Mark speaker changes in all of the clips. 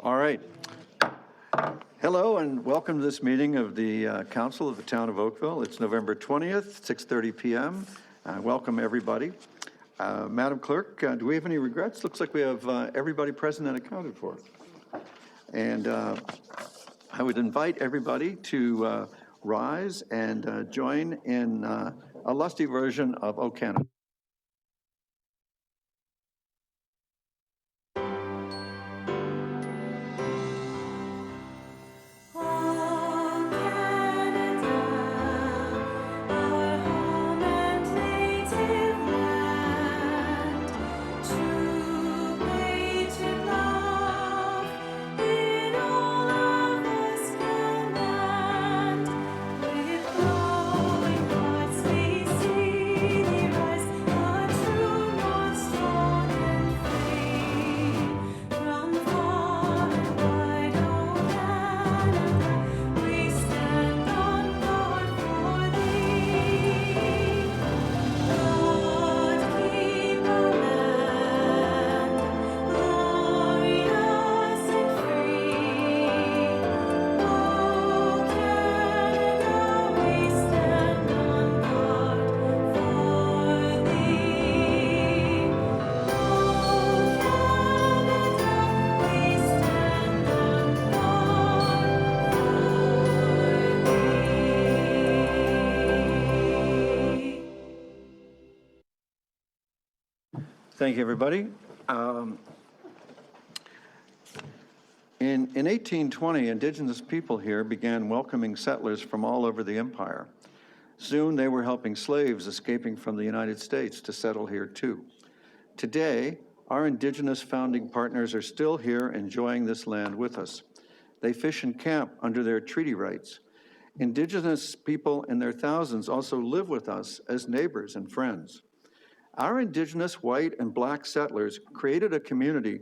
Speaker 1: All right. Hello and welcome to this meeting of the Council of the Town of Oakville. It's November 20th, 6:30 p.m. Welcome everybody. Madam Clerk, do we have any regrets? Looks like we have everybody present and accounted for. And I would invite everybody to rise and join in a lusty version of O Canada. Thank you, everybody. In 1820, indigenous people here began welcoming settlers from all over the empire. Soon they were helping slaves escaping from the United States to settle here too. Today, our indigenous founding partners are still here enjoying this land with us. They fish and camp under their treaty rights. Indigenous people in their thousands also live with us as neighbors and friends. Our indigenous white and black settlers created a community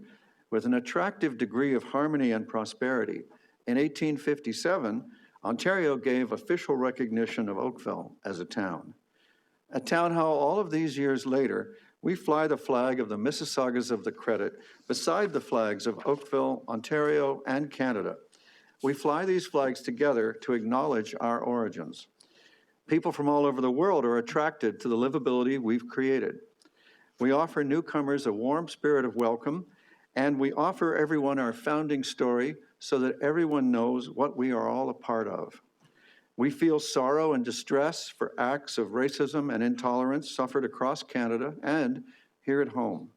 Speaker 1: with an attractive degree of harmony and prosperity. In 1857, Ontario gave official recognition of Oakville as a town. At Town Hall, all of these years later, we fly the flag of the Mississaugas of the Credit beside the flags of Oakville, Ontario, and Canada. We fly these flags together to acknowledge our origins. People from all over the world are attracted to the livability we've created. We offer newcomers a warm spirit of welcome, and we offer everyone our founding story so that everyone knows what we are all a part of. We feel sorrow and distress for acts of racism and intolerance suffered across Canada and here at home.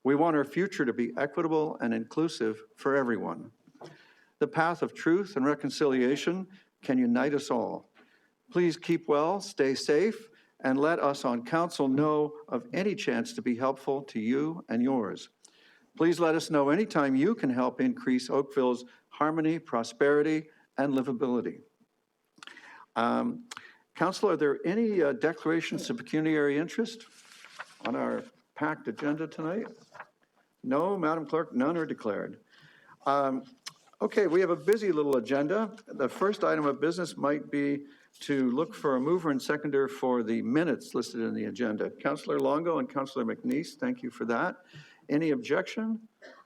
Speaker 1: We want our future to be equitable and inclusive for everyone. The path of truth and reconciliation can unite us all. Please keep well, stay safe, and let us on council know of any chance to be helpful to you and yours. Please let us know anytime you can help increase Oakville's harmony, prosperity, and livability. Council, are there any declarations of pecuniary interest on our packed agenda tonight? No, Madam Clerk, none are declared. Okay, we have a busy little agenda. The first item of business might be to look for a mover and seconder for the minutes listed in the agenda. Councillor Longo and Councillor McNeese, thank you for that. Any objection?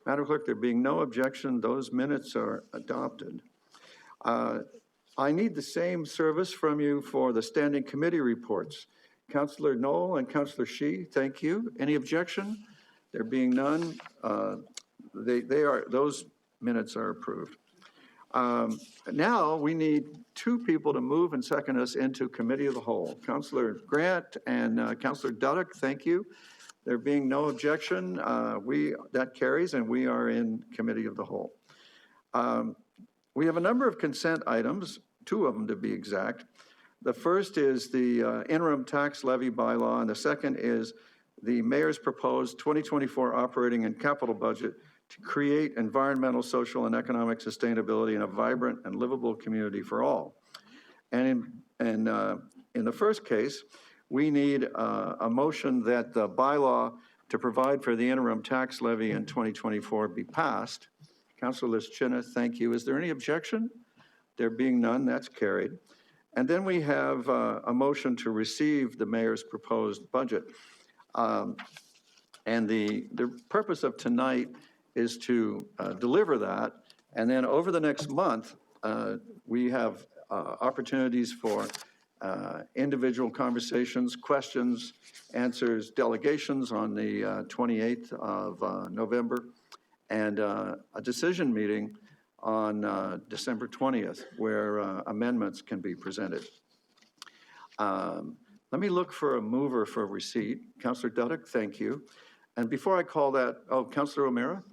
Speaker 1: Madam Clerk, there being no objection, those minutes are adopted. I need the same service from you for the standing committee reports. Councillor Knoll and Councillor Shee, thank you. Any objection? There being none, those minutes are approved. Now we need two people to move and second us into committee of the whole. Councillor Grant and Councillor Duddock, thank you. There being no objection, that carries and we are in committee of the whole. We have a number of consent items, two of them to be exact. The first is the interim tax levy bylaw, and the second is the mayor's proposed 2024 operating and capital budget to create environmental, social, and economic sustainability in a vibrant and livable community for all. And in the first case, we need a motion that the bylaw to provide for the interim tax levy in 2024 be passed. Councillor Lischina, thank you. Is there any objection? There being none, that's carried. And then we have a motion to receive the mayor's proposed budget. And the purpose of tonight is to deliver that And then over the next month, we have opportunities for individual conversations, questions, answers, delegations on the 28th of November, and a decision meeting on December 20th, where amendments can be presented. Let me look for a mover for receipt. Councillor Dudek, thank you. And before I call that, Councillor O'Meara?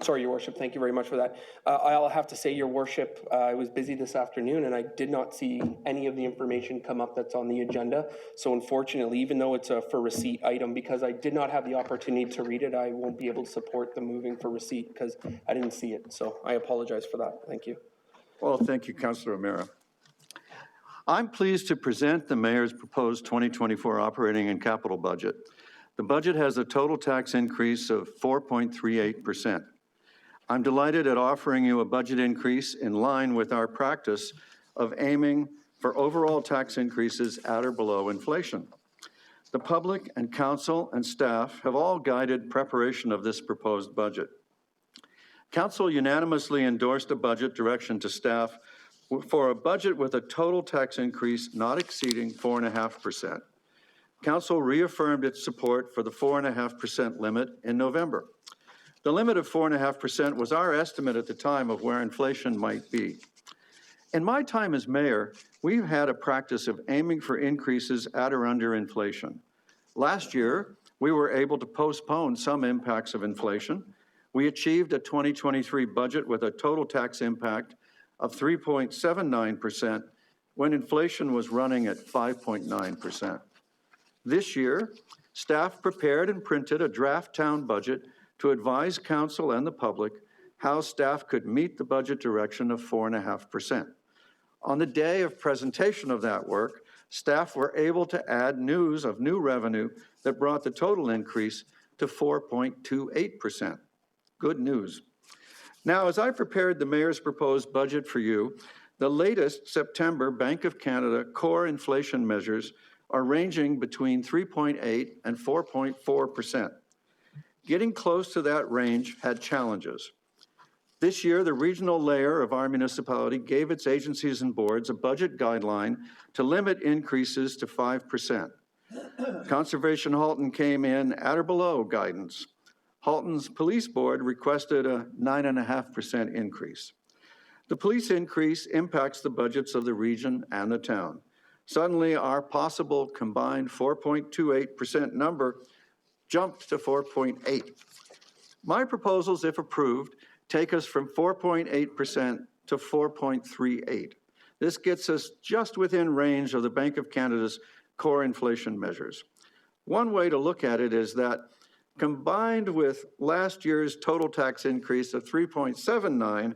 Speaker 2: Sorry, Your Worship, thank you very much for that. I'll have to say, Your Worship, I was busy this afternoon and I did not see any of the information come up that's on the agenda. So unfortunately, even though it's a for receipt item, because I did not have the opportunity to read it, I won't be able to support the moving for receipt because I didn't see it. So I apologize for that. Thank you.
Speaker 1: Well, thank you, Councillor O'Meara. I'm pleased to present the Mayor's proposed 2024 operating and capital budget. The budget has a total tax increase of 4.38%. I'm delighted at offering you a budget increase in line with our practice of aiming for overall tax increases at or below inflation. The public and council and staff have all guided preparation of this proposed budget. Council unanimously endorsed a budget direction to staff for a budget with a total tax increase not exceeding 4.5%. Council reaffirmed its support for the 4.5% limit in November. The limit of 4.5% was our estimate at the time of where inflation might be. In my time as mayor, we've had a practice of aiming for increases at or under inflation. Last year, we were able to postpone some impacts of inflation. We achieved a 2023 budget with a total tax impact of 3.79% when inflation was running at 5.9%. This year, staff prepared and printed a draft town budget to advise council and the public how staff could meet the budget direction of 4.5%. On the day of presentation of that work, staff were able to add news of new revenue that brought the total increase to 4.28%. Good news. Now, as I prepared the Mayor's proposed budget for you, the latest September Bank of Canada core inflation measures are ranging between 3.8 and 4.4%. Getting close to that range had challenges. This year, the regional layer of our municipality gave its agencies and boards a budget guideline to limit increases to 5%. Conservation Halton came in at or below guidance. Halton's police board requested a 9.5% increase. The police increase impacts the budgets of the region and the town. Suddenly, our possible combined 4.28% number jumped to 4.8. My proposals, if approved, take us from 4.8% to 4.38. This gets us just within range of the Bank of Canada's core inflation measures. One way to look at it is that combined with last year's total tax increase of 3.79,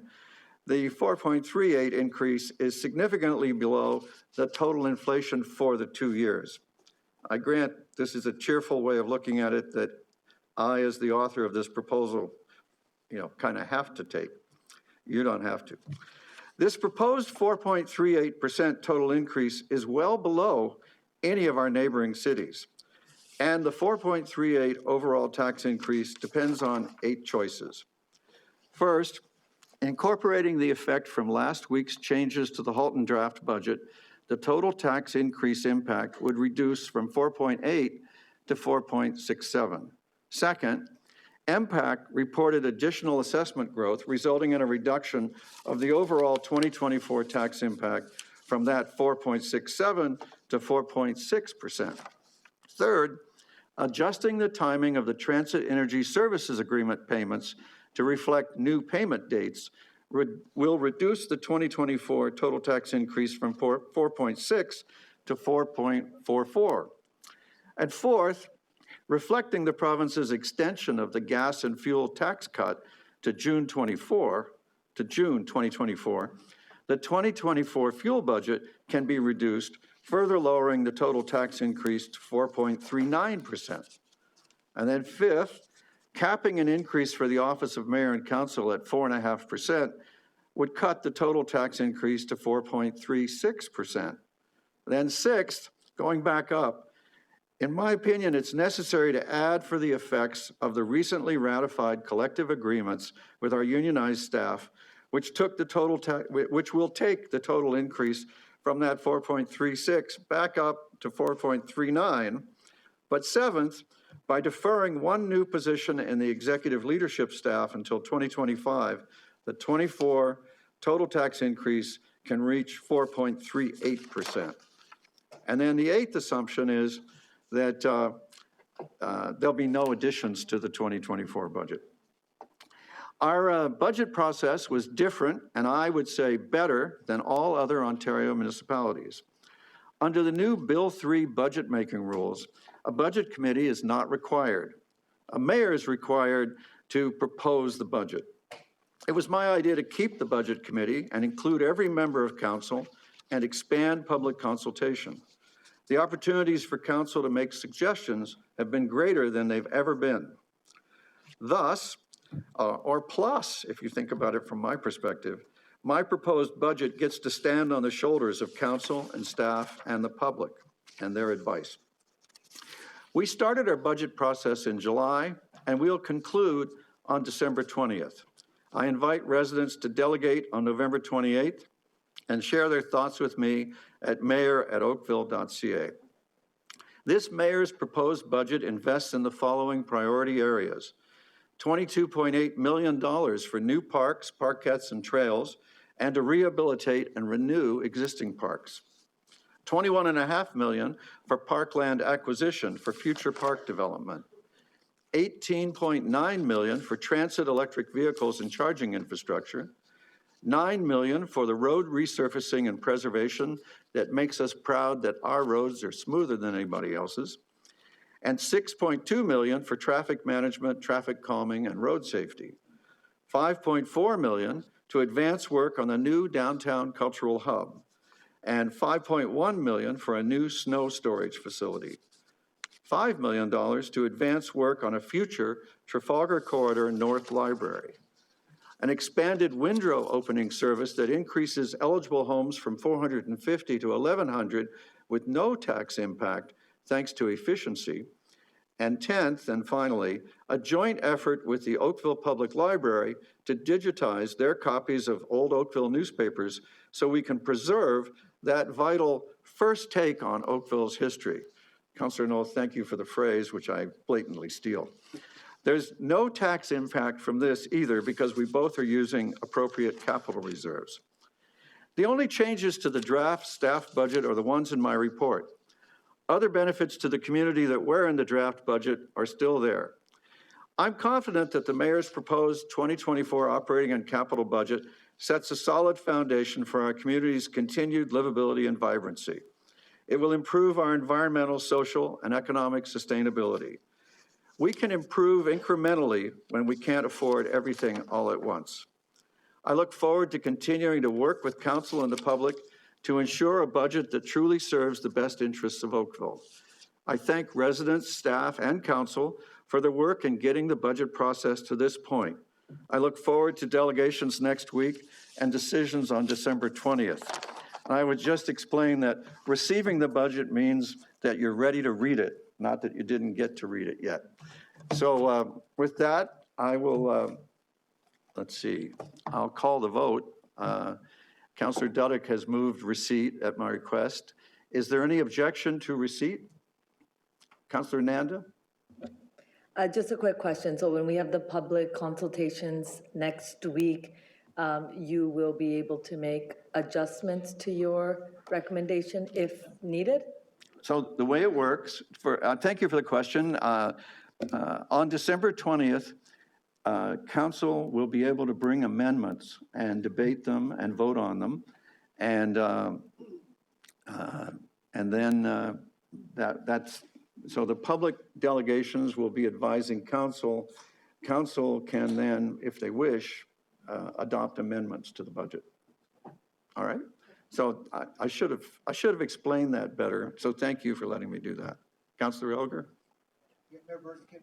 Speaker 1: the 4.38 increase is significantly below the total inflation for the 2 years. I grant this is a cheerful way of looking at it that I, as the author of this proposal, kind of have to take. You don't have to. This proposed 4.38% total increase is well below any of our neighboring cities. And the 4.38 overall tax increase depends on 8 choices. First, incorporating the effect from last week's changes to the Halton draft budget, the total tax increase impact would reduce from 4.8 to 4.67. Second, MPAC reported additional assessment growth, resulting in a reduction of the overall 2024 tax impact from that 4.67 to 4.6%. Third, adjusting the timing of the Transit Energy Services Agreement payments to reflect new payment dates will reduce the 2024 total tax increase from 4.6 to 4.44. And fourth, reflecting the province's extension of the gas and fuel tax cut to June 2024, the 2024 fuel budget can be reduced, further lowering the total tax increase to 4.39%. And then fifth, capping an increase for the Office of Mayor and Council at 4.5% would cut the total tax increase to 4.36%. Then sixth, going back up, In my opinion, it's necessary to add for the effects of the recently ratified collective agreements with our unionized staff, which will take the total increase from that 4.36 back up to 4.39. But seventh, by deferring one new position in the executive leadership staff until 2025, the 24 total tax increase can reach 4.38%. And then the eighth assumption is that there'll be no additions to the 2024 budget. Our budget process was different, and I would say better than all other Ontario municipalities. Under the new Bill 3 budget-making rules, a budget committee is not required. A mayor is required to propose the budget. It was my idea to keep the budget committee and include every member of council and expand public consultation. The opportunities for council to make suggestions have been greater than they've ever been. Thus, or plus, if you think about it from my perspective, my proposed budget gets to stand on the shoulders of council and staff and the public and their advice. We started our budget process in July, and we'll conclude on December 20th. I invite residents to delegate on November 28th and share their thoughts with me at mayor@oakville.ca. This mayor's proposed budget invests in the following priority areas: $22.8 million for new parks, parkettes, and trails, and to rehabilitate and renew existing parks. $21.5 million for parkland acquisition for future park development. $18.9 million for transit electric vehicles and charging infrastructure. $9 million for the road resurfacing and preservation that makes us proud that our roads are smoother than anybody else's. And $6.2 million for traffic management, traffic calming, and road safety. $5.4 million to advance work on the new downtown cultural hub, and $5.1 million for a new snow storage facility. $5 million to advance work on a future Trafalgar Corridor North Library. An expanded Windrow opening service that increases eligible homes from 450 to 1,100 with no tax impact thanks to efficiency. And 10th, and finally, a joint effort with the Oakville Public Library to digitize their copies of old Oakville newspapers so we can preserve that vital first take on Oakville's history. Councillor Knoll, thank you for the phrase, which I blatantly steal. There's no tax impact from this either because we both are using appropriate capital reserves. The only changes to the draft staff budget are the ones in my report. Other benefits to the community that were in the draft budget are still there. I'm confident that the mayor's proposed 2024 operating and capital budget sets a solid foundation for our community's continued livability and vibrancy. It will improve our environmental, social, and economic sustainability. We can improve incrementally when we can't afford everything all at once. I look forward to continuing to work with council and the public to ensure a budget that truly serves the best interests of Oakville. I thank residents, staff, and council for their work in getting the budget process to this point. I look forward to delegations next week and decisions on December 20th. I would just explain that receiving the budget means that you're ready to read it, not that you didn't get to read it yet. So with that, I will, let's see, I'll call the vote. Councillor Duddick has moved receipt at my request. Is there any objection to receipt? Councillor Nanda?
Speaker 3: Just a quick question. So when we have the public consultations next week, you will be able to make adjustments to your recommendation if needed?
Speaker 1: So the way it works, thank you for the question. On December 20th, council will be able to bring amendments and debate them and vote on them. And then so the public delegations will be advising council. Council can then, if they wish, adopt amendments to the budget. All right? So I should have explained that better. So thank you for letting me do that. Councillor Elger?
Speaker 4: Yeah,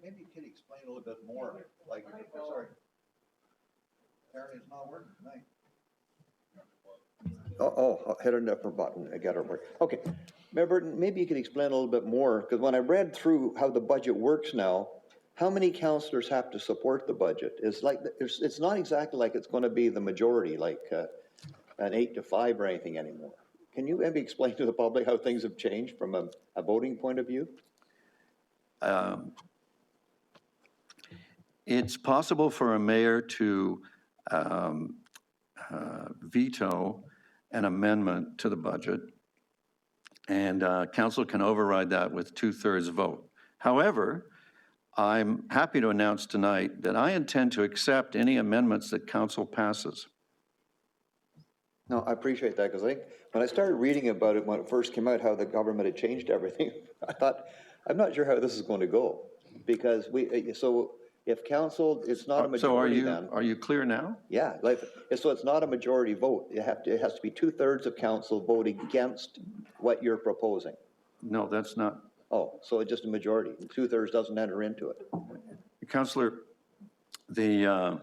Speaker 4: maybe you can explain a little bit more. Like, sorry, apparently it's not working tonight. Oh, hit a different button. I got it. Okay. Mayor Burton, maybe you could explain a little bit more, because when I read through how the budget works now, how many councillors have to support the budget? It's not exactly like it's going to be the majority, like an 8-5 or anything anymore. Can you maybe explain to the public how things have changed from a voting point of view?
Speaker 1: It's possible for a mayor to veto an amendment to the budget, and council can override that with 2/3 vote. However, I'm happy to announce tonight that I intend to accept any amendments that council passes.
Speaker 4: No, I appreciate that, because I think when I started reading about it when it first came out, how the government had changed everything, I thought, I'm not sure how this is going to go, because so if council, it's not a majority then.
Speaker 1: Are you clear now?
Speaker 4: Yeah, so it's not a majority vote. It has to be 2/3 of council voting against what you're proposing.
Speaker 1: No, that's not.
Speaker 4: Oh, so it's just a majority. 2/3 doesn't enter into it.
Speaker 1: Councillor, the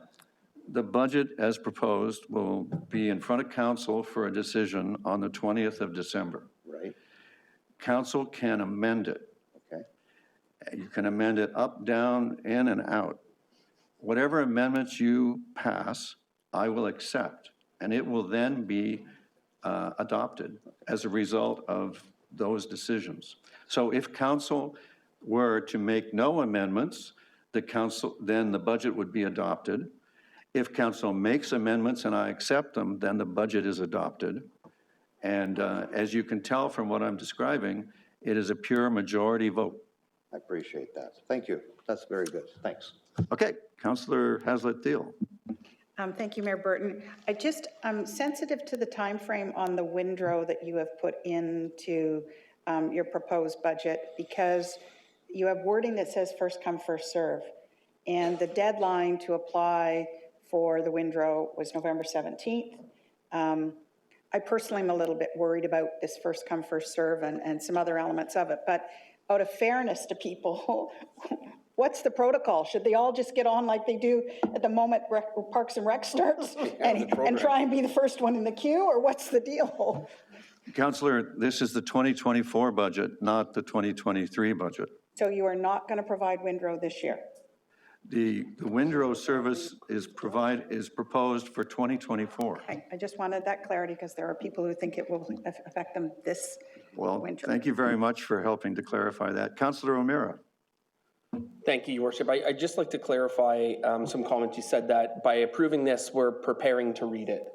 Speaker 1: budget as proposed will be in front of council for a decision on the 20th of December.
Speaker 4: Right.
Speaker 1: Council can amend it.
Speaker 4: Okay.
Speaker 1: You can amend it up, down, in, and out. Whatever amendments you pass, I will accept, and it will then be adopted as a result of those decisions. So if council were to make no amendments, then the budget would be adopted. If council makes amendments and I accept them, then the budget is adopted. And as you can tell from what I'm describing, it is a pure majority vote.
Speaker 4: I appreciate that. Thank you. That's very good. Thanks.
Speaker 1: Okay, Councillor Haslett-Thiel.
Speaker 5: Thank you, Mayor Burton. I'm sensitive to the time frame on the windrow that you have put into your proposed budget, because you have wording that says first come, first serve. And the deadline to apply for the windrow was November 17th. I personally am a little bit worried about this first come, first serve and some other elements of it. But out of fairness to people, what's the protocol? Should they all just get on like they do at the moment Parks and Rec starts and try and be the first one in the queue, or what's the deal?
Speaker 1: Councillor, this is the 2024 budget, not the 2023 budget.
Speaker 5: So you are not going to provide windrow this year?
Speaker 1: The windrow service is proposed for 2024.
Speaker 5: Okay, I just wanted that clarity, because there are people who think it will affect them this
Speaker 1: Well,
Speaker 5: winter.
Speaker 1: thank you very much for helping to clarify that. Councillor O'Meara.
Speaker 2: Thank you, Your Worship. I'd just like to clarify some comments. You said that by approving this, we're preparing to read it.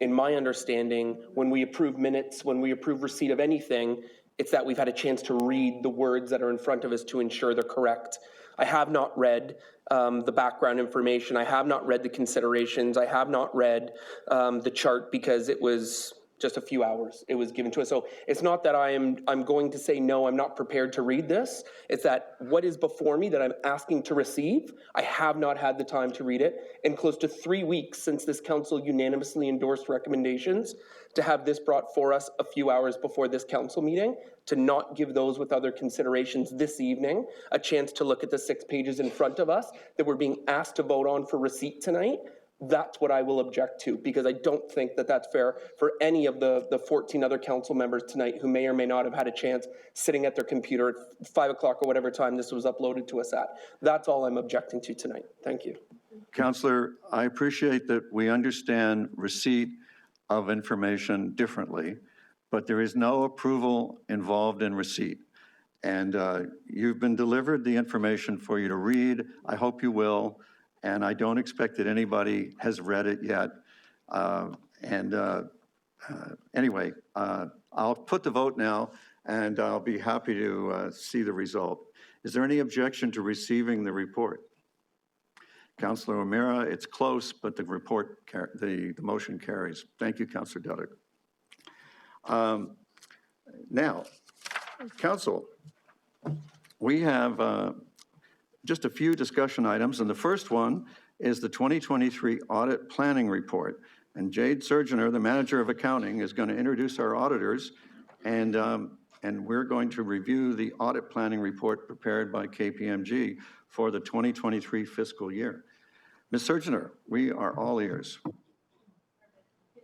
Speaker 2: In my understanding, when we approve minutes, when we approve receipt of anything, it's that we've had a chance to read the words that are in front of us to ensure they're correct. I have not read the background information. I have not read the considerations. I have not read the chart, because it was just a few hours it was given to us. So it's not that I'm going to say, no, I'm not prepared to read this. It's that what is before me that I'm asking to receive, I have not had the time to read it. In close to 3 weeks since this council unanimously endorsed recommendations, to have this brought for us a few hours before this council meeting, to not give those with other considerations this evening a chance to look at the 6 pages in front of us that we're being asked to vote on for receipt tonight, that's what I will object to, because I don't think that that's fair for any of the 14 other council members tonight who may or may not have had a chance sitting at their computer at 5 o'clock or whatever time this was uploaded to us at. That's all I'm objecting to tonight. Thank you.
Speaker 1: Councillor, I appreciate that we understand receipt of information differently, but there is no approval involved in receipt. And you've been delivered the information for you to read. I hope you will. And I don't expect that anybody has read it yet. Anyway, I'll put the vote now, and I'll be happy to see the result. Is there any objection to receiving the report? Councillor O'Meara, it's close, but the report, the motion carries. Thank you, Councillor Duddick. Now, Council, we have just a few discussion items, and the first one is the 2023 Audit Planning Report. And Jade Surgener, the Manager of Accounting, is going to introduce our auditors, and we're going to review the Audit Planning Report prepared by KPMG for the 2023 fiscal year. Ms. Surgener, we are all ears.
Speaker 6: Good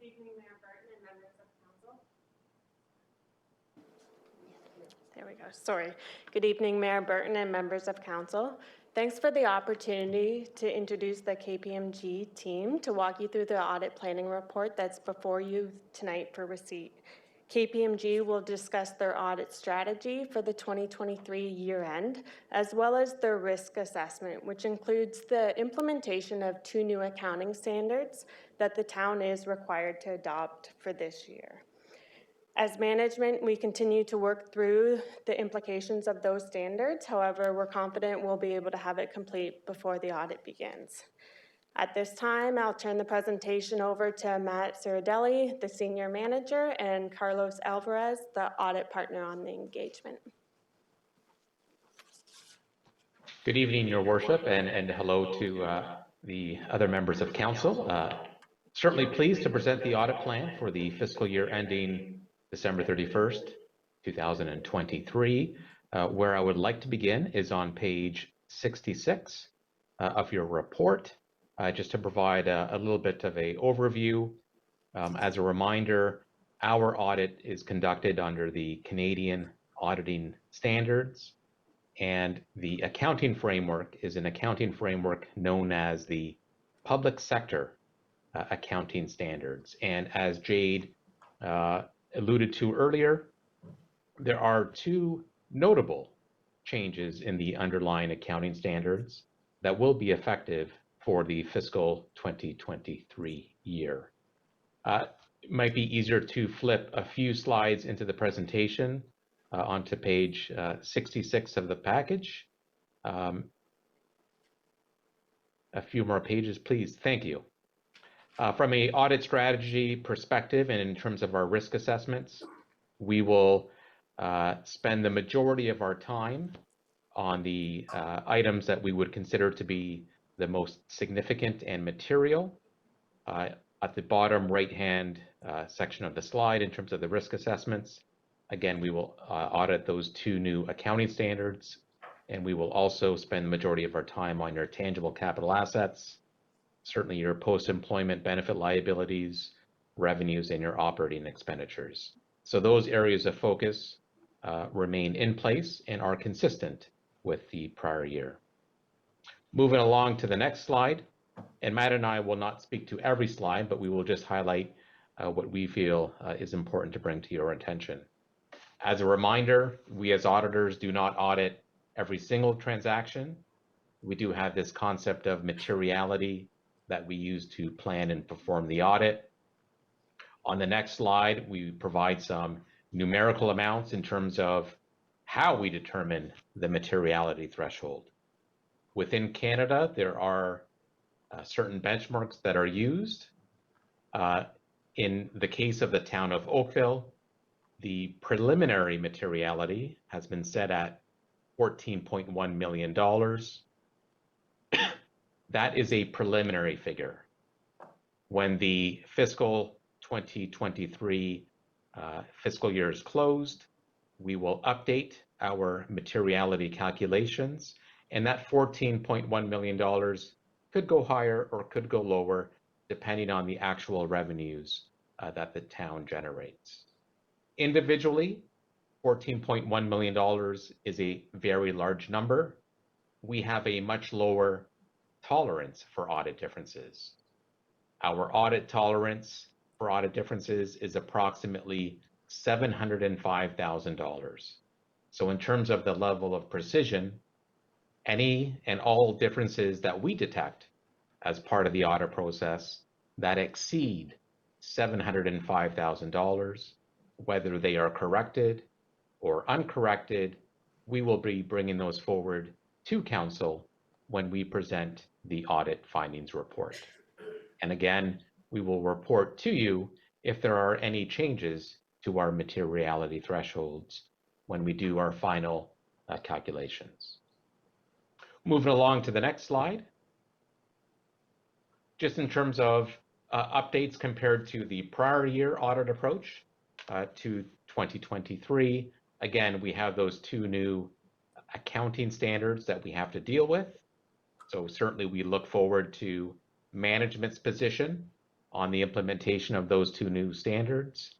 Speaker 6: evening, Mayor Burton and members of council. Sorry. Good evening, Mayor Burton and members of council. Thanks for the opportunity to introduce the KPMG team to walk you through the audit planning report that's before you tonight for receipt. KPMG will discuss their audit strategy for the 2023 year end, as well as their risk assessment, which includes the implementation of 2 new accounting standards that the town is required to adopt for this year. As management, we continue to work through the implications of those standards. However, we're confident we'll be able to have it complete before the audit begins. At this time, I'll turn the presentation over to Matt Ciradelli, the Senior Manager, and Carlos Alvarez, the Audit Partner on the engagement.
Speaker 7: Good evening, Your Worship, and hello to the other members of Council. Certainly pleased to present the audit plan for the fiscal year ending December 31st, 2023. Where I would like to begin is on page 66 of your report, just to provide a little bit of an overview. As a reminder, our audit is conducted under the Canadian auditing standards, and the accounting framework is an accounting framework known as the Public Sector Accounting Standards. And as Jade alluded to earlier, there are 2 notable changes in the underlying accounting standards that will be effective for the fiscal 2023 year. It might be easier to flip a few slides into the presentation onto page 66 of the package. A few more pages, please. Thank you. From an audit strategy perspective and in terms of our risk assessments, we will spend the majority of our time on the items that we would consider to be the most significant and material. At the bottom right-hand section of the slide, in terms of the risk assessments, again, we will audit those 2 new accounting standards, and we will also spend the majority of our time on your tangible capital assets, certainly your post-employment benefit liabilities, revenues, and your operating expenditures. So those areas of focus remain in place and are consistent with the prior year. Moving along to the next slide, and Matt and I will not speak to every slide, but we will just highlight what we feel is important to bring to your attention. As a reminder, we as auditors do not audit every single transaction. We do have this concept of materiality that we use to plan and perform the audit. On the next slide, we provide some numerical amounts in terms of how we determine the materiality threshold. Within Canada, there are certain benchmarks that are used. In the case of the town of Oakville, the preliminary materiality has been set at $14.1 million. That is a preliminary figure. When the fiscal 2023 fiscal year is closed, we will update our materiality calculations, and that $14.1 million could go higher or could go lower, depending on the actual revenues that the town generates. Individually, $14.1 million is a very large number. We have a much lower tolerance for audit differences. Our audit tolerance for audit differences is approximately $705,000. So in terms of the level of precision, any and all differences that we detect as part of the audit process that exceed $705,000, whether they are corrected or uncorrected, we will be bringing those forward to council when we present the audit findings report. And again, we will report to you if there are any changes to our materiality thresholds when we do our final calculations. Moving along to the next slide. Just in terms of updates compared to the prior year audit approach to 2023, again, we have those 2 new accounting standards that we have to deal with. So certainly we look forward to management's position on the implementation of those 2 new standards.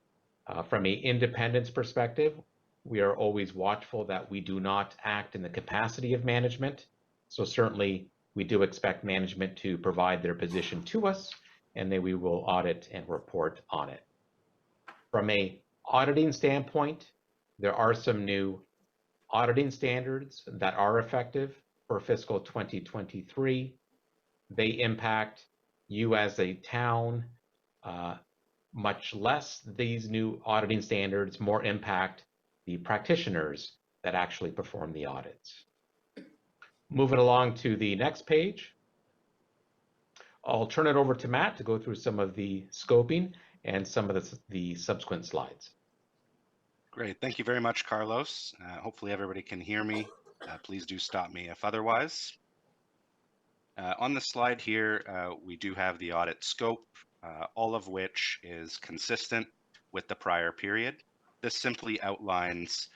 Speaker 7: From an independence perspective, we are always watchful that we do not act in the capacity of management. So certainly we do expect management to provide their position to us, and then we will audit and report on it. From a auditing standpoint, there are some new auditing standards that are effective for fiscal 2023. They impact you as a town much less. These new auditing standards more impact the practitioners that actually perform the audits. Moving along to the next page, I'll turn it over to Matt to go through some of the scoping and some of the subsequent slides.
Speaker 8: Great. Thank you very much, Carlos. Hopefully everybody can hear me. Please do stop me if otherwise. On the slide here, we do have the audit scope, all of which is consistent with the prior period. This simply outlines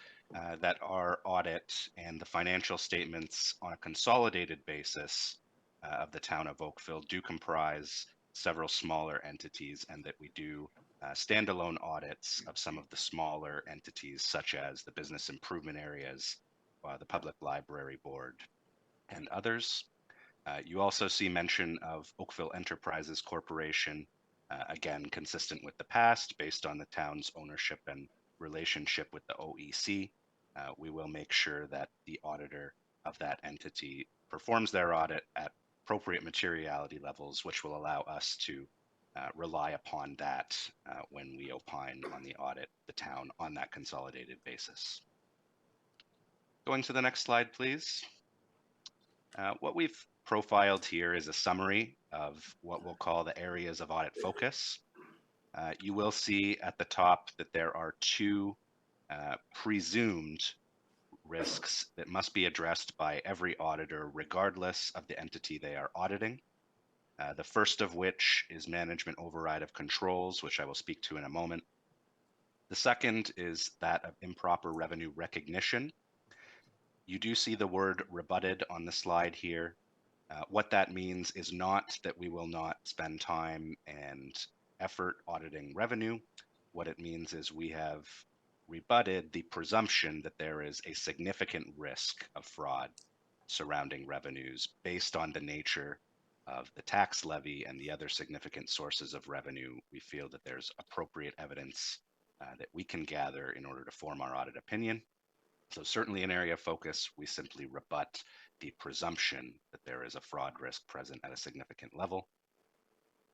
Speaker 8: that our audit and the financial statements on a consolidated basis of the town of Oakville do comprise several smaller entities, and that we do standalone audits of some of the smaller entities, such as the business improvement areas, the public library board, and others. You also see mention of Oakville Enterprises Corporation, again, consistent with the past, based on the town's ownership and relationship with the OEC. We will make sure that the auditor of that entity performs their audit at appropriate materiality levels, which will allow us to rely upon that when we opine on the audit, the town, on that consolidated basis. Going to the next slide, please. What we've profiled here is a summary of what we'll call the areas of audit focus. You will see at the top that there are two presumed risks that must be addressed by every auditor, regardless of the entity they are auditing. The first of which is management override of controls, which I will speak to in a moment. The second is that of improper revenue recognition. You do see the word rebutted on the slide here. What that means is not that we will not spend time and effort auditing revenue. What it means is we have rebutted the presumption that there is a significant risk of fraud surrounding revenues based on the nature of the tax levy and the other significant sources of revenue. We feel that there's appropriate evidence that we can gather in order to form our audit opinion. So certainly an area of focus, we simply rebut the presumption that there is a fraud risk present at a significant level.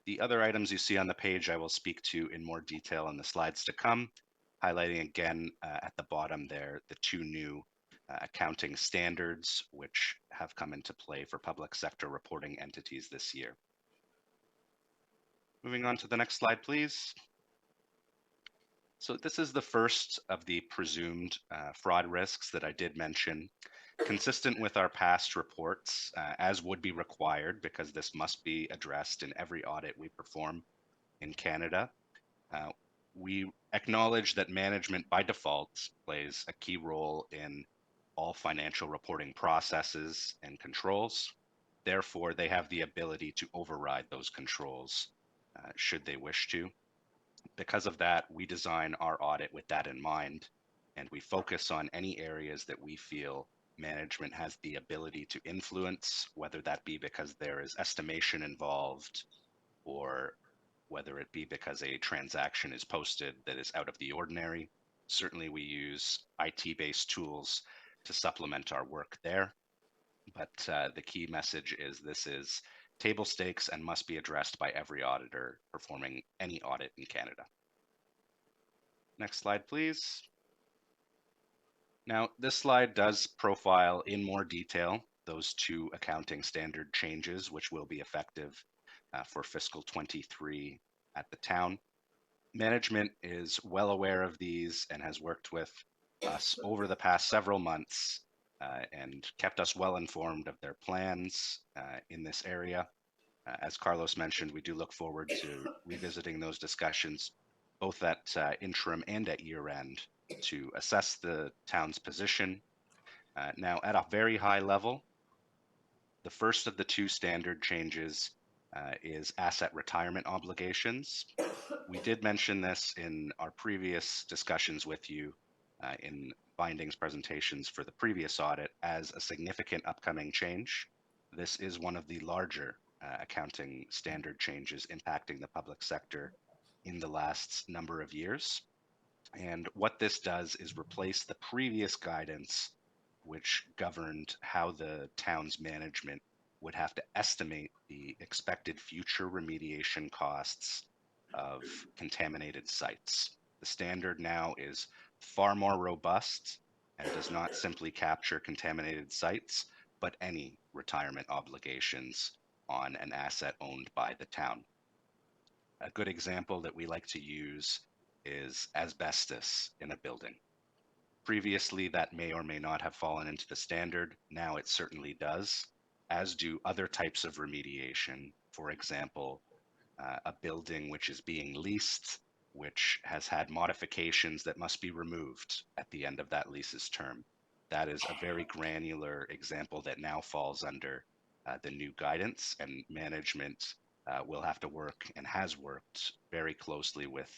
Speaker 8: The other items you see on the page I will speak to in more detail in the slides to come, highlighting again at the bottom there the two new accounting standards which have come into play for public sector reporting entities this year. Moving on to the next slide, please. So this is the first of the presumed fraud risks that I did mention. Consistent with our past reports, as would be required, because this must be addressed in every audit we perform in Canada, we acknowledge that management by default plays a key role in all financial reporting processes and controls. Therefore, they have the ability to override those controls should they wish to. Because of that, we design our audit with that in mind, and we focus on any areas that we feel management has the ability to influence, whether that be because there is estimation involved or whether it be because a transaction is posted that is out of the ordinary. Certainly we use IT-based tools to supplement our work there, but the key message is this is table stakes and must be addressed by every auditor performing any audit in Canada. Next slide, please. Now, this slide does profile in more detail those two accounting standard changes, which will be effective for fiscal 23 at the town. Management is well aware of these and has worked with us over the past several months and kept us well informed of their plans in this area. As Carlos mentioned, we do look forward to revisiting those discussions, both at interim and at year end, to assess the town's position. Now, at a very high level, the first of the two standard changes is asset retirement obligations. We did mention this in our previous discussions with you in findings presentations for the previous audit as a significant upcoming change. This is one of the larger accounting standard changes impacting the public sector in the last number of years. And what this does is replace the previous guidance, which governed how the town's management would have to estimate the expected future remediation costs of contaminated sites. The standard now is far more robust and does not simply capture contaminated sites, but any retirement obligations on an asset owned by the town. A good example that we like to use is asbestos in a building. Previously, that may or may not have fallen into the standard. Now it certainly does, as do other types of remediation. For example, a building which is being leased, which has had modifications that must be removed at the end of that lease's term. That is a very granular example that now falls under the new guidance, and management will have to work and has worked very closely with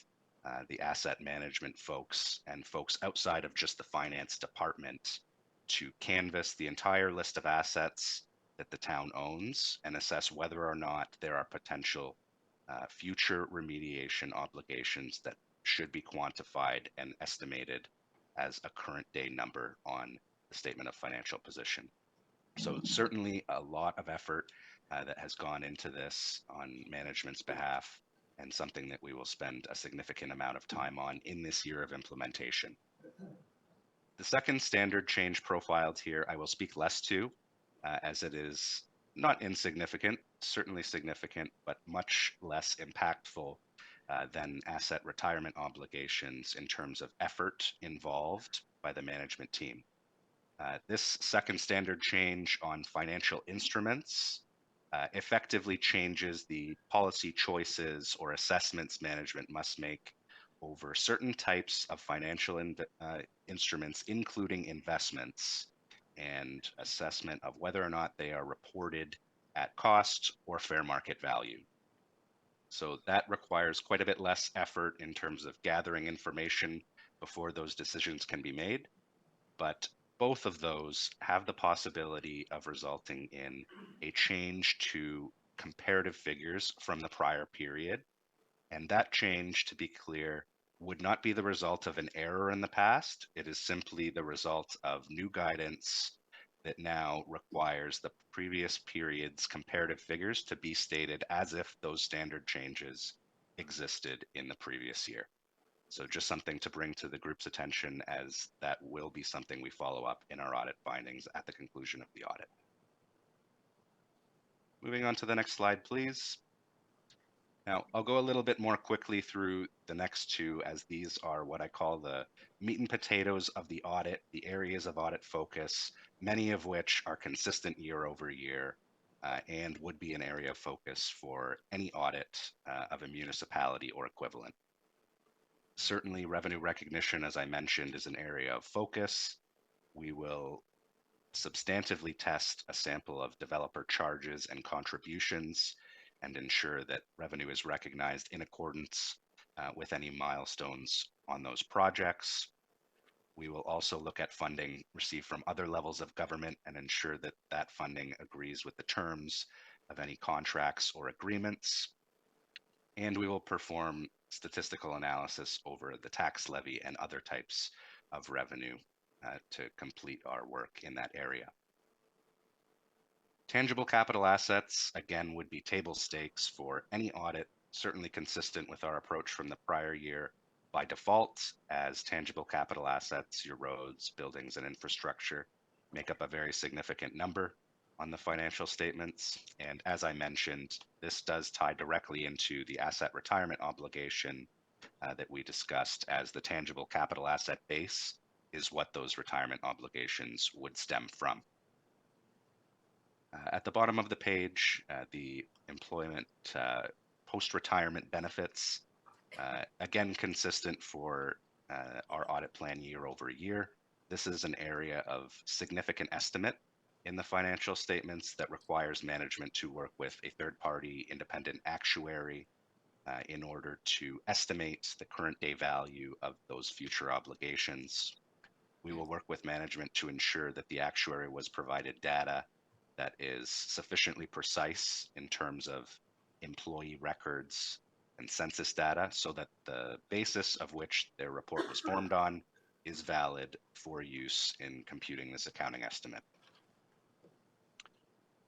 Speaker 8: the asset management folks and folks outside of just the finance department to canvass the entire list of assets that the town owns and assess whether or not there are potential future remediation obligations that should be quantified and estimated as a current day number on the statement of financial position. So certainly a lot of effort that has gone into this on management's behalf, and something that we will spend a significant amount of time on in this year of implementation. The second standard change profiled here I will speak less to, as it is not insignificant, certainly significant, but much less impactful than asset retirement obligations in terms of effort involved by the management team. This second standard change on financial instruments effectively changes the policy choices or assessments management must make over certain types of financial instruments, including investments, and assessment of whether or not they are reported at cost or fair market value. So that requires quite a bit less effort in terms of gathering information before those decisions can be made. But both of those have the possibility of resulting in a change to comparative figures from the prior period. And that change, to be clear, would not be the result of an error in the past. It is simply the result of new guidance that now requires the previous period's comparative figures to be stated as if those standard changes existed in the previous year. So just something to bring to the group's attention, as that will be something we follow up in our audit findings at the conclusion of the audit. Moving on to the next slide, please. Now, I'll go a little bit more quickly through the next two, as these are what I call the meat and potatoes of the audit, the areas of audit focus, many of which are consistent year over year and would be an area of focus for any audit of a municipality or equivalent. Certainly, revenue recognition, as I mentioned, is an area of focus. We will substantively test a sample of developer charges and contributions and ensure that revenue is recognized in accordance with any milestones on those projects. We will also look at funding received from other levels of government and ensure that that funding agrees with the terms of any contracts or agreements. And we will perform statistical analysis over the tax levy and other types of revenue to complete our work in that area. Tangible capital assets, again, would be table stakes for any audit, certainly consistent with our approach from the prior year by default, as tangible capital assets, your roads, buildings, and infrastructure make up a very significant number on the financial statements. And as I mentioned, this does tie directly into the asset retirement obligation that we discussed, as the tangible capital asset base is what those retirement obligations would stem from. At the bottom of the page, the employment post-retirement benefits, again, consistent for our audit plan year over year. This is an area of significant estimate in the financial statements that requires management to work with a third-party independent actuary in order to estimate the current day value of those future obligations. we will work with management to ensure that the actuary was provided data that is sufficiently precise in terms of employee records and census data so that the basis of which their report was formed on is valid for use in computing this accounting estimate.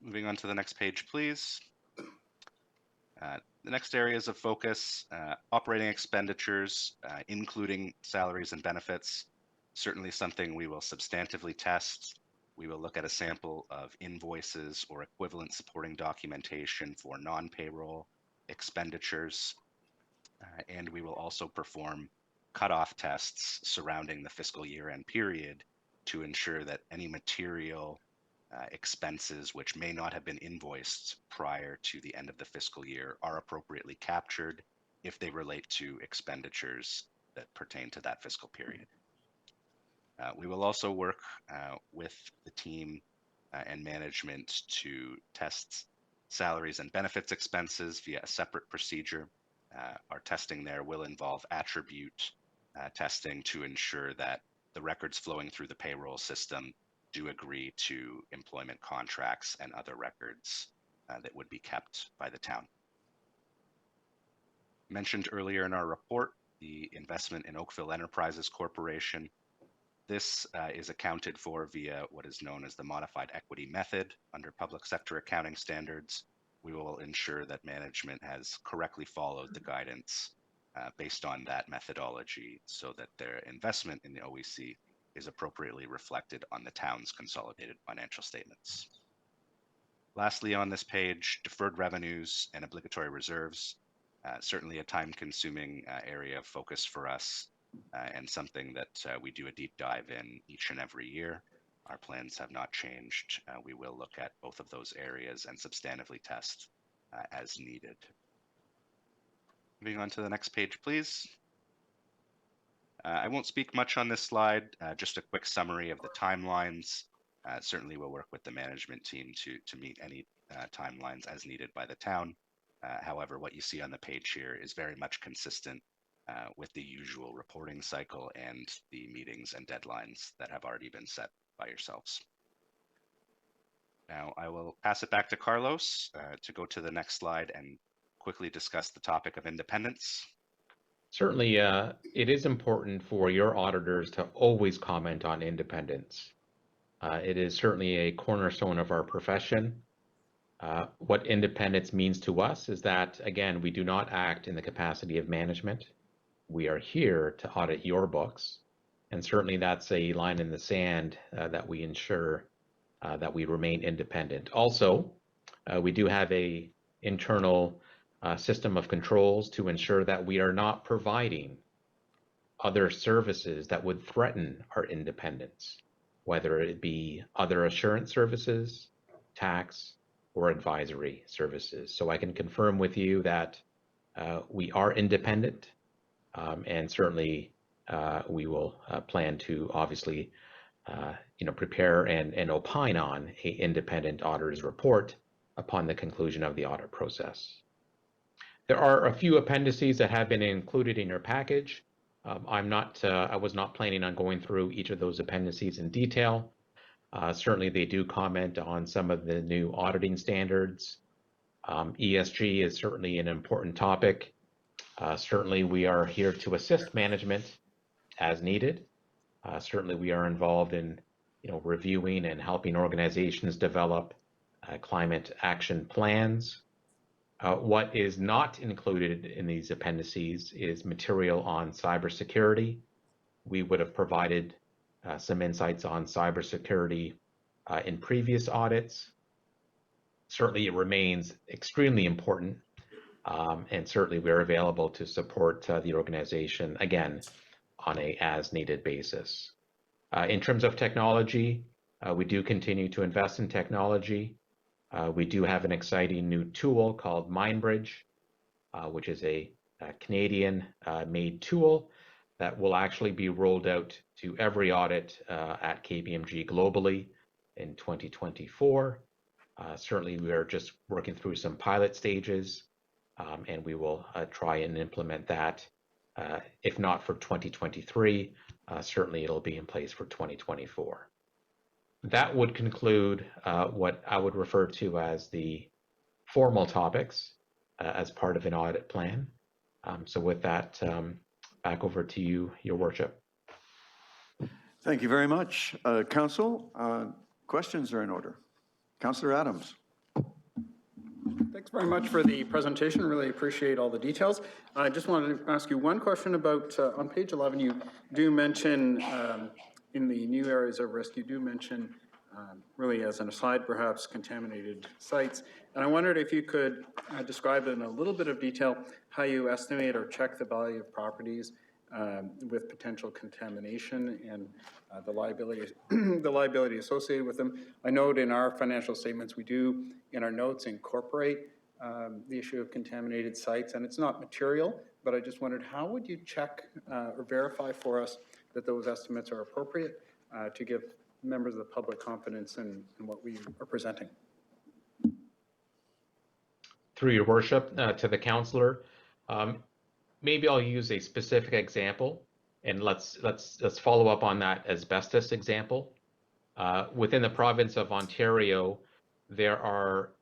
Speaker 8: Moving on to the next page, please. The next areas of focus, operating expenditures, including salaries and benefits, certainly something we will substantively test. We will look at a sample of invoices or equivalent supporting documentation for non-payroll expenditures, and we will also perform cutoff tests surrounding the fiscal year-end period to ensure that any material expenses which may not have been invoiced prior to the end of the fiscal year are appropriately captured if they relate to expenditures that pertain to that fiscal period. We will also work with the team and management to test salaries and benefits expenses via a separate procedure. Our testing there will involve attribute testing to ensure that the records flowing through the payroll system do agree to employment contracts and other records that would be kept by the town. Mentioned earlier in our report, the investment in Oakville Enterprises Corporation. This is accounted for via what is known as the modified equity method under public sector accounting standards. We will ensure that management has correctly followed the guidance based on that methodology so that their investment in the OEC is appropriately reflected on the town's consolidated financial statements. Lastly, on this page, deferred revenues and obligatory reserves, certainly a time-consuming area of focus for us and something that we do a deep dive in each and every year. Our plans have not changed. We will look at both of those areas and substantively test as needed. Moving on to the next page, please. I won't speak much on this slide, just a quick summary of the timelines. Certainly we'll work with the management team to meet any timelines as needed by the town. However, what you see on the page here is very much consistent with the usual reporting cycle and the meetings and deadlines that have already been set by yourselves. Now I will pass it back to Carlos to go to the next slide and quickly discuss the topic of independence.
Speaker 7: Certainly, it is important for your auditors to always comment on independence. It is certainly a cornerstone of our profession. What independence means to us is that, again, we do not act in the capacity of management. We are here to audit your books, and certainly that's a line in the sand that we ensure that we remain independent. Also, we do have a internal system of controls to ensure that we are not providing other services that would threaten our independence, whether it be other assurance services, tax, or advisory services. So I can confirm with you that we are independent, and certainly we will plan to obviously prepare and opine on an independent auditor's report upon the conclusion of the audit process. There are a few appendices that have been included in your package. I was not planning on going through each of those appendices in detail. Certainly they do comment on some of the new auditing standards. ESG is certainly an important topic. Certainly we are here to assist management as needed. Certainly we are involved in reviewing and helping organizations develop climate action plans. What is not included in these appendices is material on cybersecurity. We would have provided some insights on cybersecurity in previous audits. Certainly it remains extremely important, and certainly we're available to support the organization, again, on a as-needed basis. In terms of technology, we do continue to invest in technology. We do have an exciting new tool called MindBridge, which is a Canadian-made tool that will actually be rolled out to every audit at KPMG globally in 2024. Certainly, we are just working through some pilot stages, and we will try and implement that If not for 2023, certainly it'll be in place for 2024. That would conclude what I would refer to as the formal topics as part of an audit plan. So with that, back over to you, Your Worship.
Speaker 1: Thank you very much. Council, questions are in order. Councillor Adams.
Speaker 9: Thanks very much for the presentation. Really appreciate all the details. I just wanted to ask you one question about, on page 11, you do mention in the new areas of risk, you do mention really as an aside, perhaps contaminated sites. And I wondered if you could describe in a little bit of detail how you estimate or check the value of properties with potential contamination and the liability associated with them. I note in our financial statements, we do in our notes incorporate the issue of contaminated sites, and it's not material, but I just wondered how would you check or verify for us that those estimates are appropriate to give members of the public confidence in what we are presenting?
Speaker 7: Through Your Worship, to the councillor, maybe I'll use a specific example, and let's follow up on that asbestos example. Within the province of Ontario, there are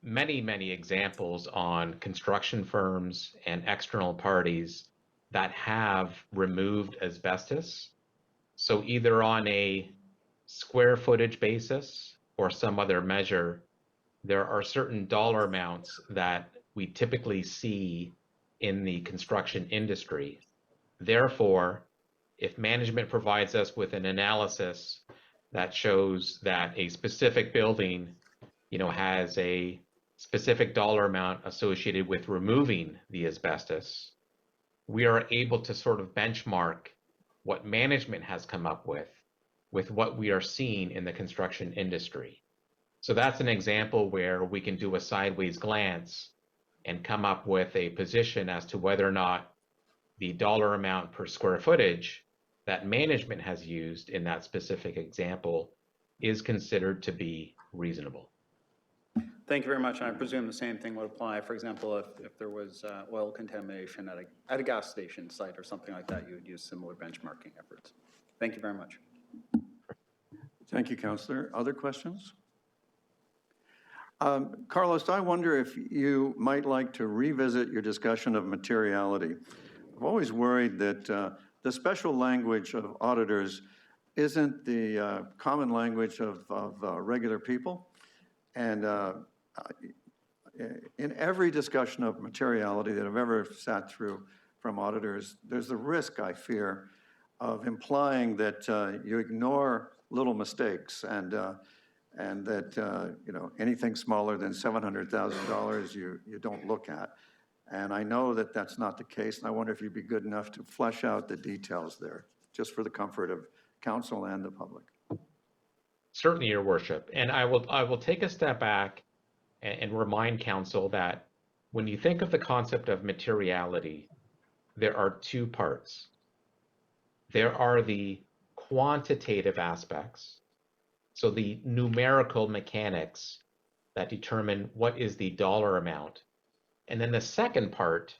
Speaker 7: many examples on construction firms and external parties that have removed asbestos. So either on a square footage basis or some other measure, there are certain dollar amounts that we typically see in the construction industry. Therefore, if management provides us with an analysis that shows that a specific building, has a specific dollar amount associated with removing the asbestos, we are able to sort of benchmark what management has come up with what we are seeing in the construction industry. So that's an example where we can do a sideways glance and come up with a position as to whether or not the dollar amount per square footage that management has used in that specific example is considered to be reasonable.
Speaker 9: Thank you very much. And I presume the same thing would apply, for example, if there was oil contamination at a gas station site or something like that, you would use similar benchmarking efforts. Thank you very much.
Speaker 1: Thank you, Councillor. Other questions? Carlos, I wonder if you might like to revisit your discussion of materiality. I've always worried that the special language of auditors isn't the common language of regular people. And in every discussion of materiality that I've ever sat through from auditors, there's the risk, I fear, of implying that you ignore little mistakes and that anything smaller than $700,000 you don't look at. And I know that that's not the case, and I wonder if you'd be good enough to flesh out the details there, just for the comfort of council and the public.
Speaker 7: Certainly, Your Worship. And I will take a step back and remind council that when you think of the concept of materiality, there are two parts. There are the quantitative aspects, so the numerical mechanics that determine what is the dollar amount. And then the second part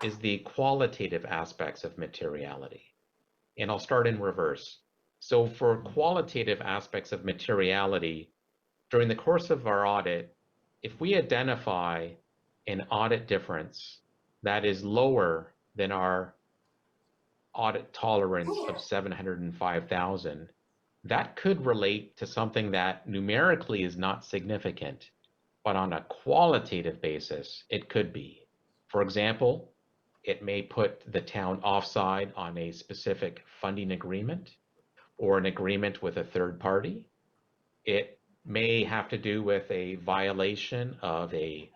Speaker 7: is the qualitative aspects of materiality. And I'll start in reverse. So for qualitative aspects of materiality, during the course of our audit, if we identify an audit difference that is lower than our audit tolerance of 705,000, that could relate to something that numerically is not significant, but on a qualitative basis, it could be. For example, it may put the town offside on a specific funding agreement or an agreement with a third party. It may have to do with a violation of a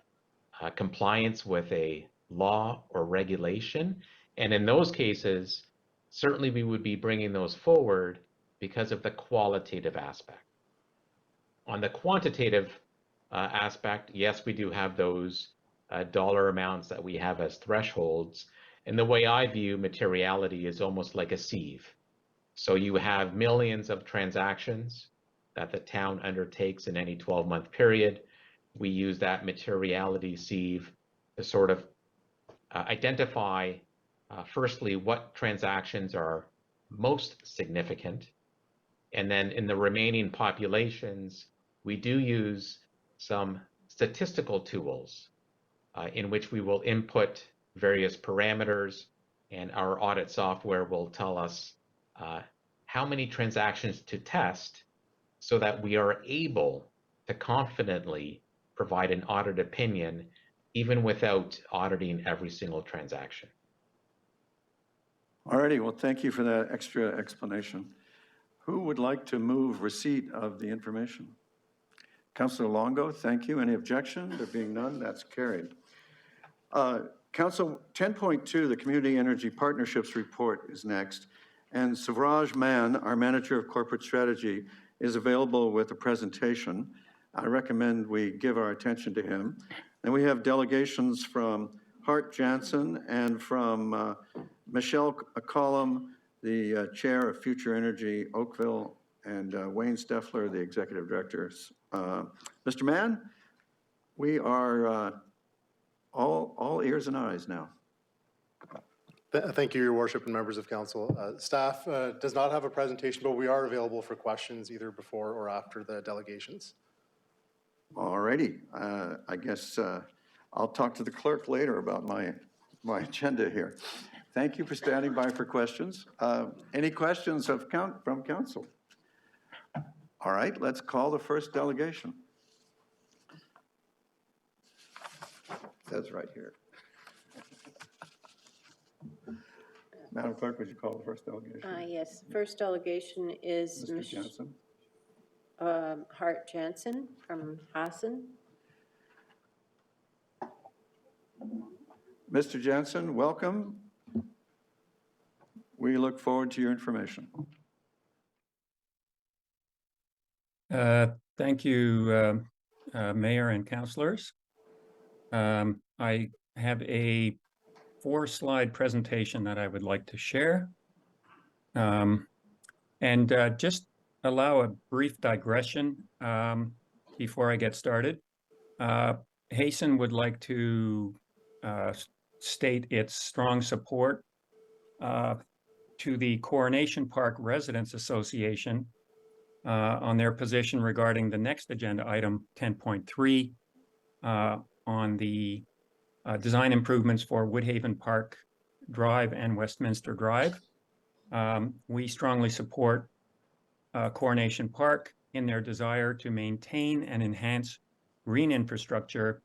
Speaker 7: compliance with a law or regulation. And in those cases, certainly we would be bringing those forward because of the qualitative aspect. On the quantitative aspect, yes, we do have those dollar amounts that we have as thresholds. And the way I view materiality is almost like a sieve. So you have millions of transactions that the town undertakes in any 12-month period. We use that materiality sieve to sort of identify firstly, what transactions are most significant, and then in the remaining populations, we do use some statistical tools in which we will input various parameters, and our audit software will tell us how many transactions to test so that we are able to confidently provide an audit opinion even without auditing every single transaction.
Speaker 1: All righty, well, thank you for that extra explanation. Who would like to move receipt of the information? Councillor Longo, thank you. Any objection? There being none, that's carried. Council 10.2, the Community Energy Partnerships Report is next. And Savraj Mann, our Manager of Corporate Strategy, is available with a presentation. I recommend we give our attention to him. And we have delegations from Hart Jansen and from Michelle Collum, the Chair of Future Energy Oakville, and Wayne Steffler, the Executive Director. Mr. Mann, we are all ears and eyes now.
Speaker 10: Thank you, Your Worship and members of Council. Staff does not have a presentation, but we are available for questions either before or after the delegations.
Speaker 1: All righty. I guess I'll talk to the clerk later about my agenda here. Thank you for standing by for questions. Any questions from Council? All right, let's call the first delegation. It says right here. Madam Clerk, would you call the first delegation?
Speaker 11: Yes, first delegation is
Speaker 1: Mr. Jansen.
Speaker 11: Hart Jansen from Hassan.
Speaker 1: Mr. Jansen, welcome. We look forward to your information.
Speaker 12: Thank you, Mayor and councilors. I have a 4-slide presentation that I would like to share. Just allow a brief digression before I get started. Hassan would like to state its strong support to the Coronation Park Residents Association on their position regarding the next agenda item 10.3 on the design improvements for Woodhaven Park Drive and Westminster Drive. We strongly support Coronation Park in their desire to maintain and enhance green infrastructure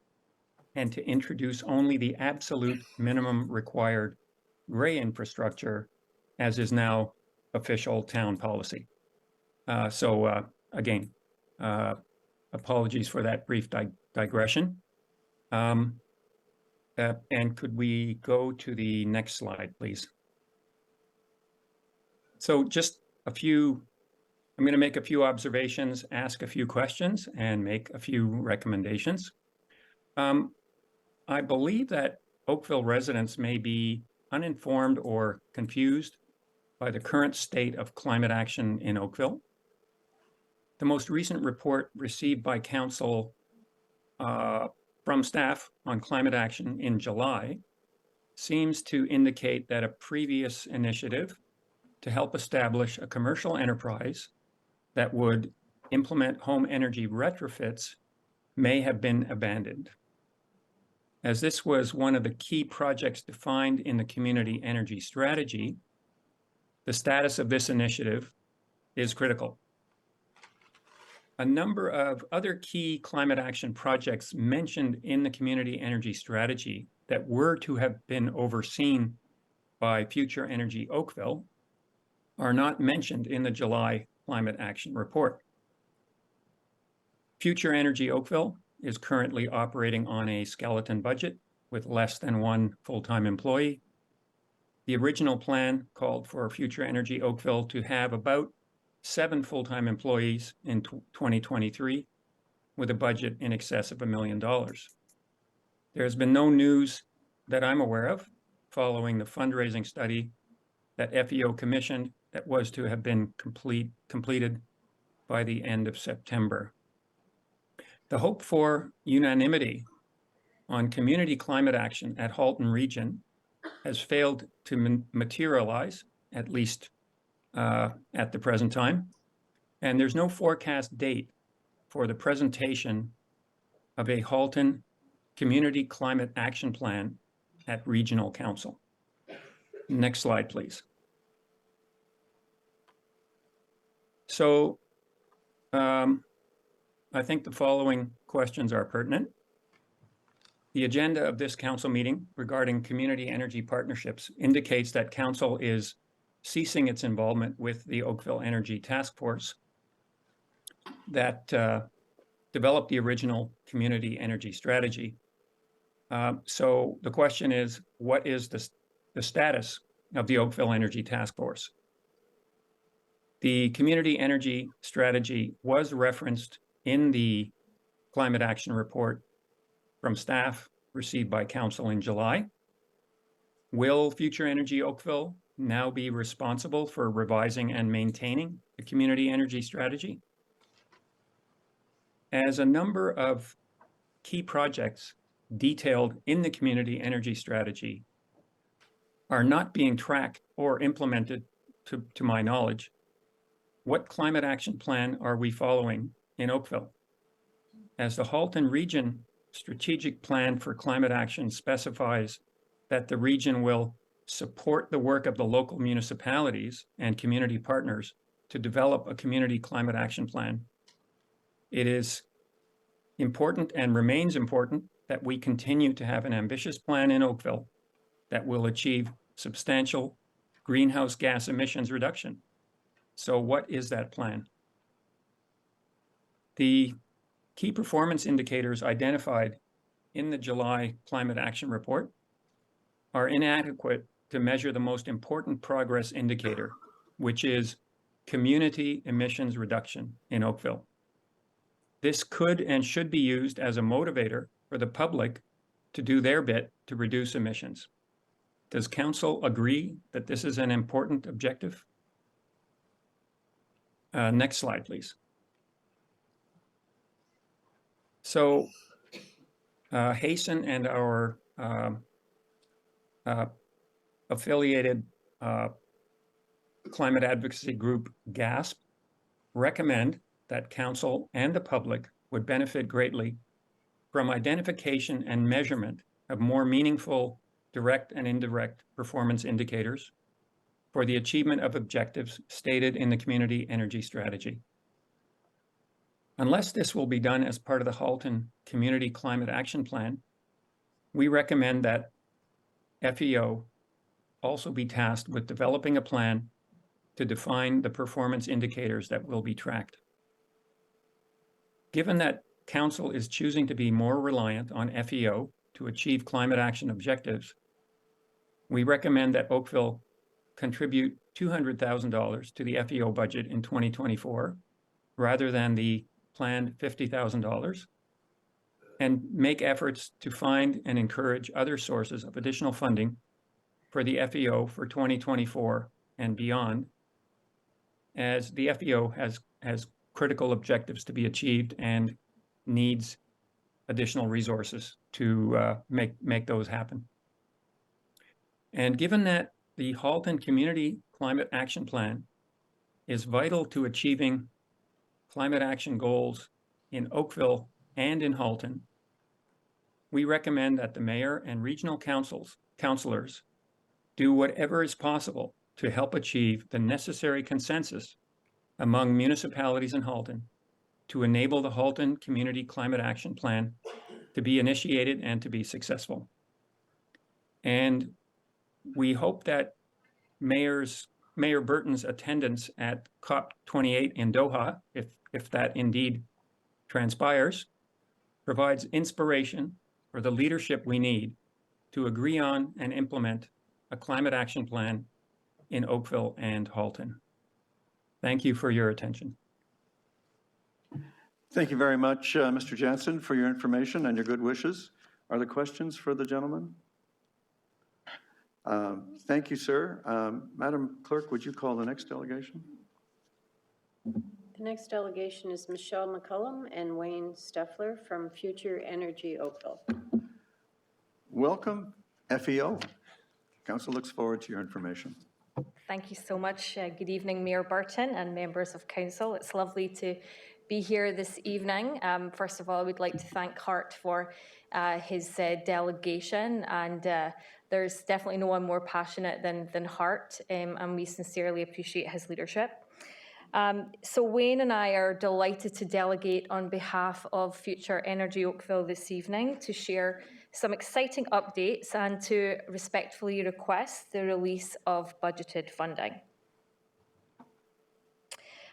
Speaker 12: and to introduce only the absolute minimum required gray infrastructure, as is now official town policy. Again, apologies for that brief digression. And could we go to the next slide, please? So just I'm going to make a few observations, ask a few questions, and make a few recommendations. I believe that Oakville residents may be uninformed or confused by the current state of climate action in Oakville. The most recent report received by Council from staff on climate action in July seems to indicate that a previous initiative to help establish a commercial enterprise that would implement home energy retrofits may have been abandoned. As this was one of the key projects defined in the community energy strategy, the status of this initiative is critical. A number of other key climate action projects mentioned in the community energy strategy that were to have been overseen by Future Energy Oakville are not mentioned in the July climate action report. Future Energy Oakville is currently operating on a skeleton budget with less than one full-time employee. The original plan called for Future Energy Oakville to have about 7 full-time employees in 2023 with a budget in excess of $1 million. There has been no news that I'm aware of following the fundraising study that FEO commissioned that was to have been completed by the end of September. The hope for unanimity on community climate action at Halton Region has failed to materialize, at least at the present time. And there's no forecast date for the presentation of a Halton Community Climate Action Plan at Regional Council. Next slide, please. So I think the following questions are pertinent. The agenda of this council meeting regarding community energy partnerships indicates that council is ceasing its involvement with the Oakville Energy Task Force that developed the original community energy strategy. So the question is, what is the status of the Oakville Energy Task Force? The community energy strategy was referenced in the climate action report from staff received by council in July. Will Future Energy Oakville now be responsible for revising and maintaining the community energy strategy? As a number of key projects detailed in the community energy strategy are not being tracked or implemented to my knowledge, what climate action plan are we following in Oakville? As the Halton Region Strategic Plan for Climate Action specifies that the region will support the work of the local municipalities and community partners to develop a community climate action plan, it is important and remains important that we continue to have an ambitious plan in Oakville that will achieve substantial greenhouse gas emissions reduction. So what is that plan? The key performance indicators identified in the July Climate Action Report are inadequate to measure the most important progress indicator, which is community emissions reduction in Oakville. This could and should be used as a motivator for the public to do their bit to reduce emissions. Does council agree that this is an important objective? Next slide, please. So Hasten and our affiliated climate advocacy group, GASP, recommend that council and the public would benefit greatly from identification and measurement of more meaningful direct and indirect performance indicators for the achievement of objectives stated in the community energy strategy. Unless this will be done as part of the Halton Community Climate Action Plan, we recommend that FEO also be tasked with developing a plan to define the performance indicators that will be tracked. Given that council is choosing to be more reliant on FEO to achieve climate action objectives, we recommend that Oakville contribute $200,000 to the FEO budget in 2024, rather than the planned $50,000, and make efforts to find and encourage other sources of additional funding for the FEO for 2024 and beyond, as the FEO has critical objectives to be achieved and needs additional resources to make those happen. And given that the Halton Community Climate Action Plan is vital to achieving climate action goals in Oakville and in Halton, we recommend that the mayor and regional councilors do whatever is possible to help achieve the necessary consensus among municipalities in Halton to enable the Halton Community Climate Action Plan to be initiated and to be successful. And we hope that Mayor Burton's attendance at COP28 in Doha, if that indeed transpires, provides inspiration for the leadership we need to agree on and implement a climate action plan in Oakville and Halton. Thank you for your attention.
Speaker 1: Thank you very much, Mr. Jansen, for your information and your good wishes. Are there questions for the gentleman? Thank you, sir. Madam Clerk, would you call the next delegation?
Speaker 11: The next delegation is Michelle McCullum and Wayne Steffler from Future Energy Oakville.
Speaker 1: Welcome, FEO. Council looks forward to your information.
Speaker 13: Thank you so much. Good evening, Mayor Burton and members of council. It's lovely to be here this evening. First of all, I would like to thank Hart for his delegation, and there's definitely no one more passionate than Hart, and we sincerely appreciate his leadership. So Wayne and I are delighted to delegate on behalf of Future Energy Oakville this evening to share some exciting updates and to respectfully request the release of budgeted funding.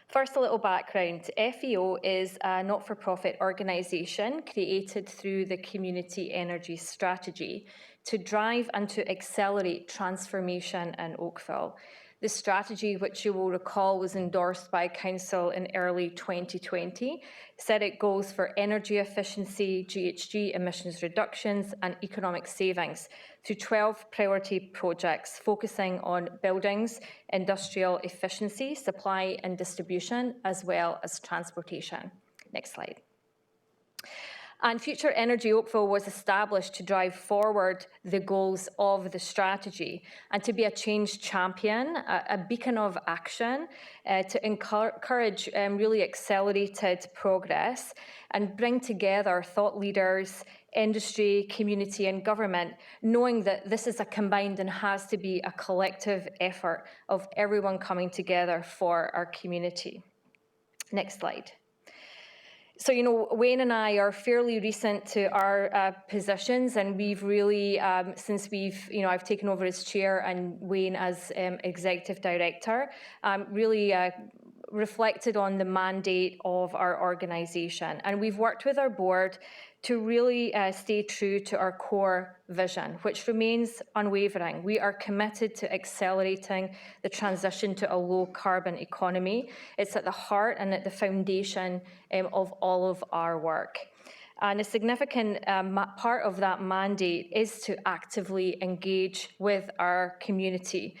Speaker 13: First, a little background. FEO is a not-for-profit organisation created through the Community Energy Strategy to drive and to accelerate transformation in Oakville. The strategy, which you will recall was endorsed by Council in early 2020, set goals for energy efficiency, GHG emissions reductions and economic savings through 12 priority projects focusing on buildings, industrial efficiency, supply and distribution, as well as transportation. Next slide. And Future Energy Oakville was established to drive forward the goals of the strategy and to be a change champion, a beacon of action, to encourage really accelerated progress and bring together thought leaders, industry, community and government, knowing that this is a combined and has to be a collective effort of everyone coming together for our community. Next slide. So, Wayne and I are fairly recent to our positions, and we've really, since I've taken over as chair and Wayne as executive director, really reflected on the mandate of our organisation. And we've worked with our board to really stay true to our core vision, which remains unwavering. We are committed to accelerating the transition to a low-carbon economy. It's at the heart and at the foundation of all of our work. And a significant part of that mandate is to actively engage with our community.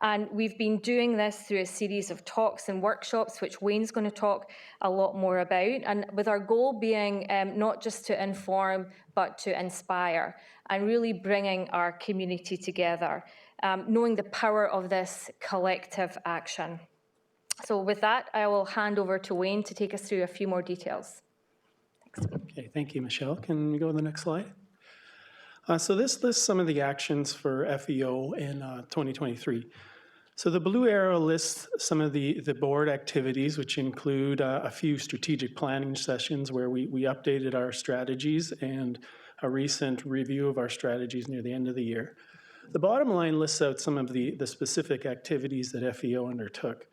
Speaker 13: And we've been doing this through a series of talks and workshops, which Wayne's going to talk a lot more about, and with our goal being not just to inform, but to inspire, and really bringing our community together, knowing the power of this collective action. So with that, I will hand over to Wayne to take us through a few more details. Thanks.
Speaker 14: Okay, thank you, Michelle. Can we go to the next slide? So this lists some of the actions for FEO in 2023. So the blue arrow lists some of the board activities, which include a few strategic planning sessions where we updated our strategies and a recent review of our strategies near the end of the year. The bottom line lists out some of the specific activities that FEO undertook.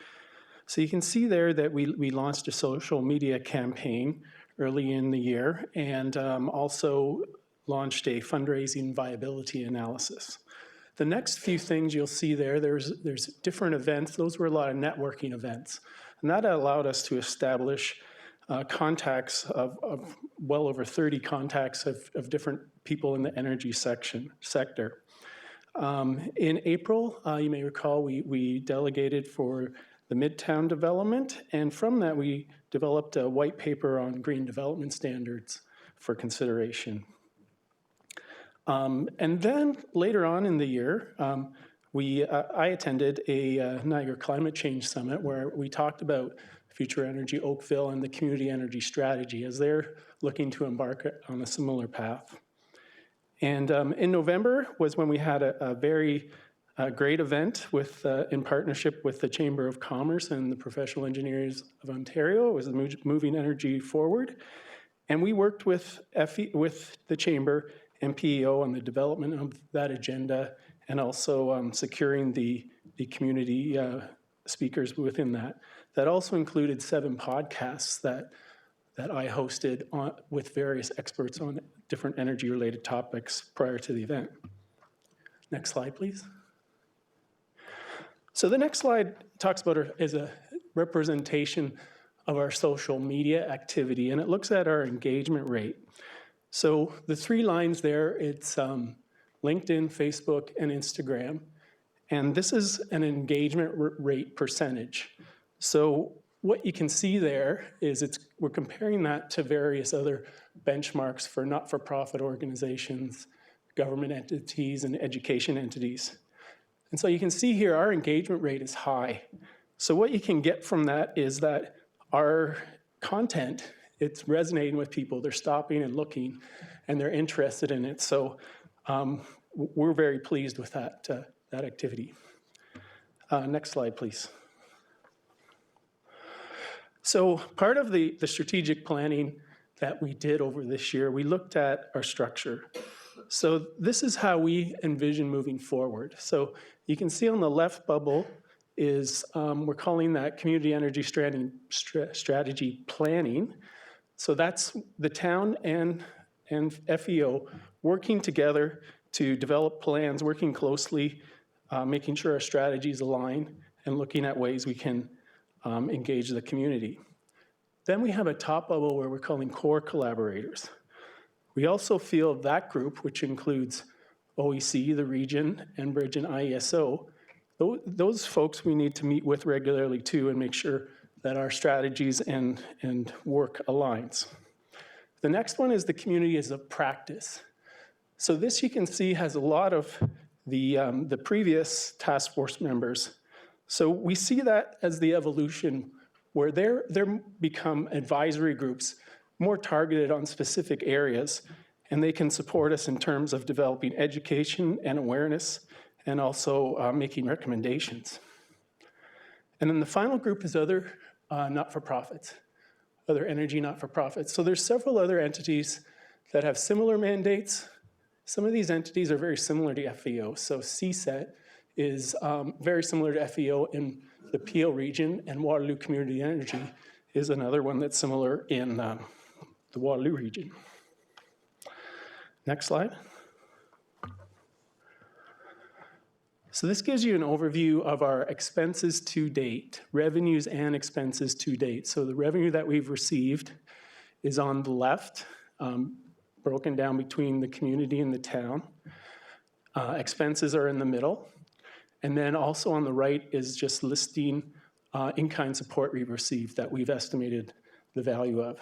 Speaker 14: So you can see there that we launched a social media campaign early in the year and also launched a fundraising viability analysis. The next few things you'll see there's different events. Those were a lot of networking events. And that allowed us to establish contacts of well over 30 contacts of different people in the energy sector. In April, you may recall, we delegated for the Midtown development, and from that we developed a white paper on green development standards for consideration. And then later on in the year, I attended a Niagara Climate Change Summit where we talked about Future Energy Oakville and the community energy strategy as they're looking to embark on a similar path. And in November was when we had a very great event in partnership with the Chamber of Commerce and the Professional Engineers of Ontario. It was Moving Energy Forward. And we worked with the Chamber and PEO on the development of that agenda and also securing the community speakers within that. That also included 7 podcasts that I hosted with various experts on different energy-related topics prior to the event. Next slide, please. So the next slide talks about is a representation of our social media activity, and it looks at our engagement rate. So the 3 lines there, it's LinkedIn, Facebook, and Instagram. And this is an engagement rate percentage. So what you can see there is we're comparing that to various other benchmarks for not-for-profit organizations, government entities, and education entities. And so you can see here, our engagement rate is high. So what you can get from that is that our content, it's resonating with people. They're stopping and looking, and they're interested in it. So we're very pleased with that activity. Next slide, please. So part of the strategic planning that we did over this year, we looked at our structure. So this is how we envision moving forward. So you can see on the left bubble is, we're calling that community energy strategy planning. So that's the town and FEO working together to develop plans, working closely, making sure our strategies align, and looking at ways we can engage the community. Then we have a top bubble where we're calling core collaborators. We also feel that group, which includes OEC, the region, Enbridge, and IESO, those folks we need to meet with regularly too and make sure that our strategies and work aligns. The next one is the community as a practice. So this you can see has a lot of the previous task force members. So we see that as the evolution where they're become advisory groups more targeted on specific areas, and they can support us in terms of developing education and awareness and also making recommendations. And then the final group is other not-for-profits, other energy not-for-profits. So there's several other entities that have similar mandates. Some of these entities are very similar to FEO. So CSET is very similar to FEO in the Peel region, and Waterloo Community Energy is another one that's similar in the Waterloo region. Next slide. So this gives you an overview of our expenses to date, revenues and expenses to date. So the revenue that we've received is on the left, broken down between the community and the town. Expenses are in the middle. And then also on the right is just listing in-kind support we've received that we've estimated the value of.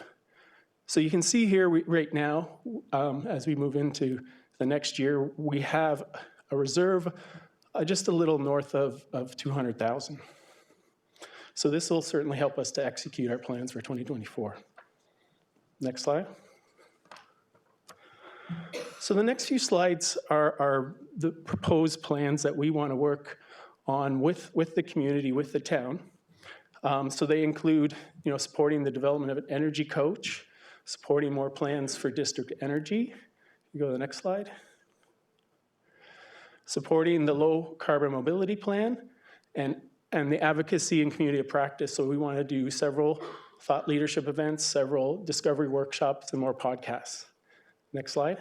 Speaker 14: So you can see here right now, as we move into the next year, we have a reserve just a little north of 200,000. So this will certainly help us to execute our plans for 2024. Next slide. So the next few slides are the proposed plans that we want to work on with the community, with the town. So they include, supporting the development of an energy coach, supporting more plans for district energy. You go to the next slide. Supporting the low carbon mobility plan and the advocacy and community of practice. So we want to do several thought leadership events, several discovery workshops, and more podcasts. Next slide.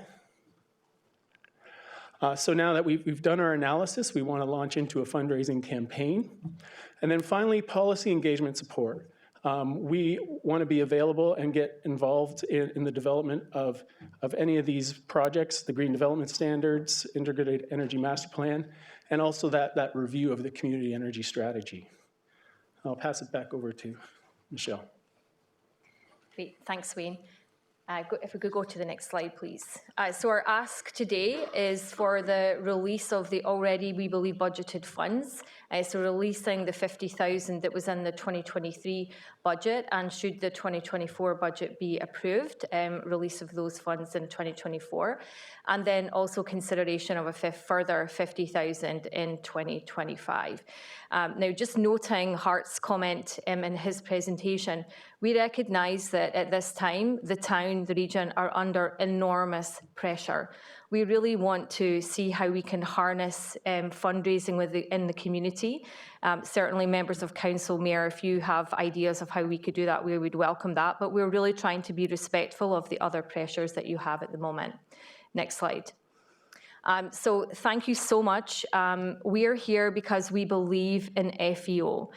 Speaker 14: So now that we've done our analysis, we want to launch into a fundraising campaign. And then finally, policy engagement support. We want to be available and get involved in the development of any of these projects, the Green Development Standards, Integrated Energy Master Plan, and also that review of the community energy strategy. I'll pass it back over to Michelle.
Speaker 13: Great, thanks, Wayne. If we could go to the next slide, please. So our ask today is for the release of the already, we believe, budgeted funds. So releasing the 50,000 that was in the 2023 budget, and should the 2024 budget be approved, release of those funds in 2024. And then also consideration of a further 50,000 in 2025. Now, just noting Hart's comment in his presentation, we recognise that at this time, the town, the region are under enormous pressure. We really want to see how we can harness fundraising in the community. Certainly members of council, mayor, if you have ideas of how we could do that, we would welcome that. But we're really trying to be respectful of the other pressures that you have at the moment. Next slide. So thank you so much. We're here because we believe in FEO.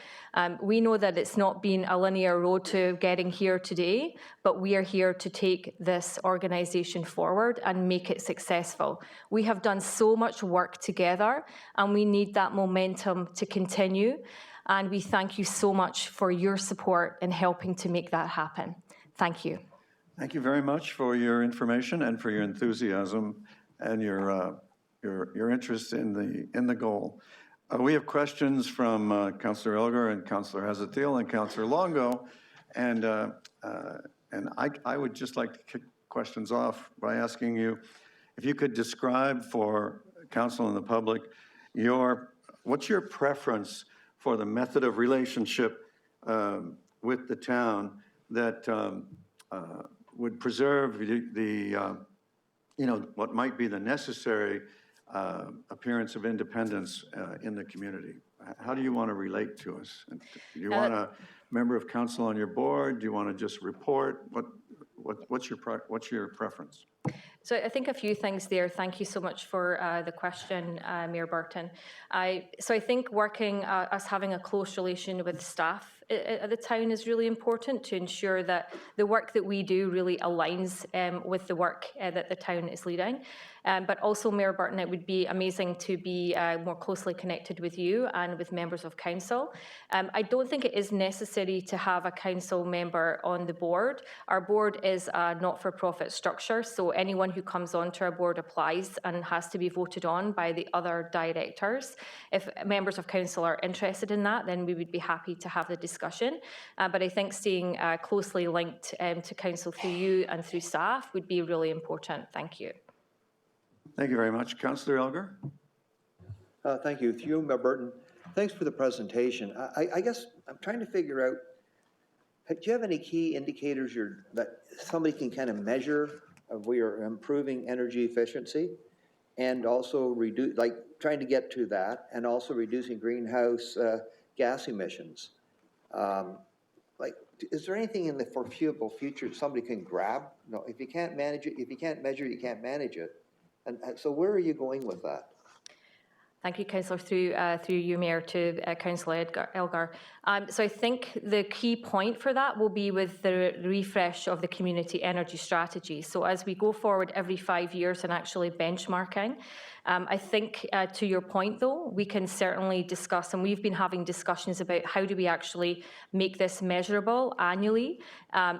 Speaker 13: We know that it's not been a linear road to getting here today, but we are here to take this organisation forward and make it successful. We have done so much work together, and we need that momentum to continue. And we thank you so much for your support in helping to make that happen. Thank you.
Speaker 1: Thank you very much for your information and for your enthusiasm and your interest in the goal. We have questions from Councillor Elgar and Councillor Hazathiel and Councillor Longo, and I would just like to kick questions off by asking you if you could describe for council and the public what's your preference for the method of relationship with the town that would preserve what might be the necessary appearance of independence in the community. How do you want to relate to us? Do you want a member of council on your board? Do you want to just report? What's your preference?
Speaker 13: So I think a few things there. Thank you so much for the question, Mayor Burton. So I think us having a close relation with staff at the town is really important to ensure that the work that we do really aligns with the work that the town is leading. But also, Mayor Burton, it would be amazing to be more closely connected with you and with members of council. I don't think it is necessary to have a council member on the board. Our board is a not-for-profit structure, so anyone who comes onto our board applies and has to be voted on by the other directors. If members of council are interested in that, then we would be happy to have the discussion. But I think staying closely linked to council through you and through staff would be really important. Thank you.
Speaker 1: Thank you very much. Councillor Elgar?
Speaker 4: Thank you. Through you, Mayor Burton. Thanks for the presentation. I guess I'm trying to figure out, do you have any key indicators that somebody can kind of measure of we are improving energy efficiency and also trying to get to that and also reducing greenhouse gas emissions? Is there anything in the foreseeable future somebody can grab? No, if you can't manage it, if you can't measure it, you can't manage it. And so where are you going with that?
Speaker 13: Thank you, Councillor, through you, Mayor, to Councillor Elgar. So I think the key point for that will be with the refresh of the community energy strategy. So as we go forward every 5 years and actually benchmarking, I think to your point, though, we can certainly discuss, and we've been having discussions about how do we actually make this measurable annually.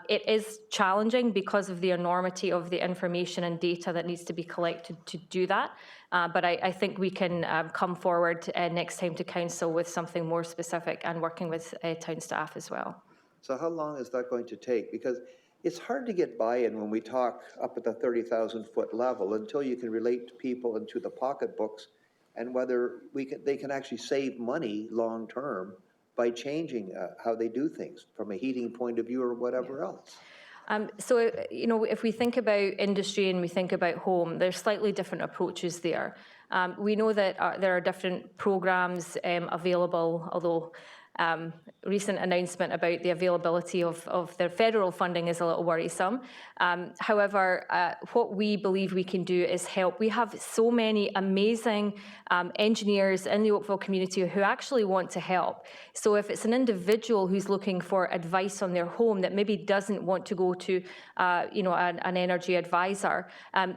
Speaker 13: It is challenging because of the enormity of the information and data that needs to be collected to do that. But I think we can come forward next time to council with something more specific and working with town staff as well.
Speaker 4: So how long is that going to take? Because it's hard to get buy-in when we talk up at the 30,000-foot level until you can relate to people and to the pocketbooks and whether they can actually save money long-term by changing how they do things from a heating point of view or whatever else.
Speaker 13: So, if we think about industry and we think about home, there's slightly different approaches there. We know that there are different programs available, although recent announcement about the availability of the federal funding is a little worrisome. However, what we believe we can do is help. We have so many amazing engineers in the Oakville community who actually want to help. So if it's an individual who's looking for advice on their home that maybe doesn't want to go to, an energy advisor,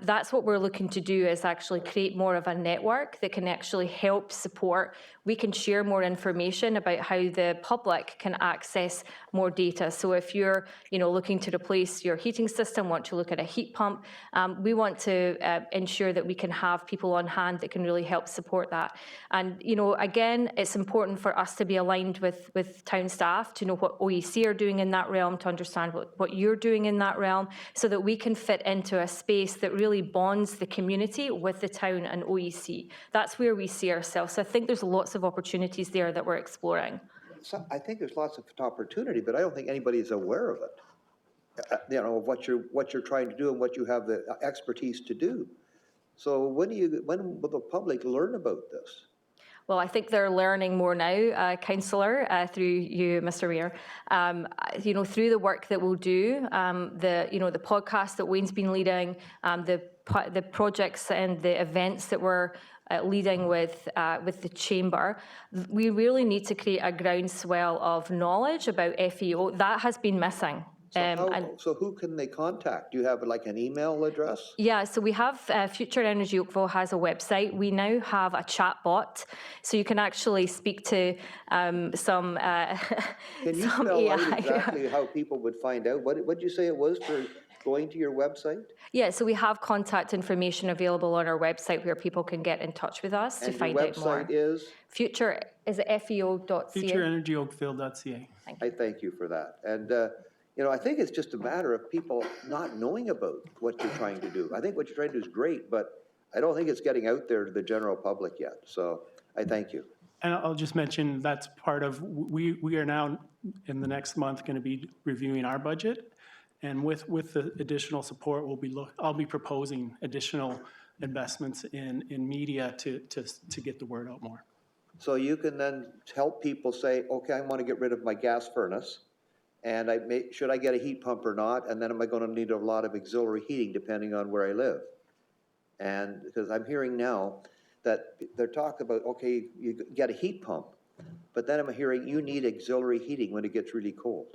Speaker 13: that's what we're looking to do, is actually create more of a network that can actually help support. We can share more information about how the public can access more data. So if you're, looking to replace your heating system, want to look at a heat pump, we want to ensure that we can have people on hand that can really help support that. And, again, it's important for us to be aligned with town staff to know what OEC are doing in that realm, to understand what you're doing in that realm, so that we can fit into a space that really bonds the community with the town and OEC. That's where we see ourselves. So I think there's lots of opportunities there that we're exploring.
Speaker 4: So I think there's lots of opportunity, but I don't think anybody is aware of it. Of what you're trying to do and what you have the expertise to do. So when will the public learn about this?
Speaker 13: Well, I think they're learning more now, Councillor, through you, Mr. Mayor. Through the work that we'll do, the podcast that Wayne's been leading, the projects and the events that we're leading with the Chamber, we really need to create a groundswell of knowledge about FEO. That has been missing.
Speaker 4: So who can they contact? Do you have an email address?
Speaker 13: Yeah, so we have Future Energy Oakville has a website. We now have a chat bot, so you can actually speak to some
Speaker 4: Can you spell out exactly how people would find out? What did you say it was for going to your website?
Speaker 13: Yeah, so we have contact information available on our website where people can get in touch with us to
Speaker 4: And your
Speaker 13: find out more.
Speaker 4: website is?
Speaker 13: Future, is it feo.ca?
Speaker 14: FutureEnergyOakville.ca.
Speaker 4: I thank you for that. And, you know, I think it's just a matter of people not knowing about what you're trying to do. I think what you're trying to do is great, but I don't think it's getting out there to the general public yet. So I thank you.
Speaker 14: And I'll just mention that's part of, we are now in the next month going to be reviewing our budget. And with the additional support, I'll be proposing additional investments in media to get the word out more.
Speaker 4: So you can then help people say, okay, I want to get rid of my gas furnace. And should I get a heat pump or not? And then am I going to need a lot of auxiliary heating depending on where I live? And because I'm hearing now that they're talking about, okay, you get a heat pump, but then I'm hearing you need auxiliary heating when it gets really cold.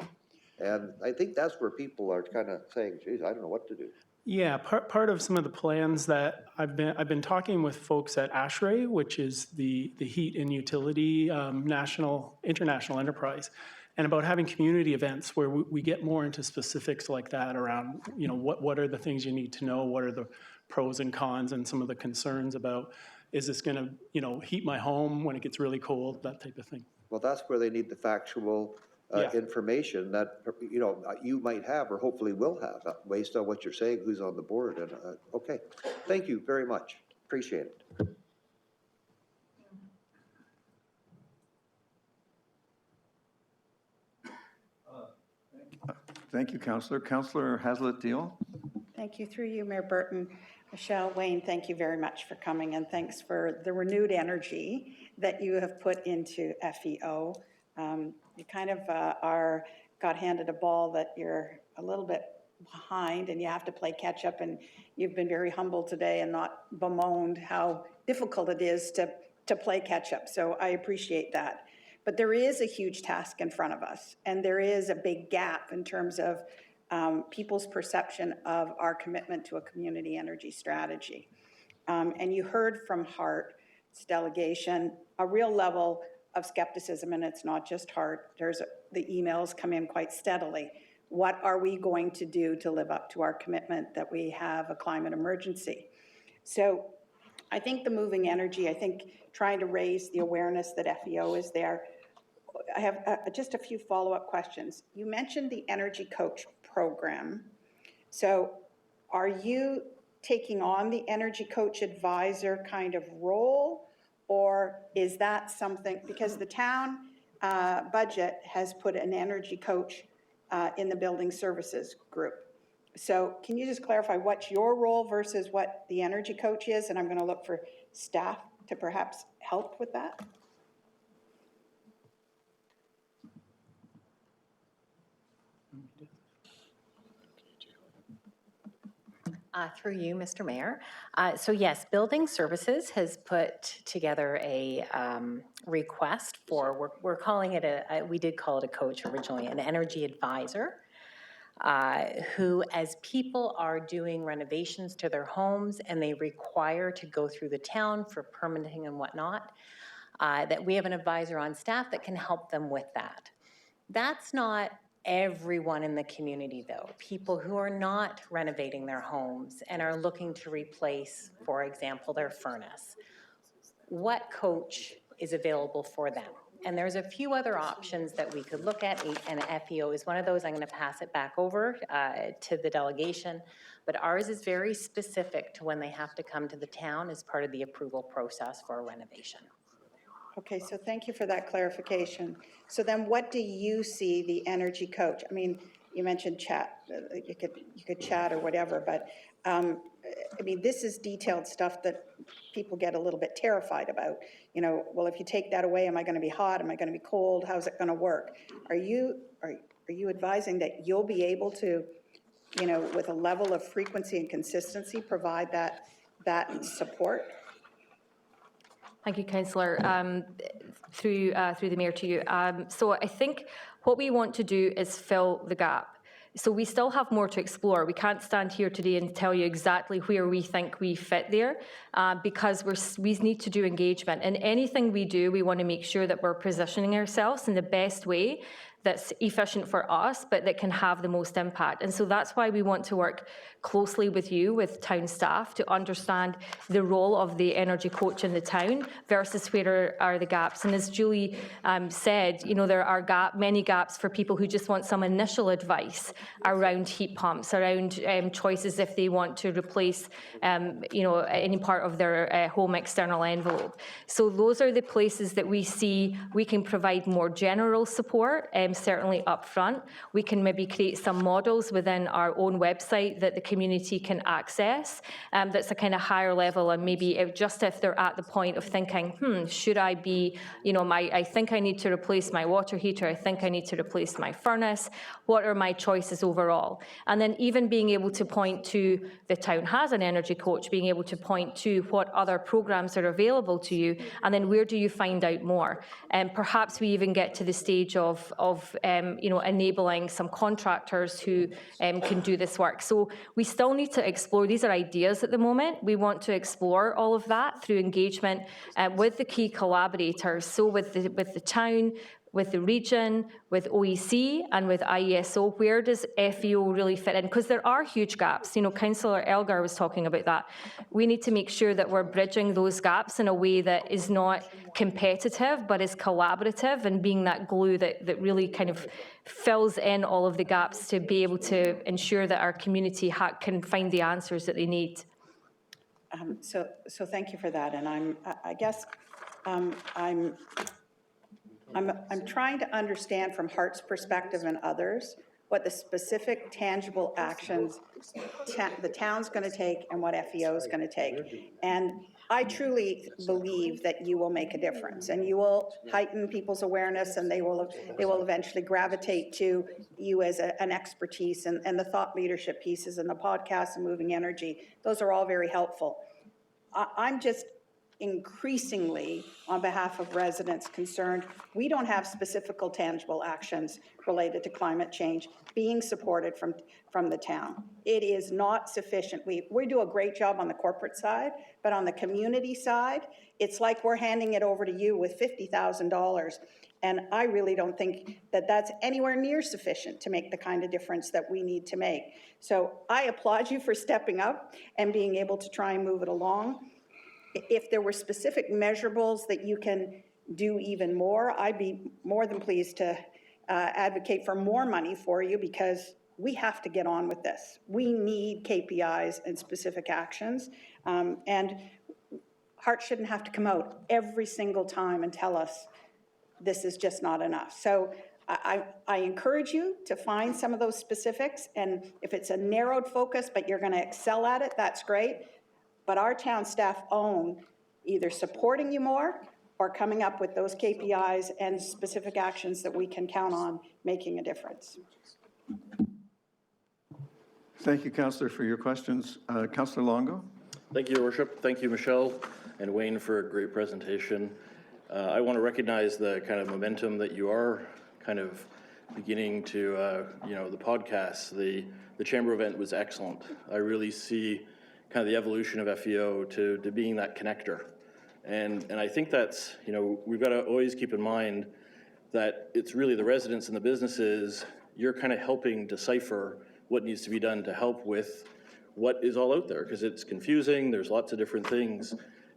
Speaker 4: And I think that's where people are kind of saying, geez, I don't know what to do.
Speaker 14: Yeah, part of some of the plans that I've been talking with folks at ASHRAE, which is the heat and utility international enterprise, and about having community events where we get more into specifics like that around, you know, what are the things you need to know, what are the pros and cons, and some of the concerns about, is this going to, you know, heat my home when it gets really cold, that type of thing.
Speaker 4: Well, that's where they need the factual information that, you know, you might have or hopefully will have based on what you're saying, who's on the board. And okay, thank you very much. Appreciate it.
Speaker 1: Thank you, Councillor. Councillor Haslett-Deal.
Speaker 5: Thank you. Through you, Mayor Burton. Michelle, Wayne, thank you very much for coming, and thanks for the renewed energy that you have put into FEO. You kind of got handed a ball that you're a little bit behind and you have to play catch up, and you've been very humble today and not bemoaned how difficult it is to play catch up. So I appreciate that. But there is a huge task in front of us, and there is a big gap in terms of people's perception of our commitment to a community energy strategy. And you heard from HART's delegation a real level of skepticism, and it's not just HART. The emails come in quite steadily. What are we going to do to live up to our commitment that we have a climate emergency? So I think the moving energy, I think trying to raise the awareness that FEO is there. I have just a few follow-up questions. You mentioned the Energy Coach program. So are you taking on the Energy Coach advisor kind of role, or is that something, because the town budget has put an Energy Coach in the building services group. So can you just clarify what's your role versus what the Energy Coach is? And I'm going to look for staff to perhaps help with that.
Speaker 15: Through you, Mr. Mayor. So yes, Building Services has put together a request for, we're calling it we did call it a coach originally, an energy advisor, who, as people are doing renovations to their homes and they require to go through the town for permitting and whatnot, that we have an advisor on staff that can help them with that. That's not everyone in the community, though. People who are not renovating their homes and are looking to replace, for example, their furnace. What coach is available for them? And there's a few other options that we could look at, and FEO is one of those. I'm going to pass it back over to the delegation, but ours is very specific to when they have to come to the town as part of the approval process for a renovation.
Speaker 5: Okay, so thank you for that clarification. So then what do you see the Energy Coach? I mean, you mentioned chat, you could chat or whatever, but I mean, this is detailed stuff that people get a little bit terrified about. You know, well, if you take that away, am I going to be hot? Am I going to be cold? How's it going to work? Are you advising that you'll be able to, you know, with a level of frequency and consistency, provide that support?
Speaker 13: Thank you, Councillor. Through the Mayor to you. So I think what we want to do is fill the gap. So we still have more to explore. We can't stand here today and tell you exactly where we think we fit there, because we need to do engagement. And anything we do, we want to make sure that we're positioning ourselves in the best way that's efficient for us, but that can have the most impact. And so that's why we want to work closely with you, with town staff, to understand the role of the energy coach in the town versus where are the gaps. And as Julie said, you know, there are many gaps for people who just want some initial advice around heat pumps, around choices if they want to replace, you know, any part of their home external envelope. So those are the places that we see we can provide more general support, certainly up front. We can maybe create some models within our own website that the community can access. That's a kind of higher level, and maybe just if they're at the point of thinking, should I be, you know, I think I need to replace my water heater, I think I need to replace my furnace, what are my choices overall? And then even being able to point to, the town has an energy coach, being able to point to what other programs are available to you, and then where do you find out more? And perhaps we even get to the stage of you know, enabling some contractors who can do this work. So we still need to explore. These are ideas at the moment. We want to explore all of that through engagement with the key collaborators. So with the town, with the region, with OEC, and with IESO, where does FEO really fit in? Because there are huge gaps. You know, Councillor Elgar was talking about that. We need to make sure that we're bridging those gaps in a way that is not competitive, but is collaborative, and being that glue that really kind of fills in all of the gaps to be able to ensure that our community can find the answers that they need.
Speaker 5: So thank you for that, and I guess I'm trying to understand from Hart's perspective and others what the specific tangible actions the town's going to take and what FEO is going to take. And I truly believe that you will make a difference, and you will heighten people's awareness, and they will eventually gravitate to you as an expertise, and the thought leadership pieces and the podcasts and moving energy. Those are all very helpful. I'm just increasingly, on behalf of residents concerned, we don't have specific tangible actions related to climate change being supported from the town. It is not sufficient. We do a great job on the corporate side, but on the community side, it's like we're handing it over to you with $50,000. And I really don't think that that's anywhere near sufficient to make the kind of difference that we need to make. So I applaud you for stepping up and being able to try and move it along. If there were specific measurables that you can do even more, I'd be more than pleased to advocate for more money for you, because we have to get on with this. We need KPIs and specific actions, and Hart shouldn't have to come out every single time and tell us this is just not enough. So I encourage you to find some of those specifics, and if it's a narrowed focus but you're going to excel at it, that's great. But our town staff own either supporting you more or coming up with those KPIs and specific actions that we can count on making a difference.
Speaker 1: Thank you, Councillor, for your questions. Councillor Longo?
Speaker 16: Thank you, Your Worship. Thank you, Michelle and Wayne, for a great presentation. I want to recognize the kind of momentum that you are kind of beginning to, you know, the podcast. The chamber event was excellent. I really see kind of the evolution of FEO to being that connector. And I think that's, you know, we've got to always keep in mind that it's really the residents and the businesses, you're kind of helping decipher what needs to be done to help with what is all out there, because it's confusing, there's lots of different things.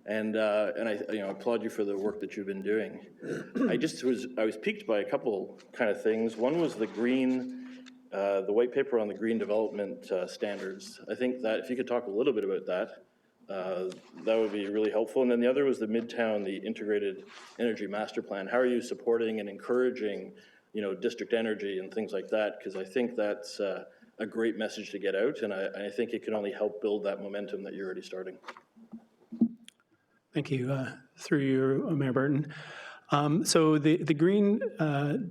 Speaker 16: And I, you know, applaud you for the work that you've been doing. I was piqued by a couple kind of things. One was the white paper on the green development standards. I think that if you could talk a little bit about that, that would be really helpful. And then the other was the Midtown, the Integrated Energy Master Plan. How are you supporting and encouraging, you know, district energy and things like that? Because I think that's a great message to get out, and I think it can only help build that momentum that you're already starting.
Speaker 14: Thank you. Through you, Mayor Burton. So the Green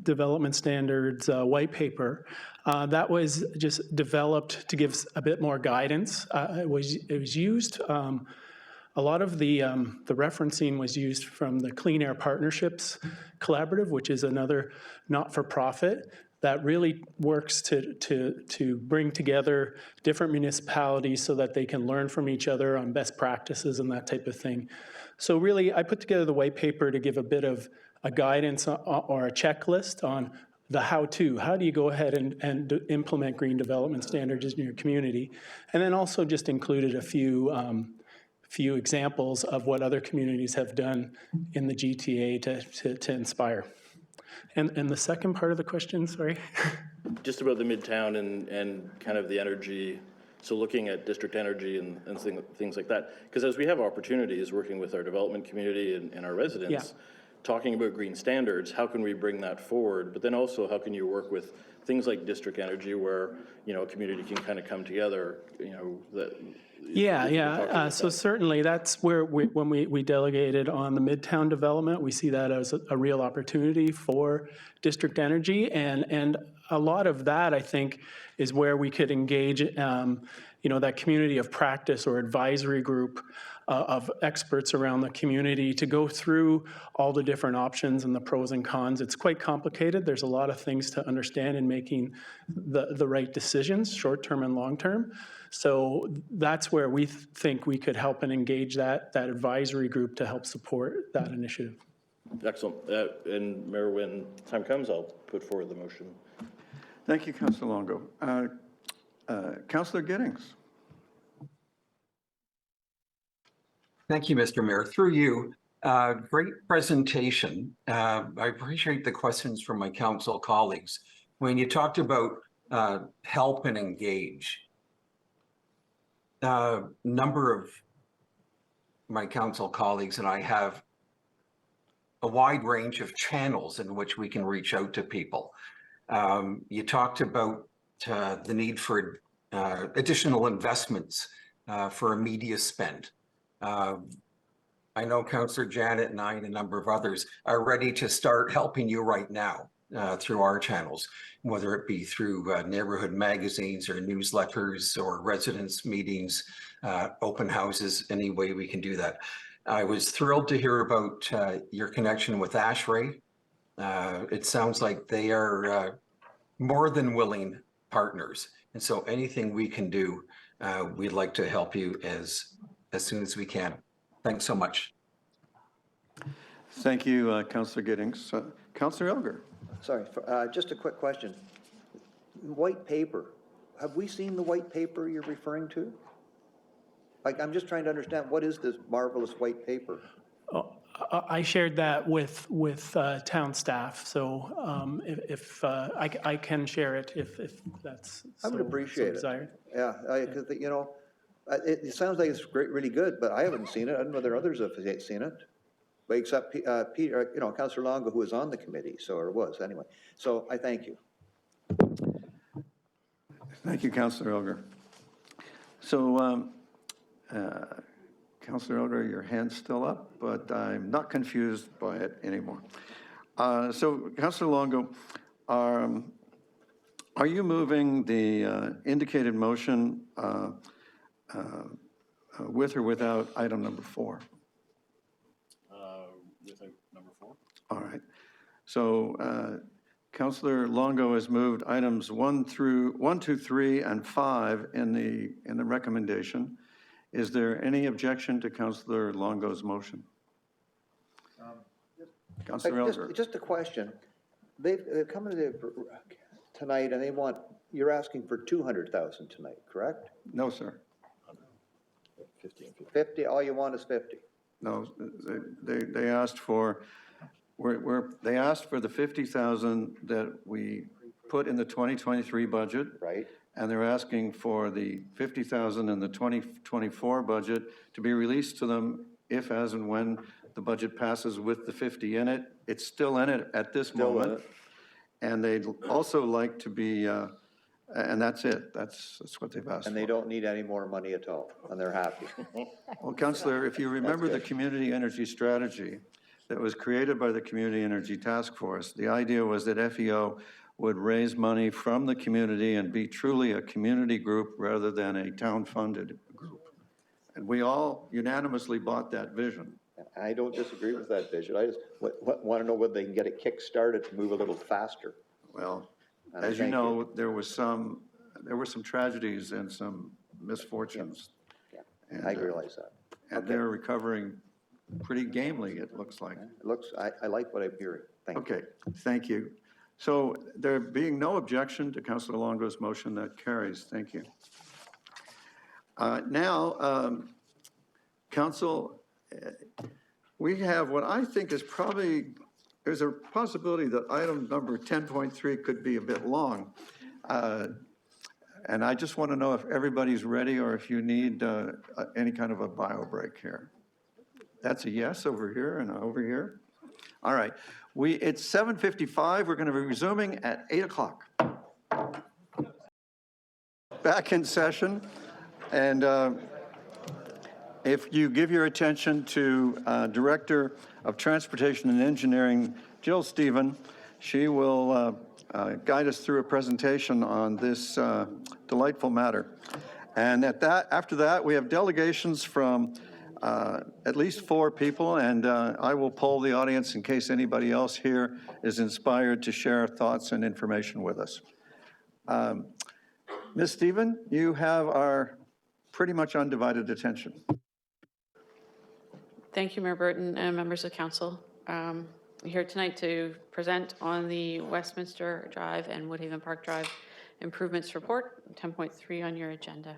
Speaker 14: Development Standards white paper, that was just developed to give a bit more guidance. It was used, a lot of the referencing was used from the Clean Air Partnerships Collaborative, which is another not-for-profit that really works to bring together different municipalities so that they can learn from each other on best practices and that type of thing. So really, I put together the white paper to give a bit of a guidance or a checklist on the how-to. How do you go ahead and implement green development standards in your community? And then also just included a few examples of what other communities have done in the GTA to inspire. And the second part of the question, sorry?
Speaker 16: Just about the Midtown and kind of the energy, so looking at district energy and things like that. Because as we have opportunities working with our development community and our residents, talking about green standards, how can we bring that forward? But then also, how can you work with things like district energy where, you know, a community can kind of come together, you know, that.
Speaker 14: So certainly that's where when we delegated on the Midtown development, we see that as a real opportunity for district energy. And a lot of that, I think, is where we could engage, that community of practice or advisory group of experts around the community to go through all the different options and the pros and cons. It's quite complicated. There's a lot of things to understand in making the right decisions, short-term and long-term. So that's where we think we could help and engage that advisory group to help support that initiative.
Speaker 16: Excellent. And Mayor, when time comes, I'll put forward the motion.
Speaker 1: Thank you, Councillor Longo. Councillor Giddings.
Speaker 17: Thank you, Mr. Mayor. Through you, great presentation. I appreciate the questions from my council colleagues. When you talked about help and engage, a number of my council colleagues and I have a wide range of channels in which we can reach out to people. You talked about the need for additional investments for a media spend. I know Councillor Janet and I and a number of others are ready to start helping you right now through our channels, whether it be through neighborhood magazines or newsletters or residents meetings, open houses, any way we can do that. I was thrilled to hear about your connection with ASHRAE. It sounds like they are more than willing partners. And so anything we can do, we'd like to help you as soon as we can. Thanks so much.
Speaker 1: Thank you, Councillor Giddings. Councillor Elgar.
Speaker 4: Sorry, just a quick question. White paper, have we seen the white paper you're referring to? Like, I'm just trying to understand, what is this marvelous white paper?
Speaker 14: I shared that with town staff, so if I can share it if that's
Speaker 4: I would appreciate it.
Speaker 14: desired.
Speaker 4: Yeah, because it sounds like it's great, really good, but I haven't seen it. I don't know whether others have seen it. But except Peter, Councillor Longo, who was on the committee, or was anyway. So I thank you.
Speaker 1: Thank you, Councillor Elgar. So, Councillor Elgar, your hand's still up, but I'm not confused by it anymore. So, Councillor Longo, are you moving the indicated motion with or without item number 4?
Speaker 16: With number 4.
Speaker 1: All right. So, Councillor Longo has moved items 1, 2, 3, and 5 in the recommendation. Is there any objection to Councillor Longo's motion? Councillor Elgar.
Speaker 4: Just a question. They've come in tonight and you're asking for 200,000 tonight, correct?
Speaker 1: No, sir.
Speaker 4: 50, all you want is 50.
Speaker 1: No, they asked for, they asked for the 50,000 that we put in the 2023 budget.
Speaker 4: Right.
Speaker 1: And they're asking for the 50,000 in the 2024 budget to be released to them if, as, and when the budget passes with the 50 in it. It's still in it at this moment. And they'd also like to be, and that's it. That's what they've asked for.
Speaker 4: And they don't need any more money at all, and they're happy.
Speaker 1: Well, Councillor, if you remember the community energy strategy that was created by the Community Energy Task Force, the idea was that FEO would raise money from the community and be truly a community group rather than a town-funded group. And we all unanimously bought that vision.
Speaker 4: I don't disagree with that vision. I just want to know whether they can get it kick-started to move a little faster.
Speaker 1: Well, as you know, there were some tragedies and some misfortunes.
Speaker 4: Yeah.
Speaker 1: And,
Speaker 4: I realize that.
Speaker 1: And they're recovering pretty gamely, it looks like.
Speaker 4: I like what I'm hearing. Thank you.
Speaker 1: Okay, thank you. So there being no objection to Councillor Longo's motion, that carries. Thank you. Now, Council, we have what I think is probably, there's a possibility that item number 10.3 could be a bit long. And I just want to know if everybody's ready or if you need any kind of a bio break here. That's a yes over here and over here. All right. It's 7:55. We're going to be resuming at 8 o'clock. Back in session. And if you give your attention to Director of Transportation and Engineering, Jill Stephen, she will guide us through a presentation on this delightful matter. And after that, we have delegations from at least 4 people, and I will poll the audience in case anybody else here is inspired to share thoughts and information with us. Ms. Stephen, you have our pretty much undivided attention.
Speaker 18: Thank you, Mayor Burton and members of council. I'm here tonight to present on the Westminster Drive and Woodhaven Park Drive Improvements Report, 10.3 on your agenda.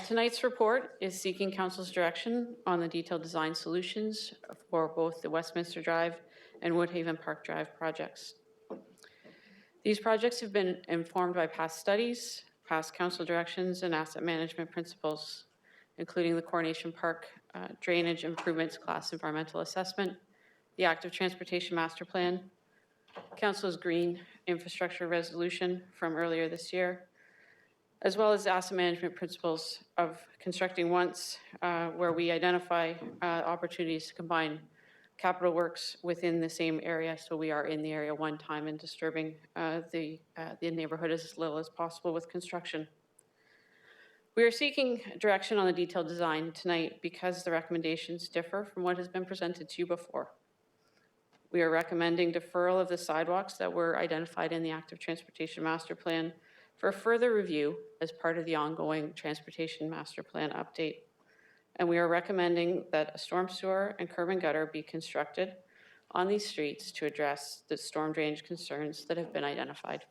Speaker 18: Tonight's report is seeking council's direction on the detailed design solutions for both the Westminster Drive and Woodhaven Park Drive projects. These projects have been informed by past studies, past council directions, and asset management principles, including the Coronation Park Drainage Improvements Class Environmental Assessment, the Active Transportation Master Plan, Council's Green Infrastructure Resolution from earlier this year, as well as asset management principles of constructing once, where we identify opportunities to combine capital works within the same area, so we are in the area one time and disturbing the neighborhood as little as possible with construction. We are seeking direction on the detailed design tonight because the recommendations differ from what has been presented to you before. We are recommending deferral of the sidewalks that were identified in the Active Transportation Master Plan for further review as part of the ongoing Transportation Master Plan update. And we are recommending that a storm sewer and curb and gutter be constructed on these streets to address the storm drainage concerns that have been identified.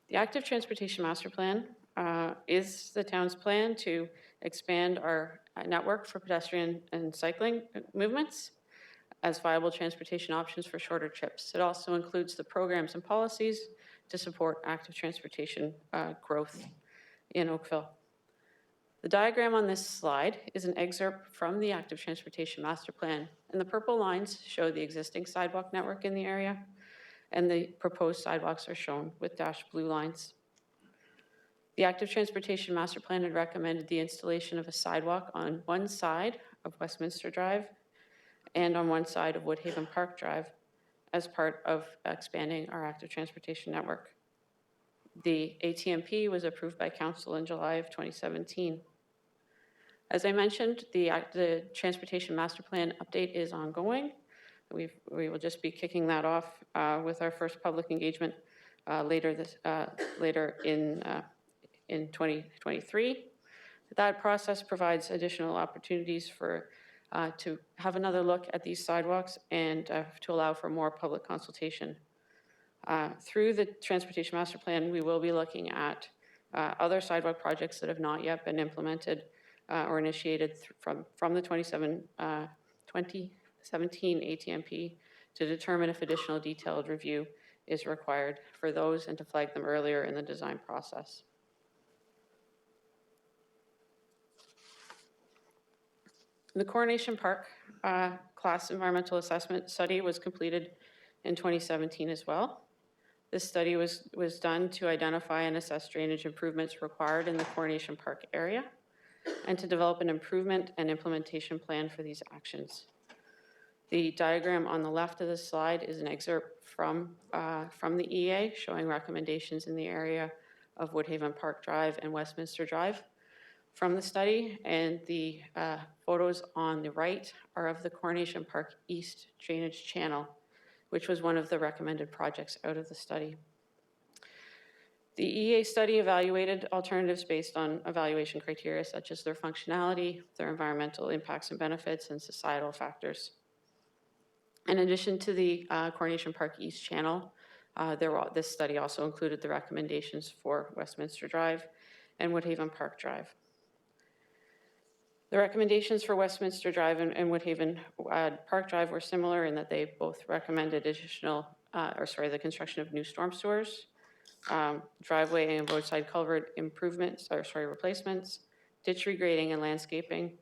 Speaker 18: The Active Transportation Master Plan is the town's plan to expand our network for pedestrian and cycling movements as viable transportation options for shorter trips. It also includes the programs and policies to support active transportation growth in Oakville. The diagram on this slide is an excerpt from the Active Transportation Master Plan, and the purple lines show the existing sidewalk network in the area, and the proposed sidewalks are shown with dashed blue lines. The Active Transportation Master Plan had recommended the installation of a sidewalk on one side of Westminster Drive and on one side of Woodhaven Park Drive as part of expanding our active transportation network. The ATMP was approved by Council in July of 2017. As I mentioned, the Transportation Master Plan update is ongoing. We will just be kicking that off with our first public engagement later in 2023. That process provides additional opportunities for to have another look at these sidewalks and to allow for more public consultation. Through the Transportation Master Plan, we will be looking at other sidewalk projects that have not yet been implemented or initiated from the 2017 ATMP to determine if additional detailed review is required for those and to flag them earlier in the design process. The Coronation Park Class Environmental Assessment study was completed in 2017 as well. This study was done to identify and assess drainage improvements required in the Coronation Park area and to develop an improvement and implementation plan for these actions. The diagram on the left of this slide is an excerpt from the EA showing recommendations in the area of Woodhaven Park Drive and Westminster Drive from the study, and the photos on the right are of the Coronation Park East Drainage Channel, which was one of the recommended projects out of the study. The EA study evaluated alternatives based on evaluation criteria such as their functionality, their environmental impacts and benefits, and societal factors. In addition to the Coronation Park East Channel, this study also included the recommendations for Westminster Drive and Woodhaven Park Drive. The recommendations for Westminster Drive and Woodhaven Park Drive were similar in that they both recommended the construction of new storm sewers, driveway and roadside culvert replacements, ditch regrading and landscaping,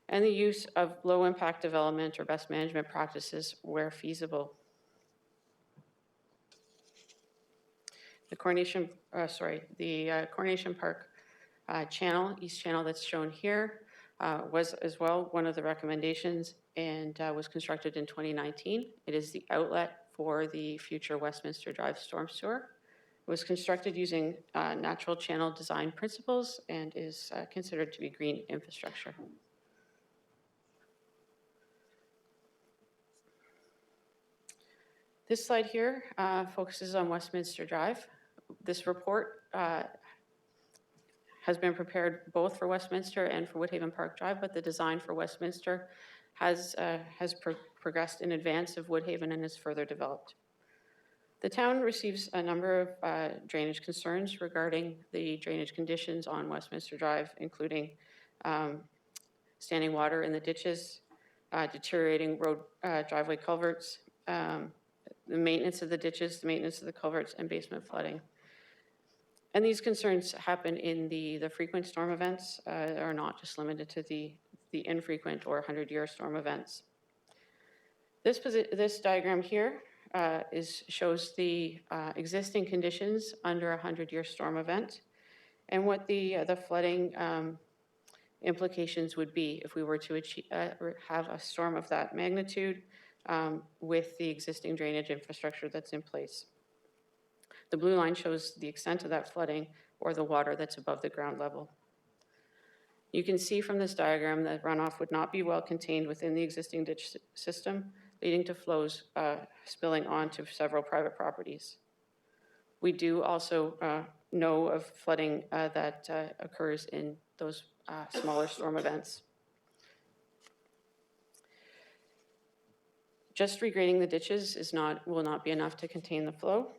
Speaker 18: and the use of low-impact development or best management practices where feasible. The Coronation Park channel, East Channel that's shown here, was as well one of the recommendations and was constructed in 2019. It is the outlet for the future Westminster Drive storm sewer. It was constructed using natural channel design principles and is considered to be green infrastructure. This slide here focuses on Westminster Drive. This report has been prepared both for Westminster and for Woodhaven Park Drive, but the design for Westminster has progressed in advance of Woodhaven and is further developed. The town receives a number of drainage concerns regarding the drainage conditions on Westminster Drive, including standing water in the ditches, deteriorating road driveway culverts, the maintenance of the ditches, the maintenance of the culverts, and basement flooding. And these concerns happen in the frequent storm events, are not just limited to the infrequent or 100-year storm events. This diagram here shows the existing conditions under a 100-year storm event and what the flooding implications would be if we were to have a storm of that magnitude with the existing drainage infrastructure that's in place. The blue line shows the extent of that flooding or the water that's above the ground level. You can see from this diagram that runoff would not be well contained within the existing ditch system, leading to flows spilling onto several private properties. We do also know of flooding that occurs in those smaller storm events. Just regrading the ditches will not be enough to contain the flow.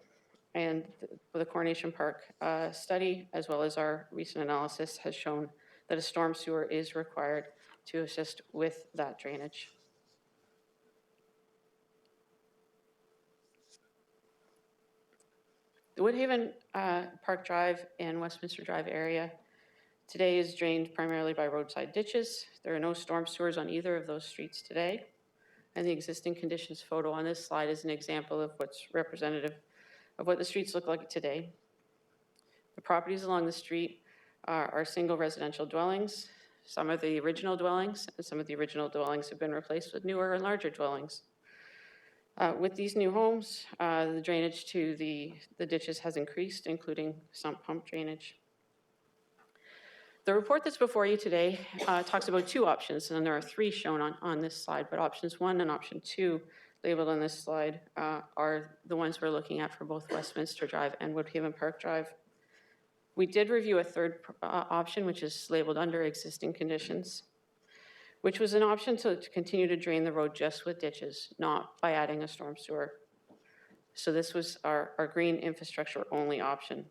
Speaker 18: And the Coronation Park study, as well as our recent analysis, has shown that a storm sewer is required to assist with that drainage. The Woodhaven Park Drive and Westminster Drive area today is drained primarily by roadside ditches. There are no storm sewers on either of those streets today. And the existing conditions photo on this slide is an example of what's representative of what the streets look like today. The properties along the street are single residential dwellings. Some of the original dwellings, and some of the original dwellings have been replaced with newer and larger dwellings. With these new homes, the drainage to the ditches has increased, including sump pump drainage. The report that's before you today talks about two options, and there are three shown on this slide, but options 1 and option 2 labeled on this slide are the ones we're looking at for both Westminster Drive and Woodhaven Park Drive. We did review a third option, which is labeled under existing conditions, which was an option to continue to drain the road just with ditches, not by adding a storm sewer. So this was our green infrastructure only option.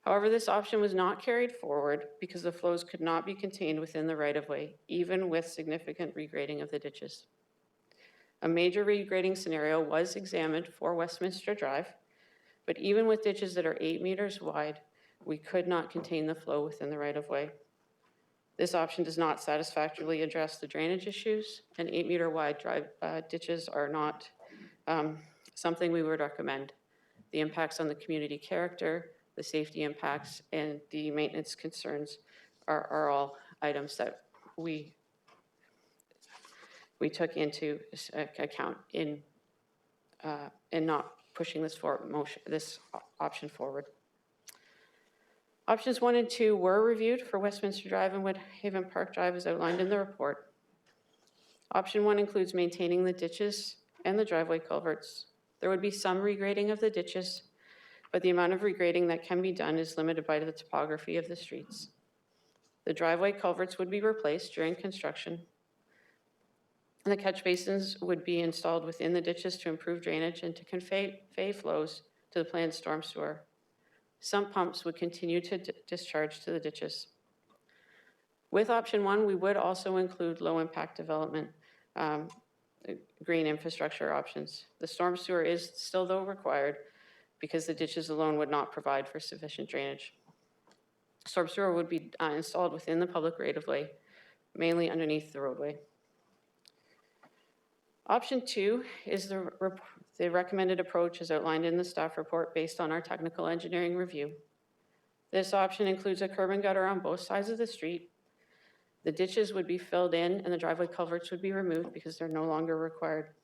Speaker 18: However, this option was not carried forward because the flows could not be contained within the right-of-way, even with significant regrading of the ditches. A major regrading scenario was examined for Westminster Drive, but even with ditches that are 8 meters wide, we could not contain the flow within the right-of-way. This option does not satisfactorily address the drainage issues, and 8-meter wide ditches are not something we would recommend. The impacts on the community character, the safety impacts, and the maintenance concerns are all items that we took into account in not pushing this option forward. Options 1 and 2 were reviewed for Westminster Drive and Woodhaven Park Drive as outlined in the report. Option 1 includes maintaining the ditches and the driveway culverts. There would be some regrading of the ditches, but the amount of regrading that can be done is limited by the topography of the streets. The driveway culverts would be replaced during construction, and the catch basins would be installed within the ditches to improve drainage and to convey flows to the planned storm sewer. Sump pumps would continue to discharge to the ditches. With option 1, we would also include low-impact development, green infrastructure options. The storm sewer is still, though, required because the ditches alone would not provide for sufficient drainage. Storm sewer would be installed within the public right-of-way, mainly underneath the roadway. Option 2 is the recommended approach as outlined in the staff report based on our technical engineering review. This option includes a curb and gutter on both sides of the street. The ditches would be filled in and the driveway culverts would be removed because they're no longer required.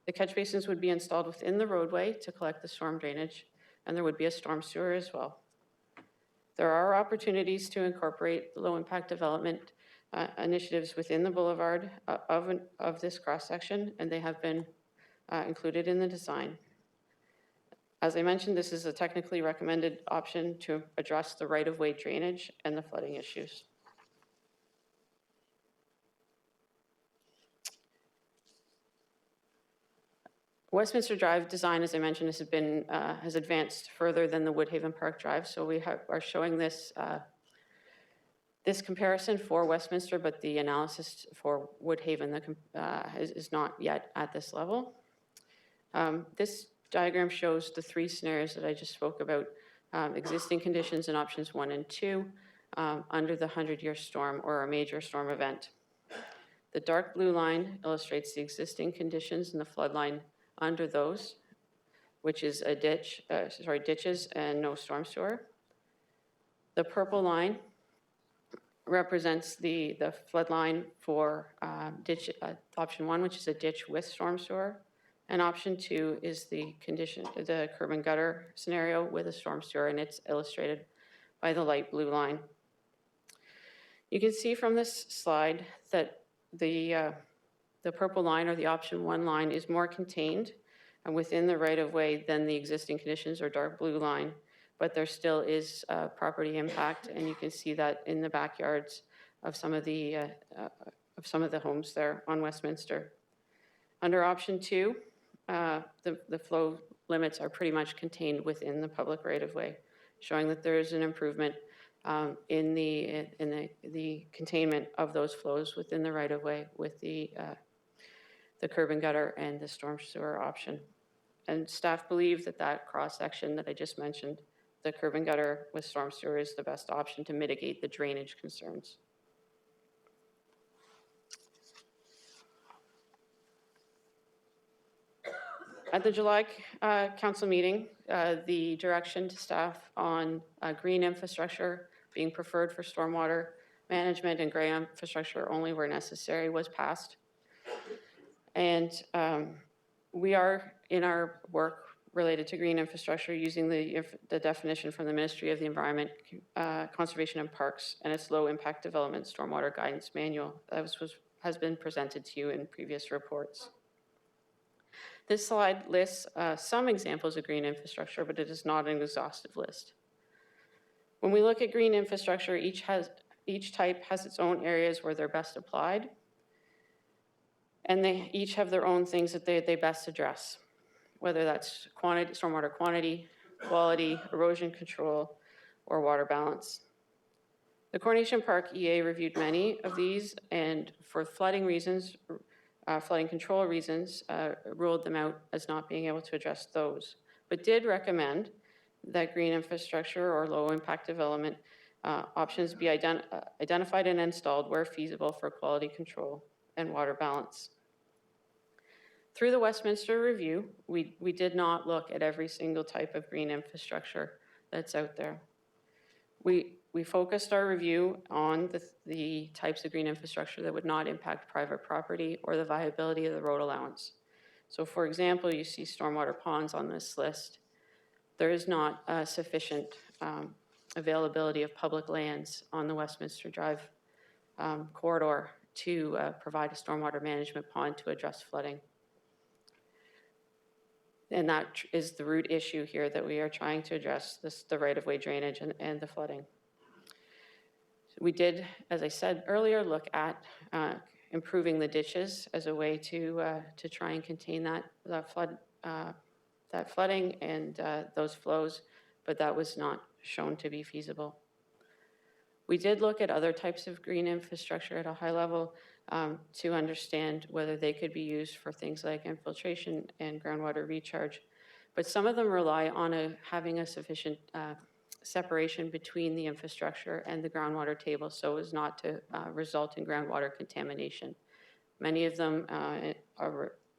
Speaker 18: The catch basins would be installed within the roadway to collect the storm drainage, and there would be a storm sewer as well. There are opportunities to incorporate low-impact development initiatives within the boulevard of this cross-section, and they have been included in the design. As I mentioned, this is a technically recommended option to address the right-of-way drainage and the flooding issues. Westminster Drive design, as I mentioned, has advanced further than the Woodhaven Park Drive, so we are showing this this comparison for Westminster, but the analysis for Woodhaven is not yet at this level. This diagram shows the 3 scenarios that I just spoke about, existing conditions in options 1 and 2 under the 100-year storm or a major storm event. The dark blue line illustrates the existing conditions in the flood line under those, which is a ditches and no storm sewer. The purple line represents the flood line for option 1, which is a ditch with storm sewer, and option 2 is the curb and gutter scenario with a storm sewer, and it's illustrated by the light blue line. You can see from this slide that the purple line, or the option 1 line, is more contained and within the right-of-way than the existing conditions or dark blue line, but there still is property impact, and you can see that in the backyards of some of the homes there on Westminster. Under option 2, the flow limits are pretty much contained within the public right-of-way, showing that there is an improvement in the containment of those flows within the right-of-way with the curb and gutter and the storm sewer option. And staff believe that cross-section that I just mentioned, the curb and gutter with storm sewer, is the best option to mitigate the drainage concerns. At the July council meeting, the direction to staff on green infrastructure being preferred for stormwater management and gray infrastructure only where necessary was passed. And we are, in our work related to green infrastructure, using the definition from the Ministry of the Environment, Conservation and Parks and its low impact development stormwater guidance manual that has been presented to you in previous reports. This slide lists some examples of green infrastructure, but it is not an exhaustive list. When we look at green infrastructure, each type has its own areas where they're best applied, and they each have their own things that they best address, whether that's quantity, stormwater quantity, quality, erosion control, or water balance. The Coronation Park EA reviewed many of these, and for flooding reasons, flooding control reasons, ruled them out as not being able to address those, but did recommend that green infrastructure or low impact development options be identified and installed where feasible for quality control and water balance. Through the Westminster review, we did not look at every single type of green infrastructure that's out there. We focused our review on the types of green infrastructure that would not impact private property or the viability of the road allowance. So for example, you see stormwater ponds on this list. There is not sufficient availability of public lands on the Westminster Drive corridor to provide a stormwater management pond to address flooding. And that is the root issue here that we are trying to address, the right-of-way drainage and the flooding. We did, as I said earlier, look at improving the ditches as a way to try and contain that flooding and those flows, but that was not shown to be feasible. We did look at other types of green infrastructure at a high level to understand whether they could be used for things like infiltration and groundwater recharge, but some of them rely on having a sufficient separation between the infrastructure and the groundwater table so as not to result in groundwater contamination. Many of them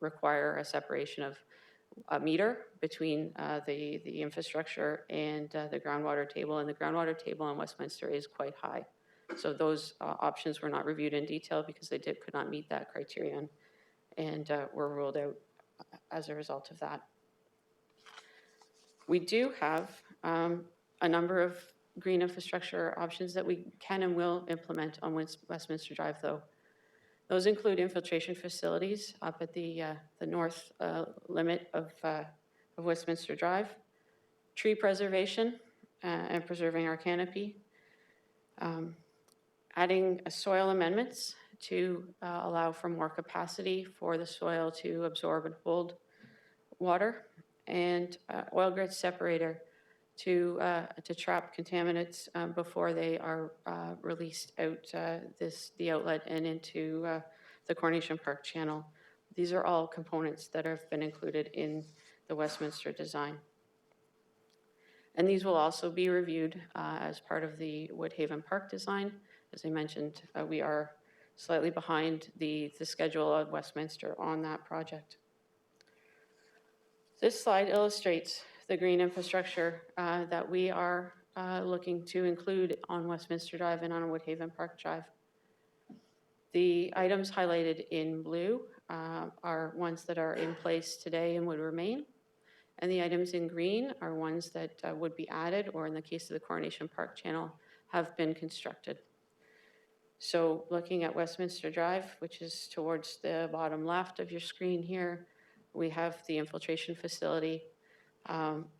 Speaker 18: require a separation of a meter between the infrastructure and the groundwater table, and the groundwater table in Westminster is quite high. So those options were not reviewed in detail because they could not meet that criterion and were ruled out as a result of that. We do have a number of green infrastructure options that we can and will implement on Westminster Drive, though. Those include infiltration facilities up at the north limit of Westminster Drive, tree preservation and preserving our canopy, adding soil amendments to allow for more capacity for the soil to absorb and hold water, and oil grit separator to trap contaminants before they are released out the outlet and into the Coronation Park channel. These are all components that have been included in the Westminster design. And these will also be reviewed as part of the Woodhaven Park design. As I mentioned, we are slightly behind the schedule of Westminster on that project. This slide illustrates the green infrastructure that we are looking to include on Westminster Drive and on Woodhaven Park Drive. The items highlighted in blue are ones that are in place today and would remain. And the items in green are ones that would be added, or in the case of the Coronation Park channel, have been constructed. So looking at Westminster Drive, which is towards the bottom left of your screen here, we have the infiltration facility.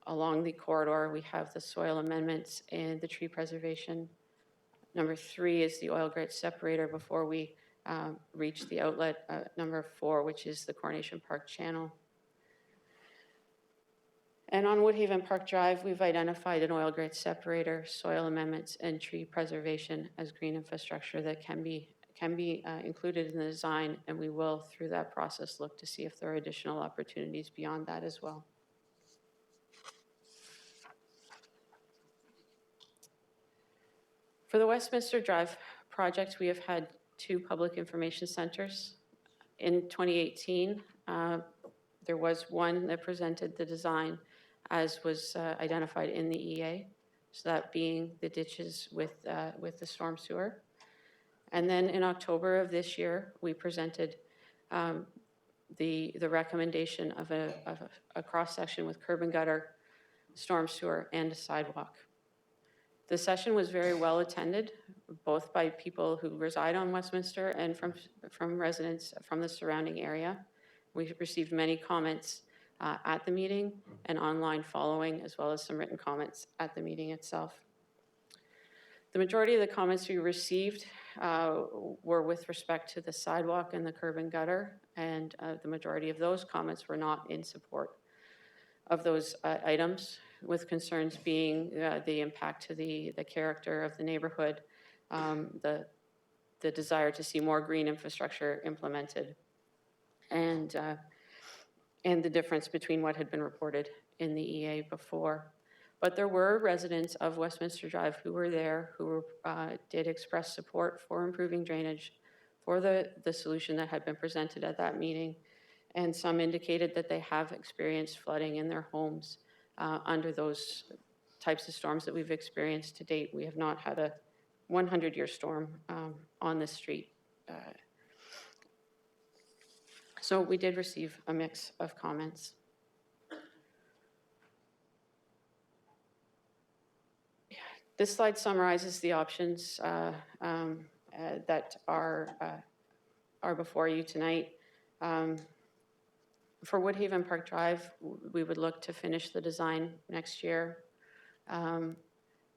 Speaker 18: Along the corridor, we have the soil amendments and the tree preservation. Number 3 is the oil grit separator before we reach the outlet. Number 4, which is the Coronation Park channel. And on Woodhaven Park Drive, we've identified an oil grit separator, soil amendments, and tree preservation as green infrastructure that can be included in the design, and we will, through that process, look to see if there are additional opportunities beyond that as well. For the Westminster Drive project, we have had 2 public information centers. In 2018, there was one that presented the design as was identified in the EA, so that being the ditches with the storm sewer. And then in October of this year, we presented the recommendation of a cross-section with curb and gutter, storm sewer, and a sidewalk. The session was very well attended, both by people who reside on Westminster and from residents from the surrounding area. We received many comments at the meeting and online following, as well as some written comments at the meeting itself. The majority of the comments we received were with respect to the sidewalk and the curb and gutter, and the majority of those comments were not in support of those items, with concerns being the impact to the character of the neighborhood, the desire to see more green infrastructure implemented, and the difference between what had been reported in the EA before. But there were residents of Westminster Drive who were there, who did express support for improving drainage, for the solution that had been presented at that meeting. And some indicated that they have experienced flooding in their homes under those types of storms that we've experienced to date. We have not had a 100-year storm on this street. So we did receive a mix of comments. This slide summarizes the options that are before you tonight. For Woodhaven Park Drive, we would look to finish the design next year.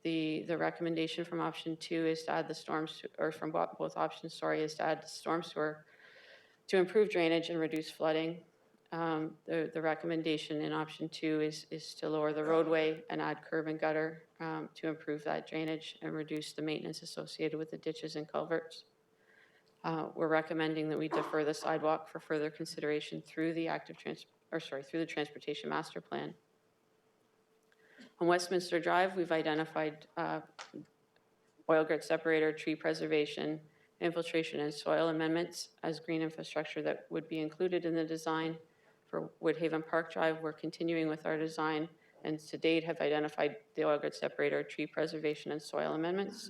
Speaker 18: The recommendation from option 2 is to add the or from both options, sorry, is to add the storm sewer to improve drainage and reduce flooding. The recommendation in option 2 is to lower the roadway and add curb and gutter to improve that drainage and reduce the maintenance associated with the ditches and culverts. We're recommending that we defer the sidewalk for further consideration through the through the Transportation Master Plan. On Westminster Drive, we've identified oil grit separator, tree preservation, infiltration, and soil amendments as green infrastructure that would be included in the design. For Woodhaven Park Drive, we're continuing with our design and to date have identified the oil grit separator, tree preservation, and soil amendments.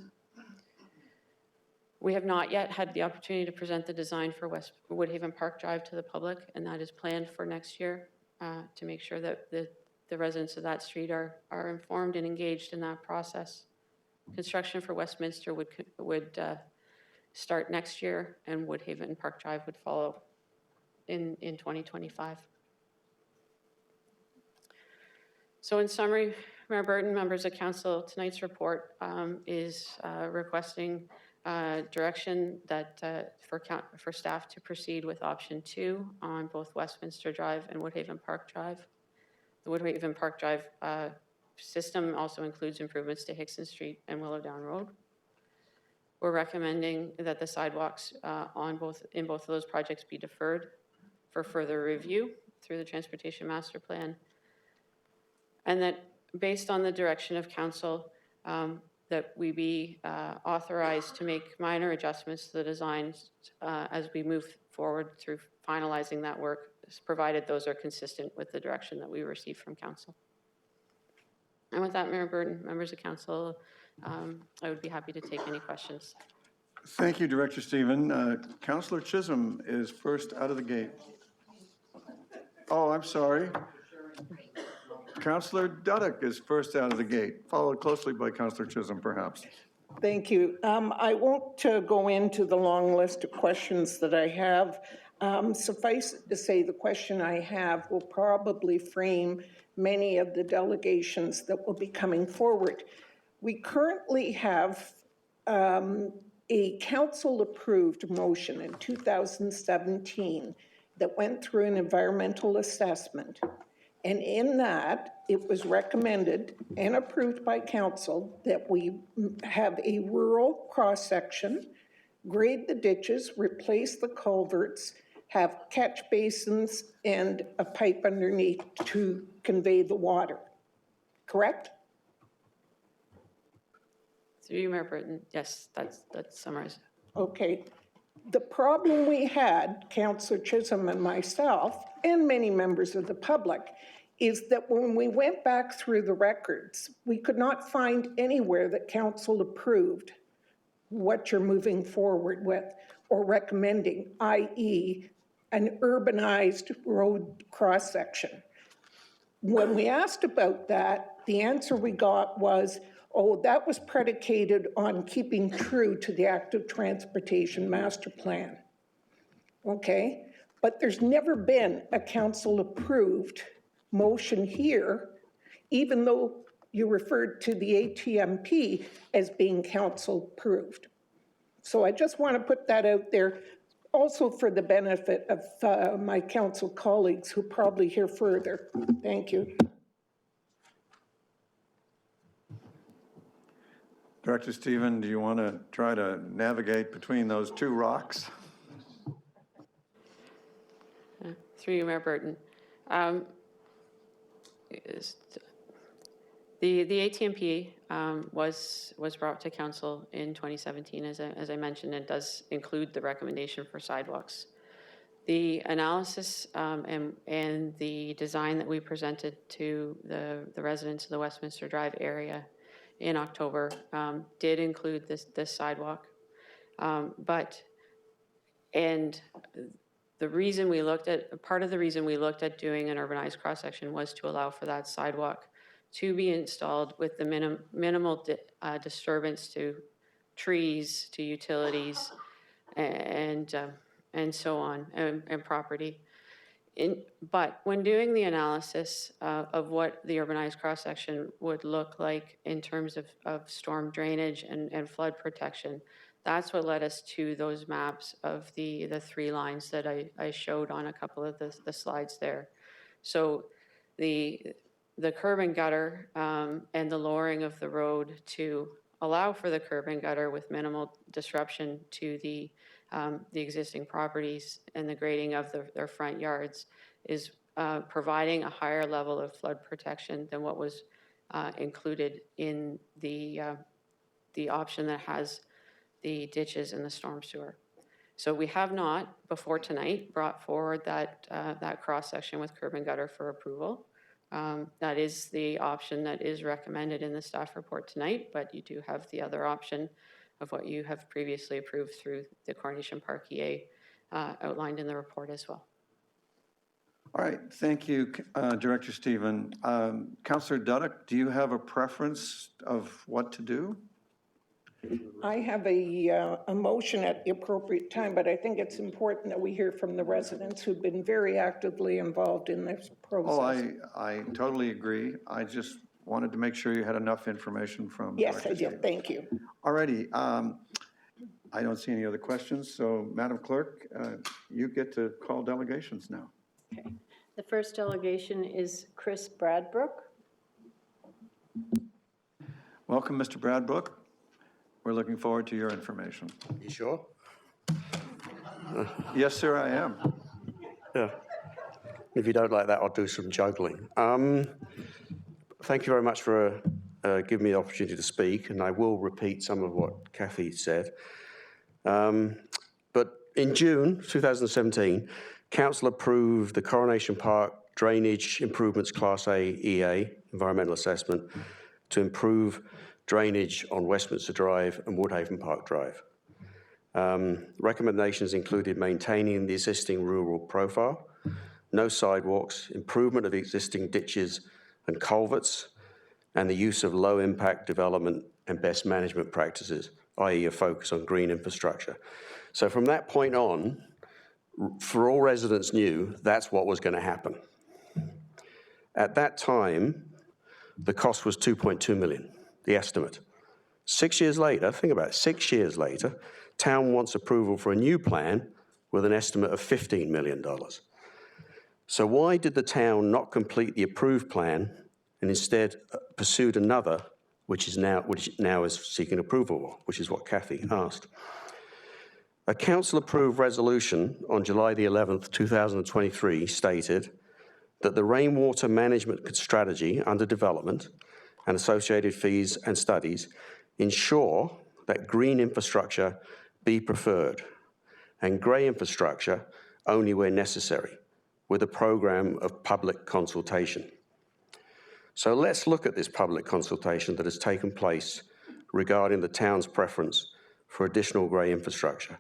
Speaker 18: We have not yet had the opportunity to present the design for Woodhaven Park Drive to the public, and that is planned for next year to make sure that the residents of that street are informed and engaged in that process. Construction for Westminster would start next year, and Woodhaven Park Drive would follow in 2025. So in summary, Mayor Burton, members of council, tonight's report is requesting direction that for staff to proceed with option 2 on both Westminster Drive and Woodhaven Park Drive. The Woodhaven Park Drive system also includes improvements to Hickson Street and Willowdown Road. We're recommending that the sidewalks in both of those projects be deferred for further review through the Transportation Master Plan, and that based on the direction of council, that we be authorized to make minor adjustments to the designs as we move forward through finalizing that work, provided those are consistent with the direction that we received from council. And with that, Mayor Burton, members of council, I would be happy to take any questions.
Speaker 1: Thank you, Director Stephen. Councillor Chisholm is first out of the gate. Oh, I'm sorry. Councillor Duddick is first out of the gate, followed closely by Councillor Chisholm, perhaps.
Speaker 19: Thank you. I won't go into the long list of questions that I have. Suffice it to say, the question I have will probably frame many of the delegations that will be coming forward. We currently have a council-approved motion in 2017 that went through an environmental assessment. And in that, it was recommended and approved by council that we have a rural cross-section, grade the ditches, replace the culverts, have catch basins and a pipe underneath to convey the water. Correct?
Speaker 18: Through you, Mayor Burton, yes, that's summarized.
Speaker 19: Okay. The problem we had, Councillor Chisholm and myself, and many members of the public, is that when we went back through the records, we could not find anywhere that council approved what you're moving forward with or recommending, i.e. an urbanized road cross-section. When we asked about that, the answer we got was, oh, that was predicated on keeping true to the active transportation master plan. Okay, but there's never been a council-approved motion here, even though you referred to the ATMP as being council-approved. So I just want to put that out there, also for the benefit of my council colleagues who probably hear further. Thank you.
Speaker 1: Director Stephen, do you want to try to navigate between those two rocks?
Speaker 18: Through you, Mayor Burton. The ATMP was brought to council in 2017, as I mentioned. It does include the recommendation for sidewalks. The analysis and the design that we presented to the residents of the Westminster Drive area in October did include this sidewalk. The reason we looked at, part of the reason we looked at doing an urbanized cross-section was to allow for that sidewalk to be installed with the minimal disturbance to trees, to utilities, and so on, and property. But when doing the analysis of what the urbanized cross-section would look like in terms of storm drainage and flood protection, that's what led us to those maps of the 3 lines that I showed on a couple of the slides there. So the curb and gutter and the lowering of the road to allow for the curb and gutter with minimal disruption to the existing properties and the grading of their front yards is providing a higher level of flood protection than what was included in the option that has the ditches and the storm sewer. So we have not, before tonight, brought forward that cross-section with curb and gutter for approval. That is the option that is recommended in the staff report tonight, but you do have the other option of what you have previously approved through the Coronation Park EA outlined in the report as well.
Speaker 1: All right, thank you, Director Stephen. Councillor Duddock, do you have a preference of what to do?
Speaker 19: I have a motion at the appropriate time, but I think it's important that we hear from the residents who've been very actively involved in this process.
Speaker 1: Oh, I totally agree. I just wanted to make sure you had enough information from
Speaker 19: Yes,
Speaker 1: Director
Speaker 19: I did.
Speaker 1: Stephen.
Speaker 19: Thank you.
Speaker 1: All righty. I don't see any other questions, so Madam Clerk, you get to call delegations now.
Speaker 11: Okay. The first delegation is Chris Bradbrook.
Speaker 1: Welcome, Mr. Bradbrook. We're looking forward to your information.
Speaker 20: You sure?
Speaker 1: Yes, sir, I am.
Speaker 20: Yeah. If you don't like that, I'll do some juggling. Thank you very much for giving me the opportunity to speak, and I will repeat some of what Kathy said. But in June 2017, Council approved the Coronation Park Drainage Improvements Class A EA, Environmental Assessment, to improve drainage on Westminster Drive and Woodhaven Park Drive. Recommendations included maintaining the existing rural profile, no sidewalks, improvement of existing ditches and culverts, and the use of low-impact development and best management practices, i.e. a focus on green infrastructure. So from that point on, for all residents knew that's what was going to happen. At that time, the cost was 2.2 million. The estimate. 6 years later, think about it, 6 years later, town wants approval for a new plan with an estimate of $15 million. So why did the town not complete the approved plan and instead pursued another, which now is seeking approval, which is what Kathy asked? A council-approved resolution on July the 11th, 2023 stated that the rainwater management strategy under development and associated fees and studies ensure that green infrastructure be preferred and grey infrastructure only where necessary, with a program of public consultation. So let's look at this public consultation that has taken place regarding the town's preference for additional grey infrastructure.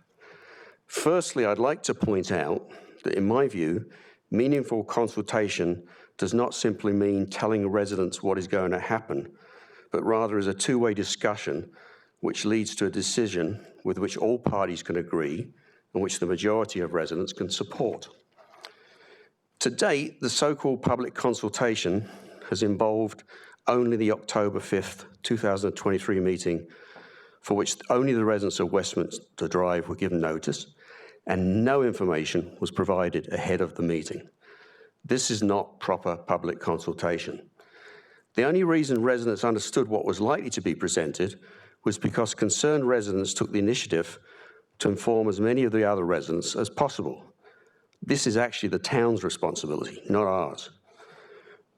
Speaker 20: Firstly, I'd like to point out that in my view, meaningful consultation does not simply mean telling residents what is going to happen, but rather is a two-way discussion which leads to a decision with which all parties can agree and which the majority of residents can support. To date, the so-called public consultation has involved only the October 5th, 2023 meeting, for which only the residents of Westminster Drive were given notice, and no information was provided ahead of the meeting. This is not proper public consultation. The only reason residents understood what was likely to be presented was because concerned residents took the initiative to inform as many of the other residents as possible. This is actually the town's responsibility, not ours.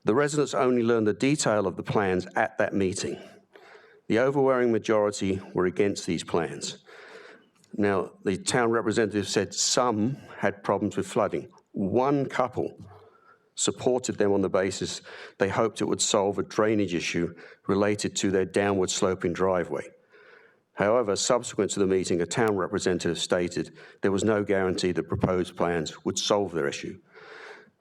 Speaker 20: The residents only learned the detail of the plans at that meeting. The overwhelming majority were against these plans. Now, the town representative said some had problems with flooding. One couple supported them on the basis they hoped it would solve a drainage issue related to their downward sloping driveway. However, subsequent to the meeting, a town representative stated there was no guarantee the proposed plans would solve their issue.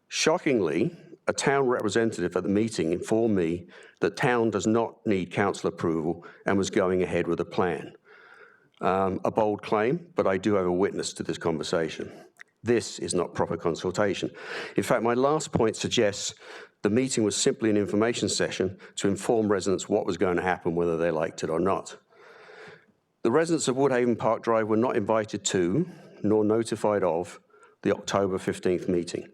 Speaker 20: Shockingly, a town representative at the meeting informed me that town does not need council approval and was going ahead with a plan. A bold claim, but I do have a witness to this conversation. This is not proper consultation. In fact, my last point suggests the meeting was simply an information session to inform residents what was going to happen, whether they liked it or not. The residents of Woodhaven Park Drive were not invited to, nor notified of, the October 15th meeting,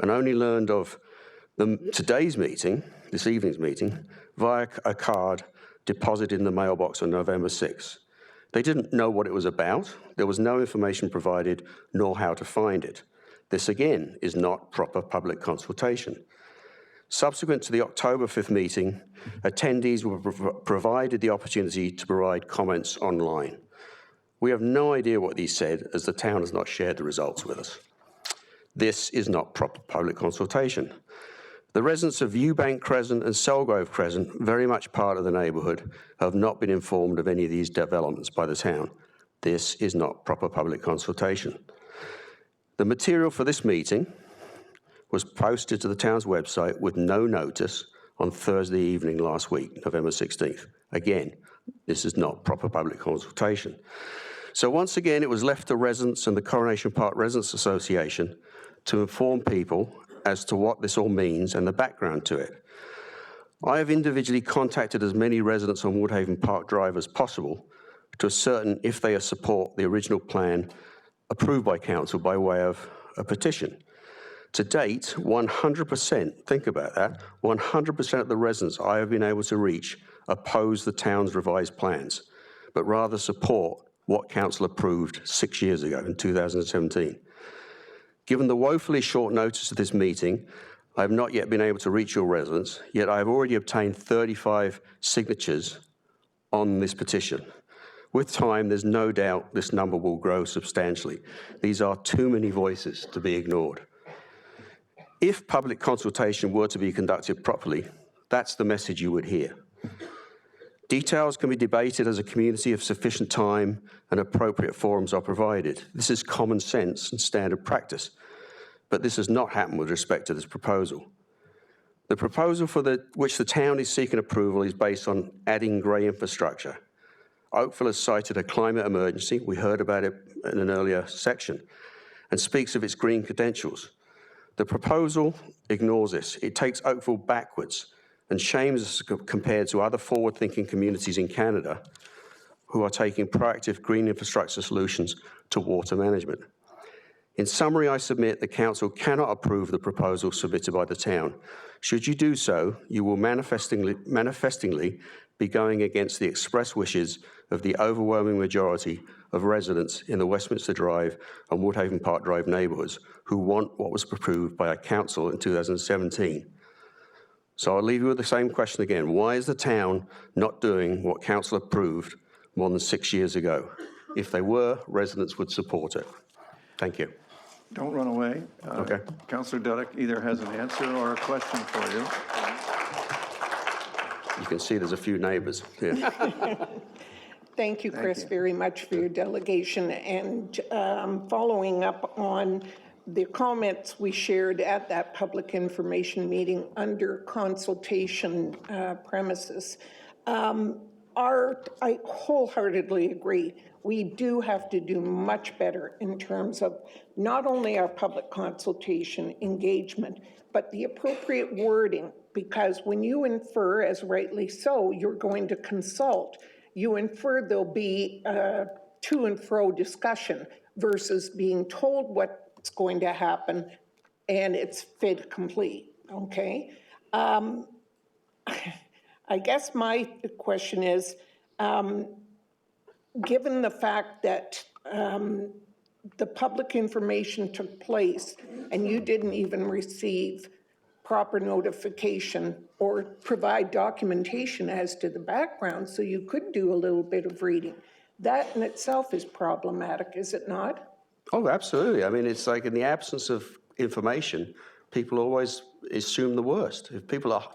Speaker 20: and only learned of today's meeting, this evening's meeting, via a card deposited in the mailbox on November 6th. They didn't know what it was about. There was no information provided, nor how to find it. This, again, is not proper public consultation. Subsequent to the October 5th meeting, attendees were provided the opportunity to provide comments online. We have no idea what these said, as the town has not shared the results with us. This is not proper public consultation. The residents of Viewbank Crescent and Selgrove Crescent, very much part of the neighbourhood, have not been informed of any of these developments by the town. This is not proper public consultation. The material for this meeting was posted to the town's website with no notice on Thursday evening last week, November 16th. Again, this is not proper public consultation. So once again, it was left to residents and the Coronation Park Residents Association to inform people as to what this all means and the background to it. I have individually contacted as many residents on Woodhaven Park Drive as possible to ascertain if they support the original plan approved by council by way of a petition. To date, 100%, think about that, 100% of the residents I have been able to reach oppose the town's revised plans, but rather support what council approved 6 years ago in 2017. Given the woefully short notice of this meeting, I have not yet been able to reach your residents, yet I have already obtained 35 signatures on this petition. With time, there's no doubt this number will grow substantially. These are too many voices to be ignored. If public consultation were to be conducted properly, that's the message you would hear. Details can be debated as a community if sufficient time and appropriate forums are provided. This is common sense and standard practice, but this has not happened with respect to this proposal. The proposal for which the town is seeking approval is based on adding grey infrastructure. Oakville has cited a climate emergency, we heard about it in an earlier section, and speaks of its green credentials. The proposal ignores this. It takes Oakville backwards and shames us compared to other forward-thinking communities in Canada who are taking proactive green infrastructure solutions to water management. In summary, I submit the council cannot approve the proposal submitted by the town. Should you do so, you will manifestingly be going against the express wishes of the overwhelming majority of residents in the Westminster Drive and Woodhaven Park Drive neighbourhoods who want what was approved by our council in 2017. So I'll leave you with the same question again. Why is the town not doing what council approved more than 6 years ago? If they were, residents would support it. Thank you.
Speaker 1: Don't run away.
Speaker 20: Okay.
Speaker 1: Councillor Dudek either has an answer or a question for you.
Speaker 20: You can see there's a few neighbours here.
Speaker 19: Thank you, Chris, very much for your delegation. And following up on the comments we shared at that public information meeting under consultation premises, I wholeheartedly agree. We do have to do much better in terms of not only our public consultation engagement, but the appropriate wording, because when you infer, as rightly so, you're going to consult, you infer there'll be to and fro discussion versus being told what's going to happen and it's fait complete, okay? I guess my question is, given the fact that the public information took place and you didn't even receive proper notification or provide documentation as to the background so you could do a little bit of reading, that in itself is problematic, is it not?
Speaker 20: Oh, absolutely. I mean, it's like in the absence of information, people always assume the worst. If people are,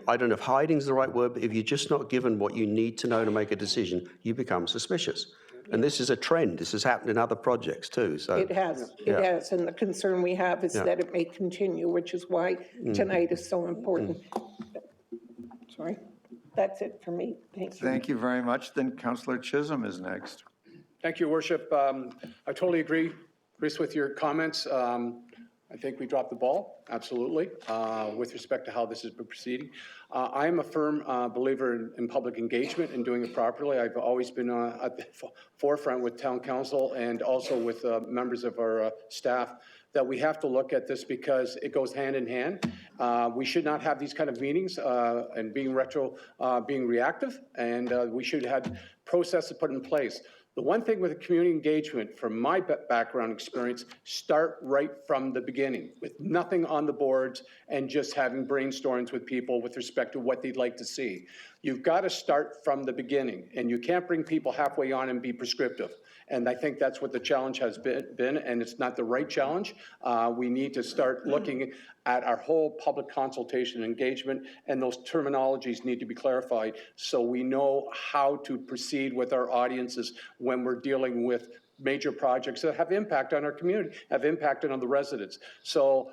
Speaker 20: I don't know if hiding's the right word, but if you're just not given what you need to know to make a decision, you become suspicious. And this is a trend. This has happened in other projects too. So
Speaker 19: It has. And the concern we have is that it may continue, which is why tonight is so important. Sorry. That's it for me. Thank you.
Speaker 1: Thank you very much. Then Councillor Chisholm is next.
Speaker 21: Thank you, Worship. I totally agree Chris, with your comments, I think we dropped the ball, absolutely, with respect to how this has been proceeding. I am a firm believer in public engagement and doing it properly. I've always been at the forefront with town council and also with members of our staff that we have to look at this because it goes hand in hand. We should not have these kind of meetings and being reactive, and we should have processes put in place. The one thing with community engagement, from my background experience, start right from the beginning with nothing on the boards and just having brainstorms with people with respect to what they'd like to see. You've got to start from the beginning, and you can't bring people halfway on and be prescriptive. And I think that's what the challenge has been, and it's not the right challenge. We need to start looking at our whole public consultation engagement, and those terminologies need to be clarified so we know how to proceed with our audiences when we're dealing with major projects that have impact on our community, have impacted on the residents. So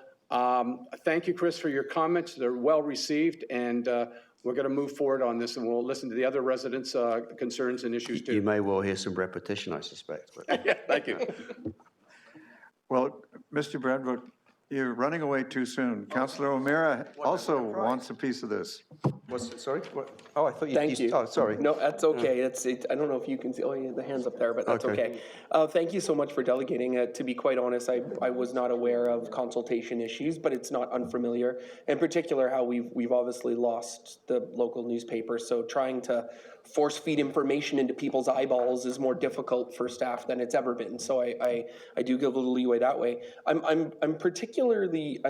Speaker 21: thank you, Chris, for your comments. They're well received, and we're going to move forward on this, and we'll listen to the other residents' concerns and issues too.
Speaker 20: You may well hear some repetition, I suspect. But.
Speaker 21: Yeah, thank you.
Speaker 1: Well, Mr. Bradbrook, you're running away too soon. Councillor O'Meara also wants a piece of this.
Speaker 20: Sorry? What? Oh, I thought you...
Speaker 2: Thank you.
Speaker 20: Oh, sorry.
Speaker 2: No, that's okay. I don't know if you can see, oh, yeah, the hand's up there, but that's okay. Thank you so much for delegating. To be quite honest, I was not aware of consultation issues, but it's not unfamiliar. In particular, how we've obviously lost the local newspaper, so trying to force feed information into people's eyeballs is more difficult for staff than it's ever been. So I do give a little leeway that way. I'm particularly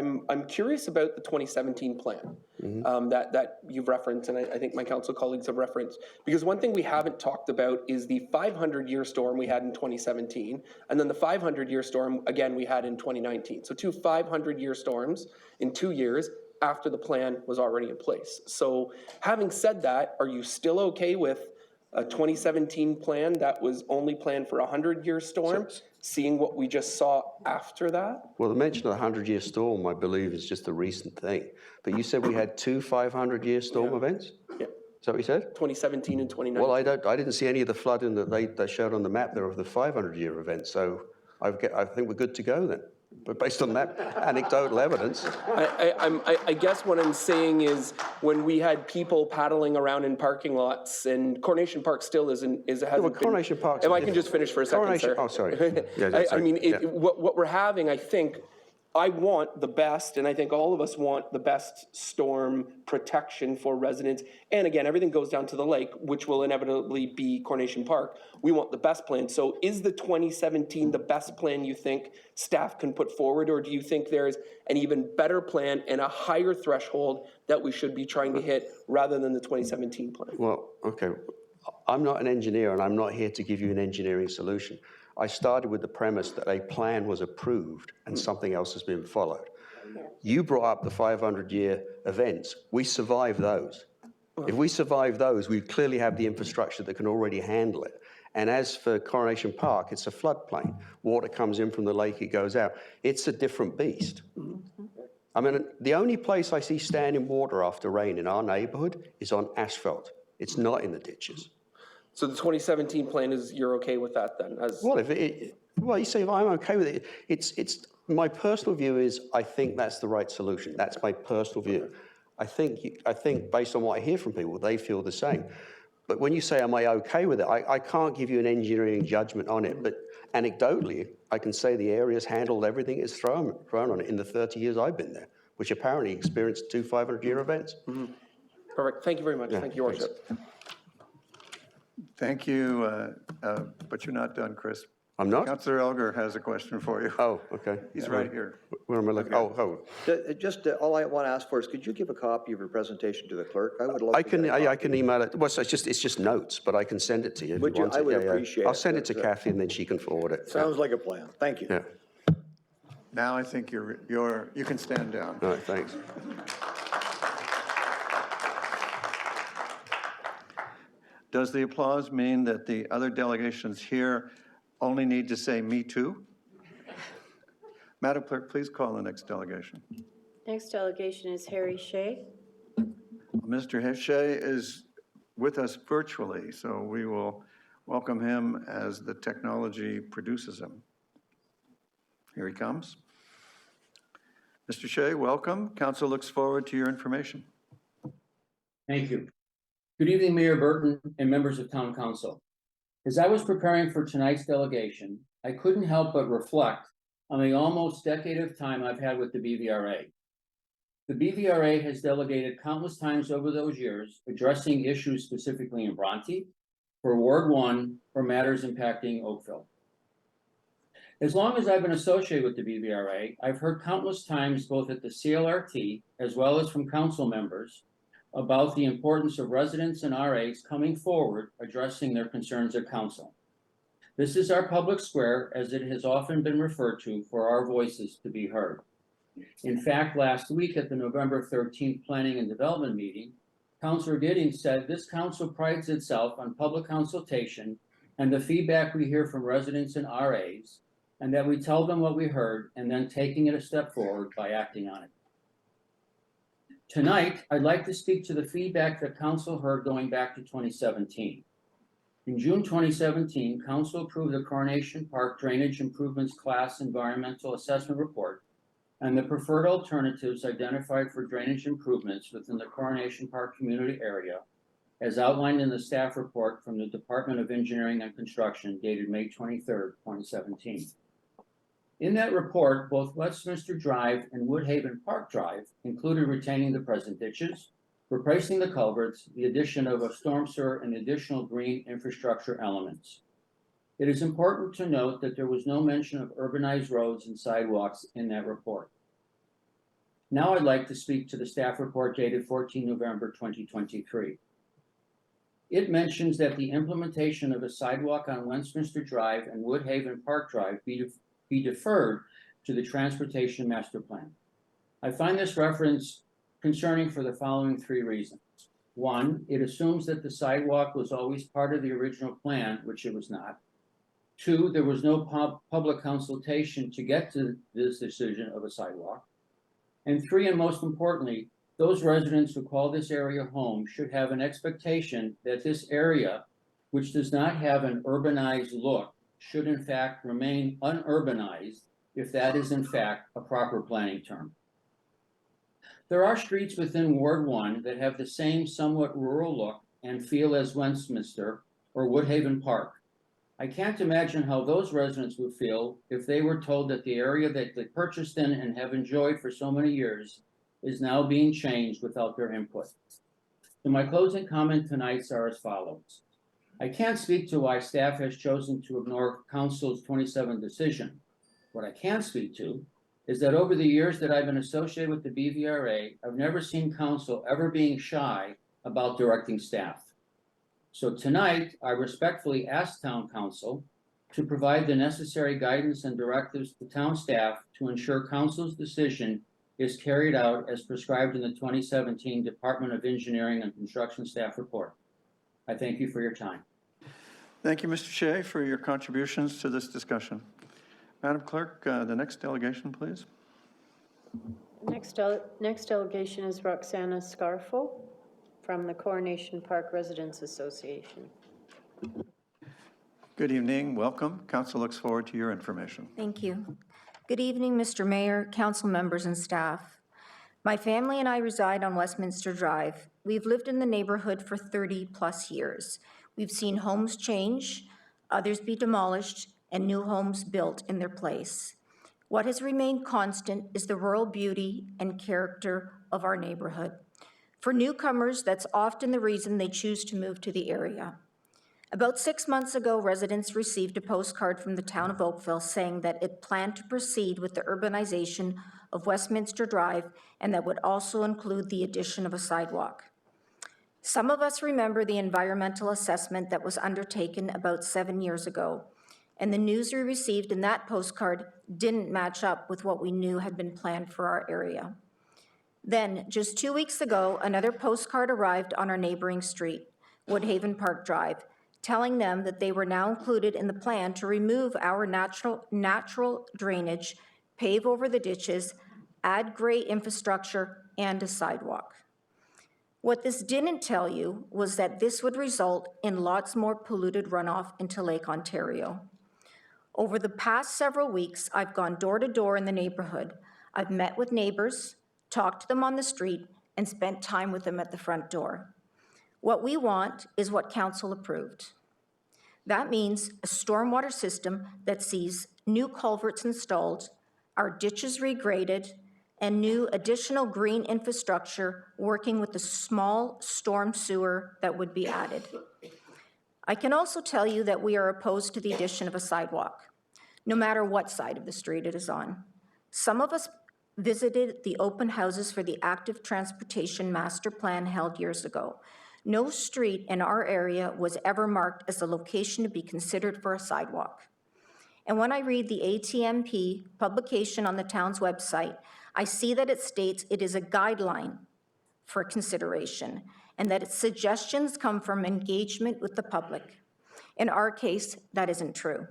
Speaker 2: curious about the 2017 plan that you've referenced, and I think my council colleagues have referenced, because one thing we haven't talked about is the 500-year storm we had in 2017, and then the 500-year storm again we had in 2019. So two 500-year storms in 2 years after the plan was already in place. So having said that, are you still okay with a 2017 plan that was only planned for a 100-year storm, seeing what we just saw after that?
Speaker 20: Well, the mention of the 100-year storm, I believe, is just a recent thing. But you said we had two 500-year storm events?
Speaker 2: Yeah.
Speaker 20: Is that what you said?
Speaker 2: 2017 and 2019.
Speaker 20: Well, I didn't see any of the flooding that they showed on the map there of the 500-year event. So I think we're good to go then. But based on that anecdotal evidence.
Speaker 2: I guess what I'm saying is when we had people paddling around in parking lots, and Coronation Park still hasn't
Speaker 20: Coronation Park.
Speaker 2: If I can just finish for a second, sir.
Speaker 20: Oh, sorry.
Speaker 2: What we're having, I think, I want the best, and I think all of us want the best storm protection for residents. And again, everything goes down to the lake, which will inevitably be Coronation Park. We want the best plan. So is the 2017 the best plan you think staff can put forward, or do you think there's an even better plan and a higher threshold that we should be trying to hit rather than the 2017 plan?
Speaker 20: Well, okay. I'm not an engineer, and I'm not here to give you an engineering solution. I started with the premise that a plan was approved and something else has been followed. You brought up the 500-year events. We survived those. If we survive those, we clearly have the infrastructure that can already handle it. And as for Coronation Park, it's a floodplain. Water comes in from the lake, it goes out. It's a different beast. I mean, the only place I see standing water after rain in our neighborhood is on asphalt. It's not in the ditches.
Speaker 2: So the 2017 plan is, you're okay with that then?
Speaker 20: Well, you say, if I'm okay with it. It's my personal view is I think that's the right solution. That's my personal view. I think based on what I hear from people, they feel the same. But when you say, am I okay with it? I can't give you an engineering judgment on it. But anecdotally, I can say the area's handled everything it's thrown on it in the 30 years I've been there, which apparently experienced two 500-year events.
Speaker 2: Perfect. Thank you very much. Thank you, Your Worship.
Speaker 1: Thank you, but you're not done, Chris.
Speaker 20: I'm not?
Speaker 1: Councillor Elgar has a question for you.
Speaker 20: Oh, okay.
Speaker 1: He's right here.
Speaker 20: Where am I looking? Oh.
Speaker 4: Just all I want to ask for is, could you give a copy of your presentation to the clerk? I would love
Speaker 20: I can email it. Well, it's just notes, but I can send it to you if you want it.
Speaker 4: I would appreciate it.
Speaker 20: I'll send it to Kathy and then she can forward it.
Speaker 4: Sounds like a plan. Thank you.
Speaker 20: Yeah.
Speaker 1: Now I think you can stand down.
Speaker 20: All right, thanks.
Speaker 1: Does the applause mean that the other delegations here only need to say "me too"? Madam Clerk, please call the next delegation.
Speaker 11: Next delegation is Harry Shea.
Speaker 1: Mr. Heshe is with us virtually, so we will welcome him as the technology produces him. Here he comes. Mr. Shea, welcome. Council looks forward to your information.
Speaker 3: Thank you. Good evening, Mayor Burton and members of Town Council. As I was preparing for tonight's delegation, I couldn't help but reflect on the almost decade of time I've had with the BVRA. The BVRA has delegated countless times over those years, addressing issues specifically in Bronte, for Ward 1, or matters impacting Oakville. As long as I've been associated with the BVRA, I've heard countless times, both at the CLRT as well as from council members, about the importance of residents and RAs coming forward addressing their concerns at council. This is our public square, as it has often been referred to, for our voices to be heard. In fact, last week at the November 13th Planning and Development meeting, Councilor Giddings said this council prides itself on public consultation and the feedback we hear from residents and RAs, and that we tell them what we heard and then taking it a step forward by acting on it. Tonight, I'd like to speak to the feedback that Council heard going back to 2017. In June 2017, Council approved the Coronation Park Drainage Improvements Class Environmental Assessment Report and the preferred alternatives identified for drainage improvements within the Coronation Park community area, as outlined in the staff report from the Department of Engineering and Construction dated May 23rd, 2017. In that report, both Westminster Drive and Woodhaven Park Drive included retaining the present ditches, replacing the culverts, the addition of a storm sewer, and additional green infrastructure elements. It is important to note that there was no mention of urbanized roads and sidewalks in that report. Now I'd like to speak to the staff report dated 14 November 2023. It mentions that the implementation of a sidewalk on Westminster Drive and Woodhaven Park Drive be deferred to the Transportation Master Plan. I find this reference concerning for the following three reasons. One, it assumes that the sidewalk was always part of the original plan, which it was not. Two, there was no public consultation to get to this decision of a sidewalk. And three, and most importantly, those residents who call this area home should have an expectation that this area, which does not have an urbanized look, should in fact remain unurbanized, if that is in fact a proper planning term. There are streets within Ward 1 that have the same somewhat rural look and feel as Westminster or Woodhaven Park. I can't imagine how those residents would feel if they were told that the area that they purchased in and have enjoyed for so many years is now being changed without their input. So my closing comment tonight are as follows. I can't speak to why staff has chosen to ignore Council's 27 decision. What I can speak to is that over the years that I've been associated with the BVRA, I've never seen Council ever being shy about directing staff. So tonight, I respectfully ask Town Council to provide the necessary guidance and directives to town staff to ensure Council's decision is carried out as prescribed in the 2017 Department of Engineering and Construction Staff Report. I thank you for your time.
Speaker 1: Thank you, Mr. Shea, for your contributions to this discussion. Madam Clerk, the next delegation, please.
Speaker 11: Next delegation is Roxana Scarfo from the Coronation Park Residents Association.
Speaker 1: Good evening, welcome. Council looks forward to your information.
Speaker 22: Thank you. Good evening, Mr. Mayor, council members, and staff. My family and I reside on Westminster Drive. We've lived in the neighborhood for 30+ years. We've seen homes change, others be demolished, and new homes built in their place. What has remained constant is the rural beauty and character of our neighborhood. For newcomers, that's often the reason they choose to move to the area. About 6 months ago, residents received a postcard from the town of Oakville saying that it planned to proceed with the urbanization of Westminster Drive, and that would also include the addition of a sidewalk. Some of us remember the environmental assessment that was undertaken about 7 years ago, and the news we received in that postcard didn't match up with what we knew had been planned for our area. Then, just 2 weeks ago, another postcard arrived on our neighboring street, Woodhaven Park Drive, telling them that they were now included in the plan to remove our natural drainage, pave over the ditches, add gray infrastructure, and a sidewalk. What this didn't tell you was that this would result in lots more polluted runoff into Lake Ontario. Over the past several weeks, I've gone door to door in the neighborhood. I've met with neighbors, talked to them on the street, and spent time with them at the front door. What we want is what council approved. That means a stormwater system that sees new culverts installed, our ditches regraded, and new additional green infrastructure working with the small storm sewer that would be added. I can also tell you that we are opposed to the addition of a sidewalk, no matter what side of the street it is on. Some of us visited the open houses for the active transportation master plan held years ago. No street in our area was ever marked as a location to be considered for a sidewalk. And when I read the ATMP publication on the town's website, I see that it states it is a guideline for consideration and that its suggestions come from engagement with the public. In our case, that isn't true.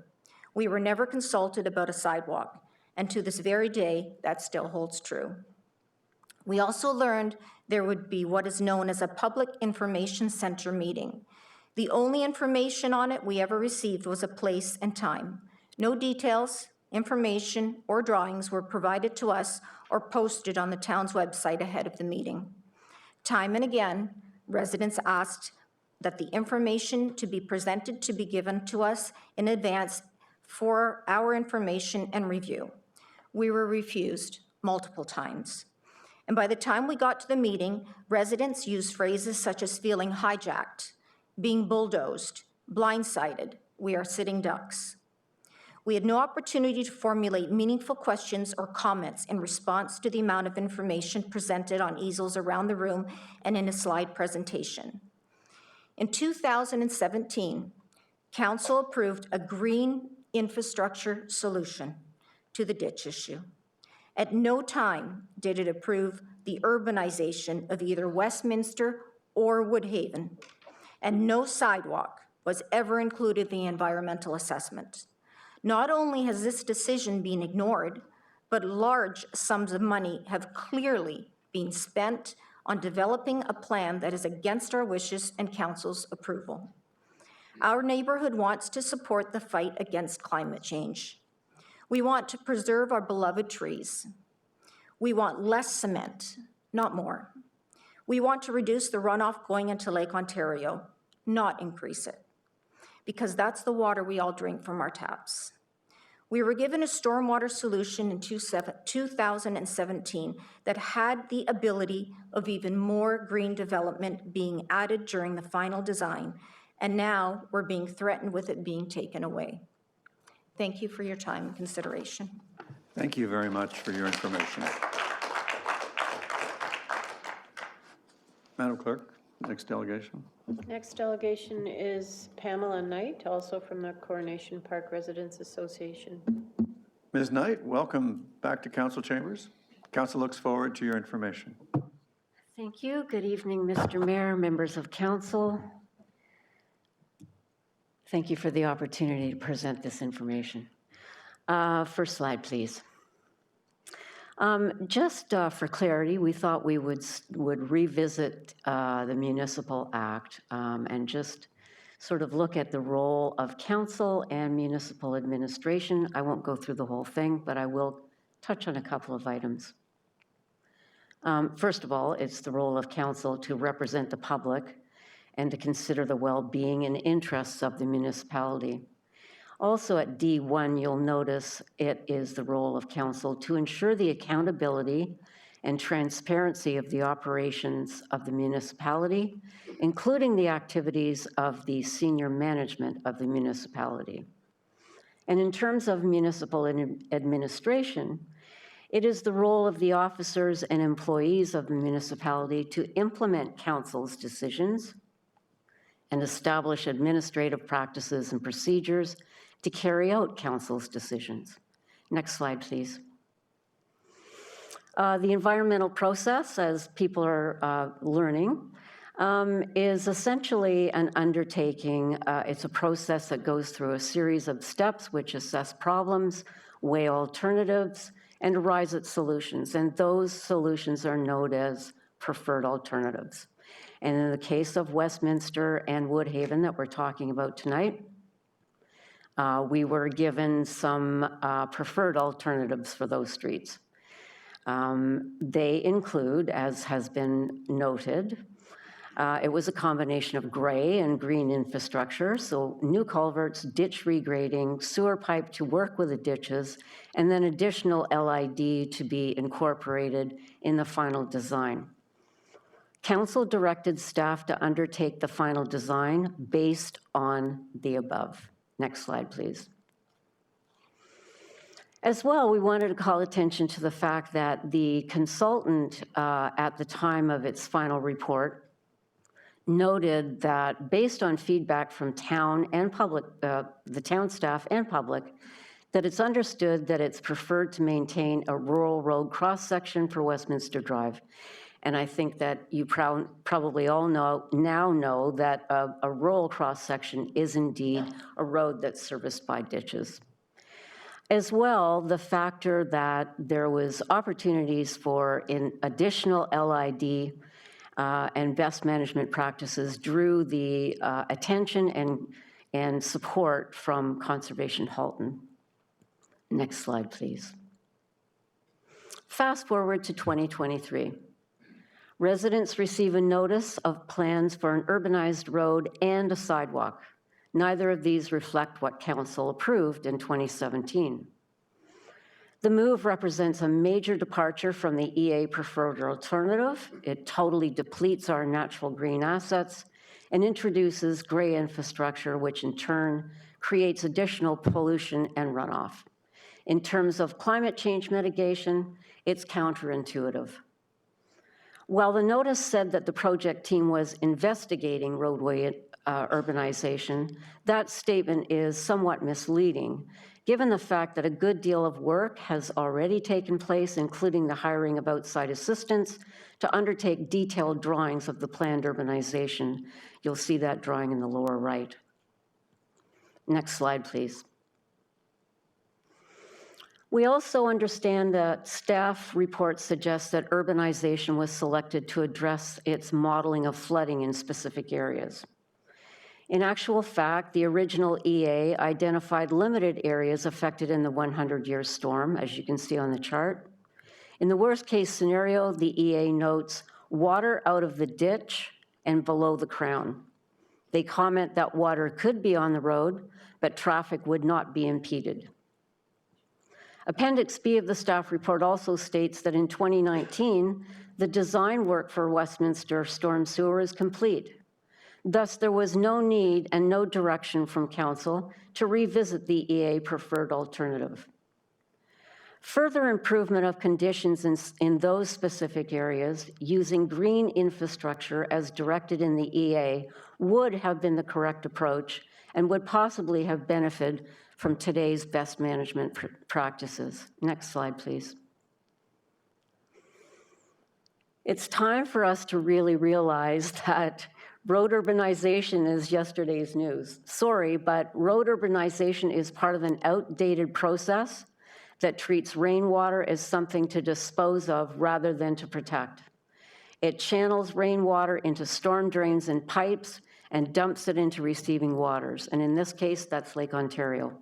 Speaker 22: We were never consulted about a sidewalk, and to this very day, that still holds true. We also learned there would be what is known as a public information center meeting. The only information on it we ever received was a place and time. No details, information, or drawings were provided to us or posted on the town's website ahead of the meeting. Time and again, residents asked that the information to be presented to be given to us in advance for our information and review. We were refused multiple times. And by the time we got to the meeting, residents used phrases such as feeling hijacked, being bulldozed, blindsided, we are sitting ducks. We had no opportunity to formulate meaningful questions or comments in response to the amount of information presented on easels around the room and in a slide presentation. In 2017, Council approved a green infrastructure solution to the ditch issue. At no time did it approve the urbanization of either Westminster or Woodhaven, and no sidewalk was ever included in the environmental assessment. Not only has this decision been ignored, but large sums of money have clearly been spent on developing a plan that is against our wishes and council's approval. Our neighborhood wants to support the fight against climate change. We want to preserve our beloved trees. We want less cement, not more. We want to reduce the runoff going into Lake Ontario, not increase it, because that's the water we all drink from our taps. We were given a stormwater solution in 2017 that had the ability of even more green development being added during the final design, and now we're being threatened with it being taken away. Thank you for your time and consideration.
Speaker 1: Thank you very much for your information. Madam Clerk, next delegation.
Speaker 11: Next delegation is Pamela Knight, also from the Coronation Park Residents Association.
Speaker 1: Ms. Knight, welcome back to Council Chambers. Council looks forward to your information.
Speaker 6: Thank you. Good evening, Mr. Mayor, members of council. Thank you for the opportunity to present this information. First slide, please. Just for clarity, we thought we would revisit the Municipal Act and just sort of look at the role of council and municipal administration. I won't go through the whole thing, but I will touch on a couple of items. First of all, it's the role of council to represent the public and to consider the well-being and interests of the municipality. Also at D1, you'll notice it is the role of council to ensure the accountability and transparency of the operations of the municipality, including the activities of the senior management of the municipality. And in terms of municipal administration, it is the role of the officers and employees of the municipality to implement council's decisions and establish administrative practices and procedures to carry out council's decisions. Next slide, please. The environmental process, as people are learning, is essentially an undertaking. It's a process that goes through a series of steps which assess problems, weigh alternatives, and arrive at solutions. And those solutions are known as preferred alternatives. And in the case of Westminster and Woodhaven that we're talking about tonight, We were given some preferred alternatives for those streets. They include, as has been noted, it was a combination of gray and green infrastructure, so new culverts, ditch regrading, sewer pipe to work with the ditches, and then additional LID to be incorporated in the final design. Council directed staff to undertake the final design based on the above. Next slide, please. As well, we wanted to call attention to the fact that the consultant at the time of its final report noted that based on feedback from town and public, the town staff and public, that it's understood that it's preferred to maintain a rural road cross-section for Westminster Drive. And I think that you probably all know that a rural cross-section is indeed a road that's serviced by ditches. As well, the factor that there was opportunities for additional LID and best management practices drew the attention and support from Conservation Halton. Next slide, please. Fast forward to 2023. Residents receive a notice of plans for an urbanized road and a sidewalk. Neither of these reflect what council approved in 2017. The move represents a major departure from the EA preferred alternative. It totally depletes our natural green assets and introduces gray infrastructure, which in turn creates additional pollution and runoff. In terms of climate change mitigation, it's counterintuitive. While the notice said that the project team was investigating roadway urbanization, that statement is somewhat misleading, given the fact that a good deal of work has already taken place, including the hiring of outside assistants to undertake detailed drawings of the planned urbanization. You'll see that drawing in the lower right. Next slide, please. We also understand that staff reports suggest that urbanization was selected to address its modeling of flooding in specific areas. In actual fact, the original EA identified limited areas affected in the 100-year storm, as you can see on the chart. In the worst-case scenario, the EA notes water out of the ditch and below the crown. They comment that water could be on the road, but traffic would not be impeded. Appendix B of the staff report also states that in 2019, the design work for Westminster storm sewer is complete. Thus, there was no need and no direction from council to revisit the EA preferred alternative. Further improvement of conditions in those specific areas using green infrastructure as directed in the EA would have been the correct approach and would possibly have benefited from today's best management practices. Next slide, please. It's time for us to really realize that road urbanization is yesterday's news. Sorry, but road urbanization is part of an outdated process that treats rainwater as something to dispose of rather than to protect. It channels rainwater into storm drains and pipes and dumps it into receiving waters. And in this case, that's Lake Ontario.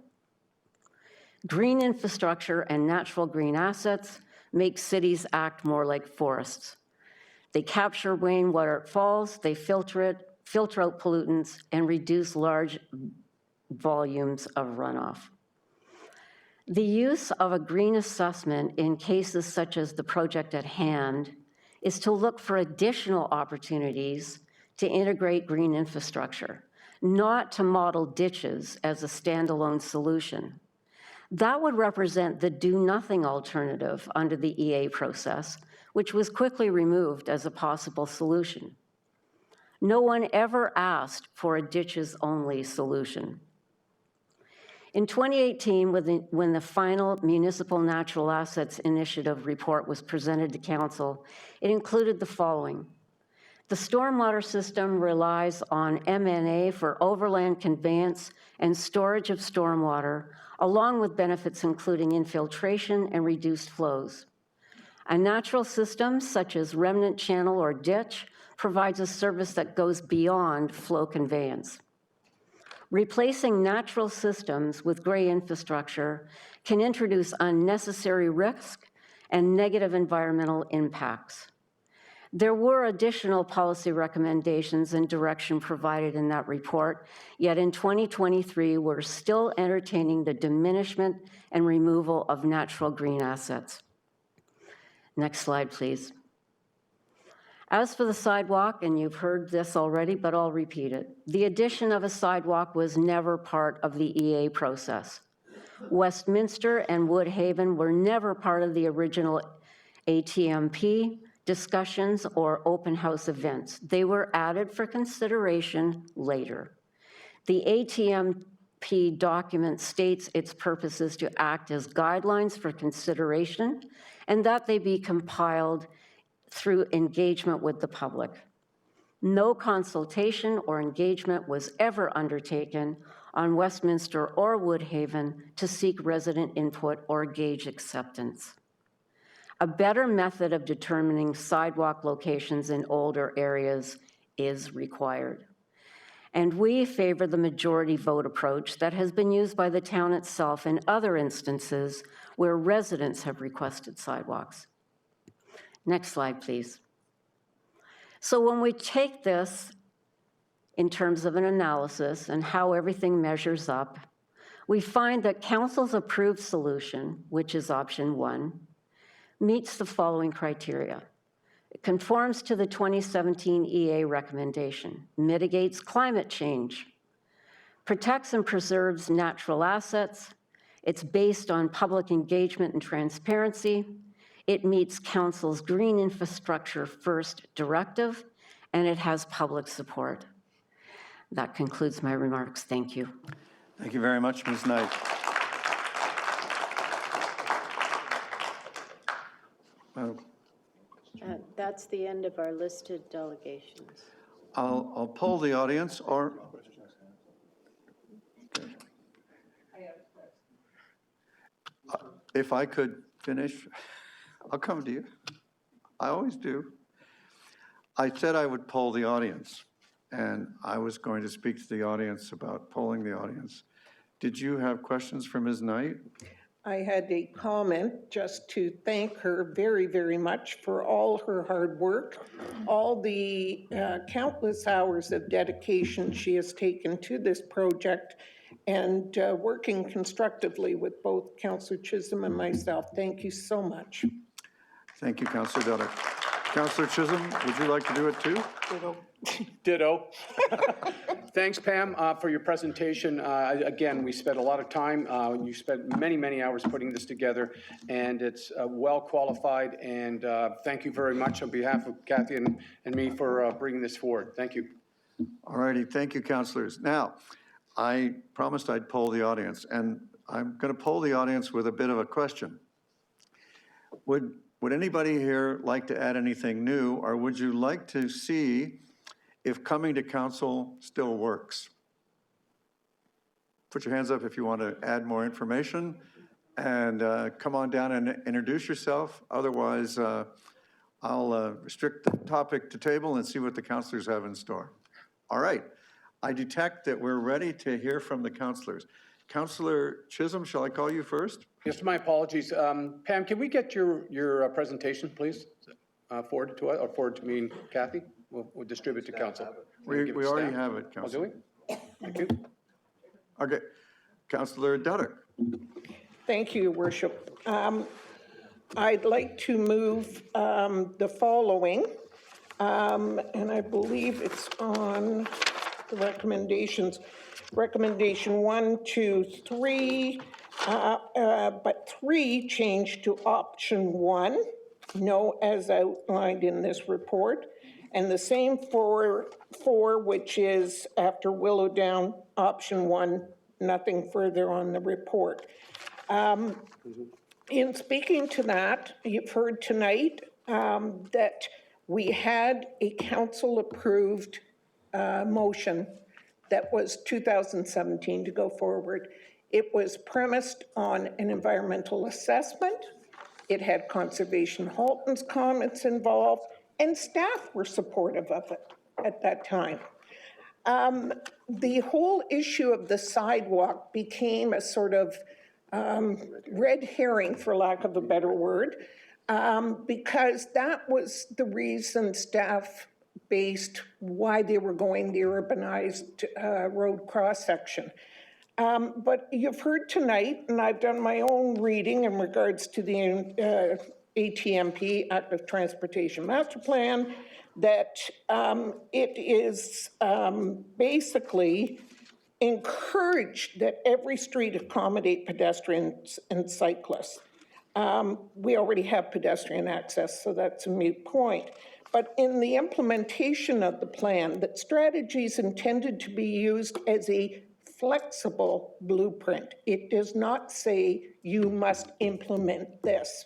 Speaker 6: Green infrastructure and natural green assets make cities act more like forests. They capture rainwater it falls, they filter it, filter out pollutants, and reduce large volumes of runoff. The use of a green assessment in cases such as the project at hand is to look for additional opportunities to integrate green infrastructure, not to model ditches as a standalone solution. That would represent the do-nothing alternative under the EA process, which was quickly removed as a possible solution. No one ever asked for a ditches-only solution. In 2018, when the final Municipal Natural Assets Initiative report was presented to Council, it included the following. The stormwater system relies on M&A for overland conveyance and storage of stormwater, along with benefits including infiltration and reduced flows. A natural system, such as remnant channel or ditch, provides a service that goes beyond flow conveyance. Replacing natural systems with gray infrastructure can introduce unnecessary risk and negative environmental impacts. There were additional policy recommendations and direction provided in that report, yet in 2023, we're still entertaining the diminishment and removal of natural green assets. Next slide, please. As for the sidewalk, and you've heard this already, but I'll repeat it, the addition of a sidewalk was never part of the EA process. Westminster and Woodhaven were never part of the original ATMP discussions or open house events. They were added for consideration later. The ATMP document states its purpose is to act as guidelines for consideration and that they be compiled through engagement with the public. No consultation or engagement was ever undertaken on Westminster or Woodhaven to seek resident input or gauge acceptance. A better method of determining sidewalk locations in older areas is required. And we favor the majority vote approach that has been used by the town itself in other instances where residents have requested sidewalks. Next slide, please. So when we take this in terms of an analysis and how everything measures up, we find that council's approved solution, which is option 1, meets the following criteria. It conforms to the 2017 EA recommendation, mitigates climate change, protects and preserves natural assets, it's based on public engagement and transparency, it meets council's green infrastructure first directive, and it has public support. That concludes my remarks. Thank you.
Speaker 1: Thank you very much, Ms. Knight.
Speaker 11: That's the end of our listed delegations.
Speaker 1: I'll poll the audience, or if I could finish, I'll come to you. I always do. I said I would poll the audience, and I was going to speak to the audience about polling the audience. Did you have questions for Ms. Knight?
Speaker 19: I had a comment just to thank her very, very much for all her hard work, all the countless hours of dedication she has taken to this project, and working constructively with both Councillor Chisholm and myself. Thank you so much.
Speaker 1: Thank you, Councillor Dudek. Councillor Chisholm, would you like to do it too?
Speaker 21: Ditto. Thanks, Pam, for your presentation. Again, we spent a lot of time. You spent many, many hours putting this together, and it's well qualified. And thank you very much on behalf of Kathy and me for bringing this forward. Thank you.
Speaker 1: All righty. Thank you, councillors. Now, I promised I'd poll the audience, and I'm going to poll the audience with a bit of a question. Would anybody here like to add anything new, or would you like to see if coming to council still works? Put your hands up if you want to add more information, and come on down and introduce yourself. Otherwise, I'll restrict the topic to table and see what the councillors have in store. All right. I detect that we're ready to hear from the councillors. Councillor Chisholm, shall I call you first?
Speaker 21: Yes, my apologies. Pam, can we get your presentation, please? Forward to us, or forward to me and Kathy? We'll distribute to council.
Speaker 1: We already have it, Councillor.
Speaker 21: Oh, do we? Thank you.
Speaker 1: Okay. Councillor Dudek.
Speaker 19: Thank you, Your Worship. I'd like to move the following, and I believe it's on the recommendations. Recommendation 1, 2, 3, but 3 changed to option 1, no as outlined in this report, and the same for 4, which is after Willow Down, option 1, nothing further on the report. In speaking to that, you've heard tonight that we had a council-approved motion that was 2017 to go forward. It was premised on an environmental assessment. It had Conservation Halton's comments involved, and staff were supportive of it at that time. The whole issue of the sidewalk became a sort of red herring, for lack of a better word, because that was the reason staff based why they were going the urbanized road cross-section. But you've heard tonight, and I've done my own reading in regards to the ATMP, Active Transportation Master Plan, that it is basically encouraged that every street accommodate pedestrians and cyclists. We already have pedestrian access, so that's a moot point. But in the implementation of the plan, that strategy is intended to be used as a flexible blueprint. It does not say you must implement this.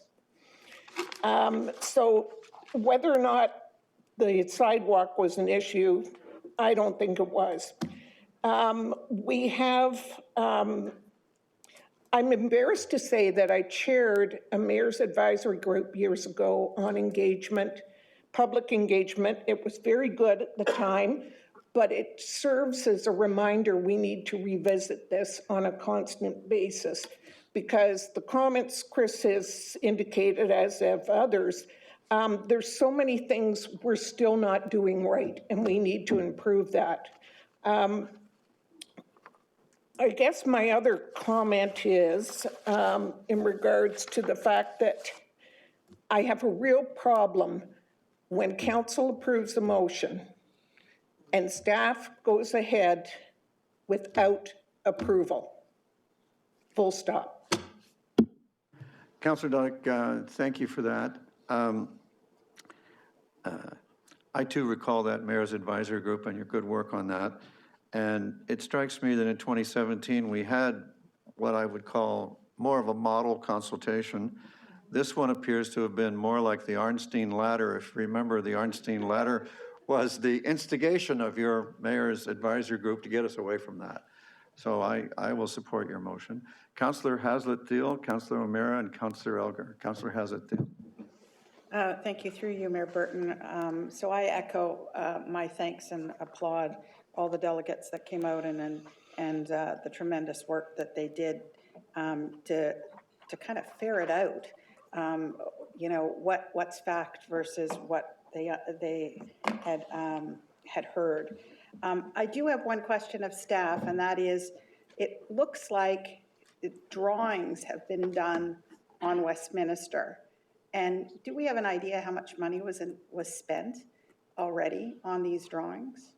Speaker 19: So whether or not the sidewalk was an issue, I don't think it was. We have, I'm embarrassed to say that I chaired a mayor's advisory group years ago on engagement, public engagement. It was very good at the time, but it serves as a reminder we need to revisit this on a constant basis, because the comments Chris has indicated, as have others, there's so many things we're still not doing right, and we need to improve that. I guess my other comment is in regards to the fact that I have a real problem when council approves a motion and staff goes ahead without approval. Full stop.
Speaker 1: Councillor Dudek, thank you for that. I too recall that Mayor's Advisory Group and your good work on that. And it strikes me that in 2017, we had what I would call more of a model consultation. This one appears to have been more like the Arnstein Ladder. If you remember, the Arnstein Ladder was the instigation of your Mayor's Advisory Group to get us away from that. So I will support your motion. Councillor Haslett-Thiel, Councillor O'Meara, and Councillor Elgar. Councillor Haslett-Thiel.
Speaker 5: Thank you, through you, Mayor Burton. So I echo my thanks and applaud all the delegates that came out and the tremendous work that they did to kind of ferret out, you know, what's fact versus what they had heard. I do have one question of staff, and that is, it looks like drawings have been done on Westminster. And do we have an idea how much money was spent already on these drawings?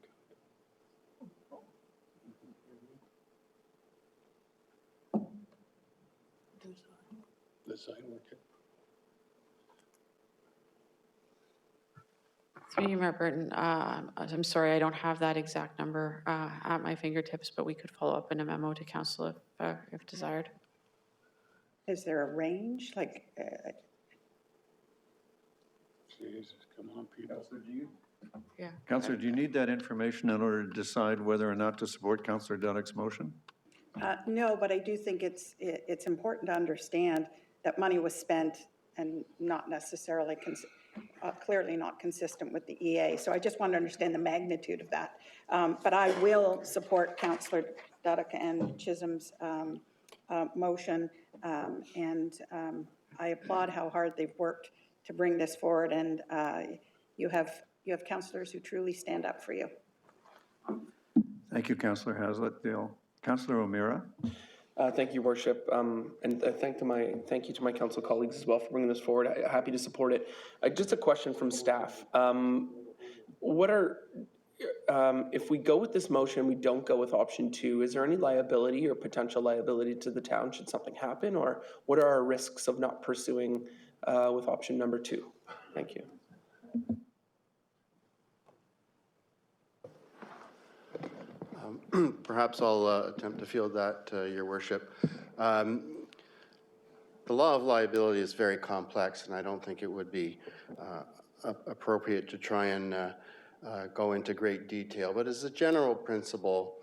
Speaker 18: Through you, Mayor Burton, I'm sorry, I don't have that exact number at my fingertips, but we could follow up in a memo to council if desired.
Speaker 5: Is there a range? Like,
Speaker 21: Jesus, come on, people.
Speaker 18: Yeah.
Speaker 1: Councillor, do you need that information in order to decide whether or not to support Councillor Dudek's motion?
Speaker 5: no, but I do think it's important to understand that money was spent and not necessarily, clearly not consistent with the EA. So I just want to understand the magnitude of that. But I will support Councillor Dudek and Chisholm's motion, and I applaud how hard they've worked to bring this forward, and you have councillors who truly stand up for you.
Speaker 1: Thank you, Councillor Haslett-Thiel. Councillor O'Meara.
Speaker 2: Thank you, Worship, and thank you to my council colleagues as well for bringing this forward. Happy to support it. Just a question from staff. If we go with this motion, we don't go with option 2, is there any liability or potential liability to the town should something happen, or what are our risks of not pursuing with option number 2? Thank you.
Speaker 10: Perhaps I'll attempt to field that, Your Worship. The law of liability is very complex, and I don't think it would be appropriate to try and go into great detail. But as a general principle,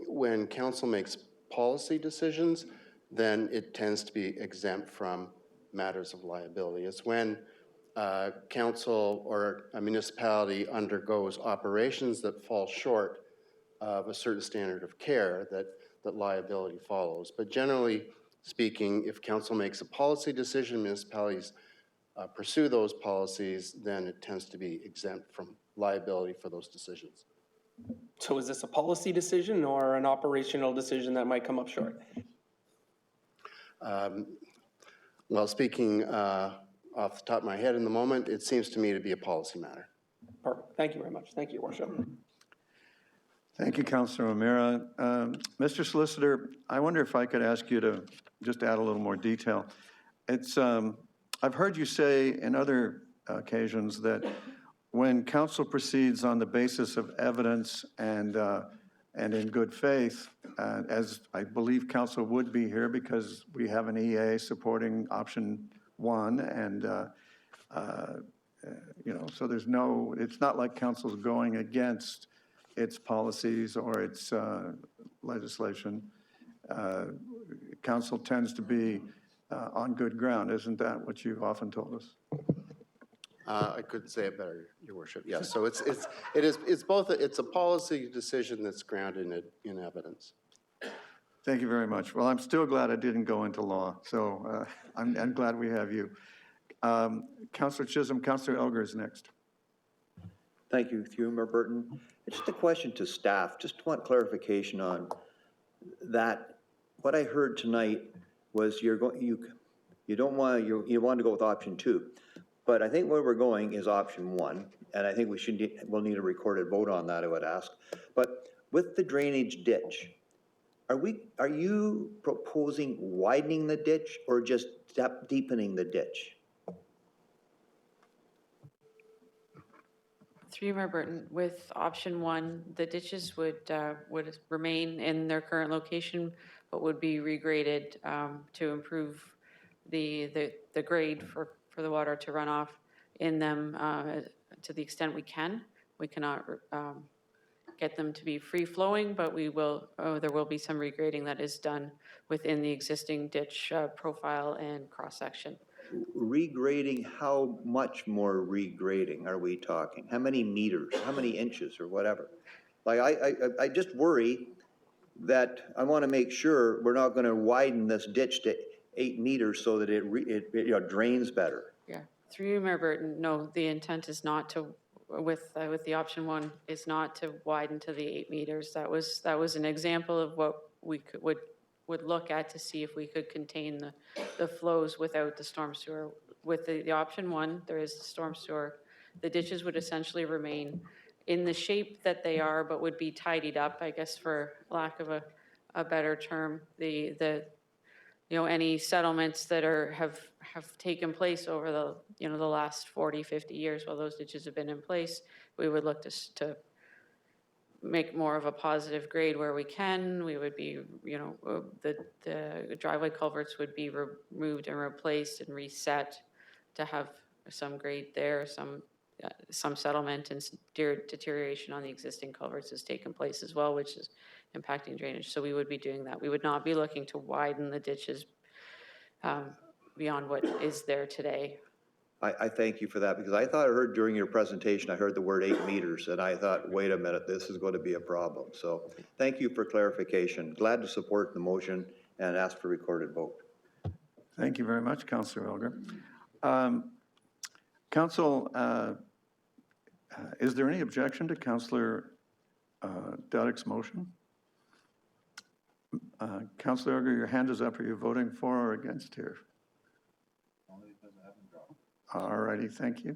Speaker 10: when council makes policy decisions, then it tends to be exempt from matters of liability. It's when council or a municipality undergoes operations that fall short of a certain standard of care, that liability follows. But generally speaking, if council makes a policy decision, municipalities pursue those policies, then it tends to be exempt from liability for those decisions.
Speaker 2: So is this a policy decision or an operational decision that might come up short?
Speaker 10: Well, speaking off the top of my head in the moment, it seems to me to be a policy matter.
Speaker 2: Perfect. Thank you very much. Thank you, Your Worship.
Speaker 1: Thank you, Councillor O'Meara. Mr. Solicitor, I wonder if I could ask you to just add a little more detail. It's, I've heard you say in other occasions that when council proceeds on the basis of evidence and in good faith, as I believe council would be here because we have an EA supporting option 1, and you know, so there's no, it's not like council's going against its policies or its legislation. Council tends to be on good ground. Isn't that what you've often told us?
Speaker 10: I couldn't say it better, Your Worship. Yes, so it's both, it's a policy decision that's grounded in evidence.
Speaker 1: Thank you very much. Well, I'm still glad I didn't go into law, so I'm glad we have you. Councillor Chisholm, Councillor Elgar is next.
Speaker 4: Thank you, Mayor Burton. Just a question to staff. Just want clarification on that. What I heard tonight was you want to go with option 2, but I think where we're going is option 1, and I think we'll need a recorded vote on that, I would ask. But with the drainage ditch, are you proposing widening the ditch or just deepening the ditch?
Speaker 18: Through Mayor Burton, with option 1, the ditches would remain in their current location, but would be regraded to improve the grade for the water to run off in them to the extent we can. We cannot get them to be free flowing, but we will. There will be some regrading that is done within the existing ditch profile and cross section.
Speaker 4: Regrading, how much more regrading are we talking? How many meters, how many inches or whatever? Like I just worry that I want to make sure we're not going to widen this ditch to 8 meters so that it drains better.
Speaker 18: Yeah, through you, Mayor Burton, no, the intent is not to, with the option 1, is not to widen to the 8 meters. That was an example of what we would look at to see if we could contain the flows without the storm sewer. With the option 1, there is the storm sewer. The ditches would essentially remain in the shape that they are, but would be tidied up, I guess, for lack of a better term. Any settlements that have taken place over the last 40, 50 years while those ditches have been in place, we would look to make more of a positive grade where we can. We would be, the driveway culverts would be removed and replaced and reset to have some grade there, some settlement and deterioration on the existing culverts has taken place as well, which is impacting drainage. So we would be doing that. We would not be looking to widen the ditches beyond what is there today.
Speaker 4: I thank you for that, because I thought I heard during your presentation, I heard the word 8 meters, and I thought, wait a minute, this is going to be a problem. So thank you for clarification. Glad to support the motion and ask for recorded vote.
Speaker 1: Thank you very much, Councillor Elgar. Council, is there any objection to Councillor Duddick's motion? Councillor Elgar, your hand is up. Are you voting for or against here? All righty, thank you.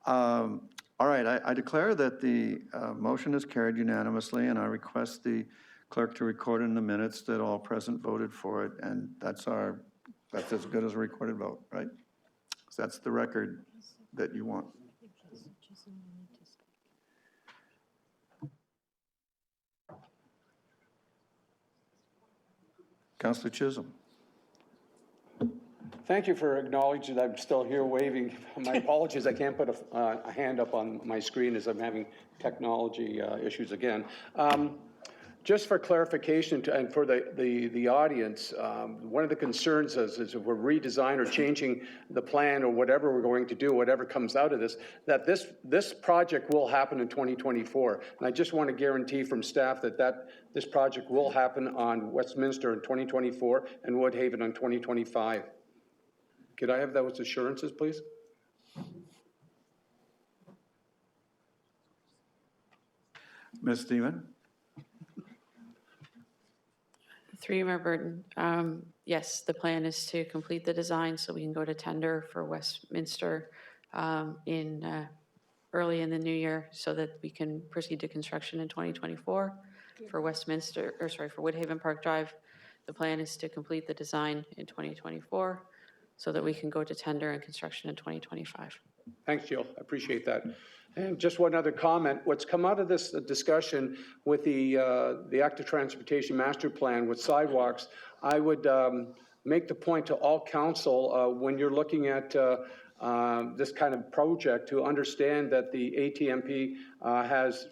Speaker 1: All right, I declare that the motion is carried unanimously, and I request the clerk to record in the minutes that all present voted for it, and that's as good as a recorded vote, right? So that's the record that you want. Councillor Chisholm.
Speaker 21: Thank you for acknowledging that I'm still here waving. My apologies, I can't put a hand up on my screen as I'm having technology issues again. Just for clarification and for the audience, one of the concerns is if we're redesign or changing the plan or whatever we're going to do, whatever comes out of this, that this project will happen in 2024. And I just want to guarantee from staff that this project will happen on Westminster in 2024 and Woodhaven in 2025. Could I have those assurances, please?
Speaker 1: Ms. Steven?
Speaker 18: Through you, Mayor Burton. Yes, the plan is to complete the design so we can go to tender for Westminster early in the new year so that we can proceed to construction in 2024. For Westminster, or sorry, for Woodhaven Park Drive, the plan is to complete the design in 2024 so that we can go to tender and construction in 2025.
Speaker 21: Thanks, Jill. I appreciate that. And just one other comment. What's come out of this discussion with the active transportation master plan with sidewalks, I would make the point to all council when you're looking at this kind of project to understand that the ATMP has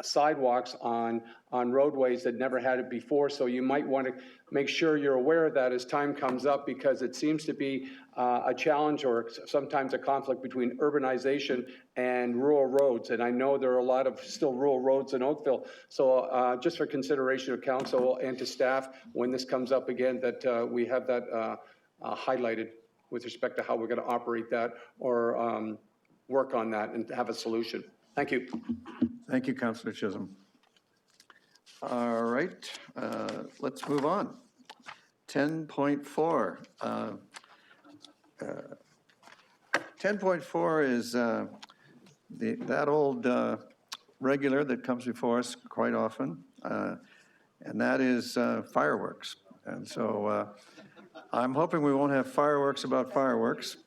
Speaker 21: sidewalks on roadways that never had it before. So you might want to make sure you're aware of that as time comes up, because it seems to be a challenge or sometimes a conflict between urbanization and rural roads. And I know there are a lot of still rural roads in Oakville. So just for consideration of council and to staff, when this comes up again, that we have that highlighted with respect to how we're going to operate that or work on that and have a solution. Thank you.
Speaker 1: Thank you, Councillor Chisholm. All right, let's move on. 10.4. 10.4 is that old regular that comes before us quite often, and that is fireworks. And so I'm hoping we won't have fireworks about fireworks.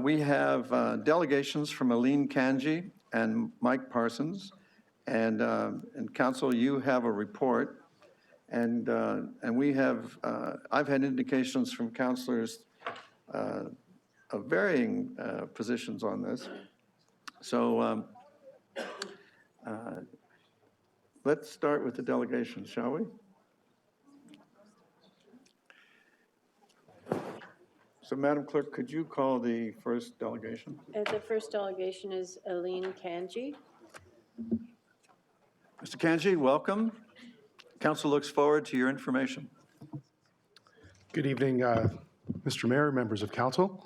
Speaker 1: We have delegations from Aline Kanji and Mike Parsons, and Council, you have a report, and we have, I've had indications from councillors of varying positions on this. So let's start with the delegations, shall we? So, Madam Clerk, could you call the first delegation?
Speaker 11: The first delegation is Aline Kanji.
Speaker 1: Mr. Kanji, welcome. Council looks forward to your information.
Speaker 8: Good evening, Mr. Mayor, members of council.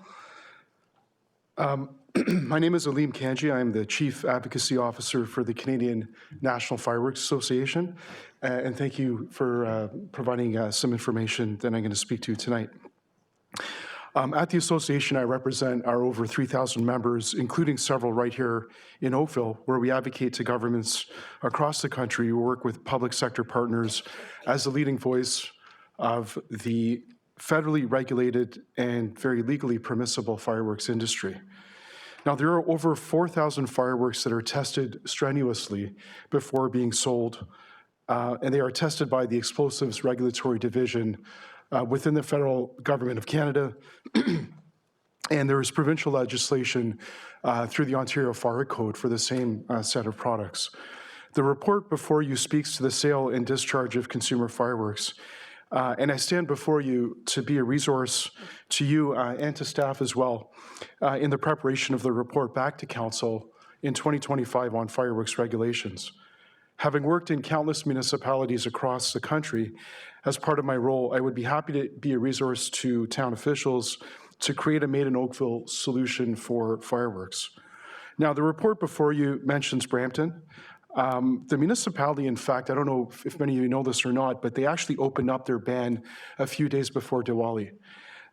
Speaker 8: My name is Aline Kanji. I'm the Chief Advocacy Officer for the Canadian National Fireworks Association, and thank you for providing some information that I'm going to speak to tonight. At the association, I represent our over 3,000 members, including several right here in Oakville, where we advocate to governments across the country who work with public sector partners as the leading voice of the federally regulated and very legally permissible fireworks industry. Now, there are over 4,000 fireworks that are tested strenuously before being sold, and they are tested by the Explosives Regulatory Division within the federal government of Canada, and there is provincial legislation through the Ontario Fire Code for the same set of products. The report before you speaks to the sale and discharge of consumer fireworks, and I stand before you to be a resource to you and to staff as well in the preparation of the report back to Council in 2025 on fireworks regulations. Having worked in countless municipalities across the country, as part of my role, I would be happy to be a resource to town officials to create a Made in Oakville solution for fireworks. Now, the report before you mentions Brampton. The municipality, in fact, I don't know if many of you know this or not, but they actually opened up their ban a few days before Diwali.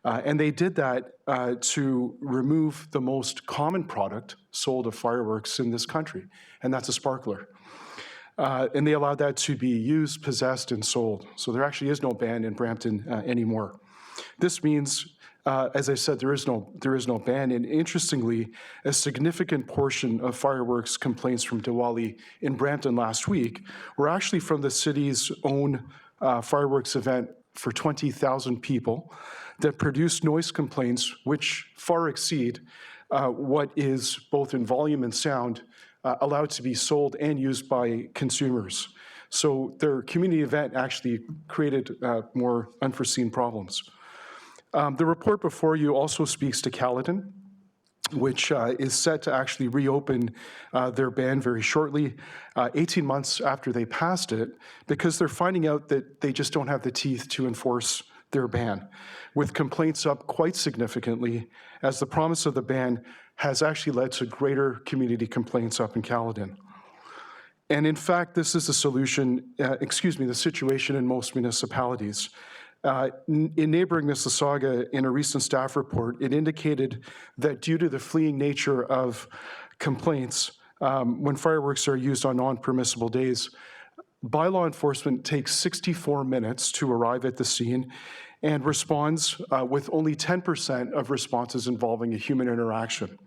Speaker 8: And they did that to remove the most common product sold of fireworks in this country, and that's a sparkler. And they allowed that to be used, possessed, and sold. So there actually is no ban in Brampton anymore. This means, as I said, there is no ban. And interestingly, a significant portion of fireworks complaints from Diwali in Brampton last week were actually from the city's own fireworks event for 20,000 people that produced noise complaints which far exceed what is both in volume and sound allowed to be sold and used by consumers. So their community event actually created more unforeseen problems. The report before you also speaks to Caledon, which is set to actually reopen their ban very shortly, 18 months after they passed it, because they're finding out that they just don't have the teeth to enforce their ban, with complaints up quite significantly, as the promise of the ban has actually led to greater community complaints up in Caledon. And in fact, this is the the situation in most municipalities. In neighboring Mississauga, in a recent staff report, it indicated that due to the fleeing nature of complaints, when fireworks are used on non-permissible days, bylaw enforcement takes 64 minutes to arrive at the scene and responds with only 10% of responses involving a human interaction.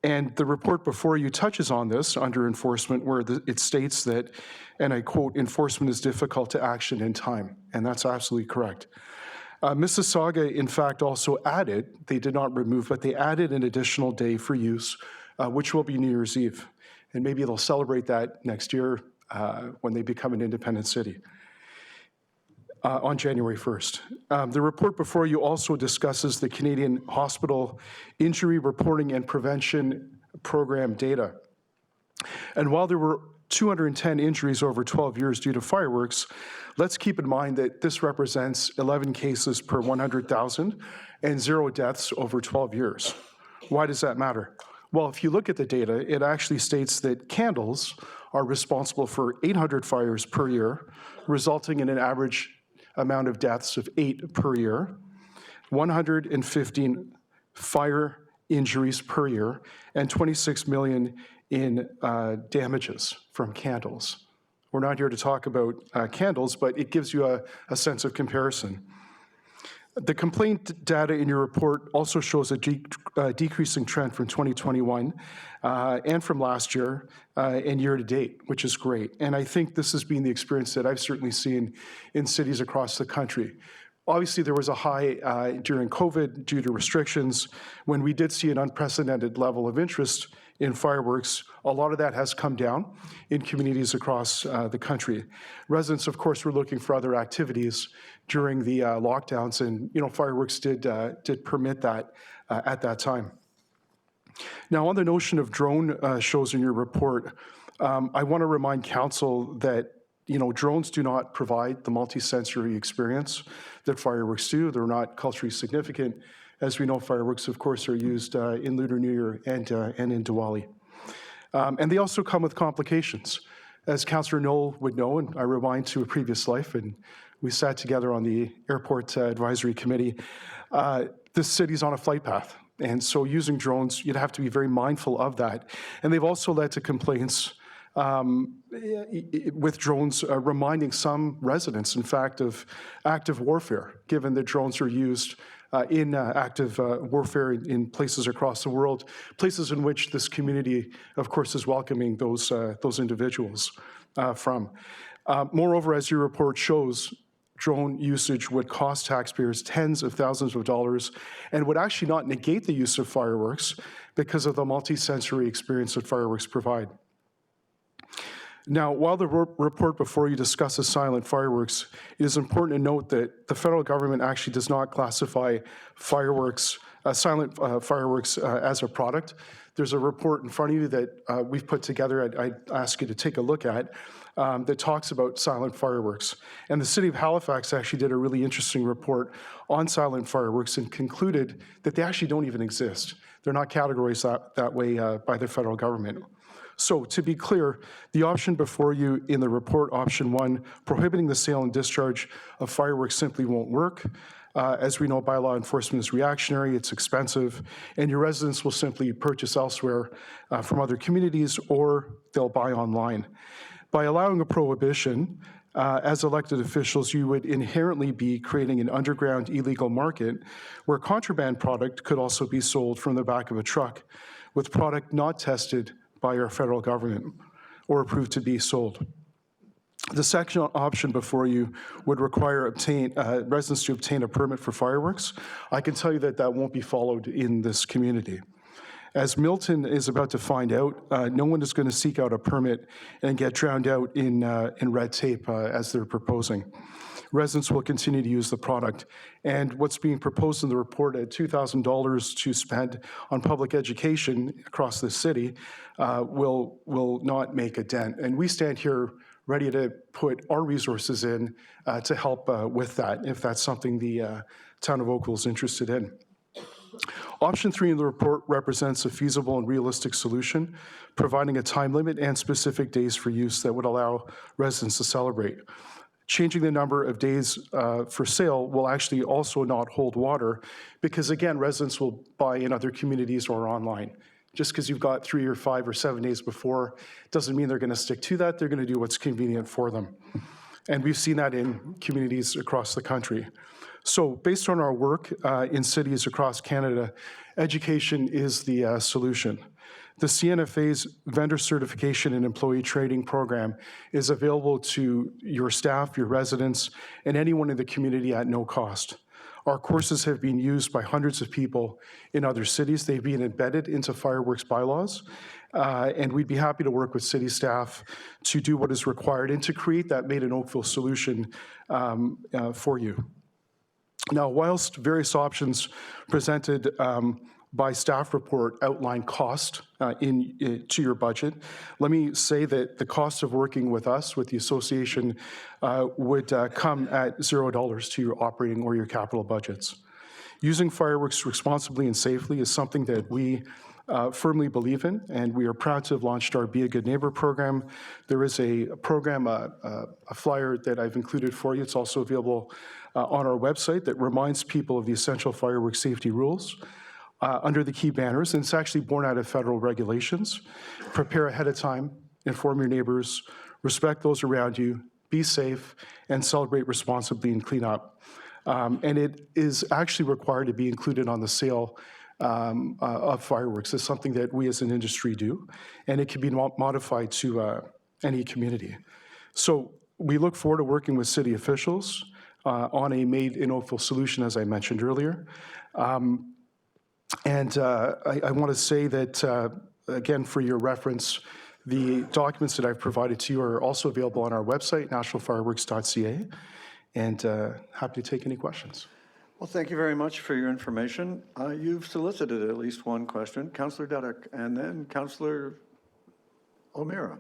Speaker 8: And the report before you touches on this under enforcement, where it states that, and I quote, enforcement is difficult to action in time. And that's absolutely correct. Mississauga, in fact, also added, they did not remove, but they added an additional day for use, which will be New Year's Eve. And maybe they'll celebrate that next year when they become an independent city. On January 1st. The report before you also discusses the Canadian Hospital Injury Reporting and Prevention Program data. And while there were 210 injuries over 12 years due to fireworks, let's keep in mind that this represents 11 cases per 100,000 and 0 deaths over 12 years. Why does that matter? Well, if you look at the data, it actually states that candles are responsible for 800 fires per year, resulting in an average amount of deaths of 8 per year, 115 fire injuries per year, and 26 million in damages from candles. We're not here to talk about candles, but it gives you a sense of comparison. The complaint data in your report also shows a decreasing trend from 2021 and from last year and year to date, which is great. And I think this has been the experience that I've certainly seen in cities across the country. Obviously, there was a high during COVID due to restrictions when we did see an unprecedented level of interest in fireworks. A lot of that has come down in communities across the country. Residents, of course, were looking for other activities during the lockdowns, and fireworks did permit that at that time. Now, on the notion of drone shows in your report, I want to remind council that drones do not provide the multi-sensory experience that fireworks do. They're not culturally significant. As we know, fireworks, of course, are used in Lunar New Year and in Diwali. And they also come with complications. As Councillor Knoll would know, and I rewind to a previous life, and we sat together on the Airport Advisory Committee, this city's on a flight path. And so using drones, you'd have to be very mindful of that. And they've also led to complaints with drones reminding some residents, in fact, of active warfare, given that drones are used in active warfare in places across the world, places in which this community, of course, is welcoming those individuals from. Moreover, as your report shows, drone usage would cost taxpayers tens of thousands of dollars and would actually not negate the use of fireworks because of the multi-sensory experience that fireworks provide. Now, while the report before you discusses silent fireworks, it is important to note that the federal government actually does not classify fireworks, silent fireworks as a product. There's a report in front of you that we've put together, I'd ask you to take a look at, that talks about silent fireworks. And the City of Halifax actually did a really interesting report on silent fireworks and concluded that they actually don't even exist. They're not categorized that way by the federal government. So to be clear, the option before you in the report, option 1, prohibiting the sale and discharge of fireworks simply won't work. As we know, bylaw enforcement is reactionary, it's expensive, and your residents will simply purchase elsewhere from other communities, or they'll buy online. By allowing a prohibition, as elected officials, you would inherently be creating an underground illegal market where contraband product could also be sold from the back of a truck with product not tested by our federal government or approved to be sold. The second option before you would require residents to obtain a permit for fireworks. I can tell you that that won't be followed in this community. As Milton is about to find out, no one is going to seek out a permit and get drowned out in red tape as they're proposing. Residents will continue to use the product. And what's being proposed in the report at $2,000 to spend on public education across the city will not make a dent. And we stand here ready to put our resources in to help with that, if that's something the town of Oakville is interested in. Option 3 in the report represents a feasible and realistic solution, providing a time limit and specific days for use that would allow residents to celebrate. Changing the number of days for sale will actually also not hold water because, again, residents will buy in other communities or online. Just because you've got 3 or 5 or 7 days before doesn't mean they're going to stick to that. They're going to do what's convenient for them. And we've seen that in communities across the country. So based on our work in cities across Canada, education is the solution. The CNFA's vendor certification and employee training program is available to your staff, your residents, and anyone in the community at no cost. Our courses have been used by hundreds of people in other cities. They've been embedded into fireworks bylaws, and we'd be happy to work with city staff to do what is required and to create that Made in Oakville solution for you. Now, whilst various options presented by staff report outline cost to your budget, let me say that the cost of working with us, with the association, would come at $0 to your operating or your capital budgets. Using fireworks responsibly and safely is something that we firmly believe in, and we are proud to have launched our Be a Good Neighbor program. There is a program, a flyer that I've included for you. It's also available on our website that reminds people of the essential fireworks safety rules under the key banners, and it's actually born out of federal regulations. Prepare ahead of time, inform your neighbors, respect those around you, be safe, and celebrate responsibly and clean up. And it is actually required to be included on the sale of fireworks. It's something that we as an industry do, and it can be modified to any community. So we look forward to working with city officials on a Made in Oakville solution, as I mentioned earlier. And I want to say that, again, for your reference, the documents that I've provided to you are also available on our website, nationalfireworks.ca, and happy to take any questions.
Speaker 1: Well, thank you very much for your information. You've solicited at least one question. Councillor Dudek, and then Councillor O'Meara.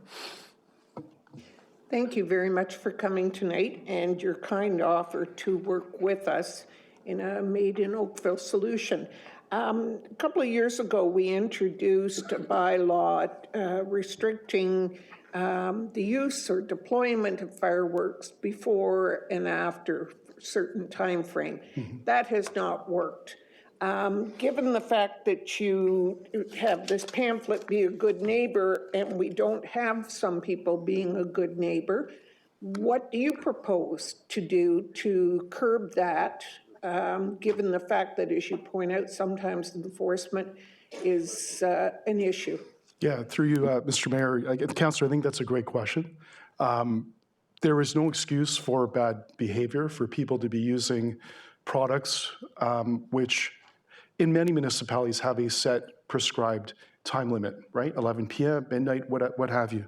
Speaker 19: Thank you very much for coming tonight and your kind offer to work with us in a Made in Oakville solution. A couple of years ago, we introduced a bylaw restricting the use or deployment of fireworks before and after a certain time frame. That has not worked. Given the fact that you have this pamphlet, Be a Good Neighbor, and we don't have some people being a good neighbor, what do you propose to do to curb that? Given the fact that, as you point out, sometimes enforcement is an issue.
Speaker 8: Yeah, through you, Mr. Mayor, Councillor, I think that's a great question. There is no excuse for bad behavior, for people to be using products which in many municipalities have a set prescribed time limit, right? 11 p.m., midnight, what have you,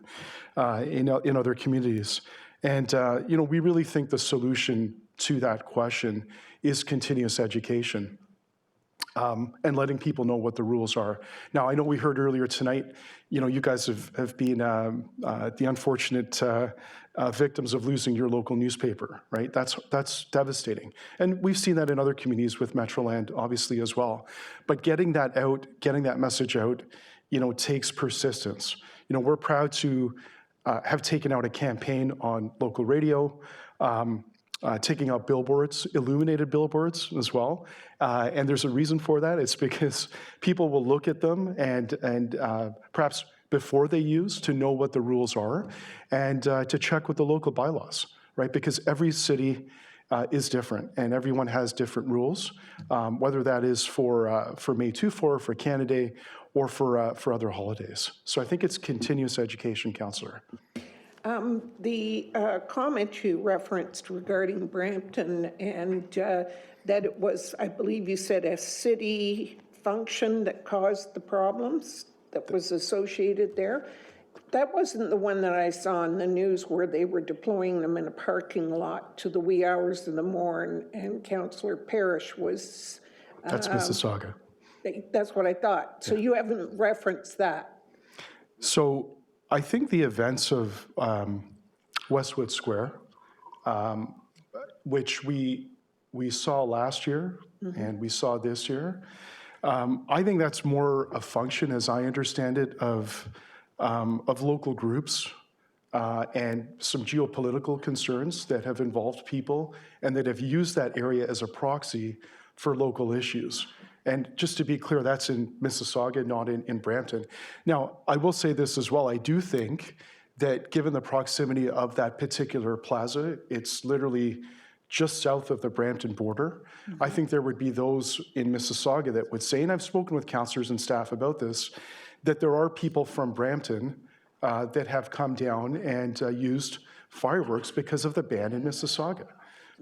Speaker 8: in other communities. And, we really think the solution to that question is continuous education and letting people know what the rules are. Now, I know we heard earlier tonight, you guys have been the unfortunate victims of losing your local newspaper, right? That's devastating. And we've seen that in other communities with Metroland, obviously, as well. But getting that out, getting that message out, takes persistence. We're proud to have taken out a campaign on local radio, taking out billboards, illuminated billboards as well. And there's a reason for that. It's because people will look at them and perhaps before they use to know what the rules are and to check with the local bylaws, right? Because every city is different and everyone has different rules, whether that is for May 24, for Canada Day, or for other holidays. So I think it's continuous education, Councillor.
Speaker 19: The comment you referenced regarding Brampton and that it was, I believe you said, a city malfunction that caused the problems that was associated there? That wasn't the one that I saw in the news where they were deploying them in a parking lot to the wee hours of the morn, and Councillor Parrish was...
Speaker 8: That's Mississauga.
Speaker 19: That's what I thought. So you haven't referenced that?
Speaker 8: So I think the events of Westwood Square, which we saw last year and we saw this year, I think that's more a function, as I understand it, of local groups and some geopolitical concerns that have involved people and that have used that area as a proxy for local issues. And just to be clear, that's in Mississauga, not in Brampton. Now, I will say this as well. I do think that given the proximity of that particular plaza, it's literally just south of the Brampton border. I think there would be those in Mississauga that would say, and I've spoken with councillors and staff about this, that there are people from Brampton that have come down and used fireworks because of the ban in Mississauga,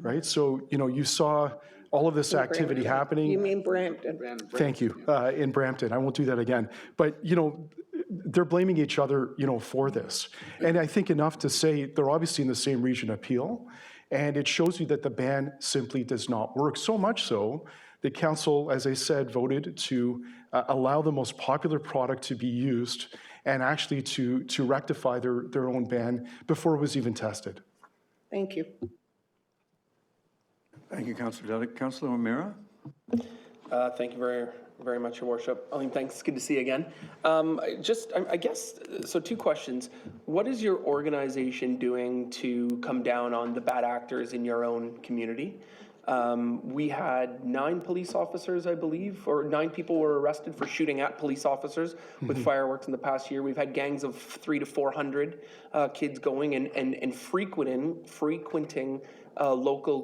Speaker 8: right? So, you know, you saw all of this activity happening.
Speaker 19: You mean Brampton?
Speaker 8: Thank you, in Brampton. I won't do that again. But, you know, they're blaming each other, you know, for this. And I think enough to say they're obviously in the same region of Peel, and it shows you that the ban simply does not work. So much so that council, as I said, voted to allow the most popular product to be used and actually to rectify their own ban before it was even tested.
Speaker 19: Thank you.
Speaker 1: Thank you, Councillor Dudek. Councillor O'Meara?
Speaker 2: Thank you very much, Your Worship. Aline, thanks. Good to see you again. I guess, so two questions. What is your organization doing to come down on the bad actors in your own community? We had 9 police officers, I believe, or 9 people were arrested for shooting at police officers with fireworks in the past year. We've had gangs of 300 to 400 kids going and frequenting local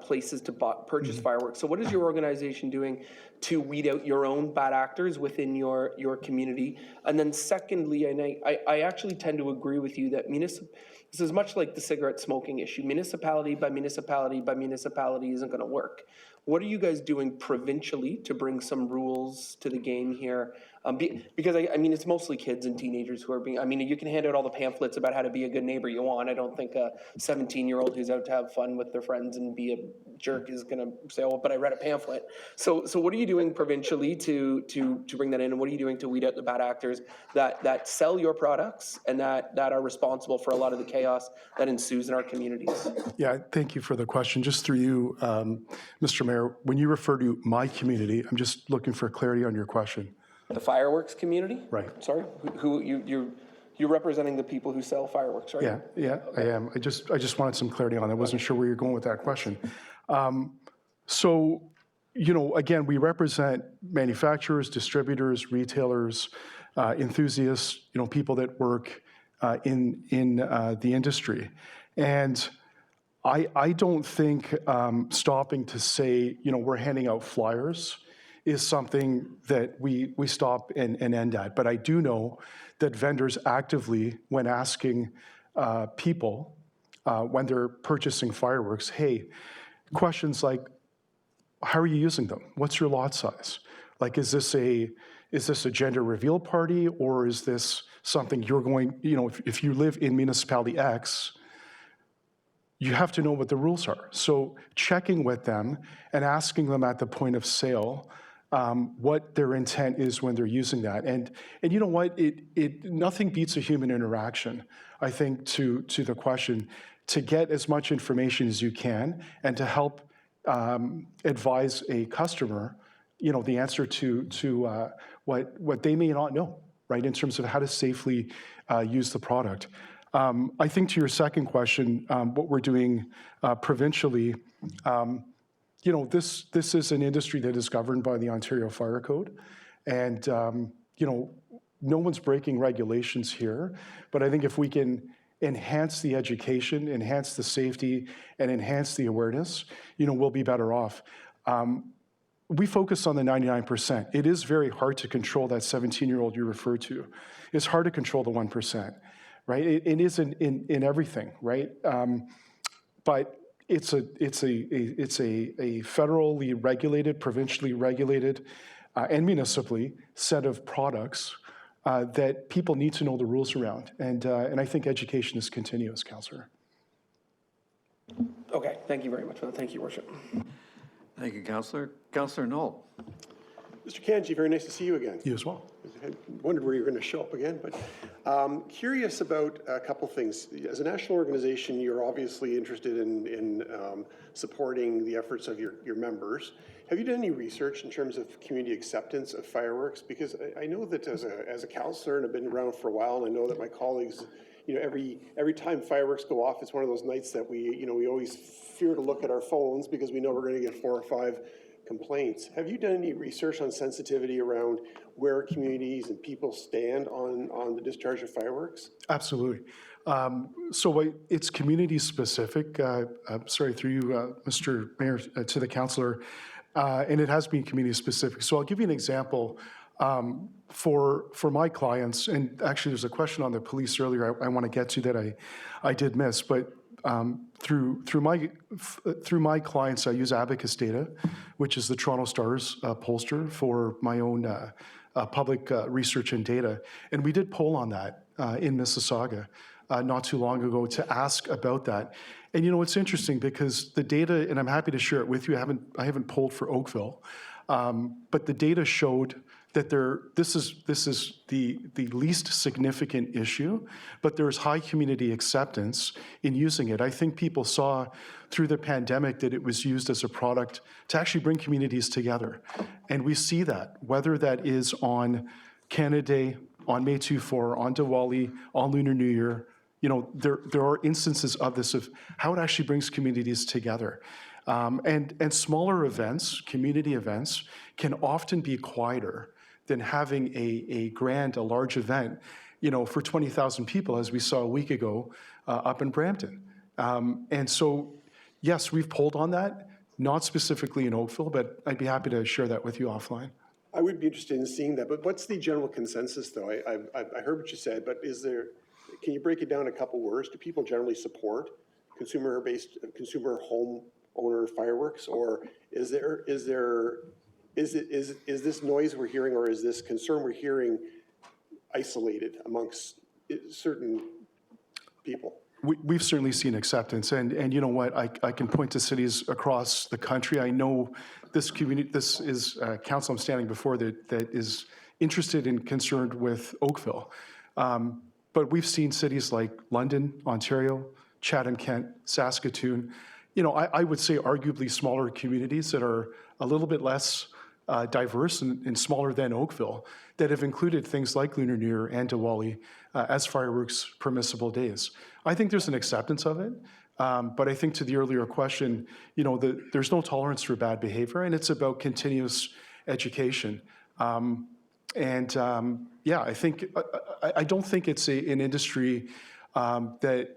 Speaker 2: places to purchase fireworks. So what is your organization doing to weed out your own bad actors within your community? And then secondly, and I actually tend to agree with you that this is much like the cigarette smoking issue. Municipality by municipality by municipality isn't going to work. What are you guys doing provincially to bring some rules to the game here? Because I mean, it's mostly kids and teenagers who are being, I mean, you can hand out all the pamphlets about how to be a good neighbor you want. I don't think a 17-year-old who's out to have fun with their friends and be a jerk is going to say, oh, but I read a pamphlet. So what are you doing provincially to bring that in? And what are you doing to weed out the bad actors that sell your products and that are responsible for a lot of the chaos that ensues in our communities?
Speaker 8: Yeah, thank you for the question. Just through you, Mr. Mayor, when you refer to my community, I'm just looking for clarity on your question.
Speaker 2: The fireworks community?
Speaker 8: Right.
Speaker 2: Sorry, you're representing the people who sell fireworks, right?
Speaker 8: Yeah, I am. I just wanted some clarity on that. I wasn't sure where you're going with that question. So, you know, again, we represent manufacturers, distributors, retailers, enthusiasts, you know, people that work in the industry. And I don't think stopping to say, you know, we're handing out flyers is something that we stop and end at. But I do know that vendors actively, when asking people, when they're purchasing fireworks, hey, questions like, how are you using them? What's your lot size? Like, is this a gender reveal party, or is this something you're going, you know, if you live in municipality X, you have to know what the rules are. So checking with them and asking them at the point of sale what their intent is when they're using that. And you know what, nothing beats a human interaction, I think, to the question, to get as much information as you can and to help advise a customer, you know, the answer to what they may not know, right, in terms of how to safely use the product. I think to your second question, what we're doing provincially, you know, this is an industry that is governed by the Ontario Fire Code, and you know, no one's breaking regulations here. But I think if we can enhance the education, enhance the safety, and enhance the awareness, you know, we'll be better off. We focus on the 99%. It is very hard to control that 17-year-old you refer to. It's hard to control the 1%, right? It is in everything, right? But it's a federally regulated, provincially regulated and municipally set of products that people need to know the rules around. And I think education is continuous, Councillor.
Speaker 2: Okay, thank you very much for that. Thank you, Your Worship.
Speaker 1: Thank you, Councillor. Councillor Knoll.
Speaker 7: Mr. Kanji, very nice to see you again.
Speaker 8: You as well.
Speaker 7: I wondered where you were going to show up again, but curious about a couple things. As a national organization, you're obviously interested in supporting the efforts of your members. Have you done any research in terms of community acceptance of fireworks? Because I know that as a councillor, and I've been around for a while, and I know that my colleagues, every time fireworks go off, it's one of those nights that we always fear to look at our phones because we know we're going to get 4 or 5 complaints. Have you done any research on sensitivity around where communities and people stand on the discharge of fireworks?
Speaker 8: Absolutely. So it's community specific. Sorry, through you, Mr. Mayor, to the councillor, and it has been community specific. So I'll give you an example. For my clients, and actually there's a question on the police earlier I want to get to that I did miss, but through my clients, I use Abacus data, which is the Toronto Star's pollster for my own public research and data. And we did poll on that in Mississauga not too long ago to ask about that. And it's interesting because the data, and I'm happy to share it with you, I haven't polled for Oakville, but the data showed that this is the least significant issue, but there's high community acceptance in using it. I think people saw through the pandemic that it was used as a product to actually bring communities together. And we see that, whether that is on Canada Day, on May 24, on Diwali, on Lunar New Year, there are instances of this, of how it actually brings communities together. And smaller events, community events, can often be quieter than having a large event, for 20,000 people, as we saw a week ago up in Brampton. And so, yes, we've polled on that, not specifically in Oakville, but I'd be happy to share that with you offline.
Speaker 7: I would be interested in seeing that, but what's the general consensus, though? I heard what you said, but can you break it down in a couple words? Do people generally support consumer homeowner fireworks, or is this noise we're hearing, or is this concern we're hearing isolated amongst certain people?
Speaker 8: We've certainly seen acceptance, and you know what? I can point to cities across the country. I know this community. This is council I'm standing before that is interested and concerned with Oakville, but we've seen cities like London, Ontario, Chatham-Kent, Saskatoon. I would say arguably smaller communities that are a little bit less diverse and smaller than Oakville, that have included things like Lunar New Year and Diwali as fireworks permissible days. I think there's an acceptance of it, but I think to the earlier question, there's no tolerance for bad behavior, and it's about continuous education. I think I don't think it's an industry that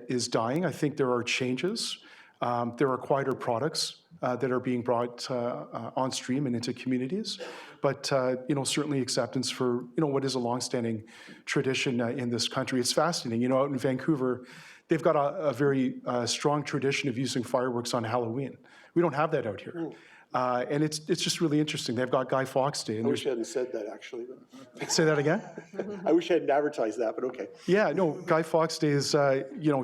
Speaker 8: is dying. I think there are changes. There are quieter products that are being brought on stream and into communities, but certainly acceptance for what is a longstanding tradition in this country. It's fascinating. Out in Vancouver, they've got a very strong tradition of using fireworks on Halloween. We don't have that out here. And it's just really interesting. They've got Guy Fawkes Day.
Speaker 7: I wish I hadn't said that, actually.
Speaker 8: Say that again?
Speaker 7: I wish I hadn't advertised that, but okay.
Speaker 8: Yeah, no, Guy Fawkes Day is,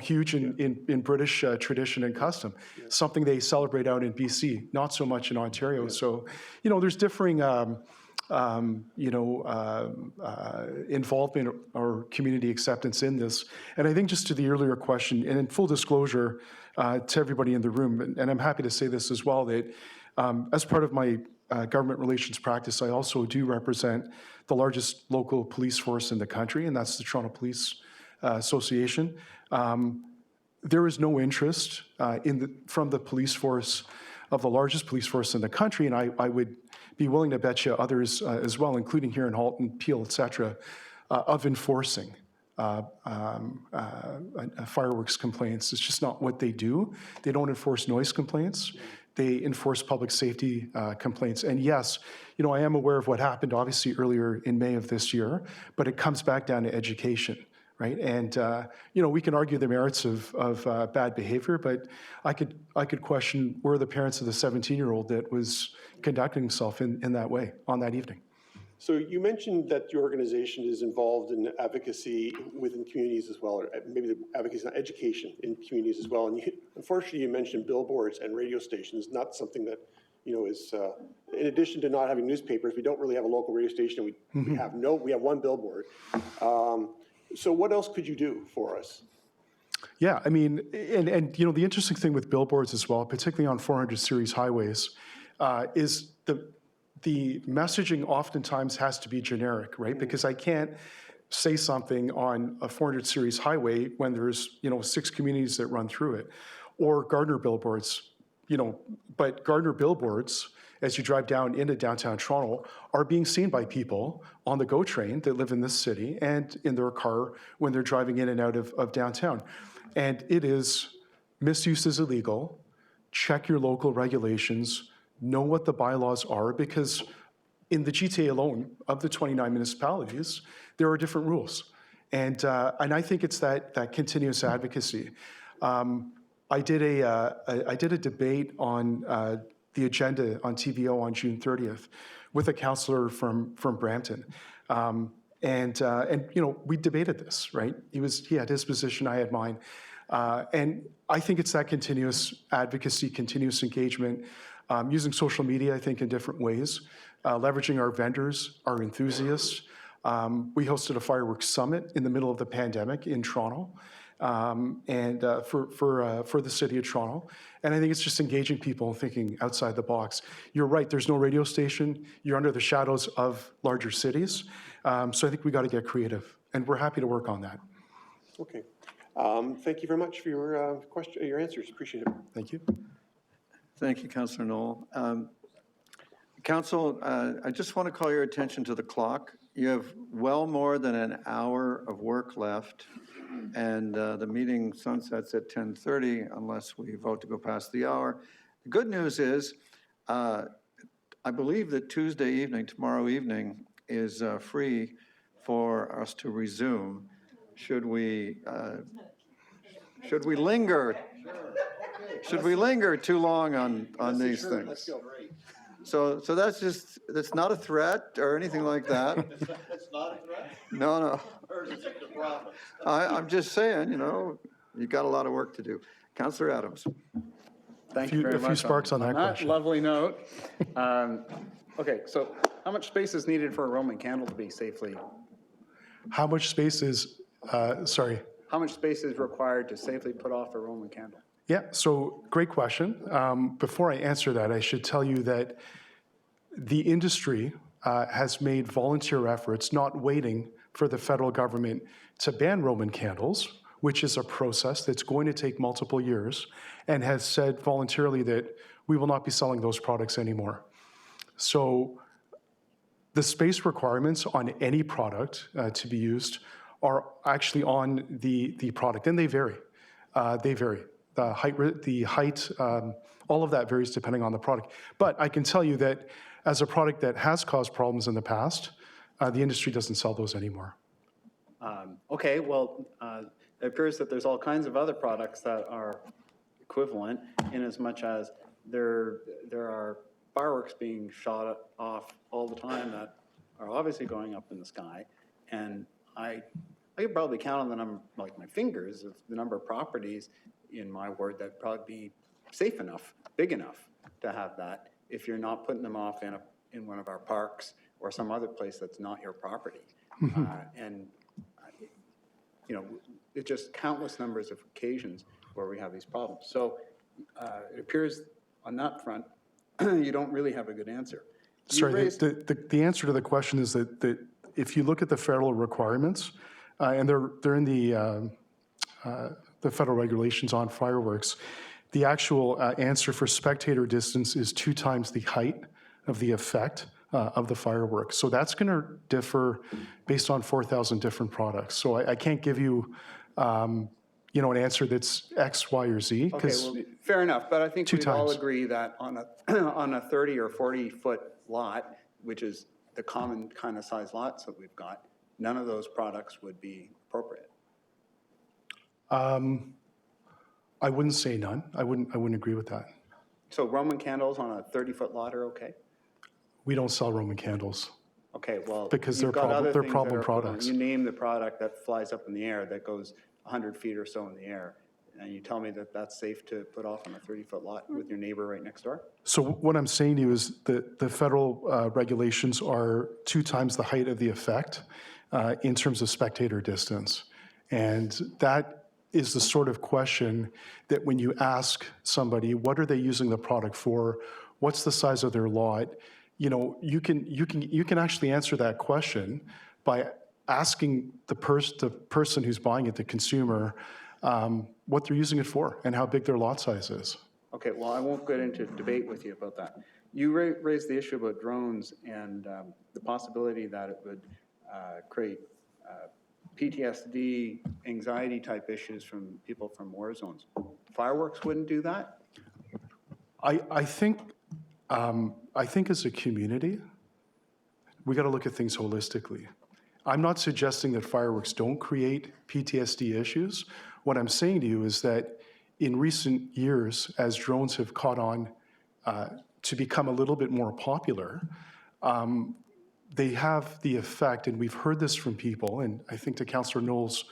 Speaker 8: huge in British tradition and custom, something they celebrate out in BC, not so much in Ontario. So, there's differing, involvement or community acceptance in this. And I think just to the earlier question, and in full disclosure to everybody in the room, and I'm happy to say this as well, that as part of my government relations practice, I also do represent the largest local police force in the country, and that's the Toronto Police Association. There is no interest from the police force of the largest police force in the country, and I would be willing to bet you others as well, including here in Halton, Peel, et cetera, of enforcing fireworks complaints. It's just not what they do. They don't enforce noise complaints. They enforce public safety complaints. And yes, I am aware of what happened, obviously, earlier in May of this year, but it comes back down to education, right? And, we can argue the merits of bad behavior, but I could question where the parents of the 17-year-old that was conducting himself in that way on that evening.
Speaker 7: So you mentioned that your organization is involved in advocacy within communities as well, or maybe the advocacy, not education in communities as well. And unfortunately, you mentioned billboards and radio stations, not something that, is, in addition to not having newspapers, we don't really have a local radio station. We have one billboard. So what else could you do for us?
Speaker 8: Yeah, I mean, and the interesting thing with billboards as well, particularly on 400 series highways, is the messaging oftentimes has to be generic, right? Because I can't say something on a 400 series highway when there's, 6 communities that run through it. Or Gardner billboards, but Gardner billboards, as you drive down into downtown Toronto, are being seen by people on the GO train that live in this city and in their car when they're driving in and out of downtown. And it is, misuse is illegal, check your local regulations, know what the bylaws are, because in the GTA alone, of the 29 municipalities, there are different rules. And I think it's that continuous advocacy. I did a debate on the agenda on TVO on June 30th with a councillor from Brampton. And we debated this, right? He had his position, I had mine. And I think it's that continuous advocacy, continuous engagement, using social media, I think, in different ways, leveraging our vendors, our enthusiasts. We hosted a fireworks summit in the middle of the pandemic in Toronto, and for the city of Toronto. And I think it's just engaging people and thinking outside the box. You're right, there's no radio station. You're under the shadows of larger cities. So I think we got to get creative, and we're happy to work on that.
Speaker 7: Okay. Thank you very much for your answers. Appreciate it.
Speaker 8: Thank you.
Speaker 1: Thank you, Councillor Knoll. Council, I just want to call your attention to the clock. You have well more than an hour of work left, and the meeting sunsets at 10:30 unless we vote to go past the hour. The good news is, I believe that Tuesday evening, tomorrow evening, is free for us to resume. Should we linger? Should we linger too long on these things? So that's not a threat or anything like that.
Speaker 4: It's not a threat?
Speaker 1: No.
Speaker 4: Or is it a promise?
Speaker 1: I'm just saying, you've got a lot of work to do. Councillor Adams.
Speaker 9: Thank you very much.
Speaker 8: A few sparks on that question.
Speaker 9: Lovely note. Okay, so how much space is needed for a Roman candle to be safely?
Speaker 8: How much space is, sorry?
Speaker 9: How much space is required to safely put off a Roman candle?
Speaker 8: Yeah, so great question. Before I answer that, I should tell you that the industry has made volunteer efforts, not waiting for the federal government to ban Roman candles, which is a process that's going to take multiple years, and has said voluntarily that we will not be selling those products anymore. So the space requirements on any product to be used are actually on the product, and they vary. They vary. The height, all of that varies depending on the product. But I can tell you that as a product that has caused problems in the past, the industry doesn't sell those anymore.
Speaker 9: Okay, well, it appears that there's all kinds of other products that are equivalent in as much as there are fireworks being shot off all the time that are obviously going up in the sky. And I could probably count on the number, like my fingers, of the number of properties in my ward that'd probably be safe enough, big enough to have that if you're not putting them off in one of our parks or some other place that's not your property. And it's just countless numbers of occasions where we have these problems. So it appears on that front, you don't really have a good answer.
Speaker 8: Sorry, the answer to the question is that if you look at the federal requirements, and they're in the federal regulations on fireworks, the actual answer for spectator distance is 2 times the height of the effect of the fireworks. So that's going to differ based on 4,000 different products. So I can't give you, an answer that's X, Y, or Z.
Speaker 9: Okay, well, fair enough. But I think we'd all
Speaker 8: times.
Speaker 9: agree that on a 30 or 40 foot lot, which is the common kind of size lots that we've got, none of those products would be appropriate.
Speaker 8: I wouldn't say none. I wouldn't agree with that.
Speaker 9: So Roman candles on a 30-foot lot are okay?
Speaker 8: We don't sell Roman candles.
Speaker 9: Okay, well,
Speaker 8: Because
Speaker 9: you've
Speaker 8: they're
Speaker 9: got other
Speaker 8: they're
Speaker 9: things
Speaker 8: problem
Speaker 9: that are equivalent.
Speaker 8: products.
Speaker 9: You name the product that flies up in the air that goes 100 feet or so in the air, and you tell me that that's safe to put off on a 30-foot lot with your neighbor right next door?
Speaker 8: So what I'm saying to you is that the federal regulations are 2 times the height of the effect in terms of spectator distance. And that is the sort of question that when you ask somebody, what are they using the product for? What's the size of their lot? You know, you can actually answer that question by asking the person who's buying it, the consumer, what they're using it for and how big their lot size is.
Speaker 9: Okay, well, I won't get into debate with you about that. You raised the issue about drones and the possibility that it would create PTSD, anxiety-type issues from people from war zones. Fireworks wouldn't do that?
Speaker 8: I think as a community, we got to look at things holistically. I'm not suggesting that fireworks don't create PTSD issues. What I'm saying to you is that in recent years, as drones have caught on to become a little bit more popular, they have the effect, and we've heard this from people, and I think to Councillor Knoll's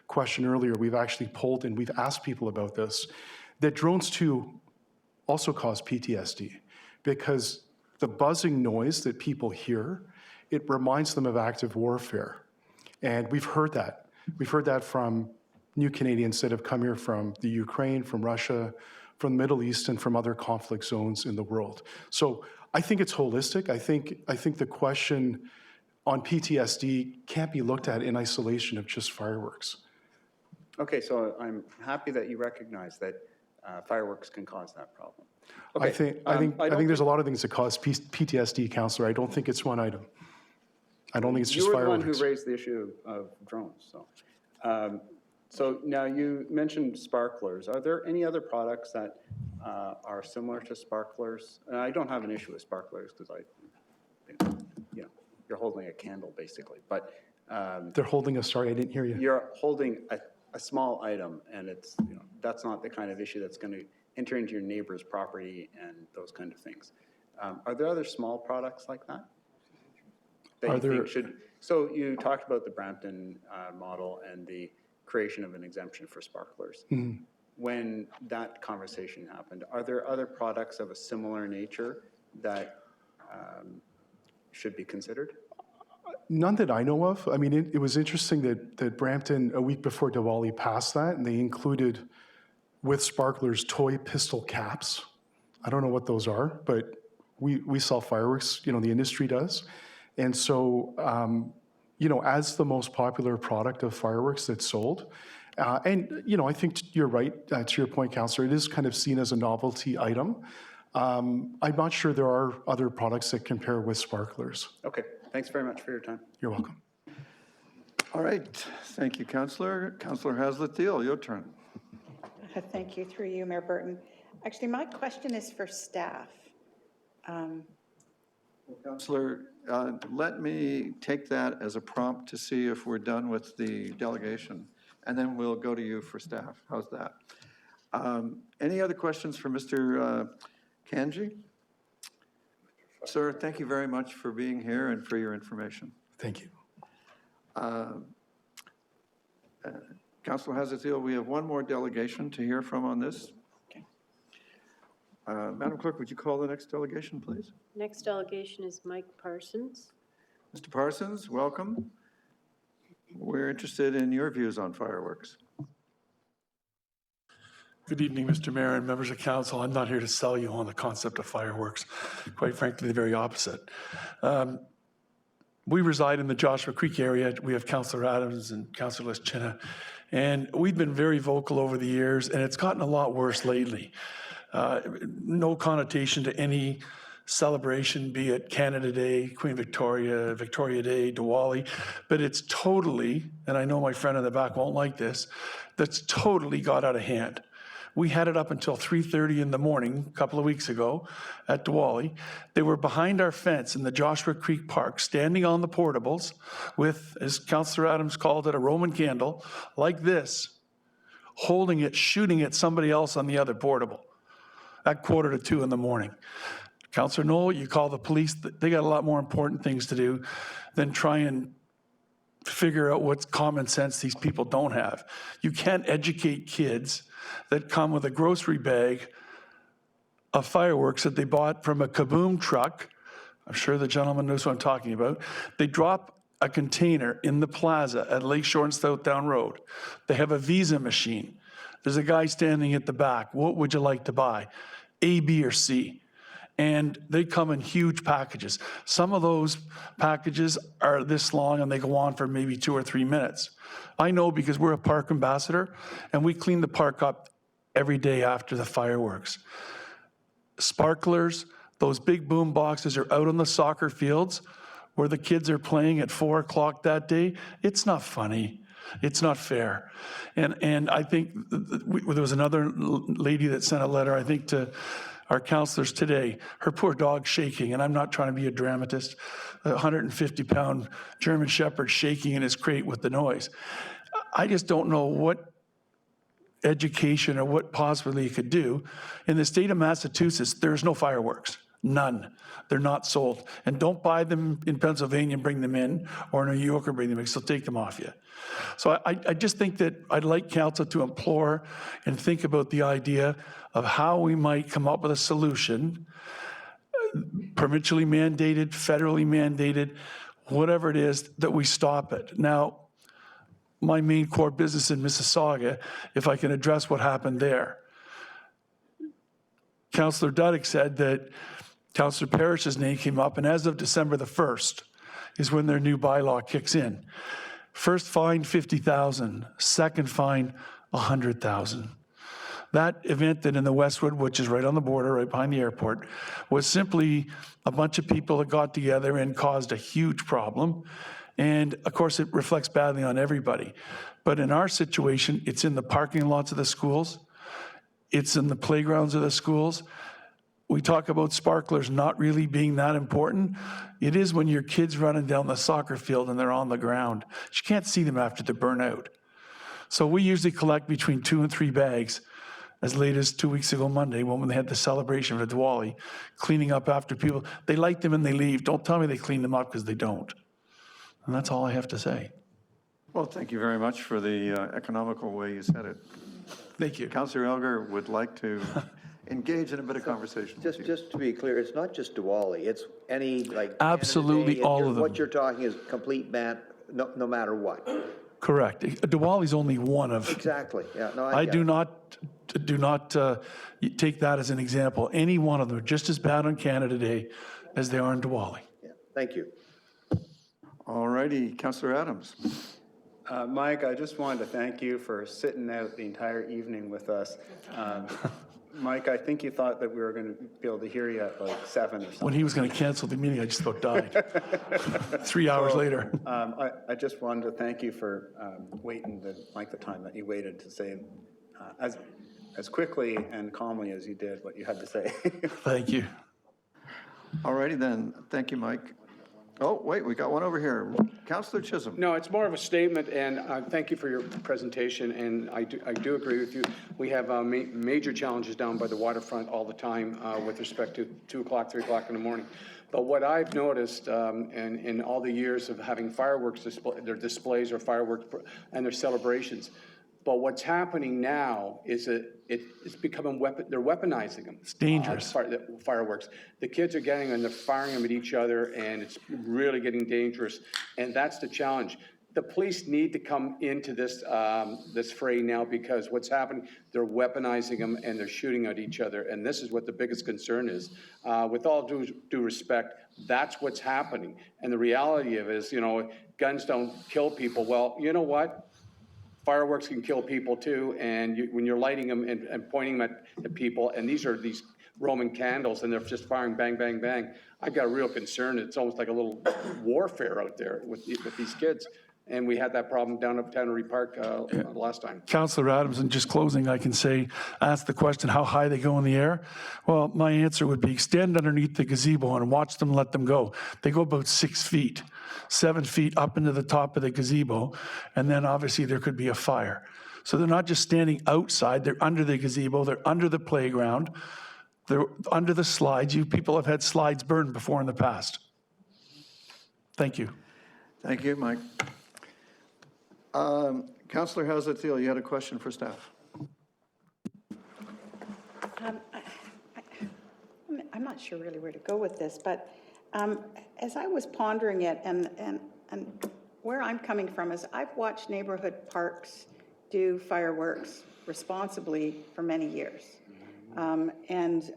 Speaker 8: question earlier, we've actually polled and we've asked people about this, that drones too also cause PTSD because the buzzing noise that people hear, it reminds them of active warfare. And we've heard that. We've heard that from new Canadians that have come here from the Ukraine, from Russia, from the Middle East, and from other conflict zones in the world. So I think it's holistic. I think the question on PTSD can't be looked at in isolation of just fireworks.
Speaker 9: Okay, so I'm happy that you recognize that fireworks can cause that problem. Okay,
Speaker 8: I think there's a lot of things that cause PTSD, Councillor. I don't think it's one item. I don't think it's just fireworks.
Speaker 9: You were the one who raised the issue of drones. So now you mentioned sparklers. Are there any other products that are similar to sparklers? And I don't have an issue with sparklers because you're holding a candle basically. But
Speaker 8: they're holding a, sorry, I didn't hear you.
Speaker 9: You're holding a small item, and it's that's not the kind of issue that's going to enter into your neighbor's property and those kind of things. Are there other small products like that? So you talked about the Brampton model and the creation of an exemption for sparklers.
Speaker 8: Mm-hmm.
Speaker 9: When that conversation happened, are there other products of a similar nature that should be considered?
Speaker 8: None that I know of. I mean, it was interesting that Brampton, a week before Diwali, passed that, and they included with sparklers toy pistol caps. I don't know what those are, but we sell fireworks, the industry does. And so, as the most popular product of fireworks that's sold, and, I think you're right, to your point, Councillor, it is kind of seen as a novelty item. I'm not sure there are other products that compare with sparklers.
Speaker 9: Okay, thanks very much for your time.
Speaker 8: You're welcome.
Speaker 1: All right, thank you, Councillor. Councillor Haslett-Thiel, your turn.
Speaker 5: Thank you, through you, Mayor Burton. Actually, my question is for staff.
Speaker 1: Councillor, let me take that as a prompt to see if we're done with the delegation, and then we'll go to you for staff. How's that? Any other questions for Mr. Kanji? Sir, thank you very much for being here and for your information.
Speaker 8: Thank you.
Speaker 1: Councillor Haslett-Thiel, we have one more delegation to hear from on this.
Speaker 5: Okay.
Speaker 1: Madam Clerk, would you call the next delegation, please?
Speaker 11: Next delegation is Mike Parsons.
Speaker 1: Mr. Parsons, welcome. We're interested in your views on fireworks.
Speaker 12: Good evening, Mr. Mayor and members of council. I'm not here to sell you on the concept of fireworks. Quite frankly, the very opposite. We reside in the Joshua Creek area. We have Councillor Adams and Councillor Lischina, and we've been very vocal over the years, and it's gotten a lot worse lately. No connotation to any celebration, be it Canada Day, Queen Victoria, Victoria Day, Diwali, but it's totally, and I know my friend in the back won't like this, that's totally got out of hand. We had it up until 3:30 in the morning a couple of weeks ago at Diwali. They were behind our fence in the Joshua Creek Park, standing on the portables with, as Councillor Adams called it, a Roman candle like this, holding it, shooting at somebody else on the other portable at 1:45 in the morning. Councillor Knoll, you call the police, they got a lot more important things to do than try and figure out what common sense these people don't have. You can't educate kids that come with a grocery bag of fireworks that they bought from a Kaboom truck. I'm sure the gentleman knows what I'm talking about. They drop a container in the plaza at Lakeshore and Southdown Road. They have a Visa machine. There's a guy standing at the back. What would you like to buy? A, B, or C? And they come in huge packages. Some of those packages are this long and they go on for maybe 2 or 3 minutes. I know because we're a park ambassador and we clean the park up every day after the fireworks. Sparklers, those big boom boxes are out on the soccer fields where the kids are playing at 4 o'clock that day. It's not funny. It's not fair. And I think there was another lady that sent a letter, I think, to our councillors today. Her poor dog's shaking, and I'm not trying to be a dramatist. A 150-pound German Shepherd shaking in his crate with the noise. I just don't know what education or what possibly you could do. In the state of Massachusetts, there's no fireworks. None. They're not sold. And don't buy them in Pennsylvania and bring them in, or New York and bring them in, because they'll take them off you. So I just think that I'd like council to implore and think about the idea of how we might come up with a solution, provincially mandated, federally mandated, whatever it is, that we stop it. Now, my main core business in Mississauga, if I can address what happened there. Councillor Duddick said that Councillor Parrish's name came up, and as of December the 1st is when their new bylaw kicks in. First fine, 50,000. Second fine, 100,000. That event that in the Westwood, which is right on the border, right behind the airport, was simply a bunch of people that got together and caused a huge problem. And of course, it reflects badly on everybody. But in our situation, it's in the parking lots of the schools. It's in the playgrounds of the schools. We talk about sparklers not really being that important. It is when your kid's running down the soccer field and they're on the ground. You can't see them after they burn out. So we usually collect between 2 and 3 bags as late as 2 weeks ago Monday when they had the celebration for Diwali, cleaning up after people. They light them and they leave. Don't tell me they clean them up, because they don't. And that's all I have to say.
Speaker 1: Well, thank you very much for the economical way you said it.
Speaker 12: Thank you.
Speaker 1: Councillor Elgar would like to engage in a bit of conversation.
Speaker 4: Just to be clear, it's not just Diwali, it's any, like.
Speaker 12: Absolutely,
Speaker 4: Canada Day,
Speaker 12: all of them.
Speaker 4: What you're talking is complete ban, no matter what.
Speaker 12: Correct. Diwali's only one of.
Speaker 4: Exactly, yeah, no,
Speaker 12: I
Speaker 4: get
Speaker 12: do
Speaker 4: it.
Speaker 12: not take that as an example. Any one of them are just as bad on Canada Day as they are on Diwali.
Speaker 4: Yeah, thank you.
Speaker 1: All righty, Councillor Adams.
Speaker 9: Mike, I just wanted to thank you for sitting out the entire evening with us. Mike, I think you thought that we were going to be able to hear you at like 7 or something.
Speaker 12: When he was going to cancel the meeting, I just about died. 3 hours later.
Speaker 9: I just wanted to thank you for waiting the time that you waited to say as quickly and calmly as you did what you had to say.
Speaker 12: Thank you.
Speaker 1: All righty then. Thank you, Mike. Oh, wait, we got one over here. Councillor Chisholm.
Speaker 21: No, it's more of a statement, and thank you for your presentation, and I do agree with you. We have major challenges down by the waterfront all the time with respect to 2 o'clock, 3 o'clock in the morning. But what I've noticed in all the years of having fireworks their displays or fireworks and their celebrations, but what's happening now is that it's becoming they're weaponizing them.
Speaker 12: It's dangerous.
Speaker 21: Fireworks. The kids are getting them and they're firing them at each other, and it's really getting dangerous. And that's the challenge. The police need to come into this this fray now, because what's happening, they're weaponizing them and they're shooting at each other. And this is what the biggest concern is. With all due respect, that's what's happening. And the reality of it is, guns don't kill people. Well, you know what? Fireworks can kill people too, and when you're lighting them and pointing them at people, and these are these Roman candles, and they're just firing bang, bang, bang. I've got a real concern. It's almost like a little warfare out there with these kids. And we had that problem down at Tannery Park last time.
Speaker 12: Councillor Adams, in just closing, I can say, ask the question, how high they go in the air? Well, my answer would be stand underneath the gazebo and watch them let them go. They go about 6 feet, 7 feet up into the top of the gazebo, and then obviously there could be a fire. So they're not just standing outside, they're under the gazebo, they're under the playground, they're under the slides. You people have had slides burned before in the past. Thank you.
Speaker 1: Thank you, Mike. Councillor Hazard-Thiel, you had a question for staff.
Speaker 5: I'm not sure really where to go with this, but as I was pondering it, and where I'm coming from is I've watched neighborhood parks do fireworks responsibly for many years, and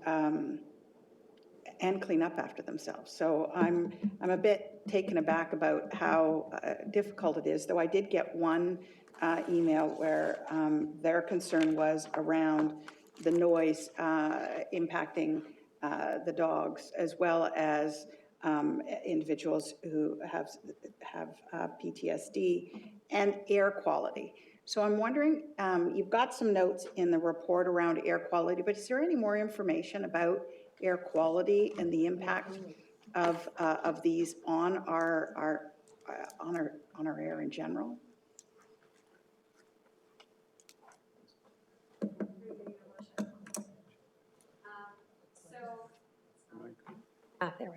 Speaker 5: clean up after themselves. So I'm a bit taken aback about how difficult it is, though I did get one email where their concern was around the noise impacting the dogs, as well as individuals who have PTSD, and air quality. So I'm wondering, you've got some notes in the report around air quality, but is there any more information about air quality and the impact of these on our air in general?
Speaker 13: There we go.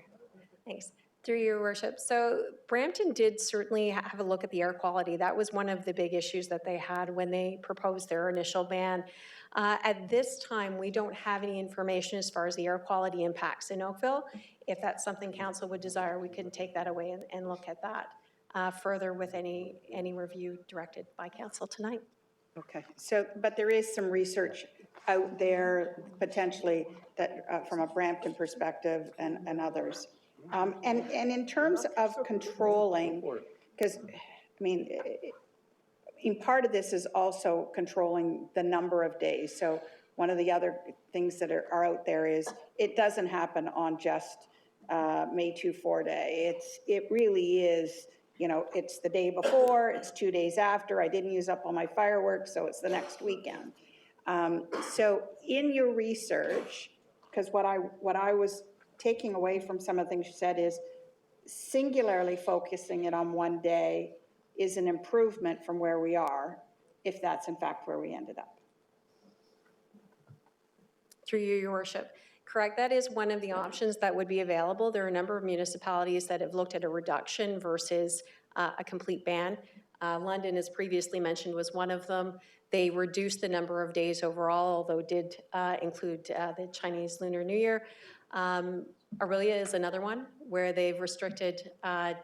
Speaker 13: Thanks. Through your worship. So Brampton did certainly have a look at the air quality. That was one of the big issues that they had when they proposed their initial ban. At this time, we don't have any information as far as the air quality impacts in Oakville. If that's something council would desire, we can take that away and look at that further with any review directed by council tonight.
Speaker 5: Okay, so, but there is some research out there potentially that from a Brampton perspective and others. And in terms of controlling, because, I mean, part of this is also controlling the number of days. So one of the other things that are out there is it doesn't happen on just May 2-4 day. It really is, you know, it's the day before, it's 2 days after, I didn't use up all my fireworks, so it's the next weekend. So in your research, because what I was taking away from some of the things you said is singularly focusing it on one day is an improvement from where we are, if that's in fact where we ended up.
Speaker 13: Through you, your worship. Correct, that is one of the options that would be available. There are a number of municipalities that have looked at a reduction versus a complete ban. London, as previously mentioned, was one of them. They reduced the number of days overall, although did include the Chinese Lunar New Year. Aurelia is another one where they've restricted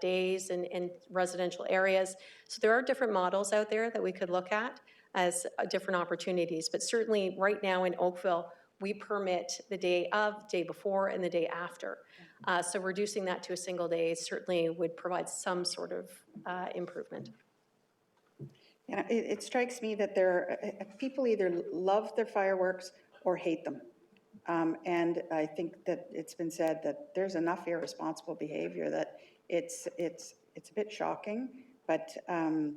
Speaker 13: days in residential areas. So there are different models out there that we could look at as different opportunities. But certainly right now in Oakville, we permit the day of, day before, and the day after. So reducing that to a single day certainly would provide some sort of improvement.
Speaker 5: Yeah, it strikes me that people either love their fireworks or hate them. And I think that it's been said that there's enough irresponsible behavior that it's a bit shocking, but at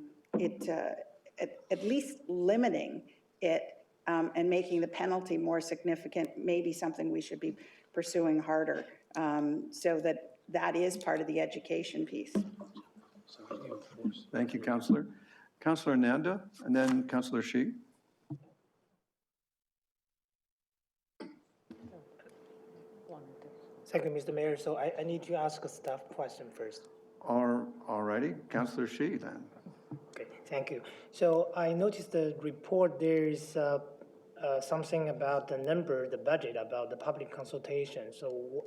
Speaker 5: least limiting it and making the penalty more significant may be something we should be pursuing harder, so that is part of the education piece.
Speaker 1: Thank you, Councillor. Councillor Nanda, and then Councillor Shi.
Speaker 15: Thank you, Mr. Mayor. So I need to ask a staff question first.
Speaker 1: All righty, Councillor Shi then.
Speaker 15: Okay, thank you. So I noticed the report, there's something about the number, the budget, about the public consultation. So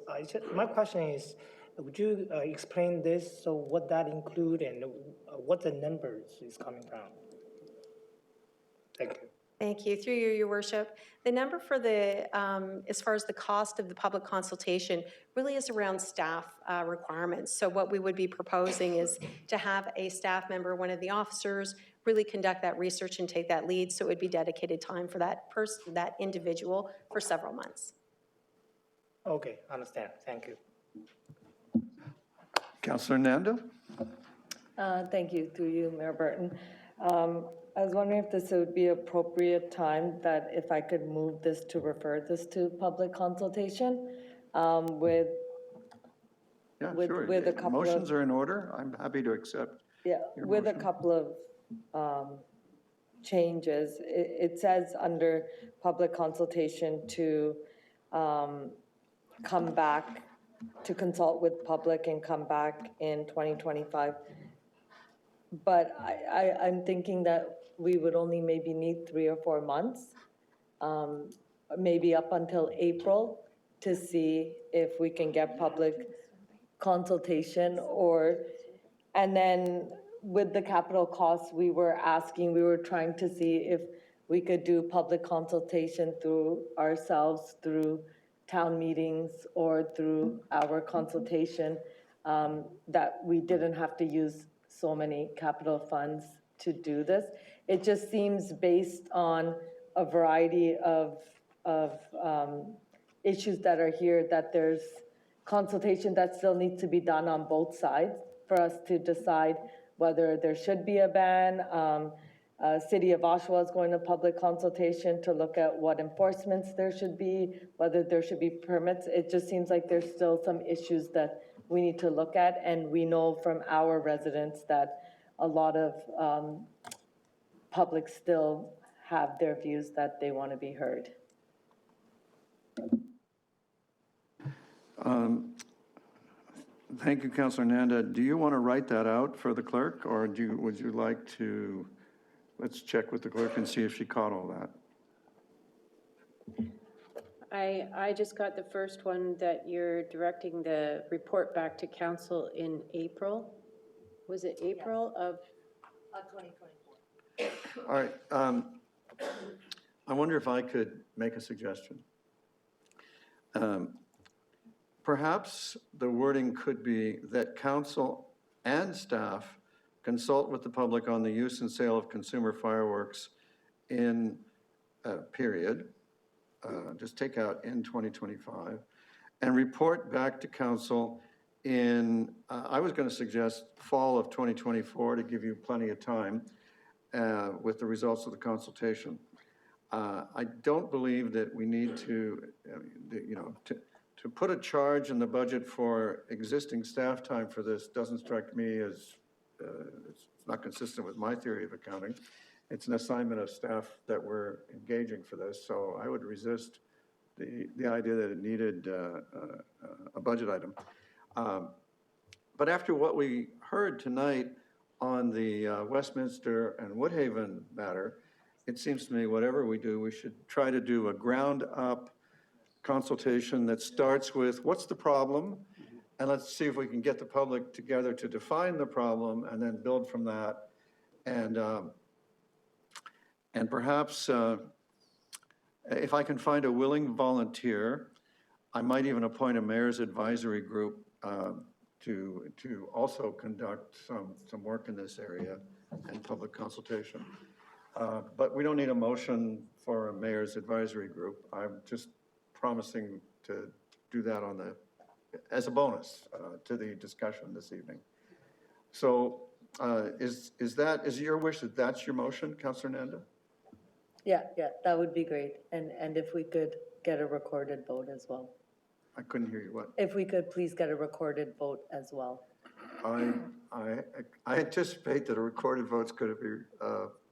Speaker 15: my question is, would you explain this? So what that include and what the numbers is coming from? Thank you.
Speaker 13: Thank you. Through you, your worship. The number for the, as far as the cost of the public consultation, really is around staff requirements. So what we would be proposing is to have a staff member, one of the officers, really conduct that research and take that lead. So it would be dedicated time for that person, that individual, for several months.
Speaker 15: Okay, understand. Thank you.
Speaker 1: Councillor Nanda.
Speaker 23: Thank you, through you, Mayor Burton. I was wondering if this would be appropriate time that if I could move this to refer this to public consultation with a couple
Speaker 1: Motions are in order. I'm happy to accept.
Speaker 23: Yeah, with a couple of changes. It says under public consultation to come back, to consult with public and come back in 2025. But I'm thinking that we would only maybe need 3 or 4 months, maybe up until April, to see if we can get public consultation and then with the capital costs, we were trying to see if we could do public consultation through ourselves, through town meetings, or through our consultation, that we didn't have to use so many capital funds to do this. It just seems based on a variety of issues that are here, that there's consultation that still needs to be done on both sides for us to decide whether there should be a ban. City of Oshawa is going to public consultation to look at what enforcements there should be, whether there should be permits. It just seems like there's still some issues that we need to look at, and we know from our residents that a lot of public still have their views that they want to be heard.
Speaker 1: Thank you, Councillor Nanda. Do you want to write that out for the clerk, or would you like to, let's check with the clerk and see if she caught all that.
Speaker 11: I just got the first one, that you're directing the report back to council in April. Was it April of
Speaker 23: 2024?
Speaker 1: All right. I wonder if I could make a suggestion. Perhaps the wording could be that council and staff consult with the public on the use and sale of consumer fireworks in period, just take out in 2025, and report back to council in, I was going to suggest fall of 2024 to give you plenty of time with the results of the consultation. I don't believe that we need to, to put a charge in the budget for existing staff time for this doesn't strike me as, it's not consistent with my theory of accounting. It's an assignment of staff that we're engaging for this, so I would resist the idea that it needed a budget item. But after what we heard tonight on the Westminster and Woodhaven matter, it seems to me whatever we do, we should try to do a ground-up consultation that starts with what's the problem, and let's see if we can get the public together to define the problem and then build from that. And perhaps if I can find a willing volunteer, I might even appoint a mayor's advisory group to also conduct some work in this area and public consultation. But we don't need a motion for a mayor's advisory group. I'm just promising to do that as a bonus to the discussion this evening. So is your wish that that's your motion, Councillor Nanda?
Speaker 23: Yeah, that would be great. And if we could get a recorded vote as well.
Speaker 1: I couldn't hear you. What?
Speaker 23: If we could please get a recorded vote as well.
Speaker 1: I anticipate that a recorded vote's going to be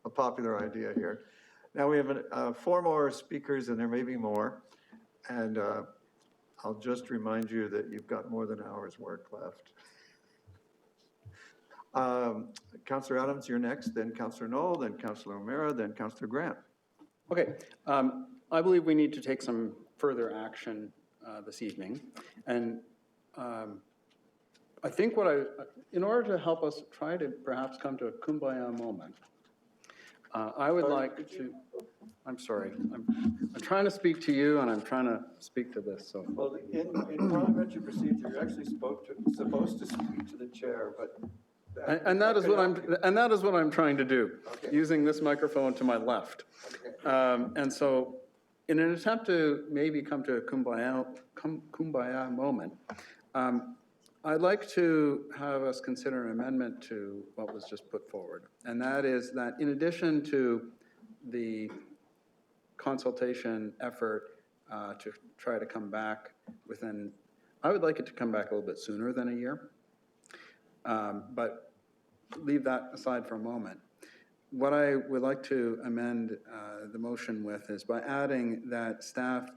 Speaker 1: a popular idea here. Now we have 4 more speakers, and there may be more. And I'll just remind you that you've got more than an hour's work left. Councillor Adams, you're next, then Councillor Knoll, then Councillor O'Meara, then Councillor Grant.
Speaker 9: Okay, I believe we need to take some further action this evening. And I think in order to help us try to perhaps come to a kumbaya moment, I would like to, I'm sorry, I'm trying to speak to you and I'm trying to speak to this, so.
Speaker 1: Well, in parliamentary procedure, you're actually supposed to speak to the chair, but.
Speaker 9: And that is what I'm trying to do, okay, using this microphone to my left. Okay. And so, in an attempt to maybe come to a kumbaya moment, I'd like to have us consider an amendment to what was just put forward. And that is that in addition to the consultation effort to try to come back within, I would like it to come back a little bit sooner than a year. But leave that aside for a moment. What I would like to amend the motion with is by adding that staff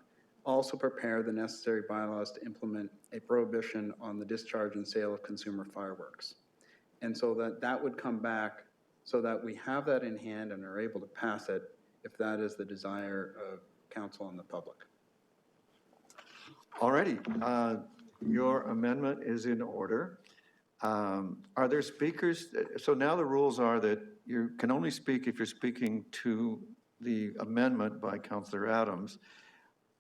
Speaker 9: also prepare the necessary bylaws to implement a prohibition on the discharge and sale of consumer fireworks. And so that would come back so that we have that in hand and are able to pass it if that is the desire of council and the public.
Speaker 1: All righty. Your amendment is in order. Are there speakers? So now the rules are that you can only speak if you're speaking to the amendment by Councillor Adams.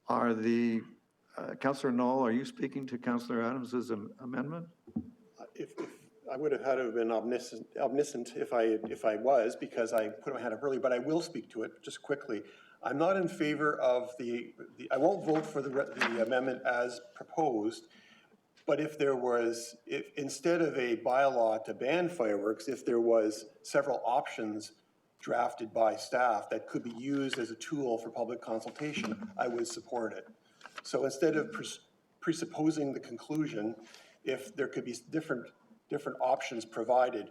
Speaker 1: Are the, Councillor Knoll, are you speaking to Councillor Adams's amendment?
Speaker 7: If I would have had to have been omniscient if I was, because I put my hand up early, but I will speak to it just quickly. I'm not in favor of I won't vote for the amendment as proposed, but if instead of a bylaw to ban fireworks, if there was several options drafted by staff that could be used as a tool for public consultation, I would support it. So instead of presupposing the conclusion, if there could be different options provided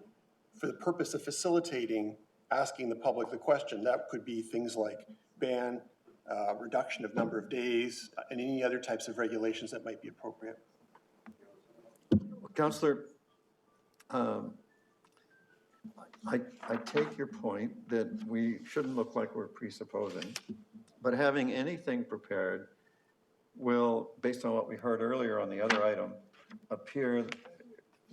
Speaker 7: for the purpose of facilitating asking the public the question, that could be things like ban, reduction of number of days, and any other types of regulations that might be appropriate.
Speaker 1: Councillor, I take your point that we shouldn't look like we're presupposing, but having anything prepared will, based on what we heard earlier on the other item,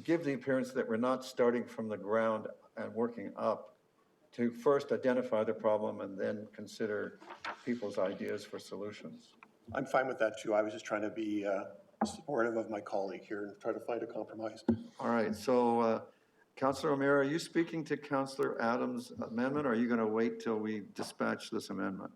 Speaker 1: give the appearance that we're not starting from the ground and working up to first identify the problem and then consider people's ideas for solutions.
Speaker 7: I'm fine with that too. I was just trying to be supportive of my colleague here and try to find a compromise.
Speaker 1: All right, so Councillor O'Meara, are you speaking to Councillor Adams' amendment, or are you going to wait till we dispatch this amendment?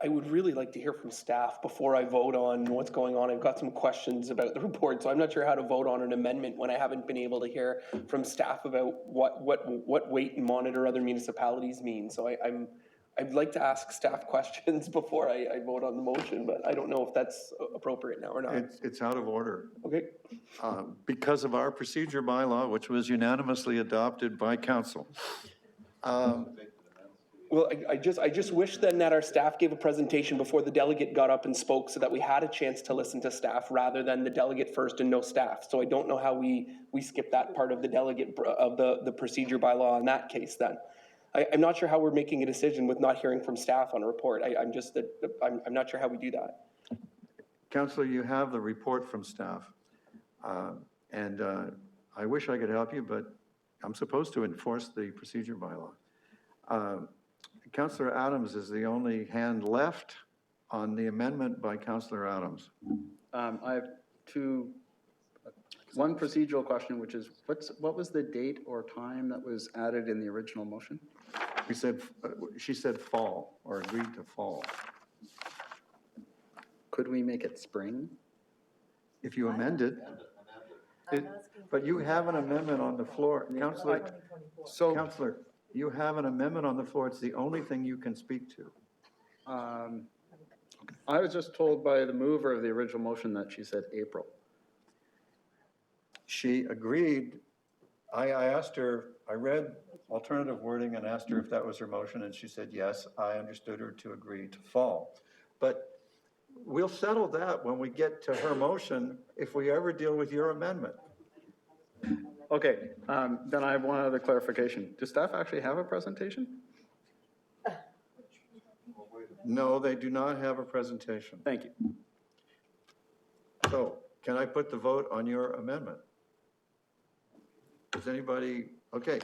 Speaker 2: I would really like to hear from staff before I vote on what's going on. I've got some questions about the report, so I'm not sure how to vote on an amendment when I haven't been able to hear from staff about what wait and monitor other municipalities mean. So I'd like to ask staff questions before I vote on the motion, but I don't know if that's appropriate now or not.
Speaker 1: It's out of order.
Speaker 2: Okay.
Speaker 1: Because of our procedure bylaw, which was unanimously adopted by council.
Speaker 2: Well, I just wish then that our staff gave a presentation before the delegate got up and spoke so that we had a chance to listen to staff rather than the delegate first and no staff. So I don't know how we skip that part of the delegate of the procedure bylaw in that case then. I'm not sure how we're making a decision with not hearing from staff on a report. I'm not sure how we do that.
Speaker 1: Councillor, you have the report from staff. And I wish I could help you, but I'm supposed to enforce the procedure bylaw. Councillor Adams is the only hand left on the amendment by Councillor Adams.
Speaker 9: I have one procedural question, which is what was the date or time that was added in the original motion?
Speaker 1: She said fall, or agreed to fall.
Speaker 9: Could we make it spring?
Speaker 1: If you amend it. But you have an amendment on the floor. Councillor, you have an amendment on the floor. It's the only thing you can speak to.
Speaker 9: I was just told by the mover of the original motion that she said April.
Speaker 1: She agreed. I asked her, I read alternative wording and asked her if that was her motion, and she said yes. I understood her to agree to fall. But we'll settle that when we get to her motion if we ever deal with your amendment.
Speaker 9: Okay, then I have one other clarification. Does staff actually have a presentation?
Speaker 1: No, they do not have a presentation.
Speaker 9: Thank you.
Speaker 1: So, can I put the vote on your amendment? Does anybody, okay.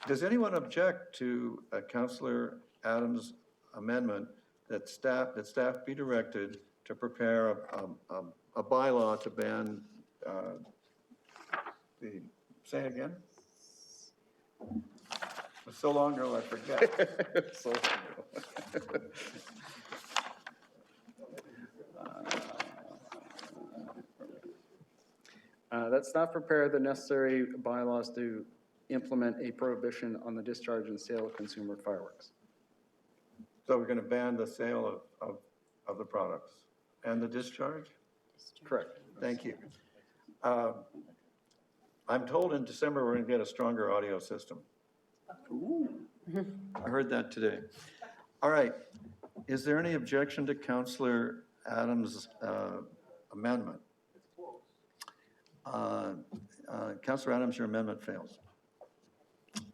Speaker 1: Does anyone object to Councillor Adams' amendment that staff be directed to prepare a bylaw to ban say it again? It's so long ago I forget.
Speaker 9: So that staff prepare the necessary bylaws to implement a prohibition on the discharge and sale of consumer fireworks.
Speaker 1: So we're going to ban the sale of the products and the discharge?
Speaker 9: Correct.
Speaker 1: Thank you. I'm told in December we're going to get a stronger audio system. I heard that today. All right. Is there any objection to Councillor Adams' amendment? Councillor Adams, your amendment fails.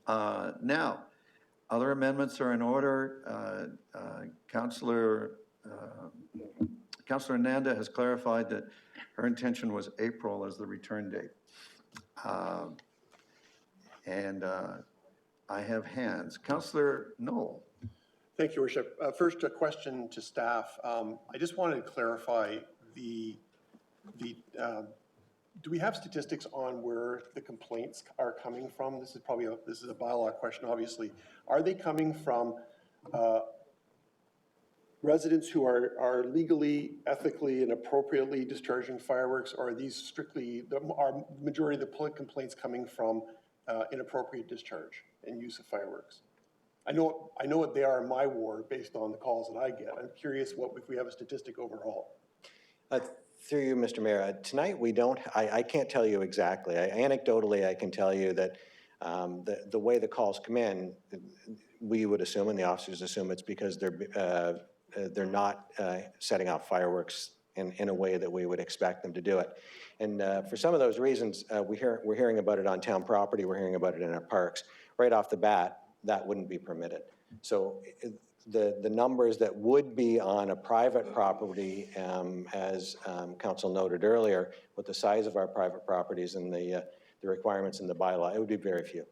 Speaker 1: Now, other amendments are in order. Councillor Nanda has clarified that her intention was April as the return date. I have hands. Councillor Knoll.
Speaker 7: Thank you, Worship. First, a question to staff. I just wanted to clarify do we have statistics on where the complaints are coming from? This is probably this is a bylaw question, obviously. Are they coming from residents who are legally, ethically, and appropriately discharging fireworks, or are these strictly, are majority of the complaints coming from inappropriate discharge and use of fireworks? I know what they are in my ward based on the calls that I get. I'm curious if we have a statistic overall.
Speaker 14: Through you, Mr. Mayor, tonight we don't, I can't tell you exactly. Anecdotally, I can tell you that the way the calls come in, we would assume, and the officers assume, it's because they're not setting off fireworks in a way that we would expect them to do it. And for some of those reasons, we're hearing about it on town property, we're hearing about it in our parks. Right off the bat, that wouldn't be permitted. So the numbers that would be on a private property, as Council noted earlier, with the size of our private properties and the requirements in the bylaw, it would be very few.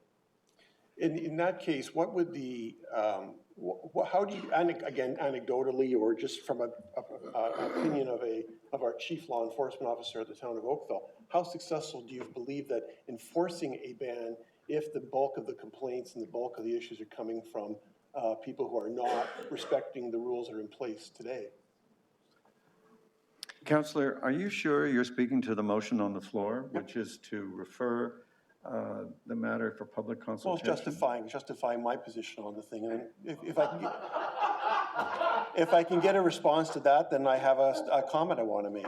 Speaker 7: In that case, what would the, how do you, again, anecdotally, or just from an opinion of our chief law enforcement officer at the town of Oakville, how successful do you believe that enforcing a ban if the bulk of the complaints and the bulk of the issues are coming from people who are not respecting the rules that are in place today?
Speaker 1: Councillor, are you sure you're speaking to the motion on the floor, which is to refer the matter for public consultation?
Speaker 7: Well, justifying my position on the thing. And if I can get a response to that, then I have a comment I want to make.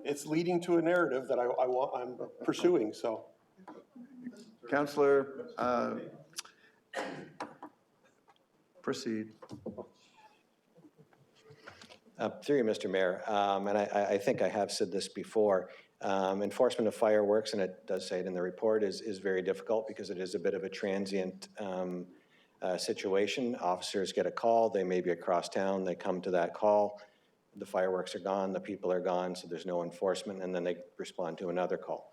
Speaker 7: It's leading to a narrative that I'm pursuing, so.
Speaker 1: Councillor, proceed.
Speaker 14: Through you, Mr. Mayor, and I think I have said this before, enforcement of fireworks, and it does say it in the report, is very difficult because it is a bit of a transient situation. Officers get a call, they may be across town, they come to that call, the fireworks are gone, the people are gone, so there's no enforcement, and then they respond to another call.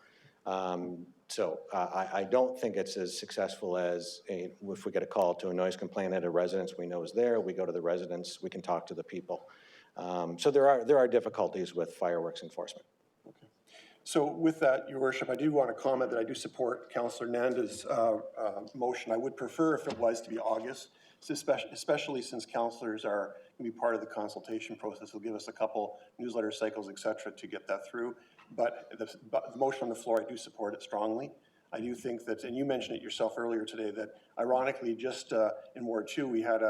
Speaker 14: So I don't think it's as successful as if we get a call to a noise complaint at a residence we know is there, we go to the residence, we can talk to the people. So there are difficulties with fireworks enforcement.
Speaker 7: Okay. So with that, Your Worship, I do want to comment that I do support Councillor Nanda's motion. I would prefer if it was to be August, especially since councillors are going to be part of the consultation process. It'll give us a couple newsletter cycles, et cetera, to get that through. But the motion on the floor, I do support it strongly. I do think that, and you mentioned it yourself earlier today, that ironically, just in Ward 2, we had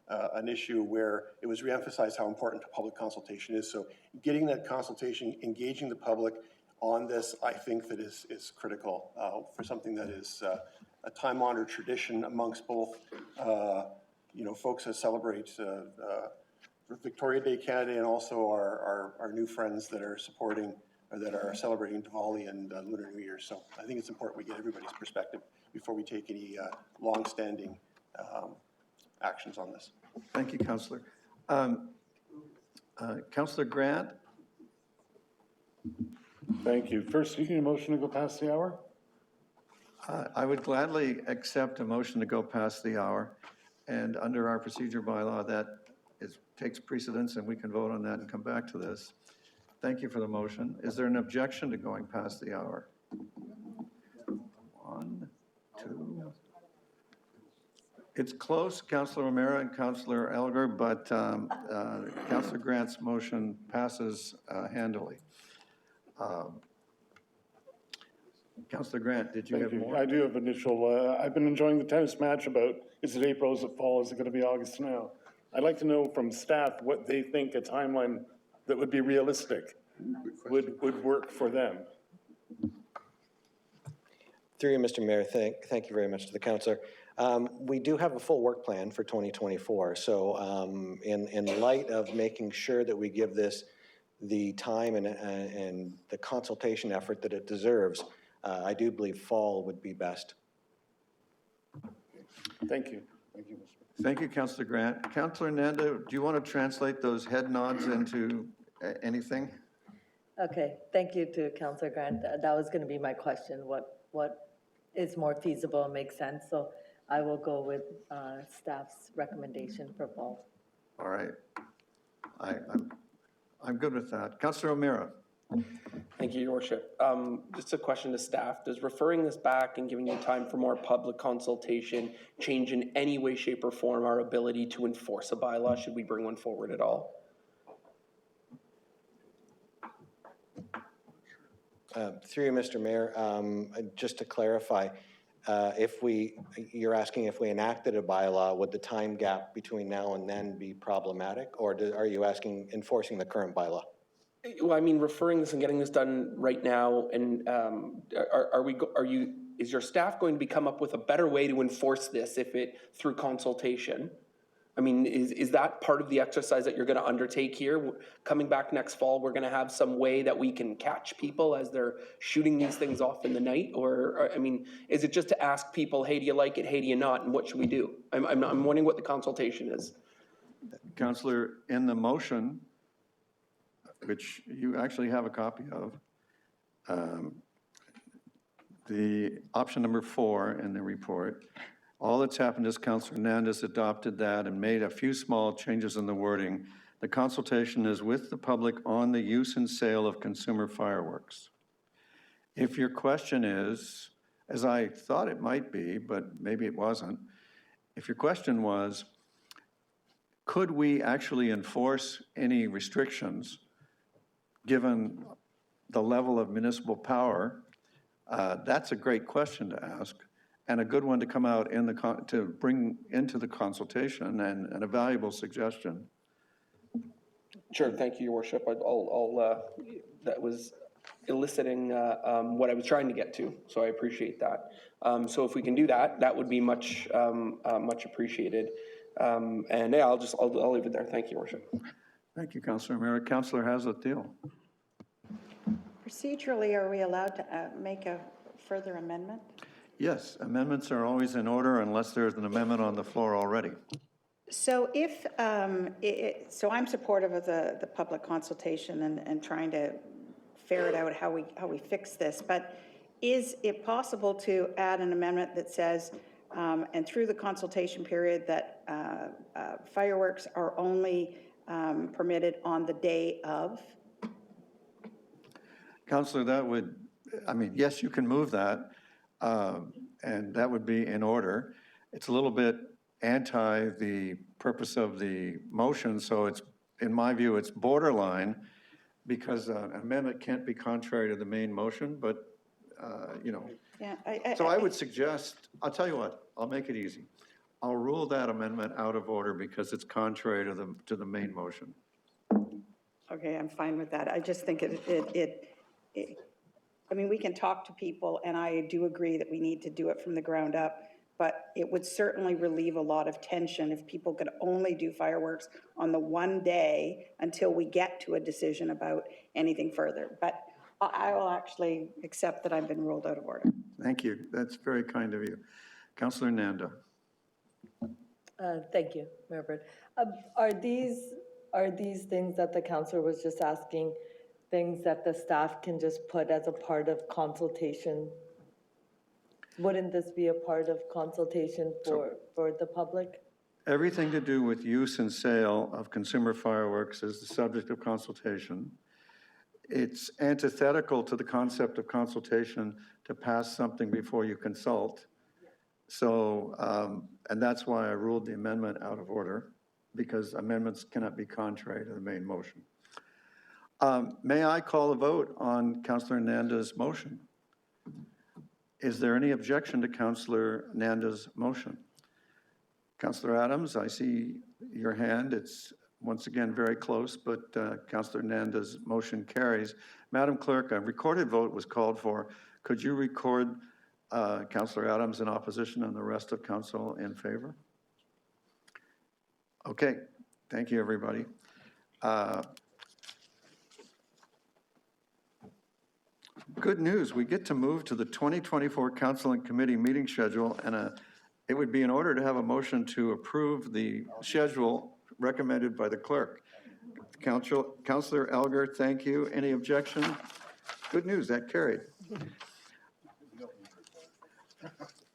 Speaker 7: an issue where it was reemphasized how important public consultation is. So getting that consultation, engaging the public on this, I think that is critical for something that is a time-honored tradition amongst both, folks that celebrate Victoria Day Canada and also our new friends that are supporting or that are celebrating Diwali and Lunar New Year. So I think it's important we get everybody's perspective before we take any long-standing actions on this.
Speaker 1: Thank you, Councillor. Councillor Grant?
Speaker 16: Thank you. First, seeking a motion to go past the hour?
Speaker 1: I would gladly accept a motion to go past the hour. And under our procedure bylaw, that takes precedence, and we can vote on that and come back to this. Thank you for the motion. Is there an objection to going past the hour? 1, 2. It's close, Councillor O'Meara and Councillor Elgar, but Councillor Grant's motion passes handily. Councillor Grant, did you have more?
Speaker 16: I do have initial. I've been enjoying the tennis match about, is it April, is it fall, is it going to be August now? I'd like to know from staff what they think a timeline that would be realistic would work for them.
Speaker 14: Through you, Mr. Mayor, thank you very much to the councillor. We do have a full work plan for 2024. So in light of making sure that we give this the time and the consultation effort that it deserves, I do believe fall would be best.
Speaker 16: Thank you. Thank you, Mr. Mayor.
Speaker 1: Thank you, Councillor Grant. Councillor Nanda, do you want to translate those head nods into anything?
Speaker 23: Okay, thank you to Councillor Grant. That was going to be my question. What is more feasible and makes sense? So I will go with staff's recommendation for fall.
Speaker 1: All right. I'm good with that. Councillor O'Meara.
Speaker 2: Thank you, Your Worship. Just a question to staff. Does referring this back and giving you time for more public consultation change in any way, shape, or form our ability to enforce a bylaw? Should we bring one forward at all?
Speaker 14: Through you, Mr. Mayor, just to clarify, you're asking if we enacted a bylaw, would the time gap between now and then be problematic? Or are you asking enforcing the current bylaw?
Speaker 2: Well, I mean, referring this and getting this done right now, and is your staff going to come up with a better way to enforce this through consultation? I mean, is that part of the exercise that you're going to undertake here? Coming back next fall, we're going to have some way that we can catch people as they're shooting these things off in the night? Or I mean, is it just to ask people, hey, do you like it? Hey, do you not? And what should we do? I'm wondering what the consultation is.
Speaker 1: Councillor, in the motion, which you actually have a copy of, the option number 4 in the report, all that's happened is Councillor Nanda's adopted that and made a few small changes in the wording. The consultation is with the public on the use and sale of consumer fireworks. If your question is, as I thought it might be, but maybe it wasn't, if your question was, could we actually enforce any restrictions given the level of municipal power, that's a great question to ask and a good one to come out to bring into the consultation and a valuable suggestion.
Speaker 2: Sure, thank you, Your Worship. That was eliciting what I was trying to get to, so I appreciate that. So if we can do that, that would be much appreciated. And yeah, I'll leave it there. Thank you, Your Worship.
Speaker 1: Thank you, Councillor Merritt. Councillor Haslett-Deal.
Speaker 5: Procedurally, are we allowed to make a further amendment?
Speaker 1: Yes, amendments are always in order unless there's an amendment on the floor already.
Speaker 5: So so I'm supportive of the public consultation and trying to ferret out how we fix this, but is it possible to add an amendment that says, and through the consultation period, that fireworks are only permitted on the day of?
Speaker 1: Councillor, yes, you can move that, and that would be in order. It's a little bit anti the purpose of the motion, so it's, in my view, it's borderline because an amendment can't be contrary to the main motion, but,
Speaker 5: Yeah,
Speaker 1: So I would suggest, I'll tell you what, I'll make it easy. I'll rule that amendment out of order because it's contrary to the main motion.
Speaker 5: Okay, I'm fine with that. I just think I mean, we can talk to people, and I do agree that we need to do it from the ground up, but it would certainly relieve a lot of tension if people could only do fireworks on the one day until we get to a decision about anything further. But I will actually accept that I've been ruled out of order.
Speaker 1: Thank you. That's very kind of you. Councillor Nanda.
Speaker 23: Thank you, Mayor Bird. Are these things that the councillor was just asking, things that the staff can just put as a part of consultation? Wouldn't this be a part of consultation for the public?
Speaker 1: Everything to do with use and sale of consumer fireworks is the subject of consultation. It's antithetical to the concept of consultation to pass something before you consult. So, and that's why I ruled the amendment out of order, because amendments cannot be contrary to the main motion. May I call a vote on Councillor Nanda's motion? Is there any objection to Councillor Nanda's motion? Councillor Adams, I see your hand. It's once again very close, but Councillor Nanda's motion carries. Madam Clerk, a recorded vote was called for. Could you record Councillor Adams in opposition, and the rest of council in favor? Okay, thank you, everybody. Good news, we get to move to the 2024 council and committee meeting schedule, and it would be in order to have a motion to approve the schedule recommended by the clerk. Councillor Elgar, thank you. Any objection? Good news, that carried.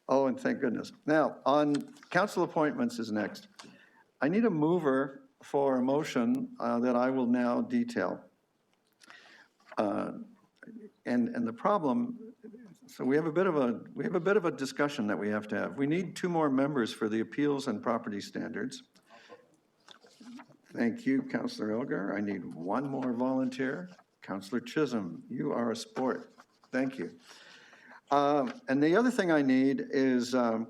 Speaker 1: Oh, and thank goodness. Now, on council appointments is next. I need a mover for a motion that I will now detail. And the problem, so we have a bit of a discussion that we have to have. We need 2 more members for the appeals and property standards. Thank you, Councillor Elgar. I need 1 more volunteer. Councillor Chisholm, you are a sport. Thank you. And the other thing I need is to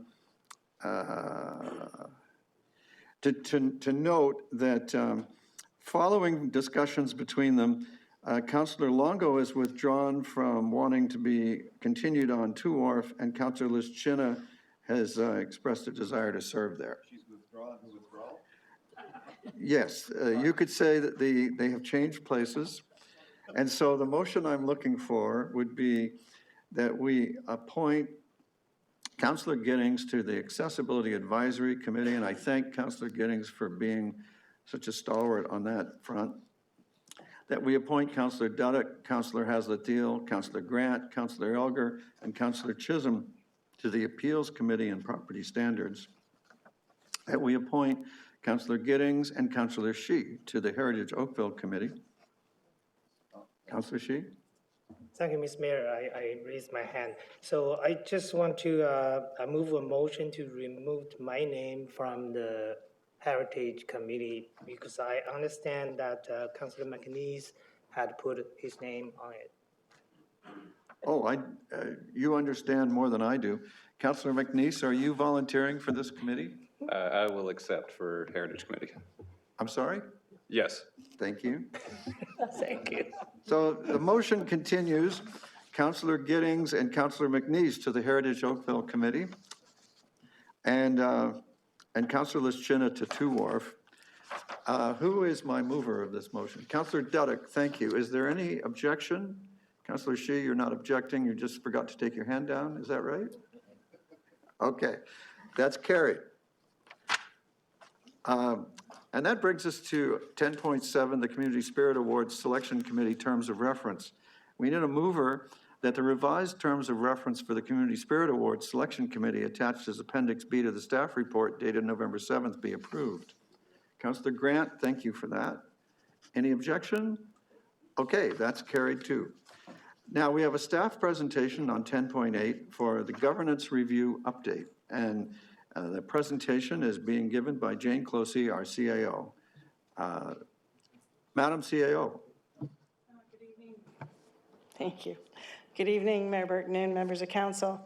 Speaker 1: note that following discussions between them, Councillor Longo is withdrawn from wanting to be continued on 2 Wharf, and Councillor Lischina has expressed a desire to serve there. She's withdrawn to withdrawal? Yes, you could say that they have changed places. And so the motion I'm looking for would be that we appoint Councillor Giddings to the Accessibility Advisory Committee, and I thank Councillor Giddings for being such a stalwart on that front. That we appoint Councillor Duddick, Councillor Haslett-Deal, Councillor Grant, Councillor Elgar, and Councillor Chisholm to the Appeals Committee and Property Standards. That we appoint Councillor Giddings and Councillor Shi to the Heritage Oakville Committee. Councillor Shi?
Speaker 15: Thank you, Ms. Mayor. I raised my hand. So I just want to move a motion to remove my name from the Heritage Committee because I understand that Councillor McNeese had put his name on it.
Speaker 1: Oh, you understand more than I do. Councillor McNeese, are you volunteering for this committee?
Speaker 3: I will accept for Heritage Committee.
Speaker 1: I'm sorry?
Speaker 3: Yes.
Speaker 1: Thank you.
Speaker 15: Thank you.
Speaker 1: So the motion continues. Councillor Giddings and Councillor McNeese to the Heritage Oakville Committee, and Councillor Lischina to 2 Wharf. Who is my mover of this motion? Councillor Duddick, thank you. Is there any objection? Councillor Shi, you're not objecting. You just forgot to take your hand down. Is that right? Okay, that's carried. And that brings us to 10.7, the Community Spirit Awards Selection Committee Terms of Reference. We need a mover that the revised terms of reference for the Community Spirit Awards Selection Committee attached as Appendix B to the staff report dated November 7th be approved. Councillor Grant, thank you for that. Any objection? Okay, that's carried too. Now we have a staff presentation on 10.8 for the governance review update. And the presentation is being given by Jane Closey, our CAO. Madam CAO.
Speaker 17: Good evening. Thank you. Good evening, Mayor Burton and members of council.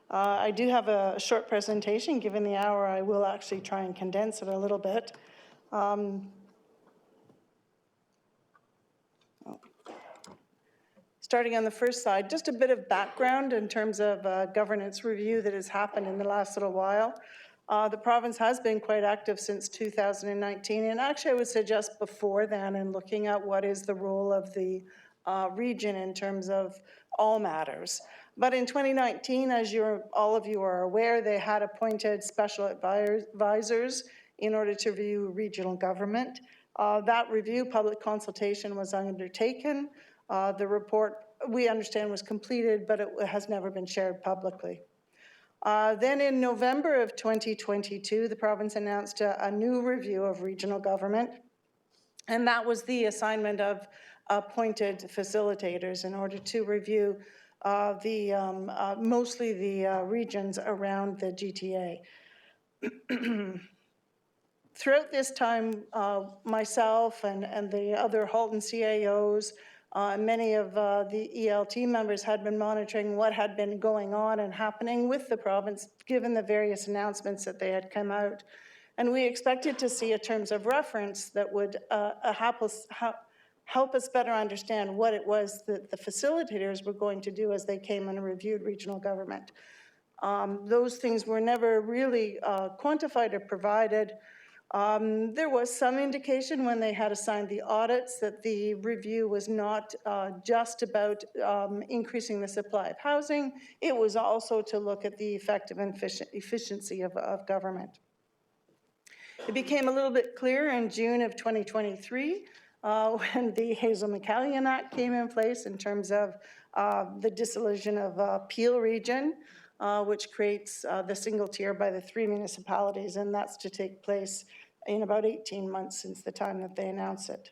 Speaker 17: I do have a short presentation. Given the hour, I will actually try and condense it a little bit. Starting on the first side, just a bit of background in terms of governance review that has happened in the last little while. The province has been quite active since 2019, and actually I would suggest before then in looking at what is the role of the region in terms of all matters. But in 2019, as all of you are aware, they had appointed special advisors in order to review regional government. That review, public consultation was undertaken. The report, we understand, was completed, but it has never been shared publicly. Then in November of 2022, the province announced a new review of regional government, and that was the assignment of appointed facilitators in order to review mostly the regions around the GTA. Throughout this time, myself and the other Halton CAOs, many of the ELT members had been monitoring what had been going on and happening with the province, given the various announcements that they had come out. And we expected to see a terms of reference that would help us better understand what it was that the facilitators were going to do as they came and reviewed regional government. Those things were never really quantified or provided. There was some indication when they had assigned the audits that the review was not just about increasing the supply of housing. It was also to look at the effective and efficiency of government. It became a little bit clearer in June of 2023 when the Hazel-McCallion Act came in place in terms of the dissolution of Peel Region, which creates the single tier by the 3 municipalities, and that's to take place in about 18 months since the time that they announced it.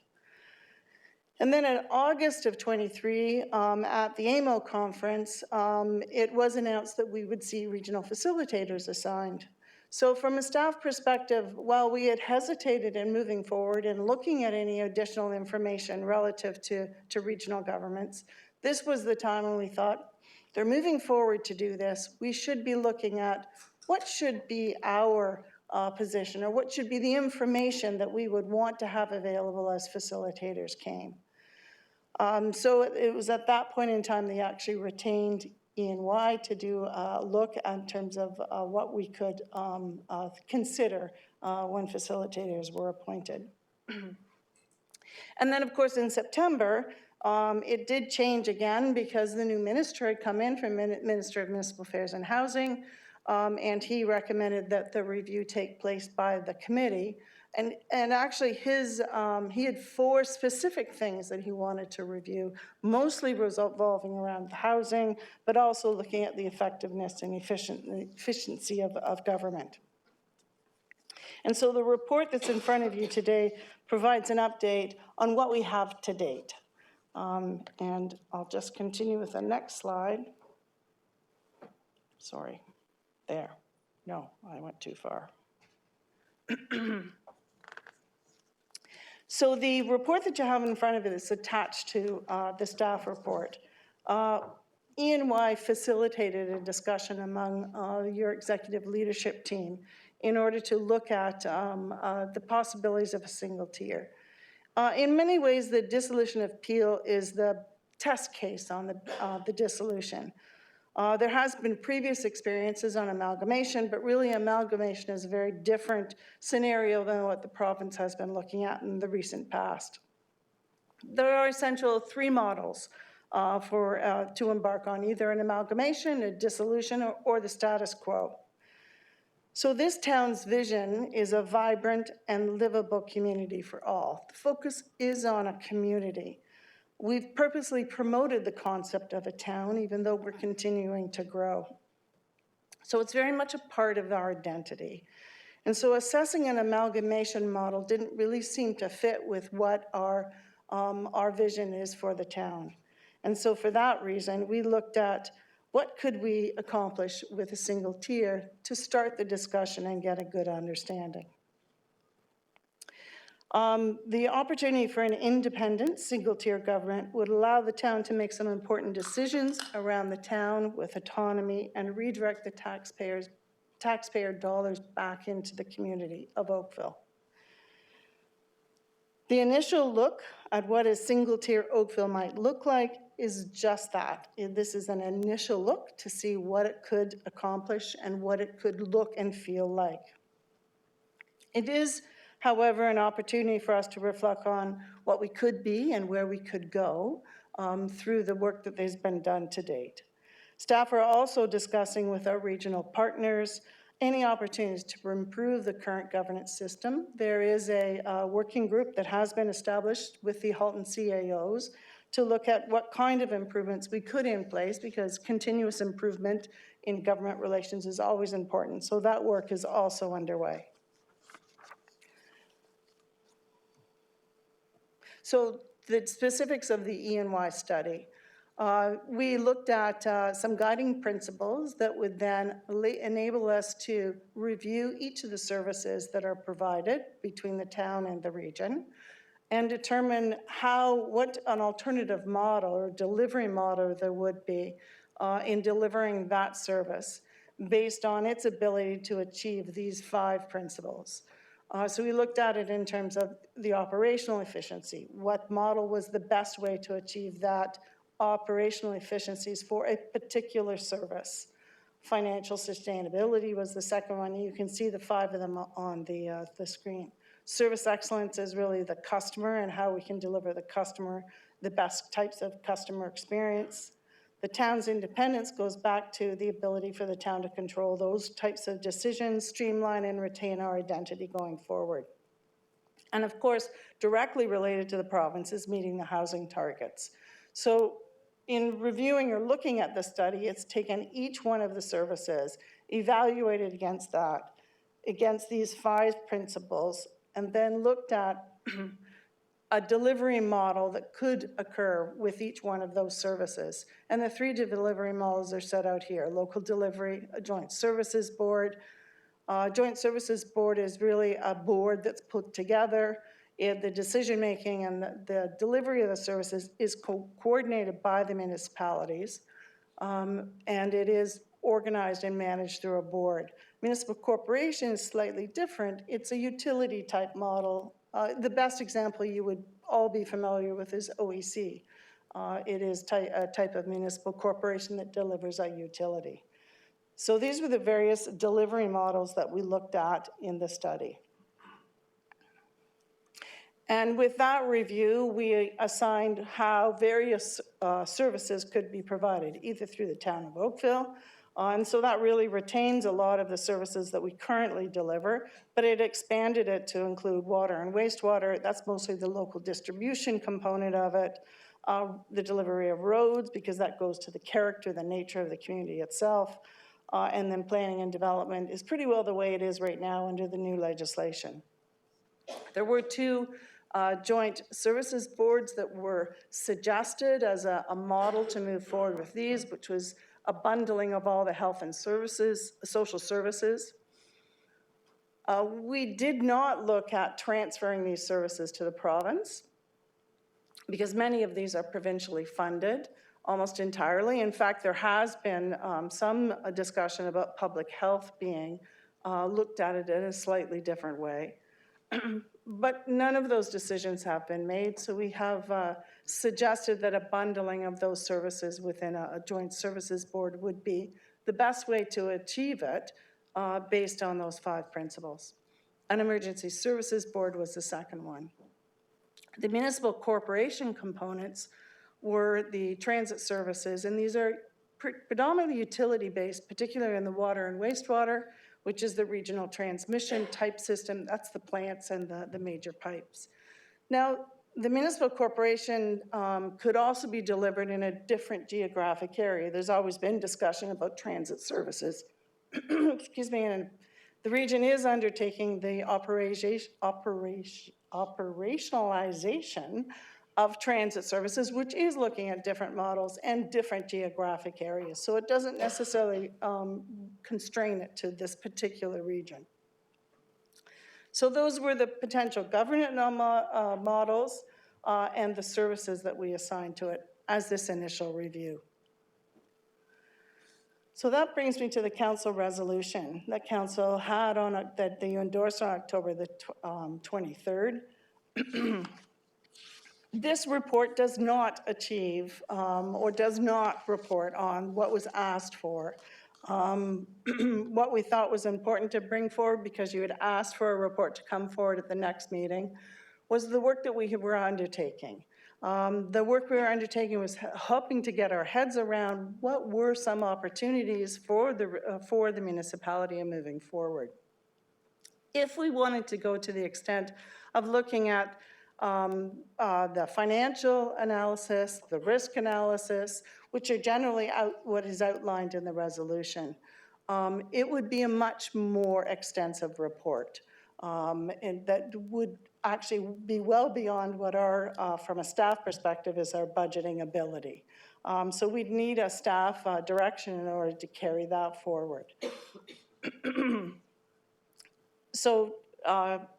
Speaker 17: And then in August of 23, at the AMO conference, it was announced that we would see regional facilitators assigned. So from a staff perspective, while we had hesitated in moving forward and looking at any additional information relative to regional governments, this was the time when we thought, they're moving forward to do this. We should be looking at what should be our position, or what should be the information that we would want to have available as facilitators came. So it was at that point in time they actually retained E&Y to do a look in terms of what we could consider when facilitators were appointed. And then, of course, in September, it did change again because the new minister had come in from Minister of Municipal Affairs and Housing, and he recommended that the review take place by the committee. And actually he had 4 specific things that he wanted to review, mostly revolving around housing, but also looking at the effectiveness and efficiency of government. And so the report that's in front of you today provides an update on what we have to date. And I'll just continue with the next slide. Sorry, there. No, I went too far. So the report that you have in front of it is attached to the staff report. E&Y facilitated a discussion among your executive leadership team in order to look at the possibilities of a single tier. In many ways, the dissolution of Peel is the test case on the dissolution. There has been previous experiences on amalgamation, but really amalgamation is a very different scenario than what the province has been looking at in the recent past. There are essentially 3 models to embark on, either an amalgamation, a dissolution, or the status quo. So this town's vision is a vibrant and livable community for all. The focus is on a community. We've purposely promoted the concept of a town, even though we're continuing to grow. So it's very much a part of our identity. And so assessing an amalgamation model didn't really seem to fit with what our vision is for the town. And so for that reason, we looked at what could we accomplish with a single tier to start the discussion and get a good understanding. The opportunity for an independent single-tier government would allow the town to make some important decisions around the town with autonomy and redirect the taxpayer dollars back into the community of Oakville. The initial look at what a single-tier Oakville might look like is just that. This is an initial look to see what it could accomplish and what it could look and feel like. It is, however, an opportunity for us to reflect on what we could be and where we could go through the work that has been done to date. Staff are also discussing with our regional partners any opportunities to improve the current governance system. There is a working group that has been established with the Halton CAOs to look at what kind of improvements we could in place, because continuous improvement in government relations is always important. So that work is also underway. So the specifics of the E&Y study. We looked at some guiding principles that would then enable us to review each of the services that are provided between the town and the region and determine what an alternative model or delivery model there would be in delivering that service based on its ability to achieve these 5 principles. So we looked at it in terms of the operational efficiency. What model was the best way to achieve that operational efficiencies for a particular service? Financial sustainability was the second one. You can see the 5 of them on the screen. Service excellence is really the customer and how we can deliver the customer the best types of customer experience. The town's independence goes back to the ability for the town to control those types of decisions, streamline and retain our identity going forward. And of course, directly related to the province is meeting the housing targets. So in reviewing or looking at the study, it's taken each one of the services, evaluated against that, against these 5 principles, and then looked at a delivery model that could occur with each one of those services. And the 3 delivery models are set out here: local delivery, a joint services board. Joint services board is really a board that's put together. The decision-making and the delivery of the services is coordinated by the municipalities, and it is organized and managed through a board. Municipal corporation is slightly different. It's a utility-type model. The best example you would all be familiar with is OEC. It is a type of municipal corporation that delivers a utility. So these were the various delivery models that we looked at in the study. And with that review, we assigned how various services could be provided, either through the town of Oakville, and so that really retains a lot of the services that we currently deliver, but it expanded it to include water and wastewater. That's mostly the local distribution component of it. The delivery of roads, because that goes to the character, the nature of the community itself. And then planning and development is pretty well the way it is right now under the new legislation. There were 2 joint services boards that were suggested as a model to move forward with these, which was a bundling of all the health and services, social services. We did not look at transferring these services to the province because many of these are provincially funded almost entirely. In fact, there has been some discussion about public health being looked at it in a slightly different way. But none of those decisions have been made, so we have suggested that a bundling of those services within a joint services board would be the best way to achieve it based on those 5 principles. An emergency services board was the second one. The municipal corporation components were the transit services, and these are predominantly utility-based, particularly in the water and wastewater, which is the regional transmission type system. That's the plants and the major pipes. Now, the municipal corporation could also be delivered in a different geographic area. There's always been discussion about transit services. Excuse me, and the region is undertaking the operationalization of transit services, which is looking at different models and different geographic areas. So it doesn't necessarily constrain it to this particular region. So those were the potential governance models and the services that we assigned to it as this initial review. So that brings me to the council resolution that council had on that they endorsed on October the 23rd. This report does not achieve or does not report on what was asked for. What we thought was important to bring forward, because you had asked for a report to come forward at the next meeting, was the work that we were undertaking. The work we were undertaking was helping to get our heads around what were some opportunities for the municipality and moving forward. If we wanted to go to the extent of looking at the financial analysis, the risk analysis, which are generally what is outlined in the resolution, it would be a much more extensive report. And that would actually be well beyond what our, from a staff perspective, is our budgeting ability. So we'd need a staff direction in order to carry that forward. So,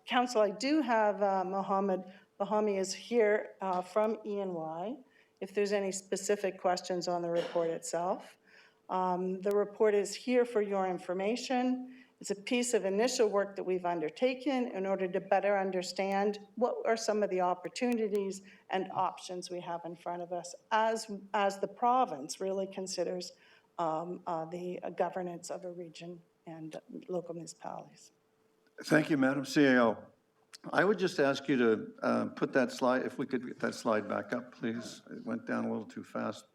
Speaker 17: Council, I do have Mohammed Bahami is here from E&Y, if there's any specific questions on the report itself. The report is here for your information. It's a piece of initial work that we've undertaken in order to better understand what are some of the opportunities and options we have in front of us as the province really considers the governance of a region and local municipalities.
Speaker 1: Thank you, Madam CAO. I would just ask you to put that slide, if we could get that slide back up, please. It went down a little too fast.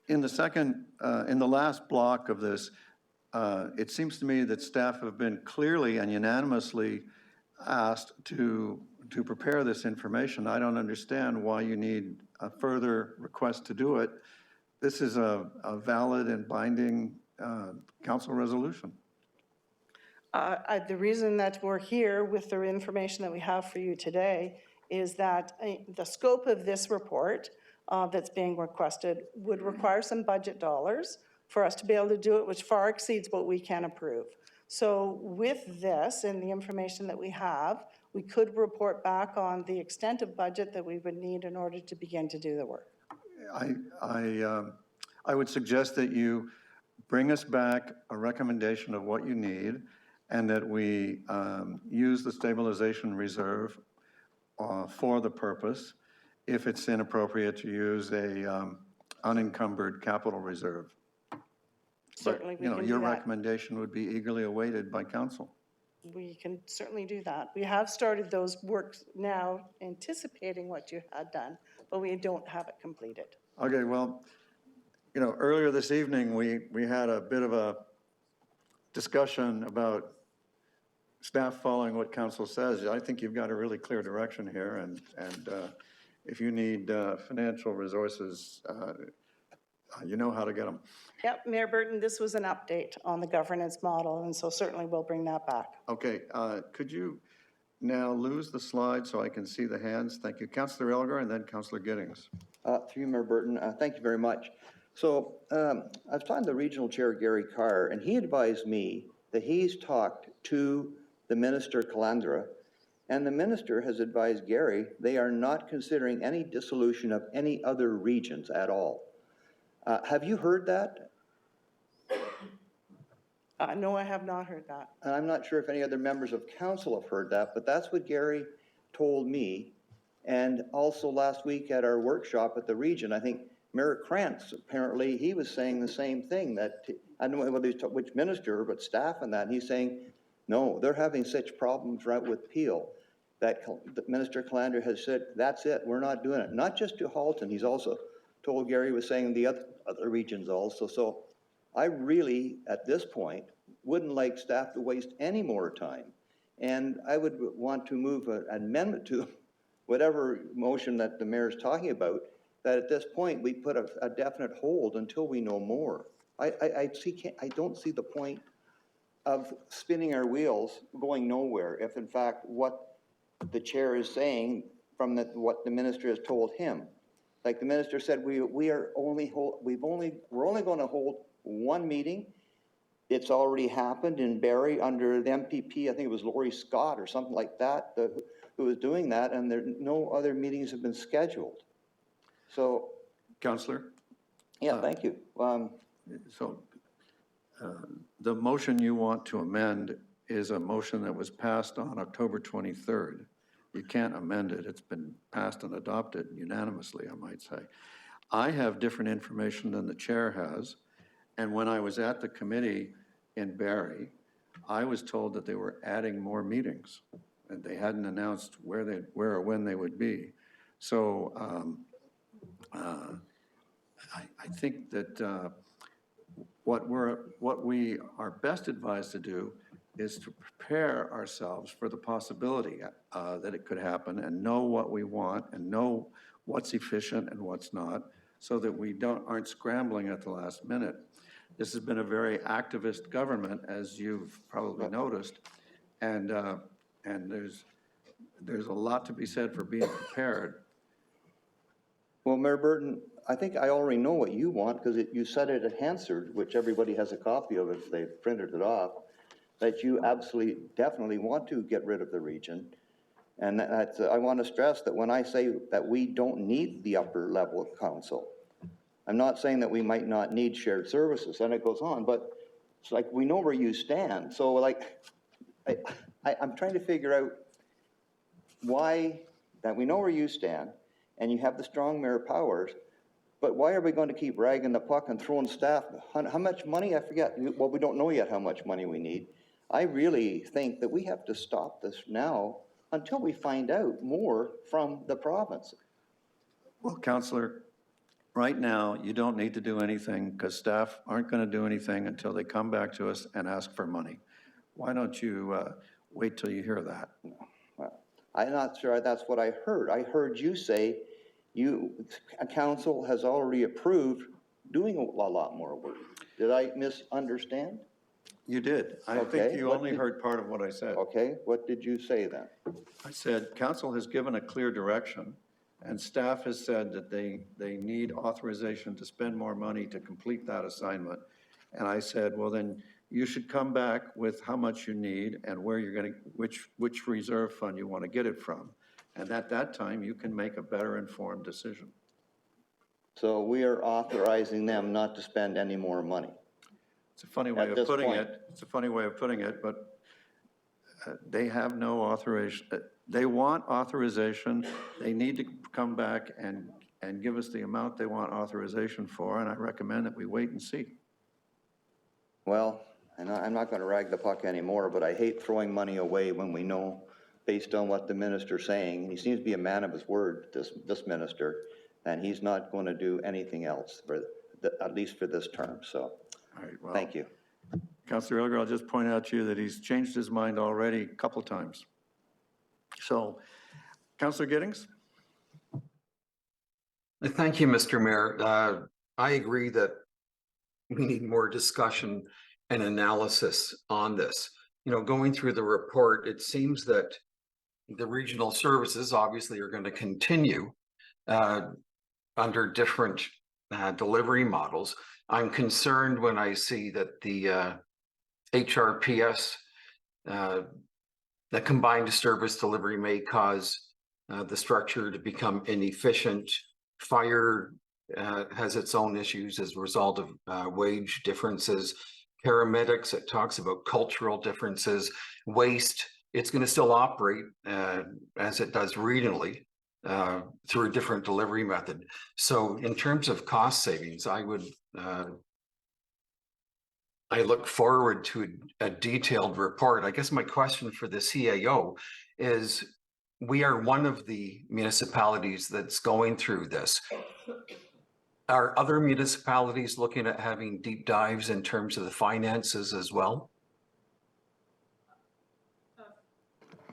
Speaker 1: In the last block of this, it seems to me that staff have been clearly and unanimously asked to prepare this information. I don't understand why you need a further request to do it. This is a valid and binding council resolution.
Speaker 17: The reason that we're here with the information that we have for you today is that the scope of this report that's being requested would require some budget dollars for us to be able to do it, which far exceeds what we can approve. So with this and the information that we have, we could report back on the extent of budget that we would need in order to begin to do the work.
Speaker 1: I would suggest that you bring us back a recommendation of what you need and that we use the stabilization reserve for the purpose. If it's inappropriate to use a unencumbered capital reserve.
Speaker 17: Certainly, we can do that.
Speaker 1: Your recommendation would be eagerly awaited by council.
Speaker 17: We can certainly do that. We have started those works now, anticipating what you had done, but we don't have it completed.
Speaker 1: Okay, well, earlier this evening, we had a bit of a discussion about staff following what council says. I think you've got a really clear direction here, and if you need financial resources, you know how to get them.
Speaker 17: Yep, Mayor Burton, this was an update on the governance model, and so certainly we'll bring that back.
Speaker 1: Okay, could you now lose the slide so I can see the hands? Thank you. Councillor Elgar and then Councillor Giddings.
Speaker 4: Through you, Mayor Burton, thank you very much. So I was talking to Regional Chair Gary Carr, and he advised me that he's talked to the Minister Calandra, and the Minister has advised Gary they are not considering any dissolution of any other regions at all. Have you heard that?
Speaker 17: No, I have not heard that.
Speaker 4: And I'm not sure if any other members of council have heard that, but that's what Gary told me. And also last week at our workshop at the region, I think Mayor Krantz, apparently he was saying the same thing, that, I don't know whether he's which minister, but staff and that, and he's saying, no, they're having such problems right with Peel that Minister Calandra has said, that's it, we're not doing it. Not just to Halton, he's also told Gary was saying the other regions also. So I really, at this point, wouldn't like staff to waste any more time. And I would want to move an amendment to whatever motion that the mayor's talking about, that at this point we put a definite hold until we know more. I don't see the point of spinning our wheels going nowhere if in fact what the chair is saying from what the minister has told him. Like the minister said, we're only going to hold one meeting. It's already happened in Barrie under the MPP. I think it was Laurie Scott or something like that who was doing that, and no other meetings have been scheduled. So,
Speaker 1: Councillor?
Speaker 4: Yeah, thank you.
Speaker 1: The motion you want to amend is a motion that was passed on October 23rd. You can't amend it. It's been passed and adopted unanimously, I might say. I have different information than the chair has, and when I was at the committee in Barrie, I was told that they were adding more meetings, and they hadn't announced where or when they would be. So I think that what we are best advised to do is to prepare ourselves for the possibility that it could happen and know what we want and know what's efficient and what's not, so that we aren't scrambling at the last minute. This has been a very activist government, as you've probably noticed, and there's a lot to be said for being prepared.
Speaker 4: Well, Mayor Burton, I think I already know what you want, because you said it at Hansard, which everybody has a copy of if they printed it off, that you absolutely, definitely want to get rid of the region. And I want to stress that when I say that we don't need the upper level of council, I'm not saying that we might not need shared services, and it goes on, but it's like we know where you stand. So like, I'm trying to figure out why that we know where you stand, and you have the strong mayor powers, But why are we going to keep ragging the puck and throwing staff? How much money? I forget. Well, we don't know yet how much money we need. I really think that we have to stop this now until we find out more from the province.
Speaker 1: Well, Councillor, right now, you don't need to do anything because staff aren't going to do anything until they come back to us and ask for money. Why don't you wait till you hear that?
Speaker 4: Well, I'm not sure that's what I heard. I heard you say council has already approved doing a lot more work. Did I misunderstand?
Speaker 1: You did. I think you only heard part of what I said.
Speaker 4: Okay, what did you say then?
Speaker 1: I said, council has given a clear direction, and staff has said that they need authorization to spend more money to complete that assignment. And I said, well, then you should come back with how much you need and where you're going to, which reserve fund you want to get it from. And at that time, you can make a better informed decision.
Speaker 4: So we are authorizing them not to spend any more money.
Speaker 1: It's a funny way of putting it. It's a funny way of putting it, but they have no authorization. They want authorization. They need to come back and give us the amount they want authorization for, and I recommend that we wait and see.
Speaker 4: Well, and I'm not going to rag the puck anymore, but I hate throwing money away when we know, based on what the minister's saying, and he seems to be a man of his word, this minister, and he's not going to do anything else, at least for this term, so.
Speaker 1: All right, well,
Speaker 4: thank you.
Speaker 1: Councillor Elgar, I'll just point out to you that he's changed his mind already a couple times. So, Councillor Giddings?
Speaker 6: Thank you, Mr. Mayor. I agree that we need more discussion and analysis on this. You know, going through the report, it seems that the regional services obviously are going to continue under different delivery models. I'm concerned when I see that the HRPS, the combined service delivery may cause the structure to become inefficient. Fire has its own issues as a result of wage differences. Paramedics, it talks about cultural differences. Waste, it's going to still operate as it does regionally through a different delivery method. So in terms of cost savings, I look forward to a detailed report. I guess my question for the CAO is, we are one of the municipalities that's going through this. Are other municipalities looking at having deep dives in terms of the finances as well?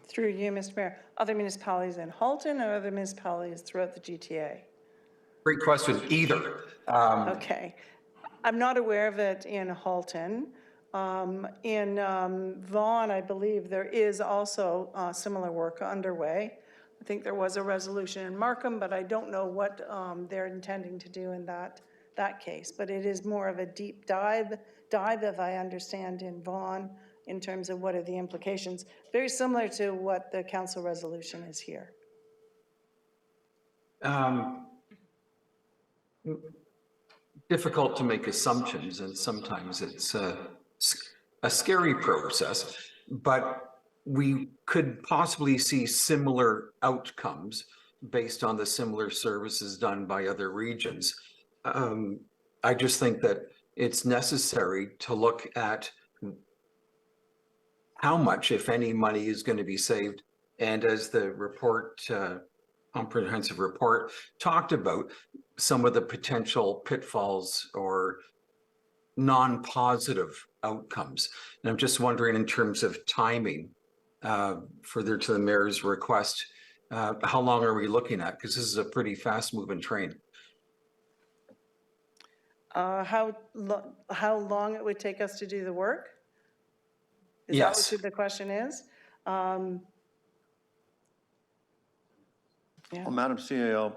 Speaker 17: Through you, Mr. Mayor, other municipalities in Halton or other municipalities throughout the GTA?
Speaker 6: Great question, either.
Speaker 17: Okay. I'm not aware of it in Halton. In Vaughan, I believe there is also similar work underway. I think there was a resolution in Markham, but I don't know what they're intending to do in that case. But it is more of a deep dive, if I understand, in Vaughan in terms of what are the implications. Very similar to what the council resolution is here.
Speaker 6: Difficult to make assumptions, and sometimes it's a scary process, but we could possibly see similar outcomes based on the similar services done by other regions. I just think that it's necessary to look at how much, if any, money is going to be saved. And as the report, comprehensive report, talked about, some of the potential pitfalls or non-positive outcomes. And I'm just wondering, in terms of timing, further to the mayor's request, how long are we looking at? Because this is a pretty fast-moving train.
Speaker 17: How long it would take us to do the work? Is
Speaker 6: Yes.
Speaker 17: that what the question is?
Speaker 1: Well, Madam CAO,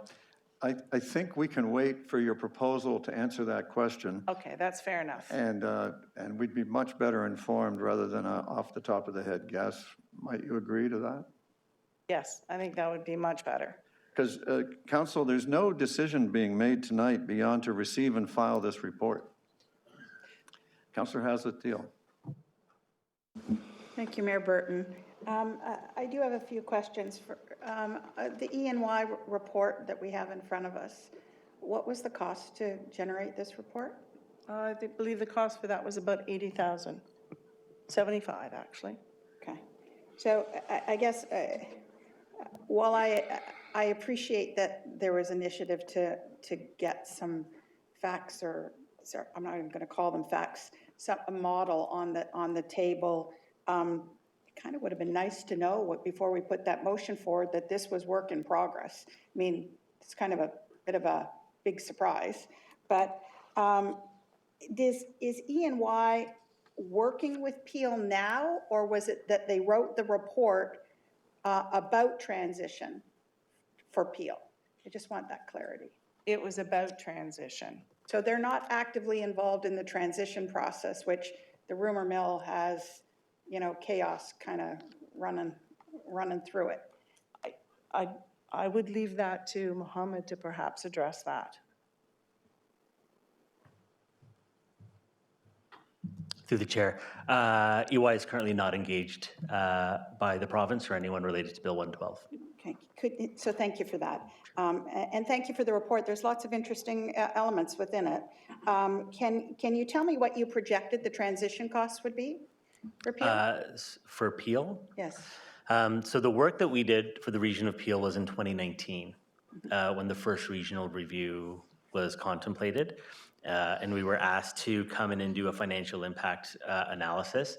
Speaker 1: I think we can wait for your proposal to answer that question.
Speaker 17: Okay, that's fair enough.
Speaker 1: And we'd be much better informed rather than off the top of the head guess. Might you agree to that?
Speaker 17: Yes, I think that would be much better.
Speaker 1: Because, Council, there's no decision being made tonight beyond to receive and file this report. Councillor Hazlet-Thiel.
Speaker 5: Thank you, Mayor Burton. I do have a few questions for the E&Y report that we have in front of us. what was the cost to generate this report?
Speaker 17: I believe the cost for that was about 80,000, 75 actually.
Speaker 5: Okay. So I guess, while I appreciate that there was initiative to get some facts, or sorry, I'm not even going to call them facts, a model on the table, it kind of would have been nice to know before we put that motion forward that this was work in progress. I mean, it's kind of a bit of a big surprise, but is E&Y working with Peel now, or was it that they wrote the report about transition for Peel? I just want that clarity.
Speaker 17: It was about transition.
Speaker 5: So they're not actively involved in the transition process, which the rumor mill has, chaos kind of running through it.
Speaker 17: I would leave that to Mohammed to perhaps address that.
Speaker 10: Through the chair, EY is currently not engaged by the province or anyone related to Bill 112.
Speaker 5: Okay, so thank you for that. And thank you for the report. There's lots of interesting elements within it. Can you tell me what you projected the transition costs would be for Peel?
Speaker 10: For Peel?
Speaker 5: Yes.
Speaker 10: So the work that we did for the region of Peel was in 2019, when the first regional review was contemplated. And we were asked to come in and do a financial impact analysis.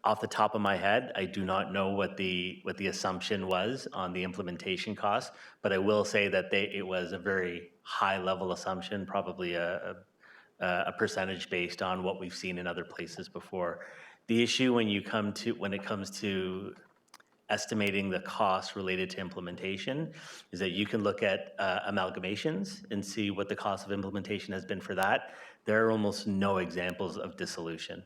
Speaker 10: Off the top of my head, I do not know what the assumption was on the implementation costs, but I will say that it was a very high level assumption, probably a percentage based on what we've seen in other places before. The issue when it comes to estimating the costs related to implementation is that you can look at amalgamations and see what the cost of implementation has been for that. There are almost no examples of dissolution.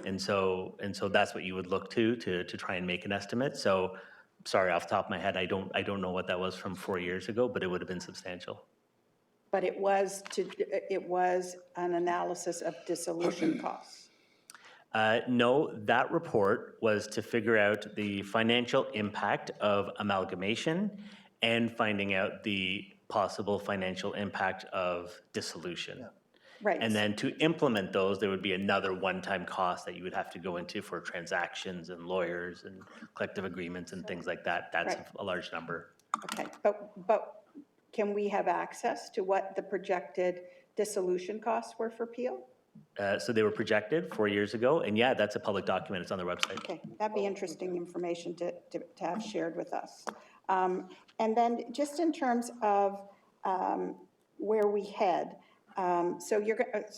Speaker 10: And so that's what you would look to try and make an estimate. So sorry, off the top of my head, I don't know what that was from 4 years ago, but it would have been substantial.
Speaker 5: But it was an analysis of dissolution costs.
Speaker 10: No, that report was to figure out the financial impact of amalgamation and finding out the possible financial impact of dissolution.
Speaker 5: Right.
Speaker 10: And then to implement those, there would be another one-time cost that you would have to go into for transactions and lawyers and collective agreements and things like that. That's
Speaker 5: Right.
Speaker 10: a large number.
Speaker 5: Okay, but can we have access to what the projected dissolution costs were for Peel?
Speaker 10: So they were projected 4 years ago, and yeah, that's a public document. It's on their website.
Speaker 5: Okay, that'd be interesting information to have shared with us. And then just in terms of where we head, so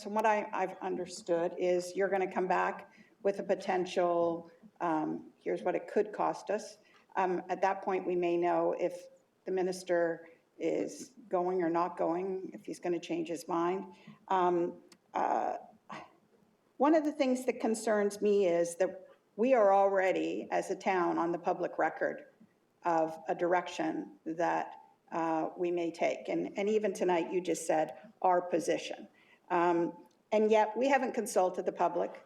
Speaker 5: what I've understood is you're going to come back with a potential, here's what it could cost us. At that point, we may know if the minister is going or not going, if he's going to change his mind. One of the things that concerns me is that we are already, as a town, on the public record of a direction that we may take. And even tonight, you just said our position. And yet, we haven't consulted the public.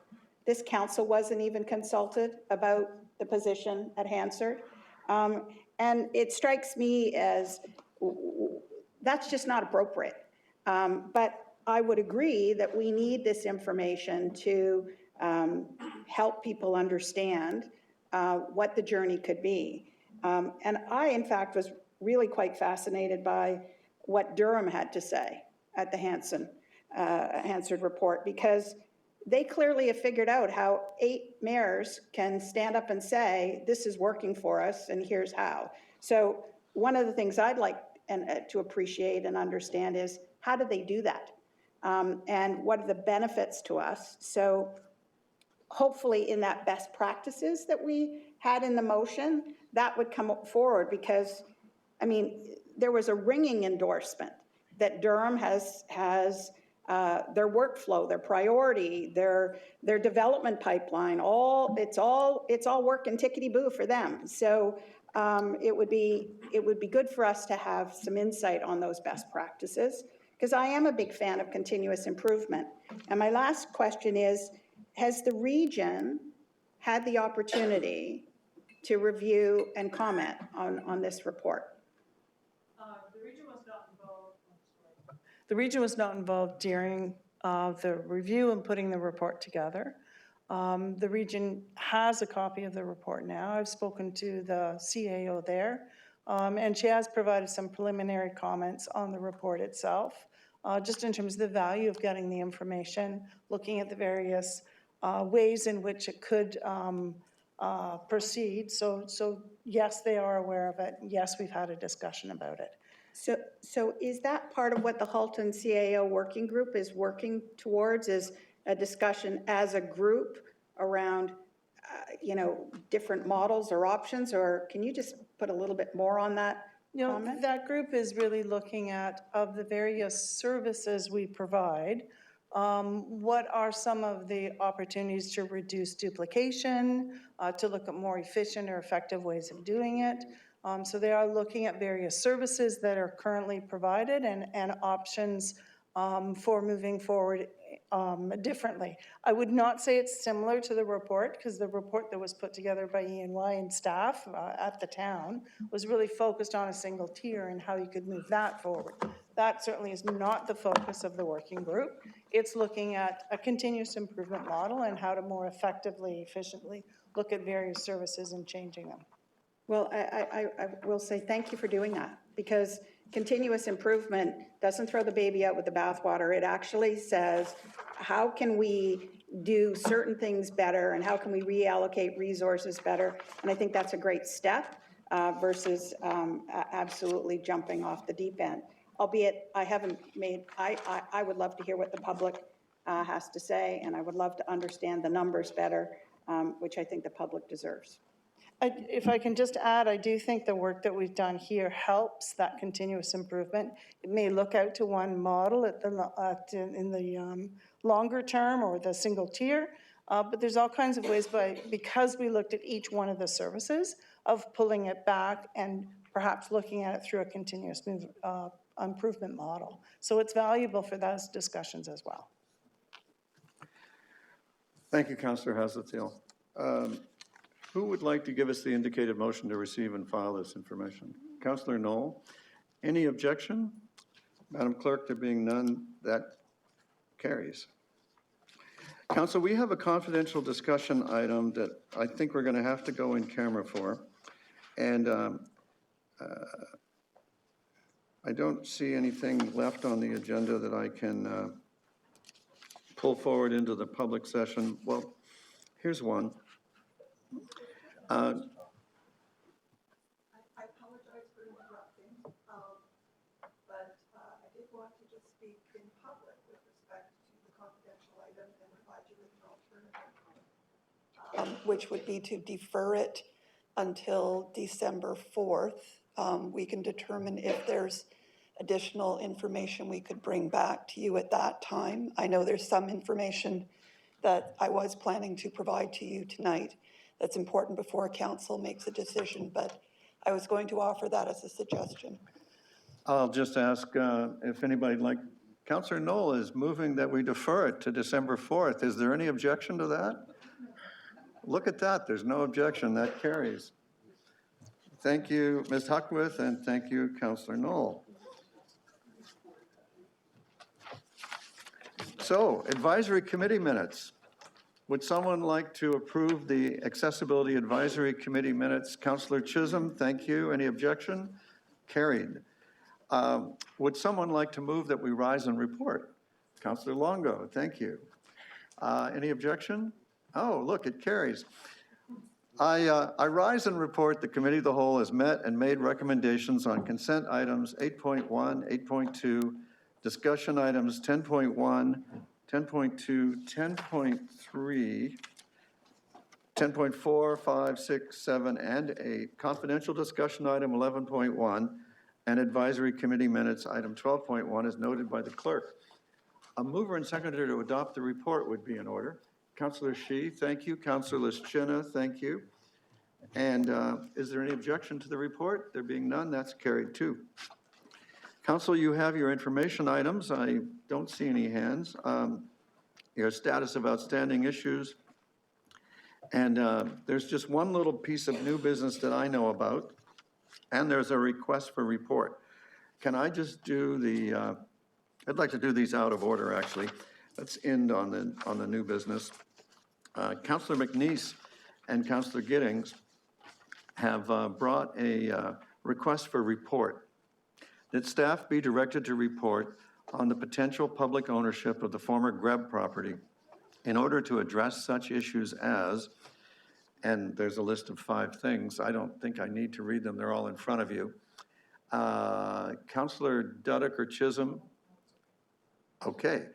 Speaker 5: This council wasn't even consulted about the position at Hansard. And it strikes me as that's just not appropriate. But I would agree that we need this information to help people understand what the journey could be. And I, in fact, was really quite fascinated by what Durham had to say at the Hansard report, because they clearly have figured out how 8 mayors can stand up and say, this is working for us and here's how. So one of the things I'd like to appreciate and understand is, how do they do that? And what are the benefits to us? So hopefully in that best practices that we had in the motion, that would come forward, because, I mean, there was a ringing endorsement that Durham has their workflow, their priority, their development pipeline, it's all working tickety-boo for them. So it would be good for us to have some insight on those best practices, because I am a big fan of continuous improvement. And my last question is, has the region had the opportunity to review and comment on this report?
Speaker 17: The region was not involved. The region was not involved during the review and putting the report together. The region has a copy of the report now. I've spoken to the CAO there, and she has provided some preliminary comments on the report itself, just in terms of the value of getting the information, looking at the various ways in which it could proceed. So yes, they are aware of it. Yes, we've had a discussion about it.
Speaker 5: So is that part of what the Halton CAO working group is working towards, is a discussion as a group around, different models or options? Or can you just put a little bit more on that comment?
Speaker 17: That group is really looking at, of the various services we provide, what are some of the opportunities to reduce duplication, to look at more efficient or effective ways of doing it. So they are looking at various services that are currently provided and options for moving forward differently. I would not say it's similar to the report, because the report that was put together by E&Y and staff at the town was really focused on a single tier and how you could move that forward. That certainly is not the focus of the working group. It's looking at a continuous improvement model and how to more effectively, efficiently look at various services and changing them.
Speaker 5: Well, I will say thank you for doing that, because continuous improvement doesn't throw the baby out with the bathwater. It actually says, how can we do certain things better, and how can we reallocate resources better? And I think that's a great step versus absolutely jumping off the deep end. Albeit I haven't made, I would love to hear what the public has to say, and I would love to understand the numbers better, which I think the public deserves.
Speaker 17: If I can just add, I do think the work that we've done here helps that continuous improvement. It may look out to one model in the longer term or the single tier, but there's all kinds of ways because we looked at each one of the services of pulling it back and perhaps looking at it through a continuous improvement model. So it's valuable for those discussions as well.
Speaker 1: Thank you, Councillor Hazeltine. Who would like to give us the indicated motion to receive and file this information? Councillor Knoll. Any objection? Madam Clerk, there being none, that carries. Council, we have a confidential discussion item that I think we're going to have to go in camera for. And I don't see anything left on the agenda that I can pull forward into the public session. Well, here's one. I apologize for interrupting, but I did want to just speak in public with respect to the confidential item and provide you with an alternative. Which would be to defer it until December 4th. We can determine if there's additional information we could bring back to you at that time. I know there's some information that I was planning to provide to you tonight that's important before council makes a decision, but I was going to offer that as a suggestion. I'll just ask if anybody Councillor Knoll is moving that we defer it to December 4th. Is there any objection to that? Look at that, there's no objection, that carries. Thank you, Ms. Huckworth, and thank you, Councillor Knoll. So, advisory committee minutes. Would someone like to approve the Accessibility Advisory Committee minutes? Councillor Chisholm, thank you. Any objection? Carried. Would someone like to move that we rise and report? Councillor Longo, thank you. Any objection? Oh, look, it carries. I rise and report the Committee of the Whole has met and made recommendations on consent items 8.1, 8.2, discussion items 10.1, 10.2, 10.3, 10.4, 5, 6, 7, and 8, confidential discussion item 11.1, and advisory committee minutes item 12.1 as noted by the clerk. A mover and seconder to adopt the report would be in order. Councillor Shi, thank you. Councillor Lischina, thank you. And is there any objection to the report? There being none, that's carried too. Council, you have your information items. I don't see any hands. Your status of outstanding issues. And there's just one little piece of new business that I know about, and there's a request for report. Can I just do the I'd like to do these out of order, actually. Let's end on the new business. Councillor McNeese and Councillor Giddings have brought a request for report that staff be directed to report on the potential public ownership of the former Greb property in order to address such issues as, and there's a list of 5 things. I don't think I need to read them. They're all in front of you. Councillor Dudek or Chisholm? Okay.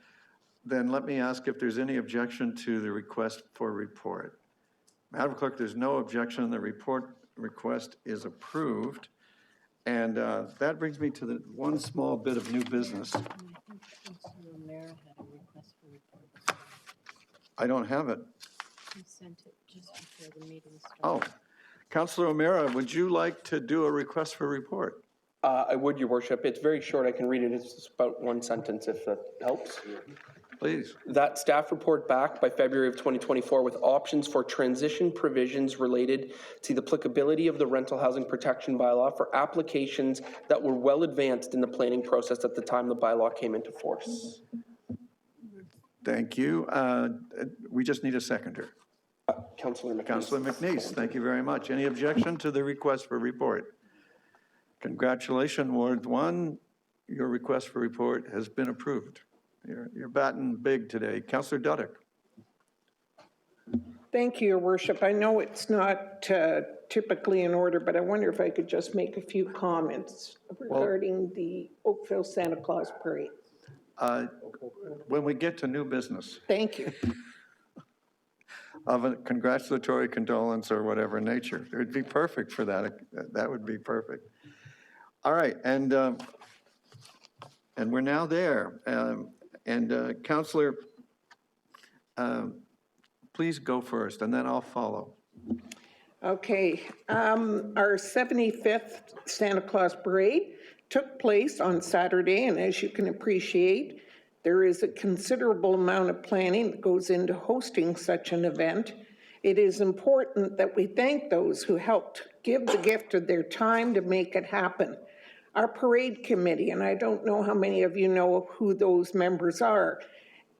Speaker 1: Then let me ask if there's any objection to the request for report. Madam Clerk, there's no objection. The report request is approved. And that brings me to the one small bit of new business. I don't have it.
Speaker 11: He sent it just before the meeting started.
Speaker 1: Oh, Councillor O'Meara, would you like to do a request for report?
Speaker 2: I would, Your Worship. It's very short. I can read it. It's just about 1 sentence if that helps.
Speaker 1: Please.
Speaker 2: That staff report back by February of 2024 with options for transition provisions related to the applicability of the rental housing protection bylaw for applications that were well advanced in the planning process at the time the bylaw came into force.
Speaker 1: Thank you. We just need a seconder.
Speaker 2: Councillor McNeese.
Speaker 1: Councillor McNeese, thank you very much. Any objection to the request for report? Congratulations, Ward 1. Your request for report has been approved. You're batting big today. Councillor Dudek.
Speaker 19: Thank you, Your Worship. I know it's not typically in order, but I wonder if I could just make a few comments regarding the Oakville Santa Claus Parade.
Speaker 1: When we get to new business.
Speaker 19: Thank you.
Speaker 1: Of a congratulatory condolence or whatever nature. It would be perfect for that. That would be perfect. All right, and we're now there. Councillor, please go first, and then I'll follow.
Speaker 19: Okay, our 75th Santa Claus Parade took place on Saturday, and as you can appreciate, there is a considerable amount of planning that goes into hosting such an event. It is important that we thank those who helped give the gift of their time to make it happen. Our parade committee, and I don't know how many of you know who those members are,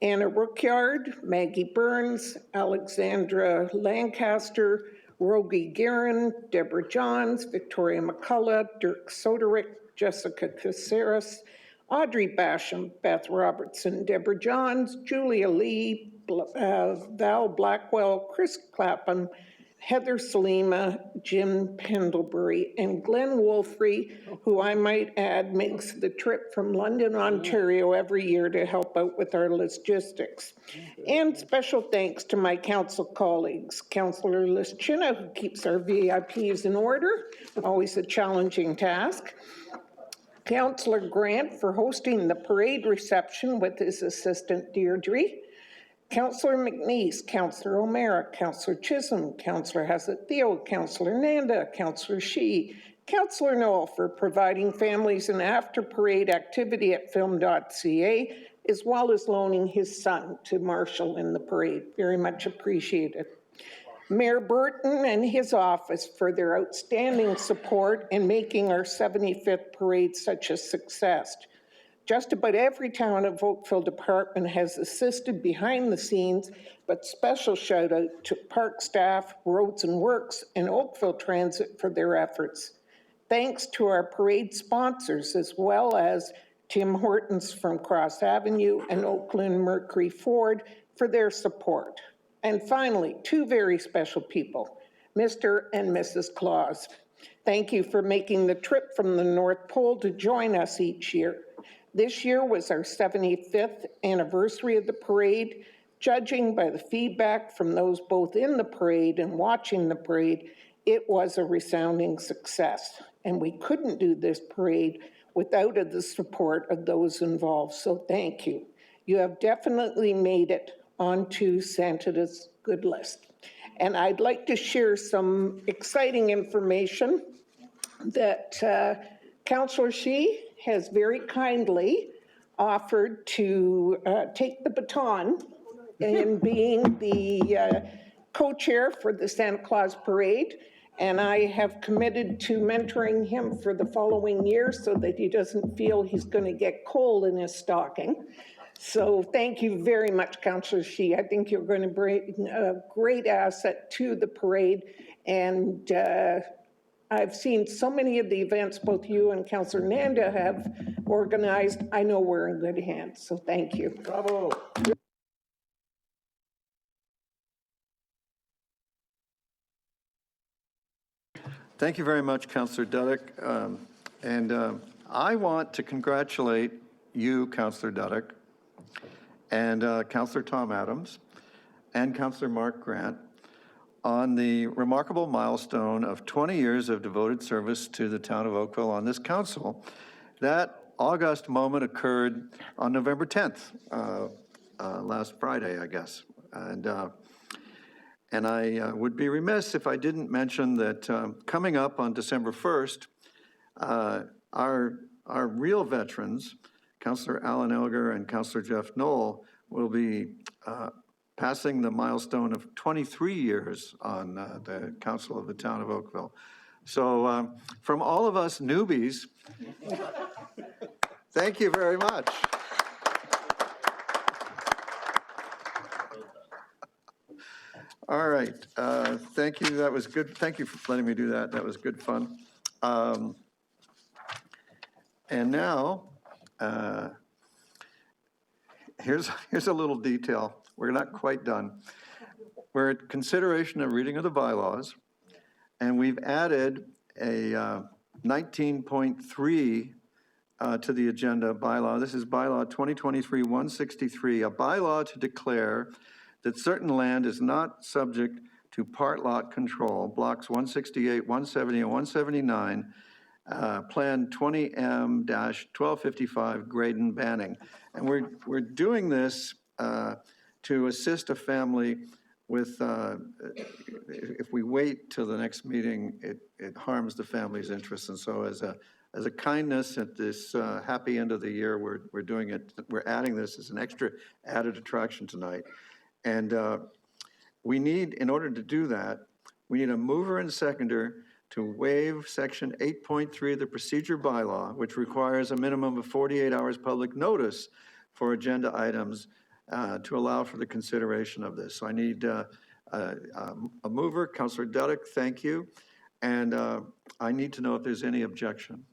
Speaker 19: Anna Rookyard, Maggie Burns, Alexandra Lancaster, Rogie Guerin, Deborah Johns, Victoria McCullough, Dirk Soderick, Jessica Caceres, Audrey Basham, Beth Robertson, Deborah Johns, Julia Lee, Val Blackwell, Chris Clapham, Heather Salima, Jim Pendlebury, and Glenn Wolfrey, who I might add makes the trip from London, Ontario every year to help out with our logistics. And special thanks to my council colleagues, Councillor Lischina, who keeps our VIPs in order, always a challenging task. Councillor Grant for hosting the parade reception with his assistant Deirdre. Councillor McNeese, Councillor O'Meara, Councillor Chisholm, Councillor Hassett-Theo, Councillor Nanda, Councillor Shee, Councillor Noel for providing families an after-parade activity at film.ca, as well as loaning his son to marshal in the parade. Very much appreciated. Mayor Burton and his office for their outstanding support in making our 75th parade such a success. Just about every town of Oakville department has assisted behind the scenes, but special shout out to park staff, roads and works, and Oakville Transit for their efforts. Thanks to our parade sponsors, as well as Tim Hortons from Cross Avenue and Oakland Mercury Ford for their support. And finally, 2 very special people, Mr. and Mrs. Claus. Thank you for making the trip from the North Pole to join us each year. This year was our 75th anniversary of the parade. Judging by the feedback from those both in the parade and watching the parade, it was a resounding success. And we couldn't do this parade without the support of those involved, so thank you. You have definitely made it onto Santa's good list. And I'd like to share some exciting information that Councillor Shee has very kindly offered to take the baton in being the co-chair for the Santa Claus Parade. And I have committed to mentoring him for the following year so that he doesn't feel he's going to get coal in his stocking. So thank you very much, Councillor Shi. I think you're going to bring a great asset to the parade. And I've seen so many of the events both you and Councillor Nanda have organized. I know we're in good hands, so thank you.
Speaker 7: Bravo.
Speaker 1: Thank you very much, Councillor Dudek. I want to congratulate you, Councillor Dudek, and Councillor Tom Adams, and Councillor Mark Grant on the remarkable milestone of 20 years of devoted service to the town of Oakville on this council. That august moment occurred on November 10th, last Friday, I guess. And I would be remiss if I didn't mention that coming up on December 1st, our real veterans, Councillor Alan Elgar and Councillor Jeff Knoll, will be passing the milestone of 23 years on the council of the town of Oakville. So from all of us newbies, thank you very much. All right, thank you, that was good. Thank you for letting me do that, that was good fun. And now, here's a little detail. We're not quite done. We're at consideration of reading of the bylaws, and we've added a 19.3 to the agenda bylaw. This is bylaw 2023-163, a bylaw to declare that certain land is not subject to part lot control, blocks 168, 170, and 179, Plan 20M-1255 Graydon Banning. And we're doing this to assist a family with, if we wait till the next meeting, it harms the family's interests. And so as a kindness at this happy end of the year, we're doing it, we're adding this as an extra added attraction tonight. And we need, in order to do that, we need a mover and seconder to waive section 8.3 of the procedure bylaw, which requires a minimum of 48 hours public notice for agenda items to allow for the consideration of this. So I need a mover, Councillor Dudek, thank you. And I need to know if there's any objection.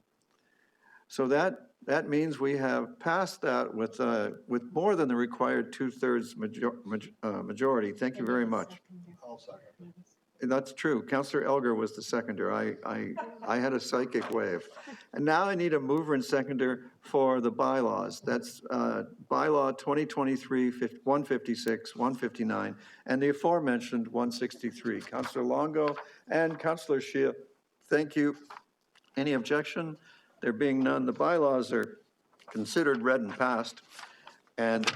Speaker 1: So that means we have passed that with more than the required 2/3 majority. Thank you very much. That's true. Councillor Elgar was the seconder. I had a psychic wave. And now I need a mover and seconder for the bylaws. That's bylaw 2023-156, 159, and the aforementioned 163. Councillor Longo and Councillor Shia, thank you. Any objection? There being none, the bylaws are considered read and passed. And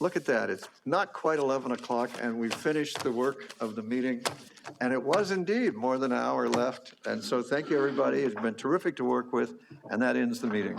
Speaker 1: look at that, it's not quite 11 o'clock and we've finished the work of the meeting. And it was indeed more than an hour left. And so thank you, everybody. It's been terrific to work with, and that ends the meeting.